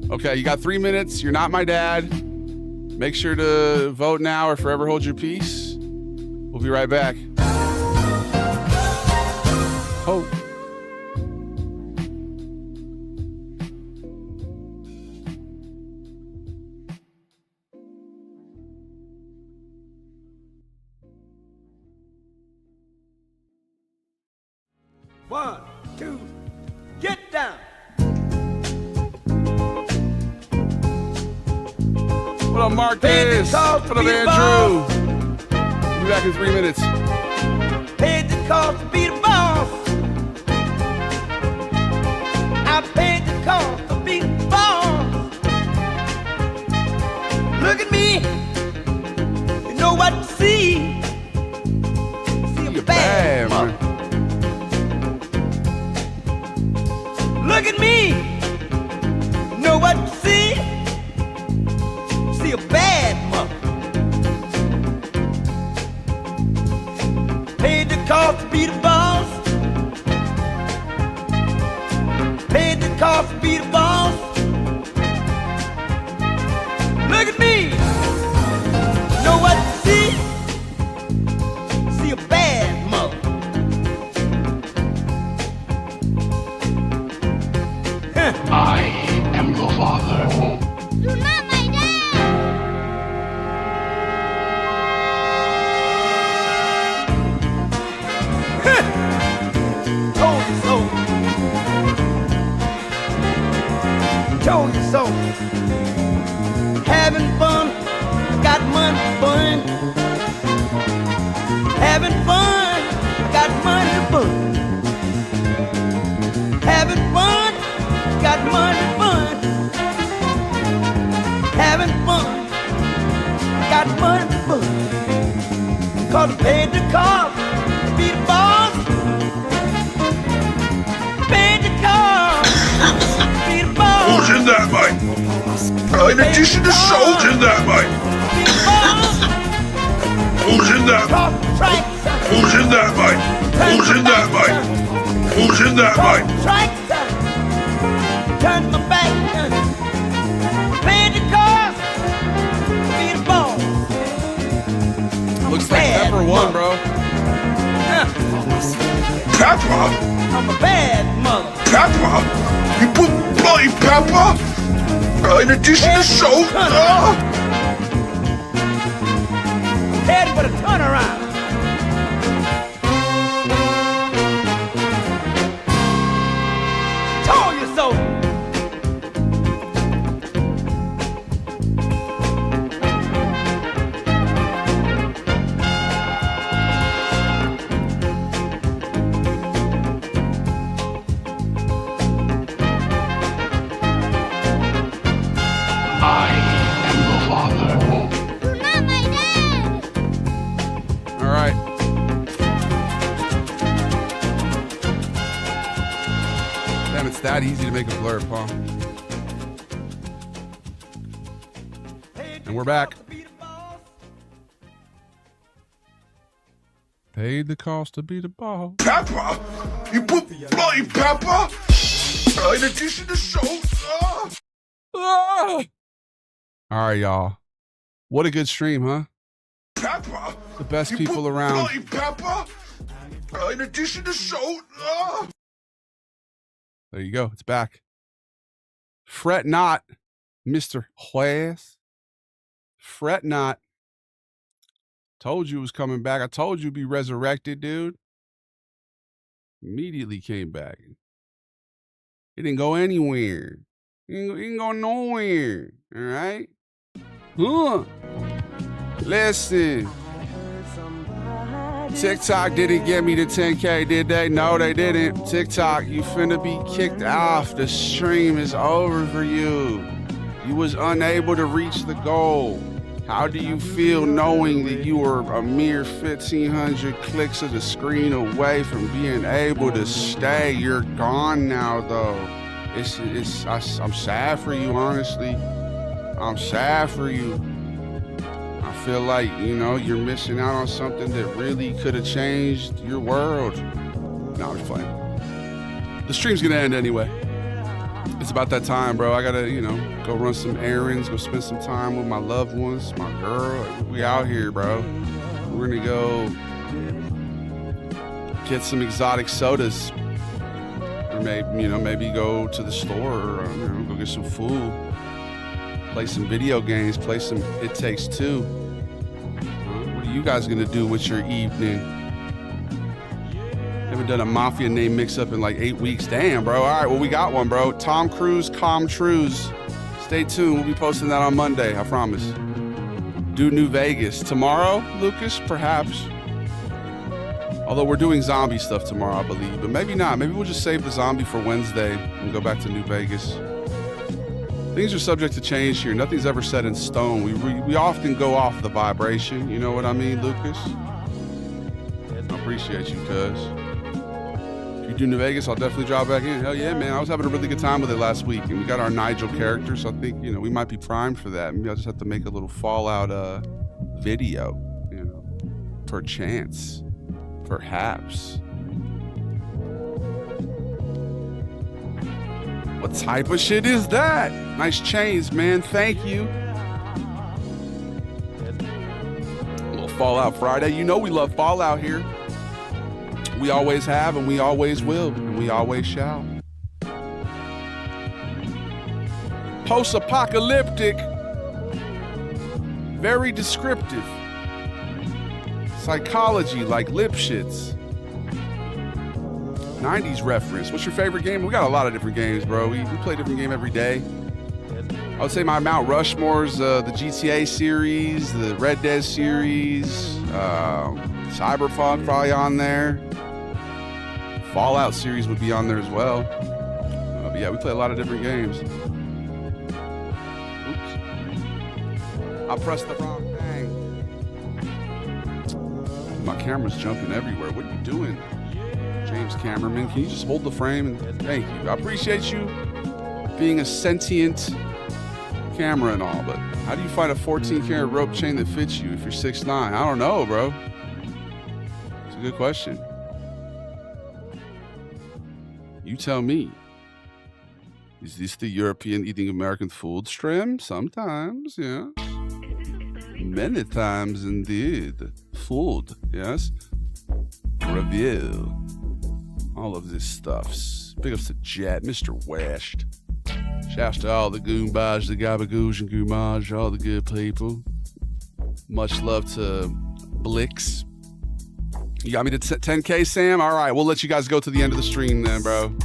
Speaker 1: Okay, you got 3 minutes. You're not my dad. Make sure to vote now or forever hold your peace. We'll be right back. Oh.
Speaker 7: One, two, get down.
Speaker 1: What up, Marcus? What up, Andrew? We'll be back in 3 minutes.
Speaker 7: Paid the cost to be the boss. I paid the cost to be the boss. Look at me. You know what to see. See a bad mother. Look at me. You know what to see. See a bad mother. Paid the cost to be the boss. Paid the cost to be the boss. Look at me. Know what to see? See a bad mother.
Speaker 6: I am your father.
Speaker 4: You're not my
Speaker 7: Told you so. Told you so. Having fun, got money to burn. Having fun, got money to burn. Having fun, got money to burn. Having fun, got money to burn. 'Cause I paid the cost to be the boss. Paid the cost to be the boss.
Speaker 6: Who's in that, mate? In addition to salt in that, mate. Who's in that? Who's in that, mate? Who's in that, mate? Who's in that, mate?
Speaker 7: Turn my back. Paid the cost to be the boss.
Speaker 1: Looks like Pepper won, bro.
Speaker 6: Pepper?
Speaker 7: I'm a bad mother.
Speaker 6: Pepper? You put bloody pepper? In addition to salt?
Speaker 7: Head for the turnaround. Told you so.
Speaker 1: All right. Damn, it's that easy to make a blurb, huh? And we're back. Paid the cost to be the boss.
Speaker 6: Pepper? You put bloody pepper? In addition to salt?
Speaker 1: All right, y'all. What a good stream, huh?
Speaker 6: Pepper?
Speaker 1: The best
Speaker 6: You
Speaker 1: people
Speaker 6: put
Speaker 1: around.
Speaker 6: bloody pepper? In addition to salt?
Speaker 1: There you go. It's back. Fret not, Mr. Juez. Fret not. Told you it was coming back. I told you be resurrected, dude. Immediately came back. It didn't go anywhere. It didn't go nowhere. All right? Huh. Listen. TikTok didn't get me to 10K, did they? No, they didn't. TikTok, you finna be kicked off. The stream is over for you. You was unable to reach the goal. How do you feel knowing that you were a mere 1,500 clicks of the screen away from being able to stay? You're gone now, though. I'm sad for you, honestly. I'm sad for you. I feel like, you're missing out on something that really could have changed your world. No, I'm just playing. The stream's gonna end anyway. It's about that time, bro. I gotta, go run some errands, go spend some time with my loved ones, my girl. We out here, bro. We're gonna go get some exotic sodas. Or maybe go to the store or, go get some food. Play some video games, play some It Takes Two. What are you guys gonna do with your evening? Haven't done a Mafia name mix-up in like 8 weeks. Damn, bro. All right, well, we got one, bro. Tom Cruise, Trues. Stay tuned. We'll be posting that on Monday, I promise. Do New Vegas. Tomorrow, Lucas? Perhaps. Although we're doing zombie stuff tomorrow, I believe. But maybe not. Maybe we'll just save the zombie for Wednesday and go back to New Vegas. Things are subject to change here. Nothing's ever set in stone. We often go off the vibration. You know what I mean, Lucas? I appreciate you, cuz. If you do New Vegas, I'll definitely drop back in. Hell yeah, man. I was having a really good time with it last week. And we got our Nigel character, so I think, we might be primed for that. Maybe I'll just have to make a little Fallout video, perchance. Perhaps. What type of shit is that? Nice chains, man. Thank you. A little Fallout Friday. You know we love Fallout here. We always have, and we always will, and we always shall. Post-apocalyptic. Very descriptive. Psychology like Lipschitz. 90s reference. What's your favorite game? We got a lot of different games, bro. We play a different game every day. I would say my Mount Rushmore's the GTA series, the Red Dead series, Cyberpunk probably on there. Fallout series would be on there as well. But yeah, we play a lot of different games. Oops. I pressed the wrong thing. My camera's jumping everywhere. What are you doing? James Cameraman, can you just hold the frame? And thank you. I appreciate you being a sentient camera and all, but how do you find a 14-karat rope chain that fits you if you're 6'9"? I don't know, bro. It's a good question. You tell me. Is this the European eating American food stream? Sometimes, yeah. Many times indeed. Food, yes. Review. All of this stuffs. Big ups to Jet, Mr. West. Shouts to all the Goombas, the Gabagoos and Goomage, all the good people. Much love to Blix. You got me to 10K, Sam? All right, we'll let you guys go to the end of the stream then, bro.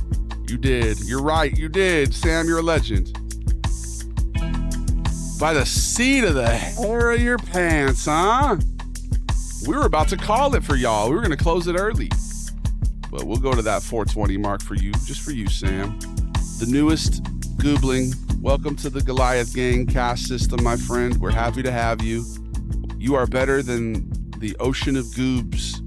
Speaker 1: You did. You're right, you did. Sam, you're a legend. By the seat of the hair of your pants, huh? We were about to call it for y'all. We were going to close it early. But we'll go to that 420 mark for you, just for you, Sam. The newest Goobling. Welcome to the Goliath Gang cast system, my friend. We're happy to have you. You are better than the ocean of goobs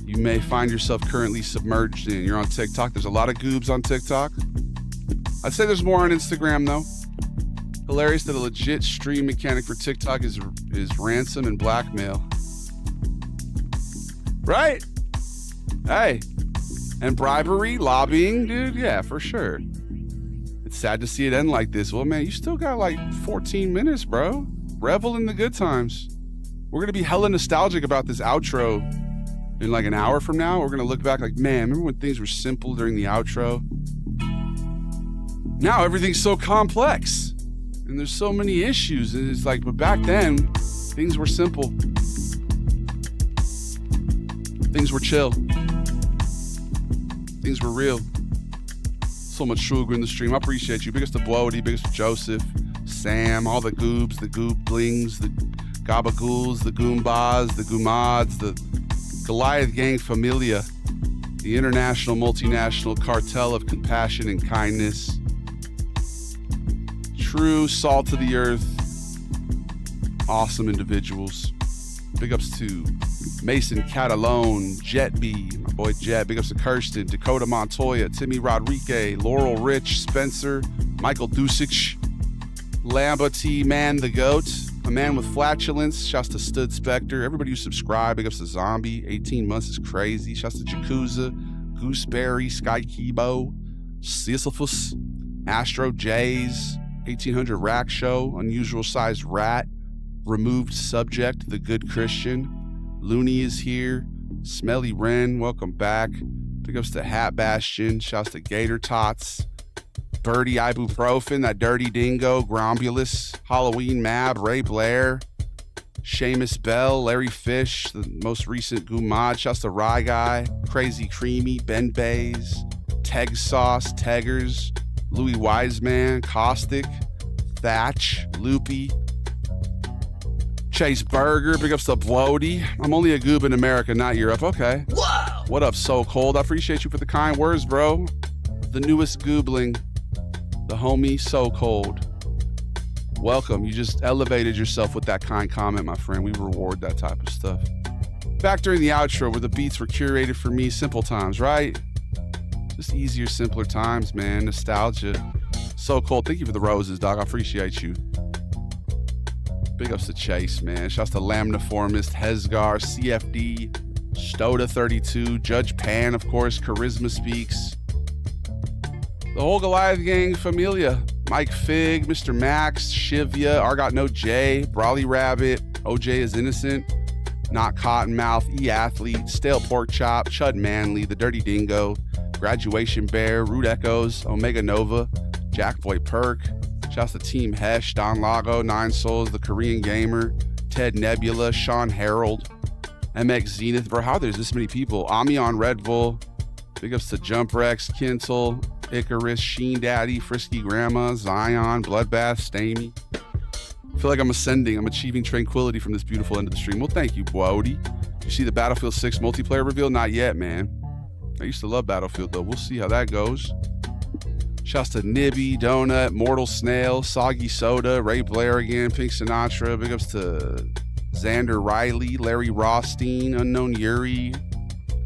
Speaker 1: you may find yourself currently submerged in. You're on TikTok. There's a lot of goobs on TikTok. I'd say there's more on Instagram, though. Hilarious that a legit stream mechanic for TikTok is ransom and blackmail. Right? Hey. And bribery, lobbying, dude. Yeah, for sure. It's sad to see it end like this. Well, man, you still got like 14 minutes, bro. Revel in the good times. We're going to be hella nostalgic about this outro in like an hour from now. We're going to look back like, man, remember when things were simple during the outro? Now everything's so complex and there's so many issues. And it's like, but back then, things were simple. Things were chill. Things were real. So much sugar in the stream. I appreciate you. Biggest to Bloody, biggest to Joseph, Sam, all the goobs, the gooblings, the gabagools, the goombas, the goomods, the Goliath Gang Familia, the international multinational cartel of compassion and kindness. True salt of the earth. Awesome individuals. Big ups to Mason Catalone, Jet B, my boy Jet. Big ups to Kirsten, Dakota Montoya, Timmy Rodriguez, Laurel Rich, Spencer, Michael Dusich, Lamba T, Man the Goat, a man with flatulence. Shouts to Stud Spectre. Everybody who subscribed. Big ups to Zombie. 18 months is crazy. Shouts to Yakuza, Gooseberry, Sky Kibo, Sisyphus, Astro Jays, 1800 Rack Show, Unusual Sized Rat, Removed Subject, The Good Christian, Looney is here, Smelly Wren, welcome back. Big ups to Hat Bastion, shouts to Gator Tots, Birdie Ibuprofen, that dirty dingo, Grombulus, Halloween Mab, Ray Blair, Seamus Bell, Larry Fish, the most recent Gumad, shouts to Rye Guy, Crazy Creamy, Ben Bays, Teg Sauce, Teggers, Louis Wiseman, Caustic, Thatch, Loopy, Chase Burger, big ups to Bloody. I'm only a goob in America, not Europe. Okay. Whoa! What up, So Cold? I appreciate you for the kind words, bro. The newest goobling, the homie So Cold. Welcome. You just elevated yourself with that kind comment, my friend. We reward that type of stuff. Back during the outro where the beats were curated for me, simple times, right? Just easier, simpler times, man. Nostalgia. So Cold. Thank you for the roses, dog. I appreciate you. Big ups to Chase, man. Shouts to Lamniformist, Hesgar, CFD, Stoda32, Judge Pan, of course, Charisma Speaks. The whole Goliath Gang Familia. Mike Fig, Mr. Max, Shivya, Argot No J, Brawley Rabbit, OJ is Innocent, Not Cottonmouth, E-Athlete, Stale Pork Chop, Chud Manley, The Dirty Dingo, Graduation Bear, Root Echoes, Omega Nova, Jackboy Perk. Shouts to Team Hesh, Don Lago, Nine Souls, The Korean Gamer, Ted Nebula, Sean Harold, MX Zenith. Bro, how there's this many people? Amion Red Bull. Big ups to Jump Rex, Kintle, Icarus, Sheen Daddy, Frisky Grandma, Zion, Bloodbath, Stamy. I feel like I'm ascending. I'm achieving tranquility from this beautiful end of the stream. Well, thank you, Bloody. You see the Battlefield 6 multiplayer reveal? Not yet, man. I used to love Battlefield, though. We'll see how that goes. Shouts to Nibby, Donut, Mortal Snail, Soggy Soda, Ray Blair again, Pink Sinatra. Big ups to Xander Riley, Larry Rothstein, Unknown Yuri.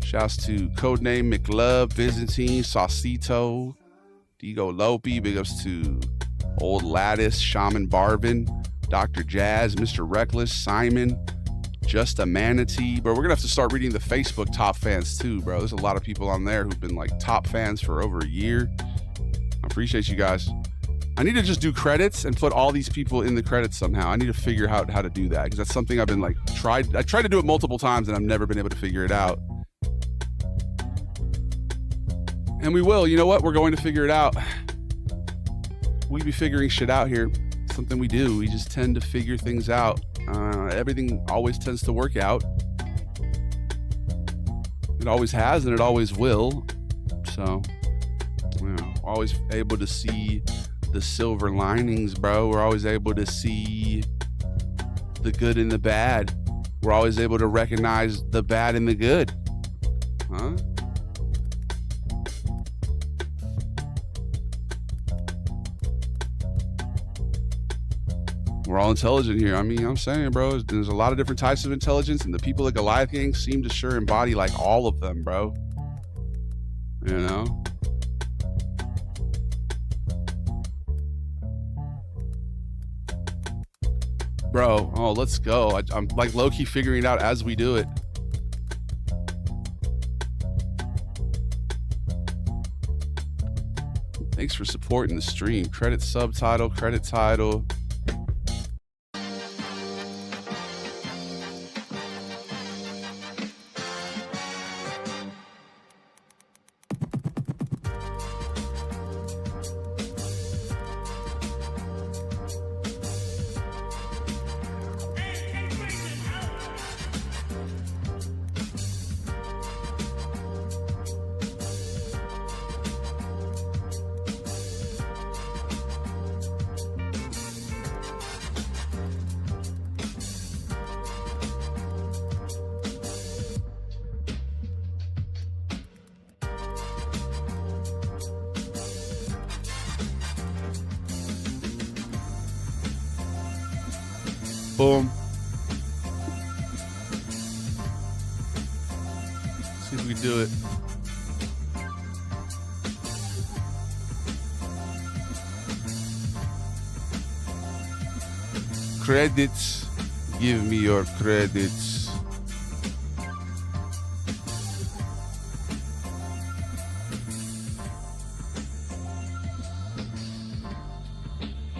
Speaker 1: Shouts to Codename McLove, Byzantine, Saucito, Digo Lopi. Big ups to Old Lattice, Shaman Barvin, Dr. Jazz, Mr. Reckless, Simon, Just a Manatee. Bro, we're gonna have to start reading the Facebook top fans too, bro. There's a lot of people on there who've been like top fans for over a year. I appreciate you guys. I need to just do credits and put all these people in the credits somehow. I need to figure out how to do that because that's something I've been like I tried to do it multiple times and I've never been able to figure it out. And we will. You know what? We're going to figure it out. We be figuring shit out here. It's something we do. We just tend to figure things out. Everything always tends to work out. It always has and it always will. So, you know, always able to see the silver linings, bro. We're always able to see the good and the bad. We're always able to recognize the bad and the good. Huh? We're all intelligent here. I mean, I'm saying, bro, there's a lot of different types of intelligence, and the people at Goliath Gang seem to sure embody like all of them, bro. You know? Bro, oh, let's go. I'm like low-key figuring it out as we do it. Thanks for supporting the stream. Credit subtitle, credit title. Boom. See if we can do it. Credits. Give me your credits.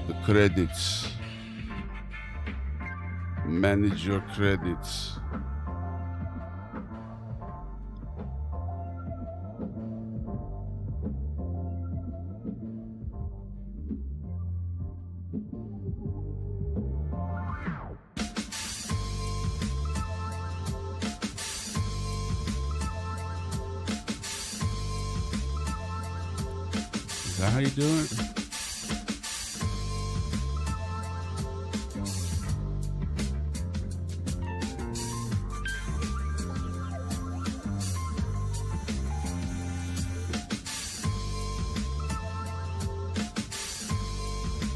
Speaker 1: The credits. Manage your credits. Is that how you do it?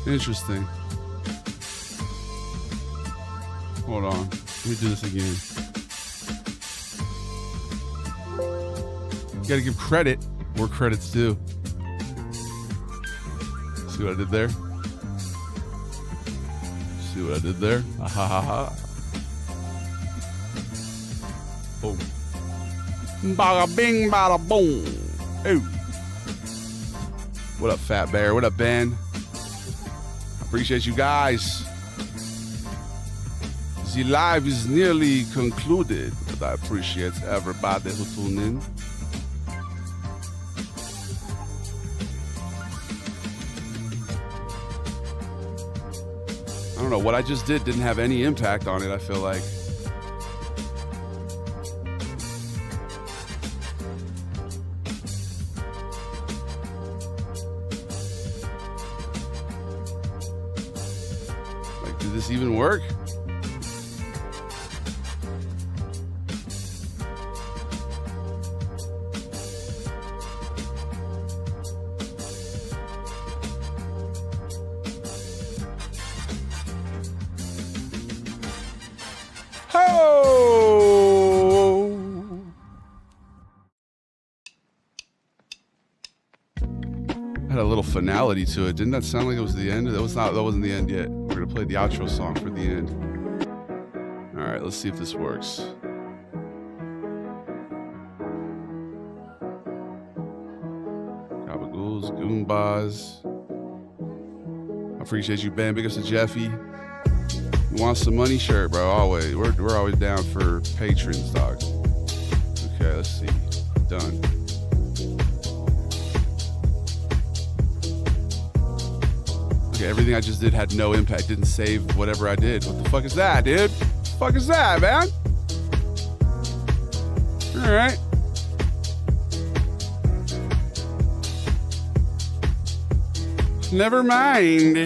Speaker 1: Interesting. Hold on. Let me do this again. You gotta give credit where credit's due. See what I did there? See what I did there? Ah, ha ha ha. Boom. Bada bing, bada boom. Ooh. What up, Fat Bear? What up, Ben? Appreciate you guys. The live is nearly concluded, but I appreciate everybody who tuned in. I don't know, what I just didn't have any impact on it, I feel like. Did this even work? Ho! Had a little finality to it. Didn't that sound like it was the end? That wasn't the end yet. We're gonna play the outro song for the end. All right, let's see if this works. Gabagools, Goombas. I appreciate you, Ben. Big ups to Jeffy. You want some money? Sure, bro. Always. We're always down for patrons, dog. Okay, let's see. Done. Okay, everything I just did had no impact. Didn't save whatever I did. What the fuck is that, dude? What the fuck is that, man? All right. Never mind.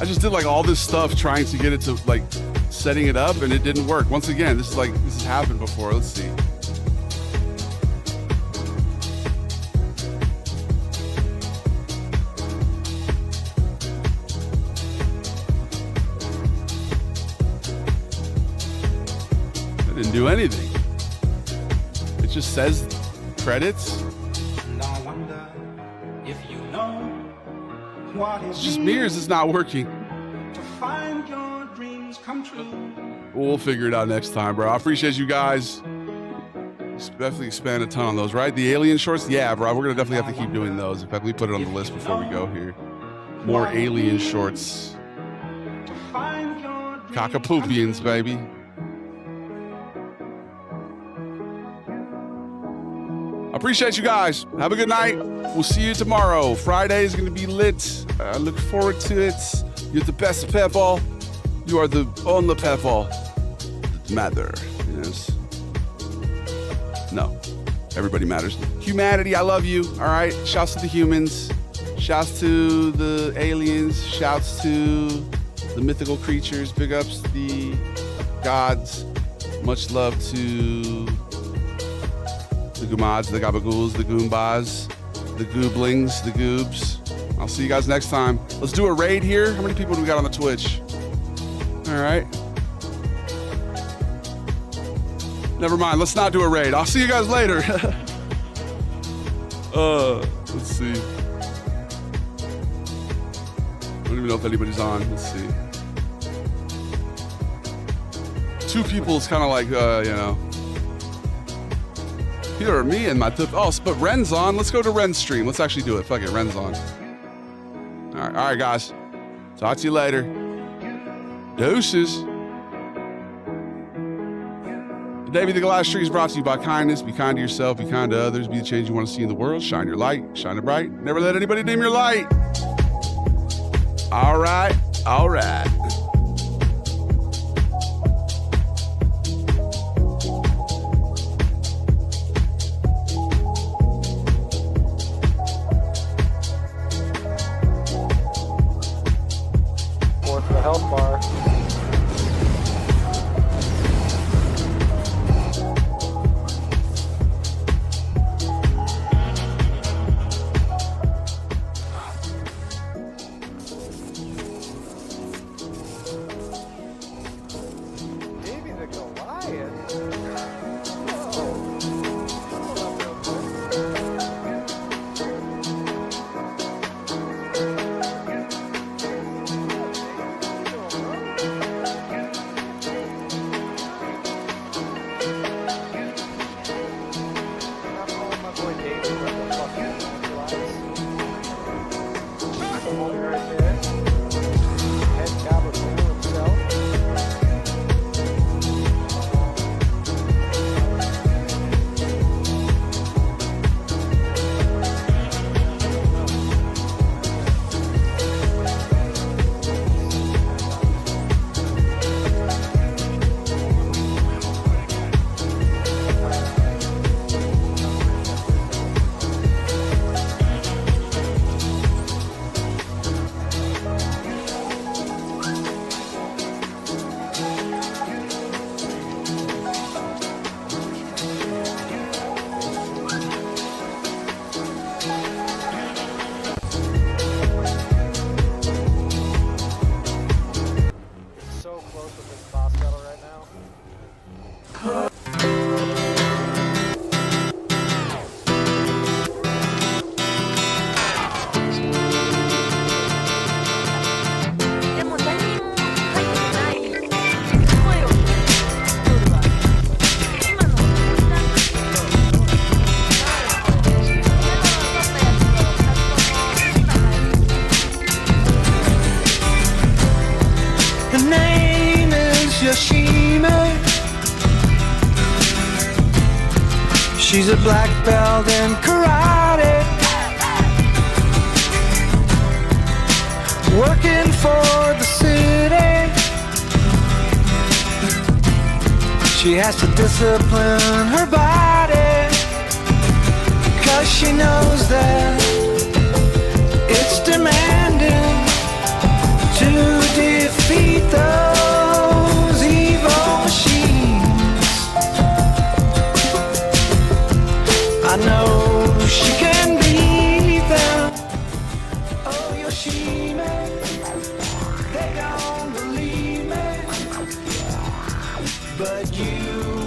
Speaker 1: I just did like all this stuff trying to get it to like setting it up, and it didn't work. Once again, this has happened before. Let's see. I didn't do anything. It just says credits.
Speaker 17: I wonder if you know what
Speaker 1: It's just me, or is this not working?
Speaker 17: to find your dreams come true.
Speaker 1: We'll figure it out next time, bro. I appreciate you guys. Definitely expand a ton on those, right? The alien shorts? Yeah, bro. We're going to definitely have to keep doing those. In fact, we put it on the list before we go here. More alien shorts. Cockapoopians, baby. Appreciate you guys. Have a good night. We'll see you tomorrow. Friday is going to be lit. I look forward to it. You're the best people. You are the only people that matter. Yes. No. Everybody matters. Humanity, I love you. All right. Shouts to the humans. Shouts to the aliens. Shouts to the mythical creatures. Big ups to the gods. Much love to the goomods, the gabagools, the goombas, the gooblings, the goobs. I'll see you guys next time. Let's do a raid here. How many people do we got on the Twitch? All right. Never mind. Let's not do a raid. I'll see you guys later. Let's see. I don't even know if anybody's on. Let's see. 2 people is kind of like, you know. Here are me and my but Ren's on. Let's go to Ren's stream. Let's actually do it. Fuck it. Ren's on. All right, guys. Talk to you later. Deuces. The Davey the Glass Tree is brought to you by kindness. Be kind to yourself. Be kind to others. Be the change you want to see in the world. Shine your light. Shine it bright. Never let anybody dim your light. All right. All right.
Speaker 18: For the health bar.
Speaker 19: She's a black belt in karate, working for the city. She has to discipline her body, 'cause she knows that it's demanding to defeat those evil machines. I know she can beat them. Oh, Yoshime, they don't believe me, but you